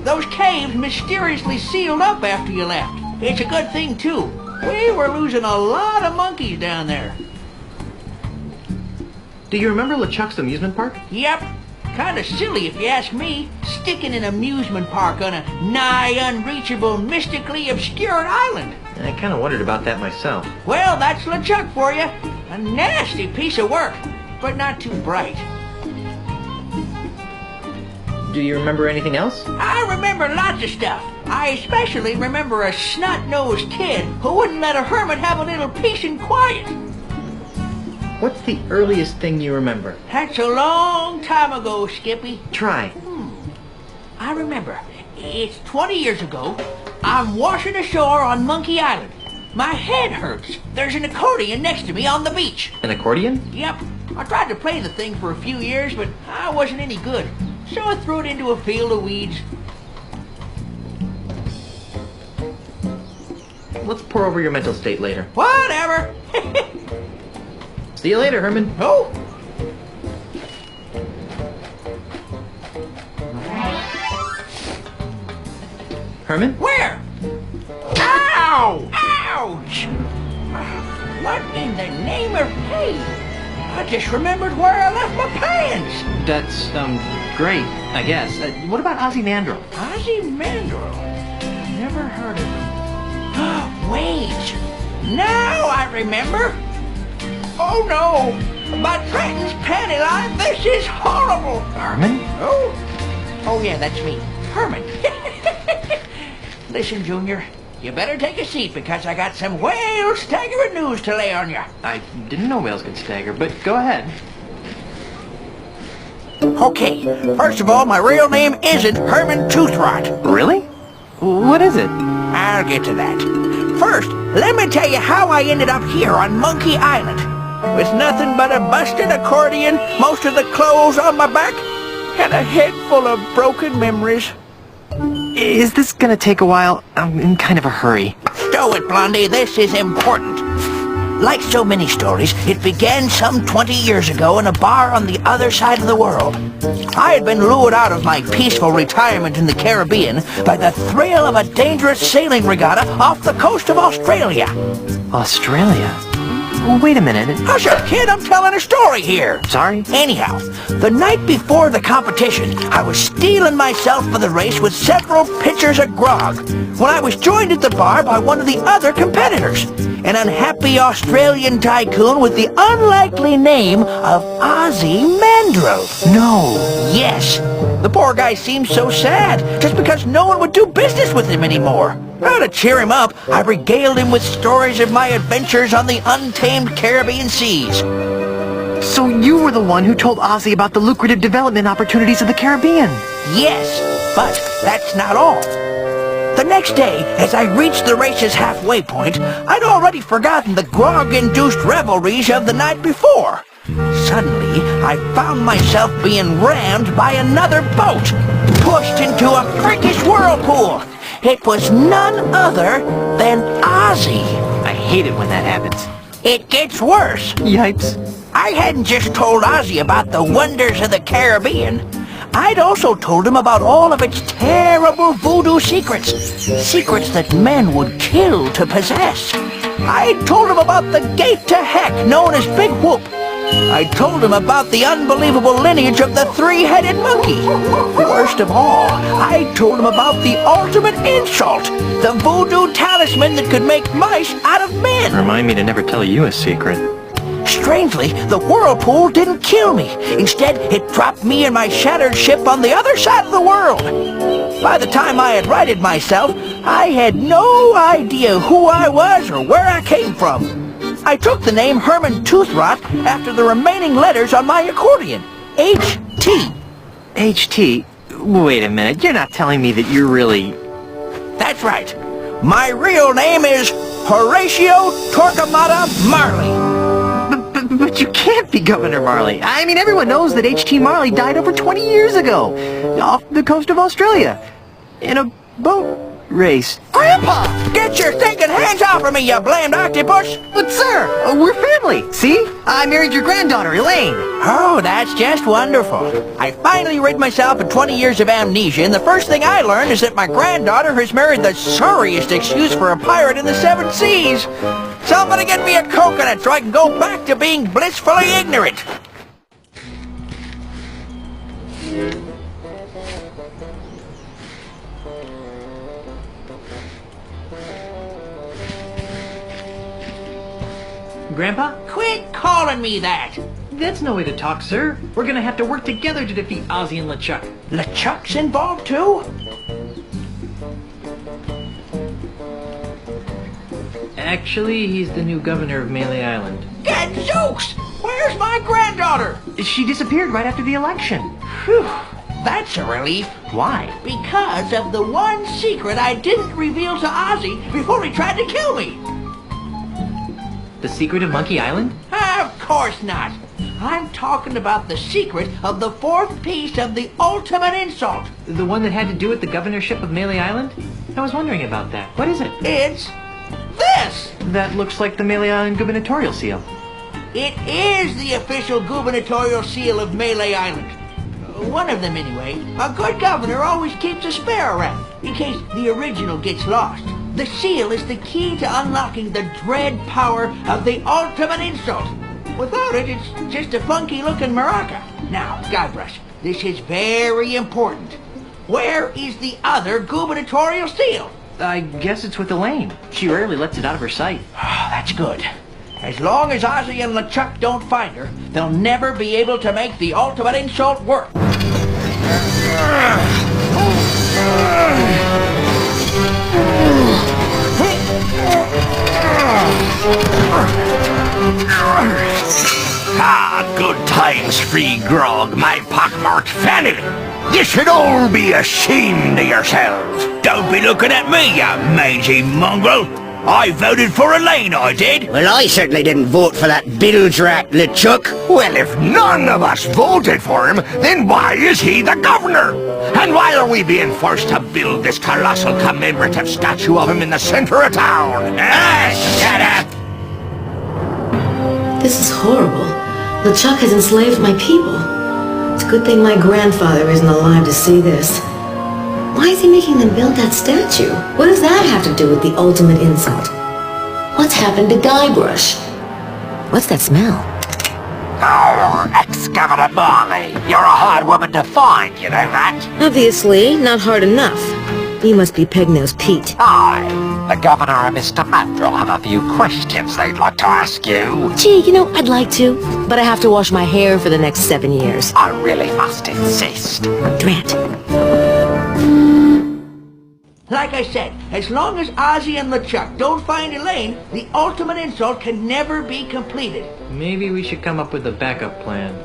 Those caves mysteriously sealed up after you left. It's a good thing too. We were losing a lot of monkeys down there. Do you remember LeChuck's amusement park? Yep. Kinda silly if you ask me, sticking an amusement park on a nigh unreachable, mystically obscured island. I kinda wondered about that myself. Well, that's LeChuck for you. A nasty piece of work, but not too bright. Do you remember anything else? I remember lots of stuff. I especially remember a snot-nosed kid who wouldn't let a hermit have a little peace and quiet. What's the earliest thing you remember? That's a long time ago, Skippy. Try. I remember. It's 20 years ago. I'm washing ashore on Monkey Island. My head hurts. There's an accordion next to me on the beach. An accordion? Yep. I tried to play the thing for a few years, but I wasn't any good. So I threw it into a field of weeds. Let's pour over your mental state later. Whatever. See you later, Herman. Oh. Herman? Where? Ow! Ouch! What in the name of... Hey, I just remembered where I left my pants. That's, great, I guess. What about Ozymandias? Ozymandias? Never heard of him. Wait! Now I remember! Oh no! My Trenton's panty line, this is horrible! Herman? Oh yeah, that's me. Herman. Listen, Junior, you better take a seat because I got some whale staggering news to lay on you. I didn't know whales could stagger, but go ahead. Okay, first of all, my real name isn't Herman Toothrot. Really? What is it? I'll get to that. First, let me tell you how I ended up here on Monkey Island. With nothing but a busted accordion, most of the clothes on my back, and a head full of broken memories. Is this gonna take a while? I'm in kind of a hurry. Stow it, Blondie, this is important. Like so many stories, it began some 20 years ago in a bar on the other side of the world. I had been lured out of my peaceful retirement in the Caribbean by the thrill of a dangerous sailing regatta off the coast of Australia. Australia? Wait a minute. Hush up, kid, I'm telling a story here. Sorry? Anyhow, the night before the competition, I was steeling myself for the race with several pitchers of grog, when I was joined at the bar by one of the other competitors, an unhappy Australian tycoon with the unlikely name of Ozymandias. No. Yes. The poor guy seemed so sad, just because no one would do business with him anymore. Well, to cheer him up, I regaled him with stories of my adventures on the untamed Caribbean seas. So you were the one who told Ozzy about the lucrative development opportunities of the Caribbean? Yes, but that's not all. The next day, as I reached the race's halfway point, I'd already forgotten the grog-induced revelries of the night before. Suddenly, I found myself being rammed by another boat, pushed into a freakish whirlpool. It was none other than Ozzy. I hate it when that happens. It gets worse. Yipes. I hadn't just told Ozzy about the wonders of the Caribbean. I'd also told him about all of its terrible voodoo secrets. Secrets that men would kill to possess. I told him about the gate to heck known as Big Whoop. I told him about the unbelievable lineage of the three-headed monkey. Worst of all, I told him about the ultimate insult, the voodoo talisman that could make mice out of men. Remind me to never tell you a secret. Strangely, the whirlpool didn't kill me. Instead, it dropped me and my shattered ship on the other side of the world. By the time I had righted myself, I had no idea who I was or where I came from. I took the name Herman Toothrot after the remaining letters on my accordion. H.T. H.T.? Wait a minute, you're not telling me that you're really... That's right. My real name is Horatio Torquemada Marley. But you can't be Governor Marley. I mean, everyone knows that H.T. Marley died over 20 years ago, off the coast of Australia, in a boat race. Grandpa! Get your stinking hands off of me, you blamed octopus! But sir, we're family, see? I married your granddaughter, Elaine. Oh, that's just wonderful. I finally rid myself of 20 years of amnesia, and the first thing I learned is that my granddaughter has married the sorriest excuse for a pirate in the seven seas. Somebody get me a coconut so I can go back to being blissfully ignorant. Grandpa? Quit calling me that! That's no way to talk, sir. We're gonna have to work together to defeat Ozzy and LeChuck. LeChuck's involved too? Actually, he's the new governor of Melee Island. Gadzooks! Where's my granddaughter? She disappeared right after the election. Whew, that's a relief. Why? Because of the one secret I didn't reveal to Ozzy before he tried to kill me. The secret of Monkey Island? Of course not. I'm talking about the secret of the fourth piece of the ultimate insult. The one that had to do with the governorship of Melee Island? I was wondering about that. What is it? It's this! That looks like the Melee Island gubernatorial seal. It is the official gubernatorial seal of Melee Island. one of them anyway, a good governor always keeps a spare around, in case the original gets lost. The seal is the key to unlocking the dread power of the ultimate insult. Without it, it's just a funky-looking maraca. Now, Guybrush, this is very important. Where is the other gubernatorial seal? I guess it's with Elaine. She rarely lets it out of her sight. That's good. As long as Ozzy and LeChuck don't find her, they'll never be able to make the ultimate insult work. Ah, good times, free grog, my pockmarked fanny. You should all be ashamed of yourselves. Don't be looking at me, you mangy mongrel. I voted for Elaine, I did. Well, I certainly didn't vote for that bilge rat, LeChuck. Well, if none of us voted for him, then why is he the governor? And why are we being forced to build this colossal commemorative statue of him in the center of town? Shut up! This is horrible. LeChuck has enslaved my people. It's a good thing my grandfather isn't alive to see this. Why is he making them build that statue? What does that have to do with the ultimate insult? What's happened to Guybrush? What's that smell? Oh, ex-Governor Marley, you're a hard woman to find, you know that? Obviously, not hard enough. You must be Pegnose Pete. Hi, the Governor and Mr. Mandrill have a few questions they'd like to ask you. Gee, you know, I'd like to, but I have to wash my hair for the next 7 years. I really must insist. Drat. Like I said, as long as Ozzy and LeChuck don't find Elaine, the ultimate insult can never be completed. Maybe we should come up with a backup plan.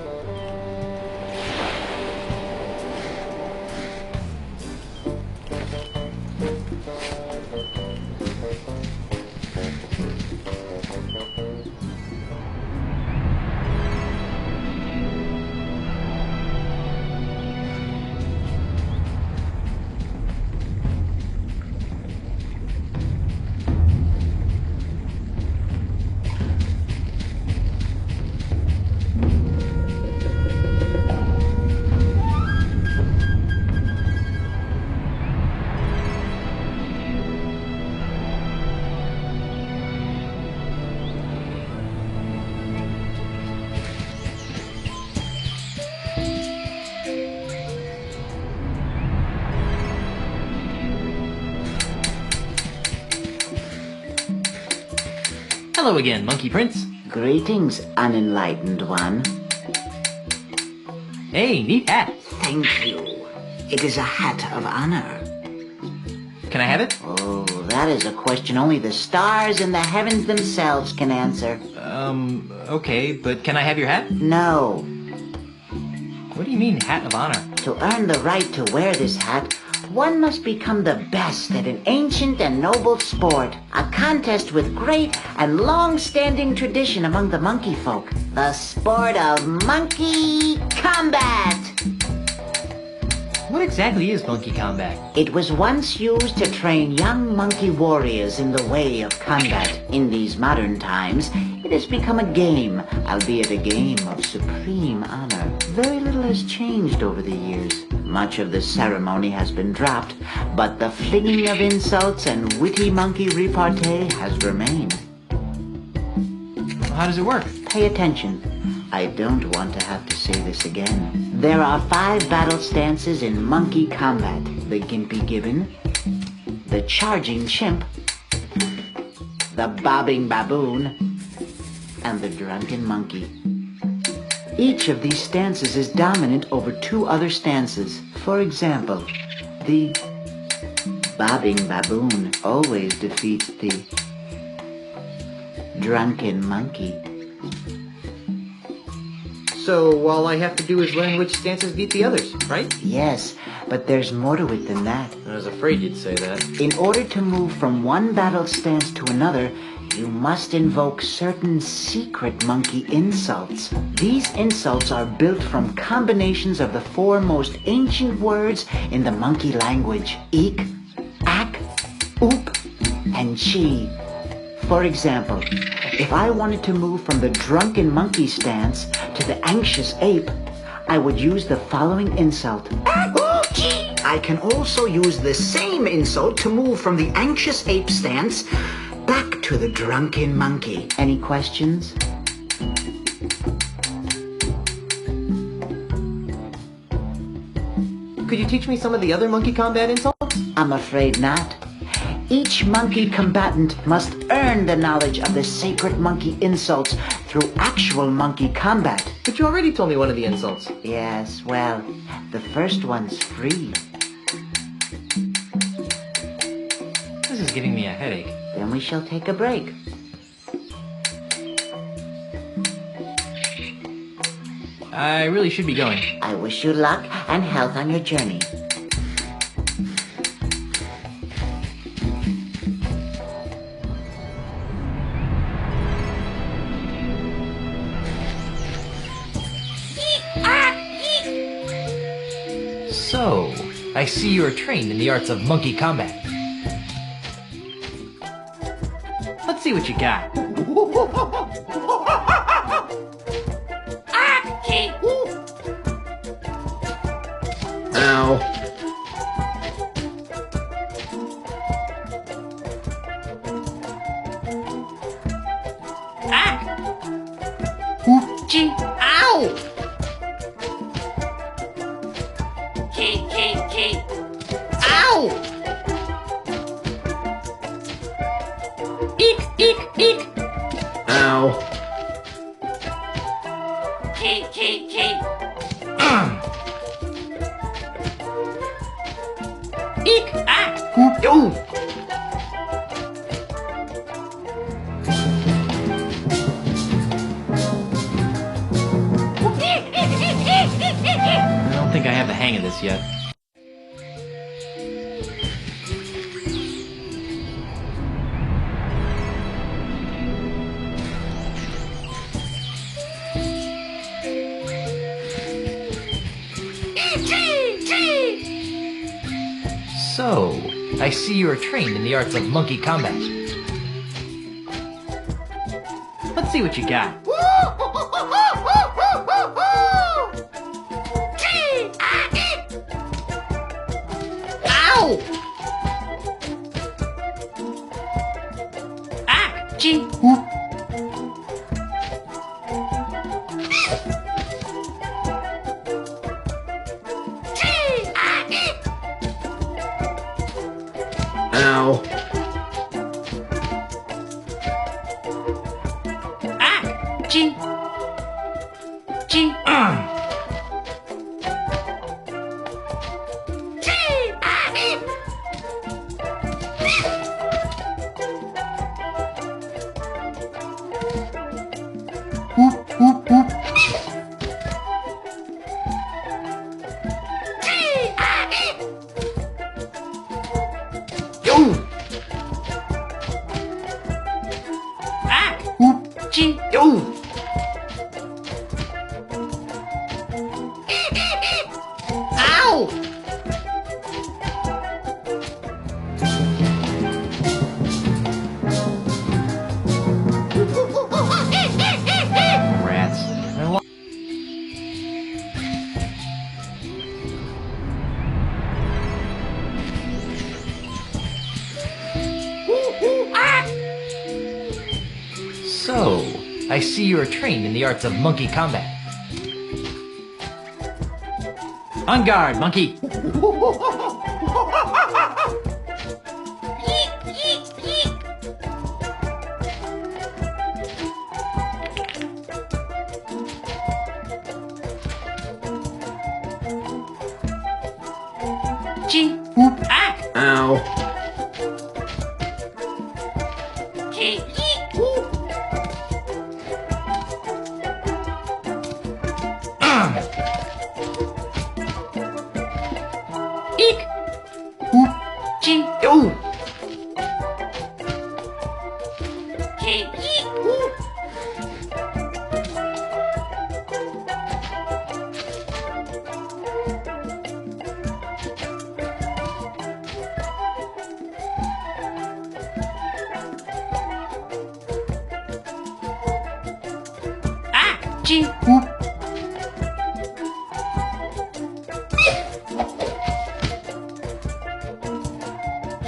Hello again, Monkey Prince. Greetings, unenlightened one. Hey, neat hat. Thank you. It is a hat of honor. Can I have it? Oh, that is a question only the stars and the heavens themselves can answer. Okay, but can I have your hat? No. What do you mean, hat of honor? To earn the right to wear this hat, one must become the best at an ancient and noble sport, a contest with great and long-standing tradition among the monkey folk, the sport of monkey combat. What exactly is monkey combat? It was once used to train young monkey warriors in the way of combat. In these modern times, it has become a game, albeit a game of supreme honor. Very little has changed over the years. Much of the ceremony has been dropped, but the flinging of insults and witty monkey repartee has remained. How does it work? Pay attention. I don't want to have to say this again. There are 5 battle stances in monkey combat. The gimpy gibbon, the charging chimp, the bobbing baboon, and the drunken monkey. Each of these stances is dominant over 2 other stances. For example, the bobbing baboon always defeats the drunken monkey. So all I have to do is learn which stances beat the others, right? Yes, but there's more to it than that. I was afraid you'd say that. In order to move from one battle stance to another, you must invoke certain secret monkey insults. These insults are built from combinations of the 4 most ancient words in the monkey language: eek, ack, oop, and chi. For example, if I wanted to move from the drunken monkey stance to the anxious ape, I would use the following insult. I can also use the same insult to move from the anxious ape stance back to the drunken monkey. Any questions? Could you teach me some of the other monkey combat insults? I'm afraid not. Each monkey combatant must earn the knowledge of the sacred monkey insults through actual monkey combat. But you already told me one of the insults. Yes, well, the first one's free. This is giving me a headache. Then we shall take a break. I really should be going. I wish you luck and health on your journey. So, I see you are trained in the arts of monkey combat. Let's see what you got. Ow. Gee, ow! Gee. Ow! Eek. Ow. Gee. Eek, Yo! I don't think I have the hang of this yet. So, I see you are trained in the arts of monkey combat. Let's see what you got. Ow! Gee. Ow. Gee. So, I see you are trained in the arts of monkey combat. On guard, monkey! Gee. Ow.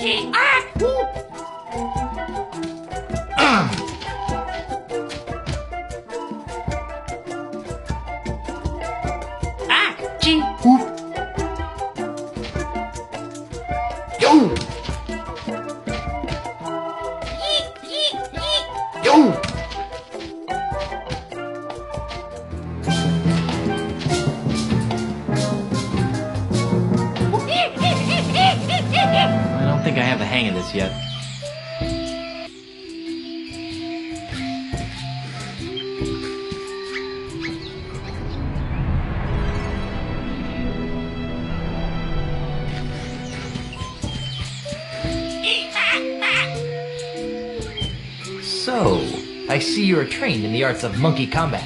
I don't think I have the hang of this yet. So, I see you are trained in the arts of monkey combat.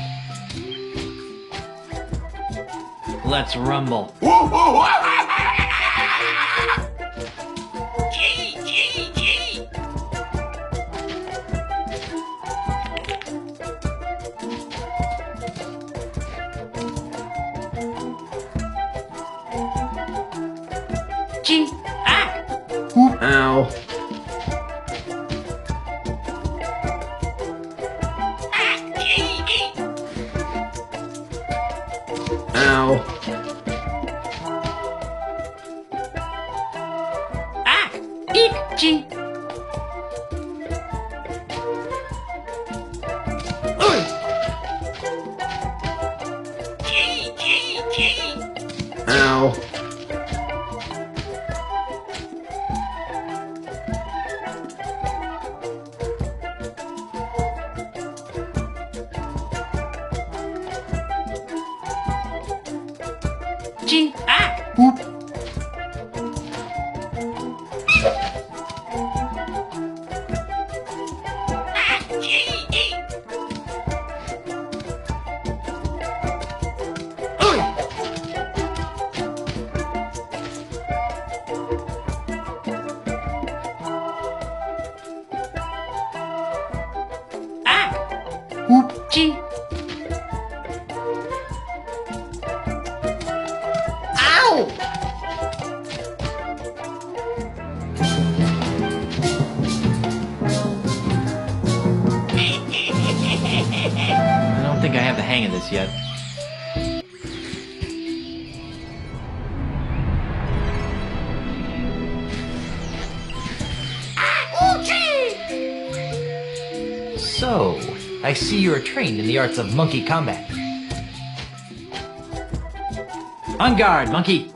Let's rumble. Ow. Ow. Ow. I don't think I have the hang of this yet. So, I see you are trained in the arts of monkey combat. On guard, monkey!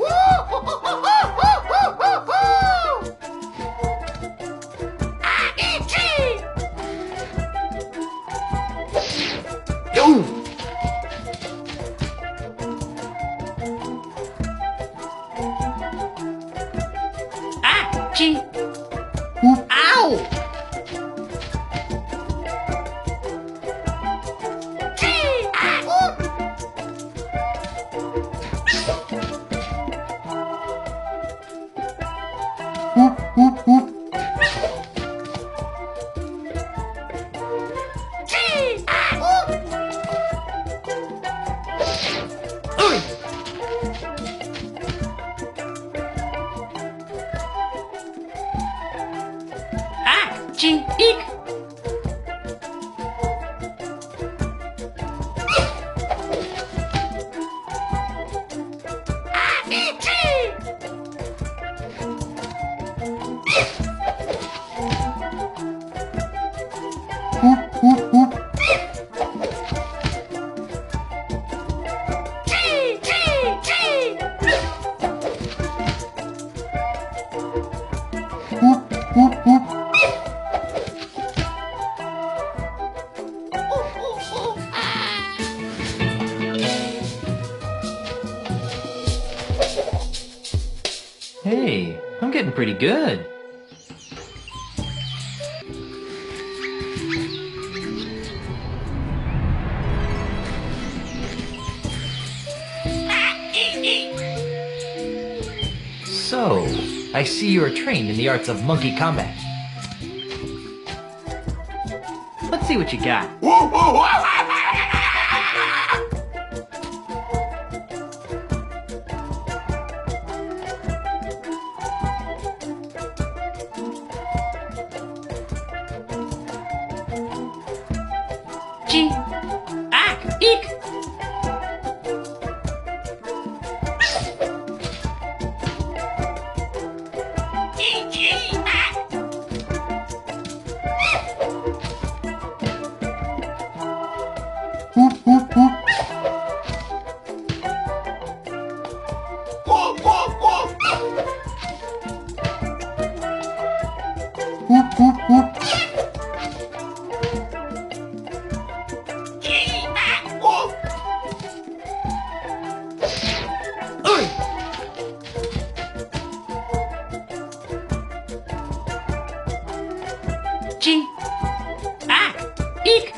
Hey, I'm getting pretty good. So, I see you are trained in the arts of monkey combat. Let's see what you got. G. Ack. Eek. G. Ack. Eek.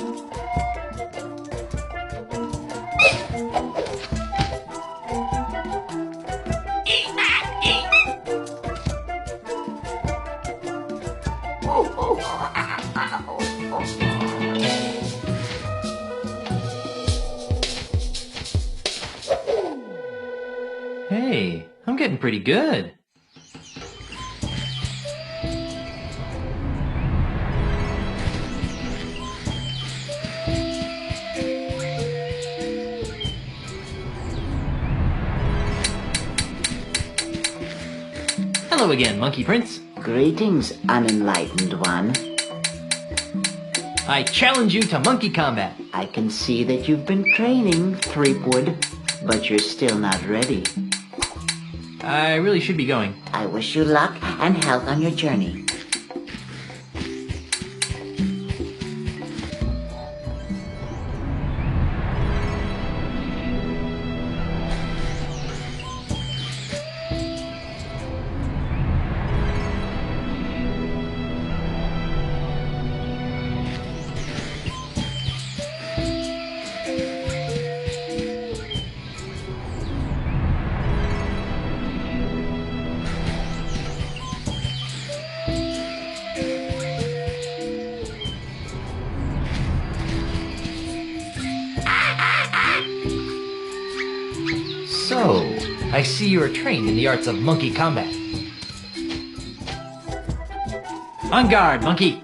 Hey, I'm getting pretty good. Hello again, Monkey Prince. Greetings, unenlightened one. I challenge you to monkey combat. I can see that you've been training, Threepwood, but you're still not ready. I really should be going. I wish you luck and health on your journey. So, I see you are trained in the arts of monkey combat. On guard, monkey!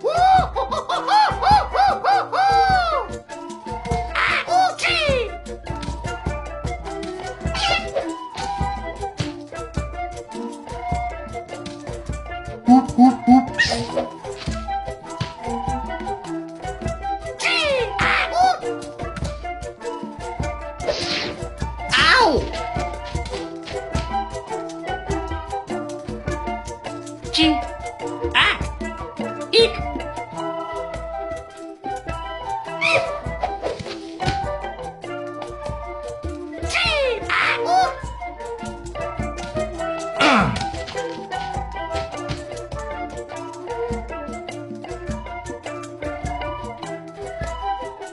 G. Ack. Eek.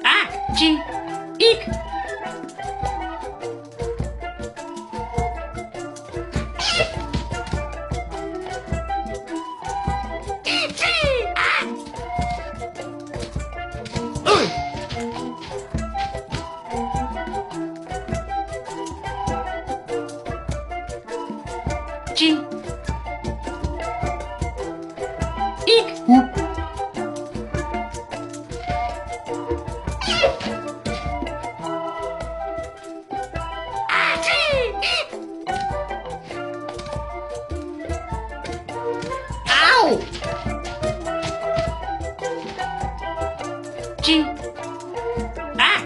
Ack. G. Eek. G. Eek. Ow! G. Ack.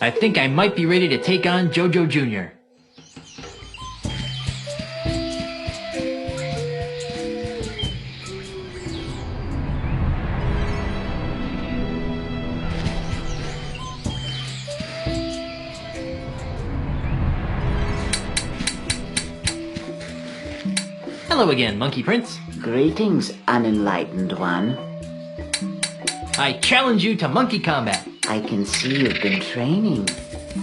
I think I might be ready to take on Jojo Jr. Hello again, Monkey Prince. Greetings, unenlightened one. I challenge you to monkey combat. I can see you've been training.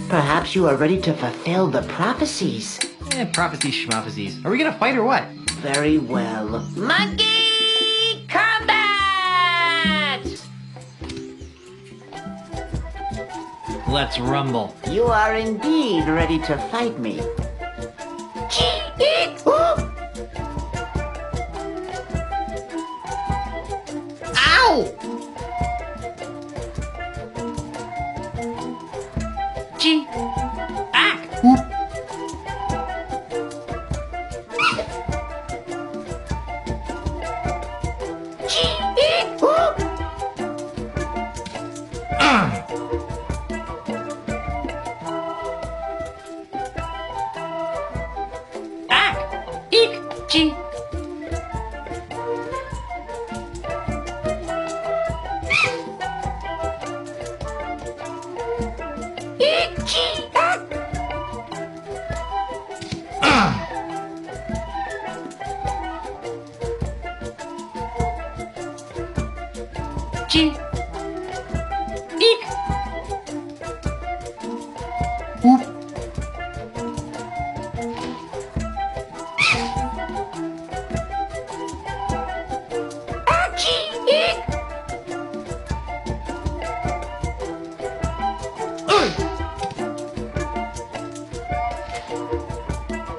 Perhaps you are ready to fulfill the prophecies. Prophecies schmophecies. Are we gonna fight or what? Very well. Monkey combat! Let's rumble. You are indeed ready to fight me. Ow! G. Ack! Ack! Eek! G. G. Eek. Oop. Achie. Eek.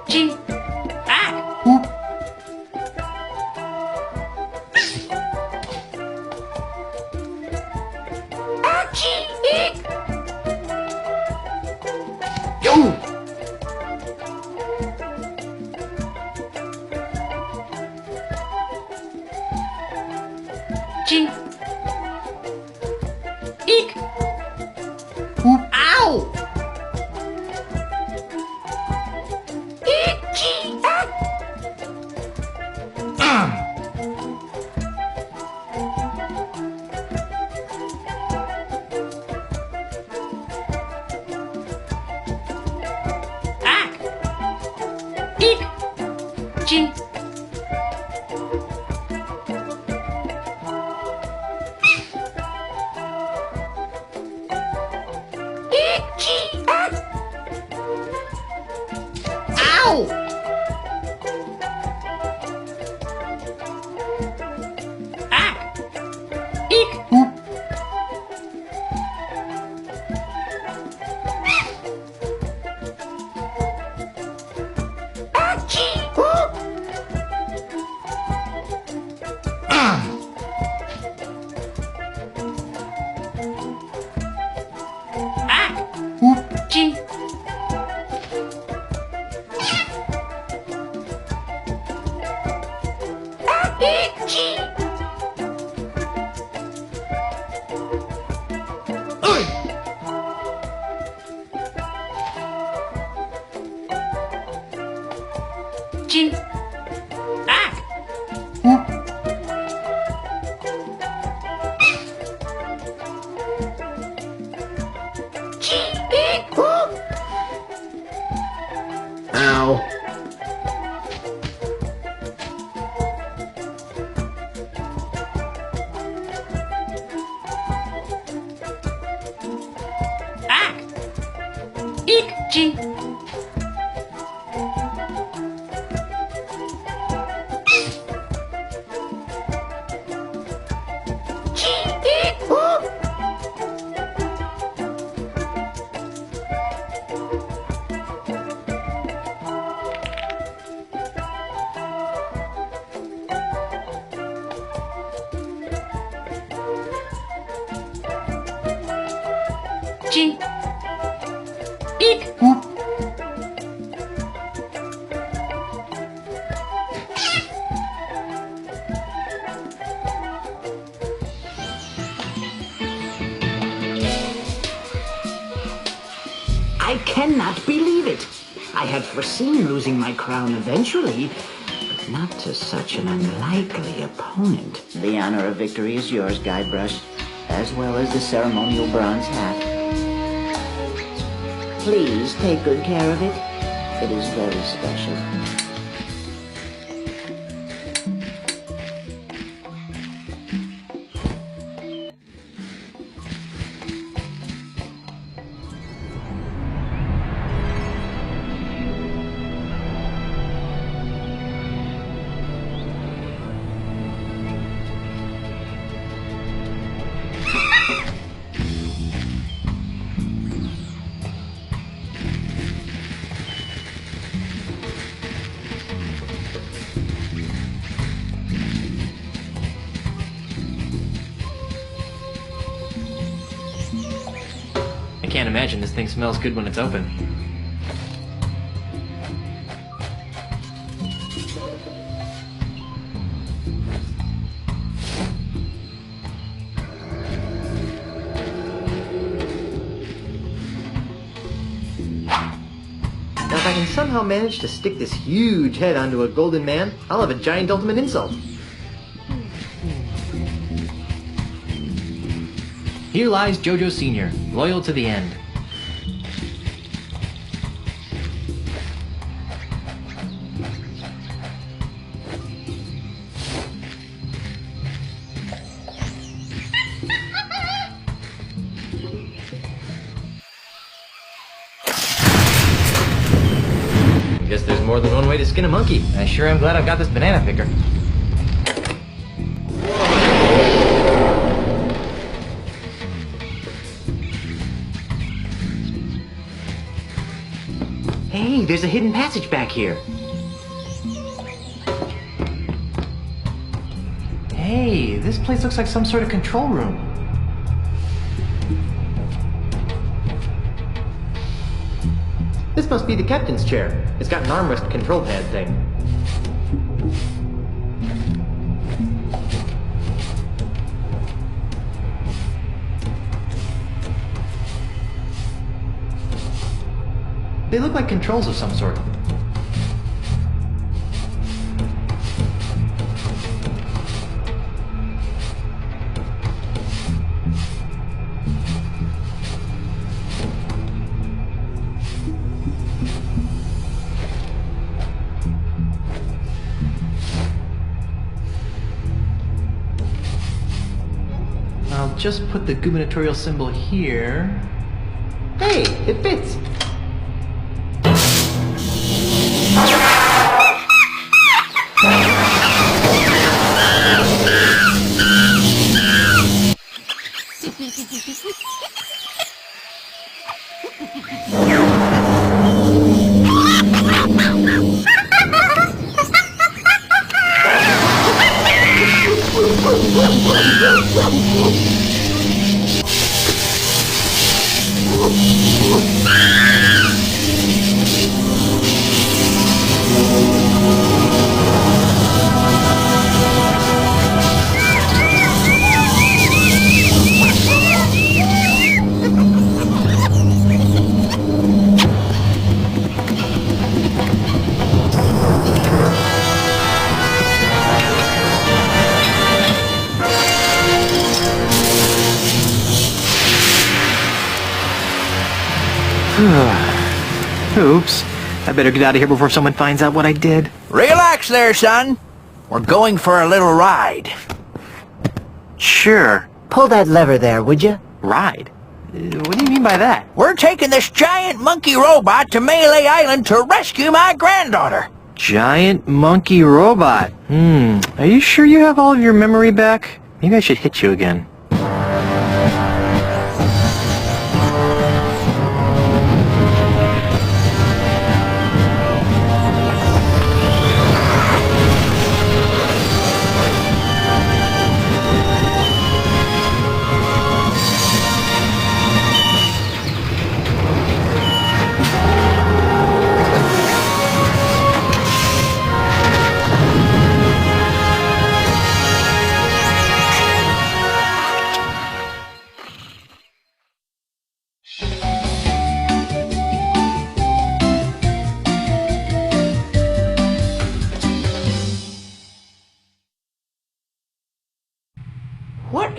G. Ack. Oop. G. Eek. Oop. Ow. Eek. G. Ack. Eek. G. Ow! Ack! Eek! Oop! Achie! Oop! Ack! Oop! G! G. Ack. Oop. G. Eek. Oop. Ow. Ack. Eek. G. G. Eek. Oop. I cannot believe it. I had foreseen losing my crown eventually, but not to such an unlikely opponent. The honor of victory is yours, Guybrush, as well as the ceremonial bronze hat. Please take good care of it. It is very special. I can't imagine this thing smells good when it's open. Now if I can somehow manage to stick this huge head onto a golden man, I'll have a giant ultimate insult. Here lies Jojo Sr., loyal to the end. Guess there's more than one way to skin a monkey. I sure am glad I've got this banana picker. Hey, there's a hidden passage back here. Hey, this place looks like some sort of control room. This must be the captain's chair. It's got an armrest control pad thing. They look like controls of some sort. I'll just put the gubernatorial symbol here. Hey, it fits! Oops. I better get out of here before someone finds out what I did. Relax there, son. We're going for a little ride. Sure. Pull that lever there, would you? Ride? What do you mean by that? We're taking this giant monkey robot to Melee Island to rescue my granddaughter. Giant monkey robot. Are you sure you have all of your memory back? Maybe I should hit you again.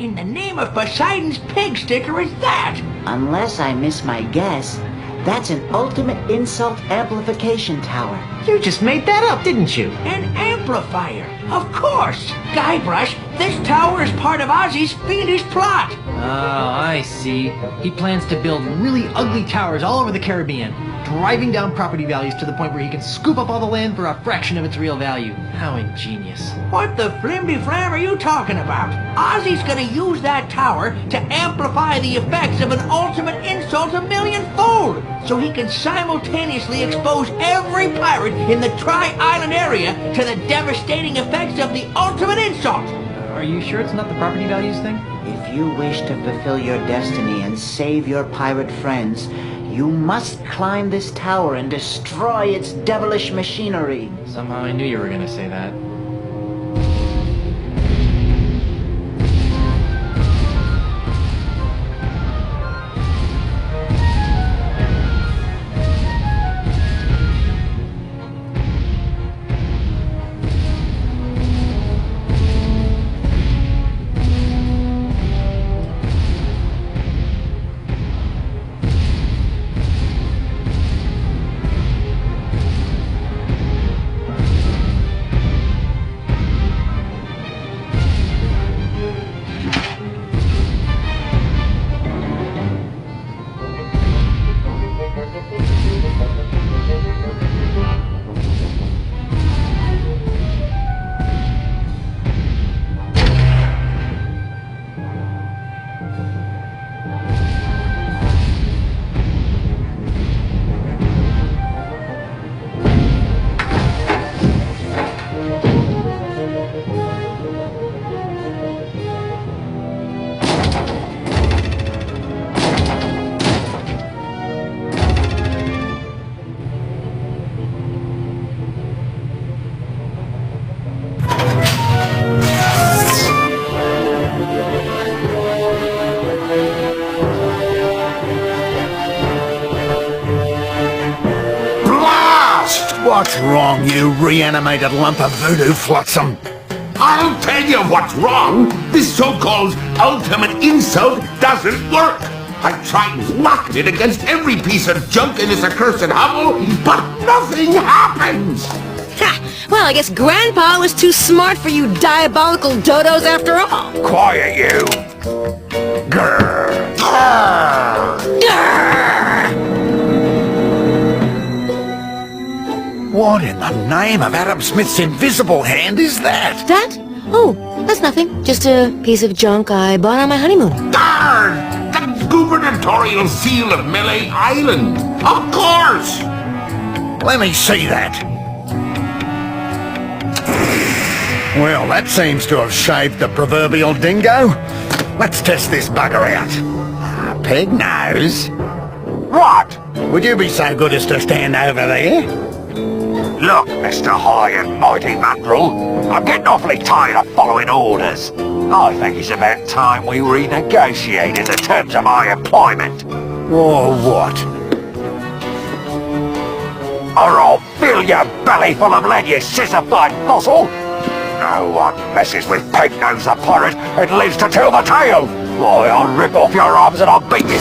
in the name of Poseidon's pig sticker is that? Unless I miss my guess, that's an ultimate insult amplification tower. You just made that up, didn't you? An amplifier, of course. Guybrush, this tower is part of Ozzy's fiendish plot. Oh, I see. He plans to build really ugly towers all over the Caribbean, driving down property values to the point where he can scoop up all the land for a fraction of its real value. How ingenious. What the flimby-flam are you talking about? Ozzy's gonna use that tower to amplify the effects of an ultimate insult a millionfold, so he can simultaneously expose every pirate in the Tri-Island area to the devastating effects of the ultimate insult. Are you sure it's not the property values thing? If you wish to fulfill your destiny and save your pirate friends, you must climb this tower and destroy its devilish machinery. Somehow I knew you were gonna say that. What's wrong, you reanimated lump of voodoo flotsam? I'll tell you what's wrong. This so-called ultimate insult doesn't work. I've tried knocking it against every piece of junk in this accursed hovel, but nothing happens. Ha! Well, I guess Grandpa was too smart for you diabolical dodos after all. Quiet, you! Grrr! Grrr! Grrr! What in the name of Adam Smith's invisible hand is that? That? Oh, that's nothing. Just a piece of junk I bought on my honeymoon. Darn! The gubernatorial seal of Melee Island! Of course! Let me see that. Well, that seems to have shaved the proverbial dingo. Let's test this bugger out. Peg nose. What? Would you be so good as to stand over there? Look, Mr. High and Mighty Mandrill, I'm getting awfully tired of following orders. I think it's about time we renegotiated the terms of my employment. Or what? Or I'll fill your belly full of lead, you sissified fossil! No one messes with Peg-Nose the pirate and lives to tell the tale! Why, I'll rip off your arms and I'll beat you!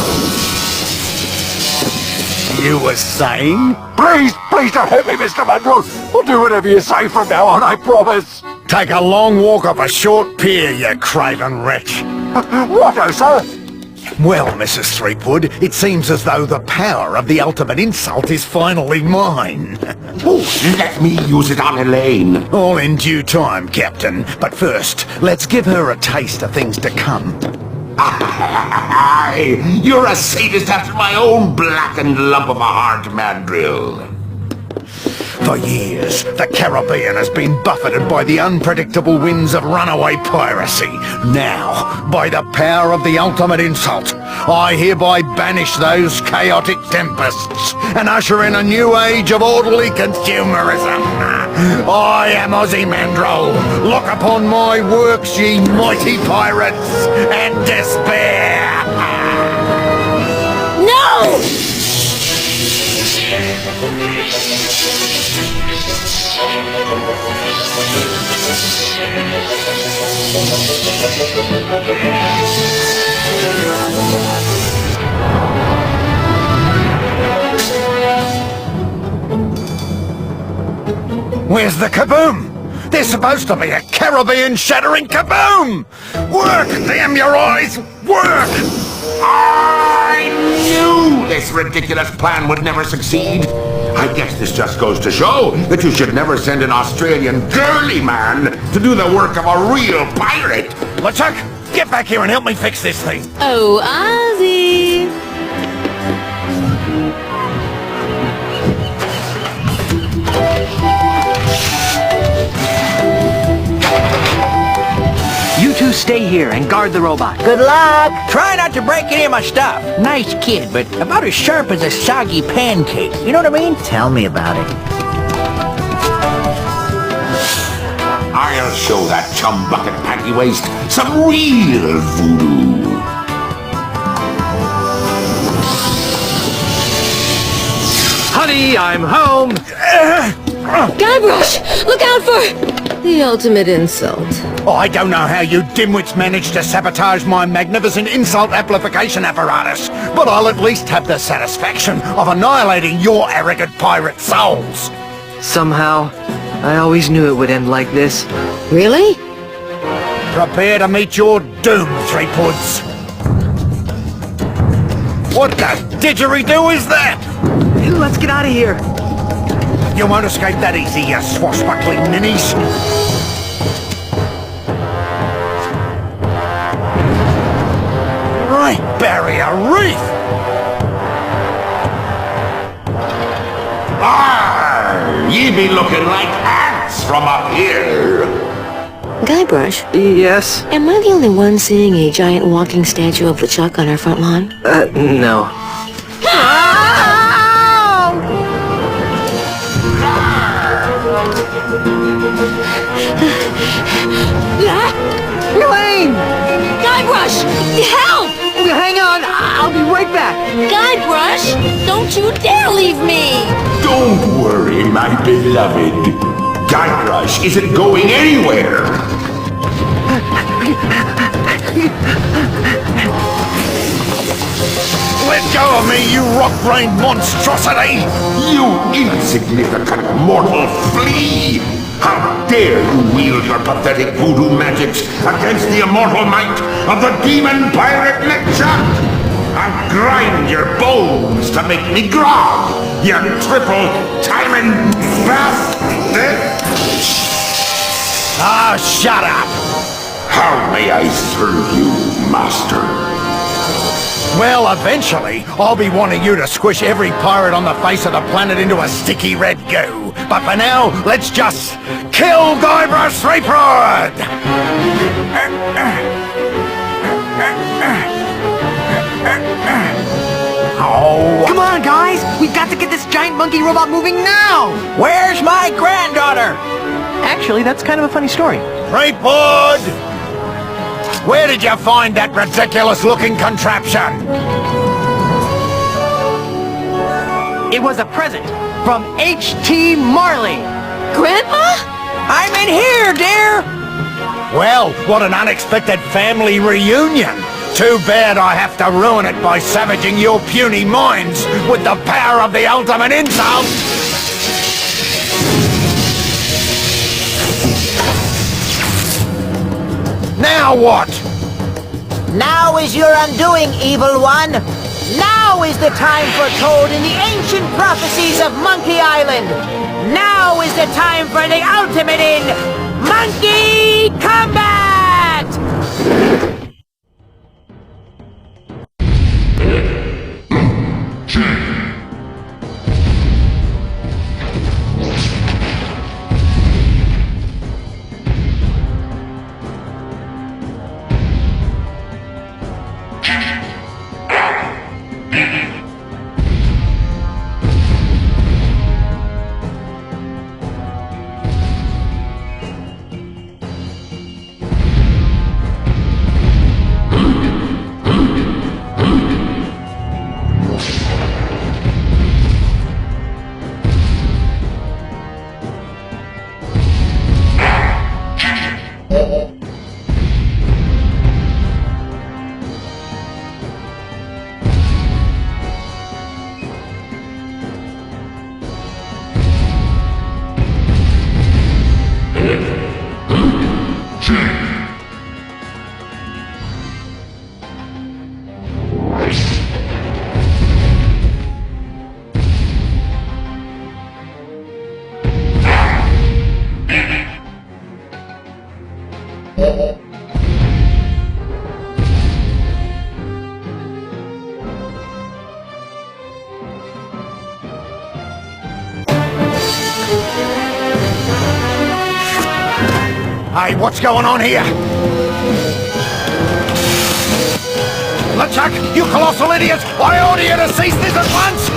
You were saying? Please don't hurt me, Mr. Mandrill! I'll do whatever you say from now on, I promise! Take a long walk up a short pier, you craven wretch! Righto, sir! Well, Mrs. Threepwood, it seems as though the power of the ultimate insult is finally mine. Oh, let me use it on Elaine. All in due time, Captain. But first, let's give her a taste of things to come. Aye, you're a sadist after my own blackened lump of a heart, Mandrill. For years, the Caribbean has been buffeted by the unpredictable winds of runaway piracy. Now, by the power of the ultimate insult, I hereby banish those chaotic tempests and usher in a new age of orderly consumerism. I am Ozymandias. Look upon my works, ye mighty pirates, and despair. No! Where's the kaboom? There's supposed to be a Caribbean-shattering kaboom! Work, damn your eyes! Work! I knew this ridiculous plan would never succeed. I guess this just goes to show that you should never send an Australian girly man to do the work of a real pirate. LeChuck, get back here and help me fix this thing. Oh, Ozzy! You two stay here and guard the robot. Good luck! Try not to break any of my stuff. Nice kid, but about as sharp as a soggy pancake. You know what I mean? Tell me about it. I'll show that chum bucket panty waist some real voodoo. Honey, I'm home. Guybrush! Look out for... the ultimate insult. Oh, I don't know how you dimwits managed to sabotage my magnificent insult amplification apparatus, but I'll at least have the satisfaction of annihilating your arrogant pirate souls. Somehow, I always knew it would end like this. Really? Prepare to meet your doom, Threepwoods. What the didgeridoo is that? Let's get out of here. You won't escape that easy, you swashbuckling ninnies. Right, Barrier Reef! Arr! Ye be looking like ants from up here. Guybrush? Yes? Am I the only one seeing a giant walking statue of LeChuck on our front lawn? No. Elaine! Guybrush! Help! Hang on, I'll be right back. Guybrush! Don't you dare leave me! Don't worry, my beloved. Guybrush isn't going anywhere. Let go of me, you rock-brained monstrosity! You insignificant mortal flea! How dare you wield your pathetic voodoo magics against the immortal might of the demon pirate LeChuck? I'll grind your bones to make me grog, you triple-timing bastard! Ah, shut up! How may I serve you, master? Well, eventually, I'll be wanting you to squish every pirate on the face of the planet into a sticky red goo. But for now, let's just kill Guybrush Threepwood! Oh. Come on, guys! We've got to get this giant monkey robot moving now! Where's my granddaughter? Actually, that's kind of a funny story. Threepwood! Where did you find that ridiculous-looking contraption? It was a present from H.T. Marley. Grandpa? I'm in here, dear! Well, what an unexpected family reunion! Too bad I have to ruin it by savaging your puny minds with the power of the ultimate insult! Now what? Now is your undoing, evil one! Now is the time foretold in the ancient prophecies of Monkey Island! Now is the time for the ultimate in Monkey Combat! Hey, what's going on here? LeChuck, you colossal idiot! I order you to cease this at once!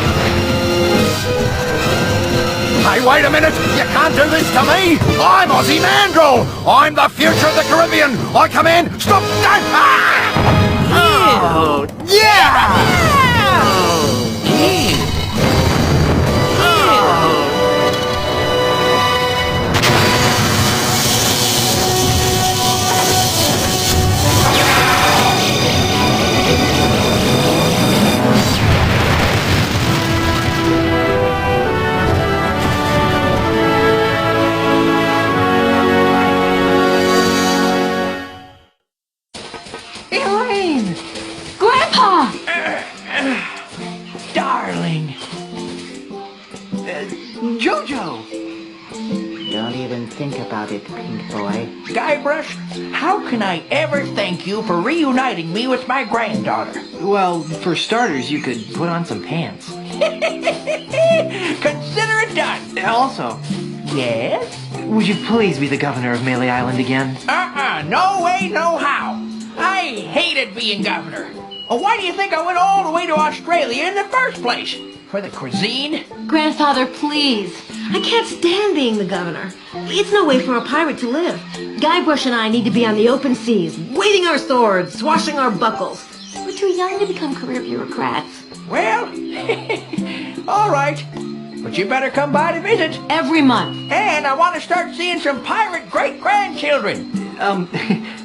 Hey, wait a minute! You can't do this to me! I'm Ozzy Mandrill! I'm the future of the Caribbean! I command... Stop! Oh, yeah! Elaine! Grandpa! Darling. Jojo! Don't even think about it, Pink Boy. Guybrush, how can I ever thank you for reuniting me with my granddaughter? Well, for starters, you could put on some pants. Consider it done. Also, Yes? would you please be the governor of Melee Island again? No way, no how. I hated being governor. Why do you think I went all the way to Australia in the first place? For the cuisine? Grandfather, please. I can't stand being the governor. It's no way for a pirate to live. Guybrush and I need to be on the open seas, waving our swords, swashing our buckles. We're too young to become career bureaucrats. Well, all right. But you better come by to visit. Every month. And I want to start seeing some pirate great-grandchildren.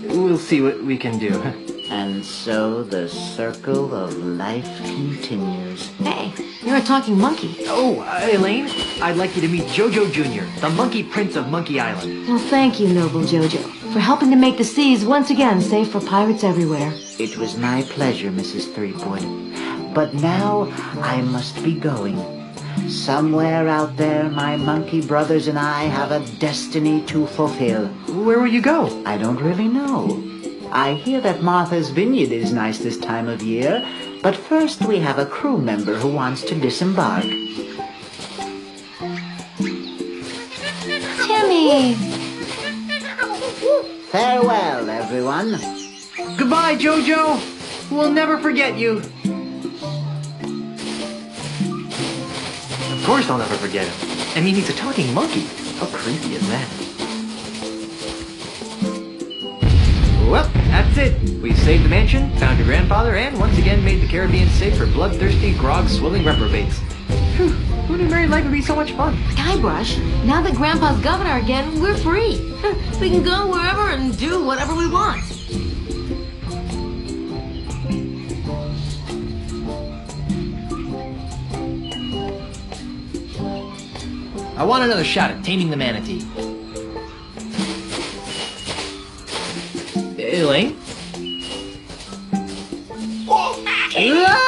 We'll see what we can do. And so the circle of life continues. Hey, you're a talking monkey. Oh, Elaine, I'd like you to meet Jojo Jr., the Monkey Prince of Monkey Island. Well, thank you, noble Jojo, for helping to make the seas once again safe for pirates everywhere. It was my pleasure, Mrs. Threepwood. But now I must be going. Somewhere out there, my monkey brothers and I have a destiny to fulfill. Where will you go? I don't really know. I hear that Martha's Vineyard is nice this time of year, but first we have a crew member who wants to disembark. Timmy! Farewell, everyone. Goodbye, Jojo. We'll never forget you. Of course I'll never forget him. I mean, he's a talking monkey. How creepy is that? Well, that's it. We saved the mansion, found your grandfather, and once again made the Caribbean safe for bloodthirsty, grog-swilling reprobates. Whew, who knew married life would be so much fun? Guybrush, now that Grandpa's governor again, we're free. We can go wherever and do whatever we want. I want another shot at taming the manatee. Elaine? Whoa!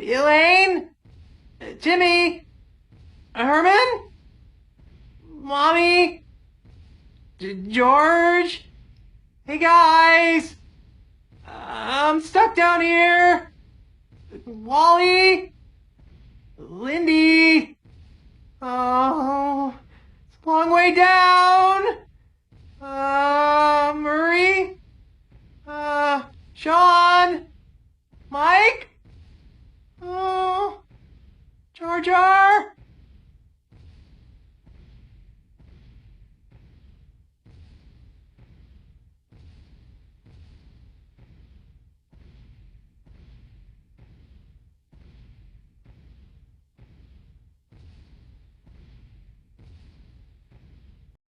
Elaine? Jimmy? Herman? Mommy? George? Hey guys! I'm stuck down here! Wally? Lindy? Oh, it's a long way down! Murray? Sean? Mike? Oh, Jar Jar?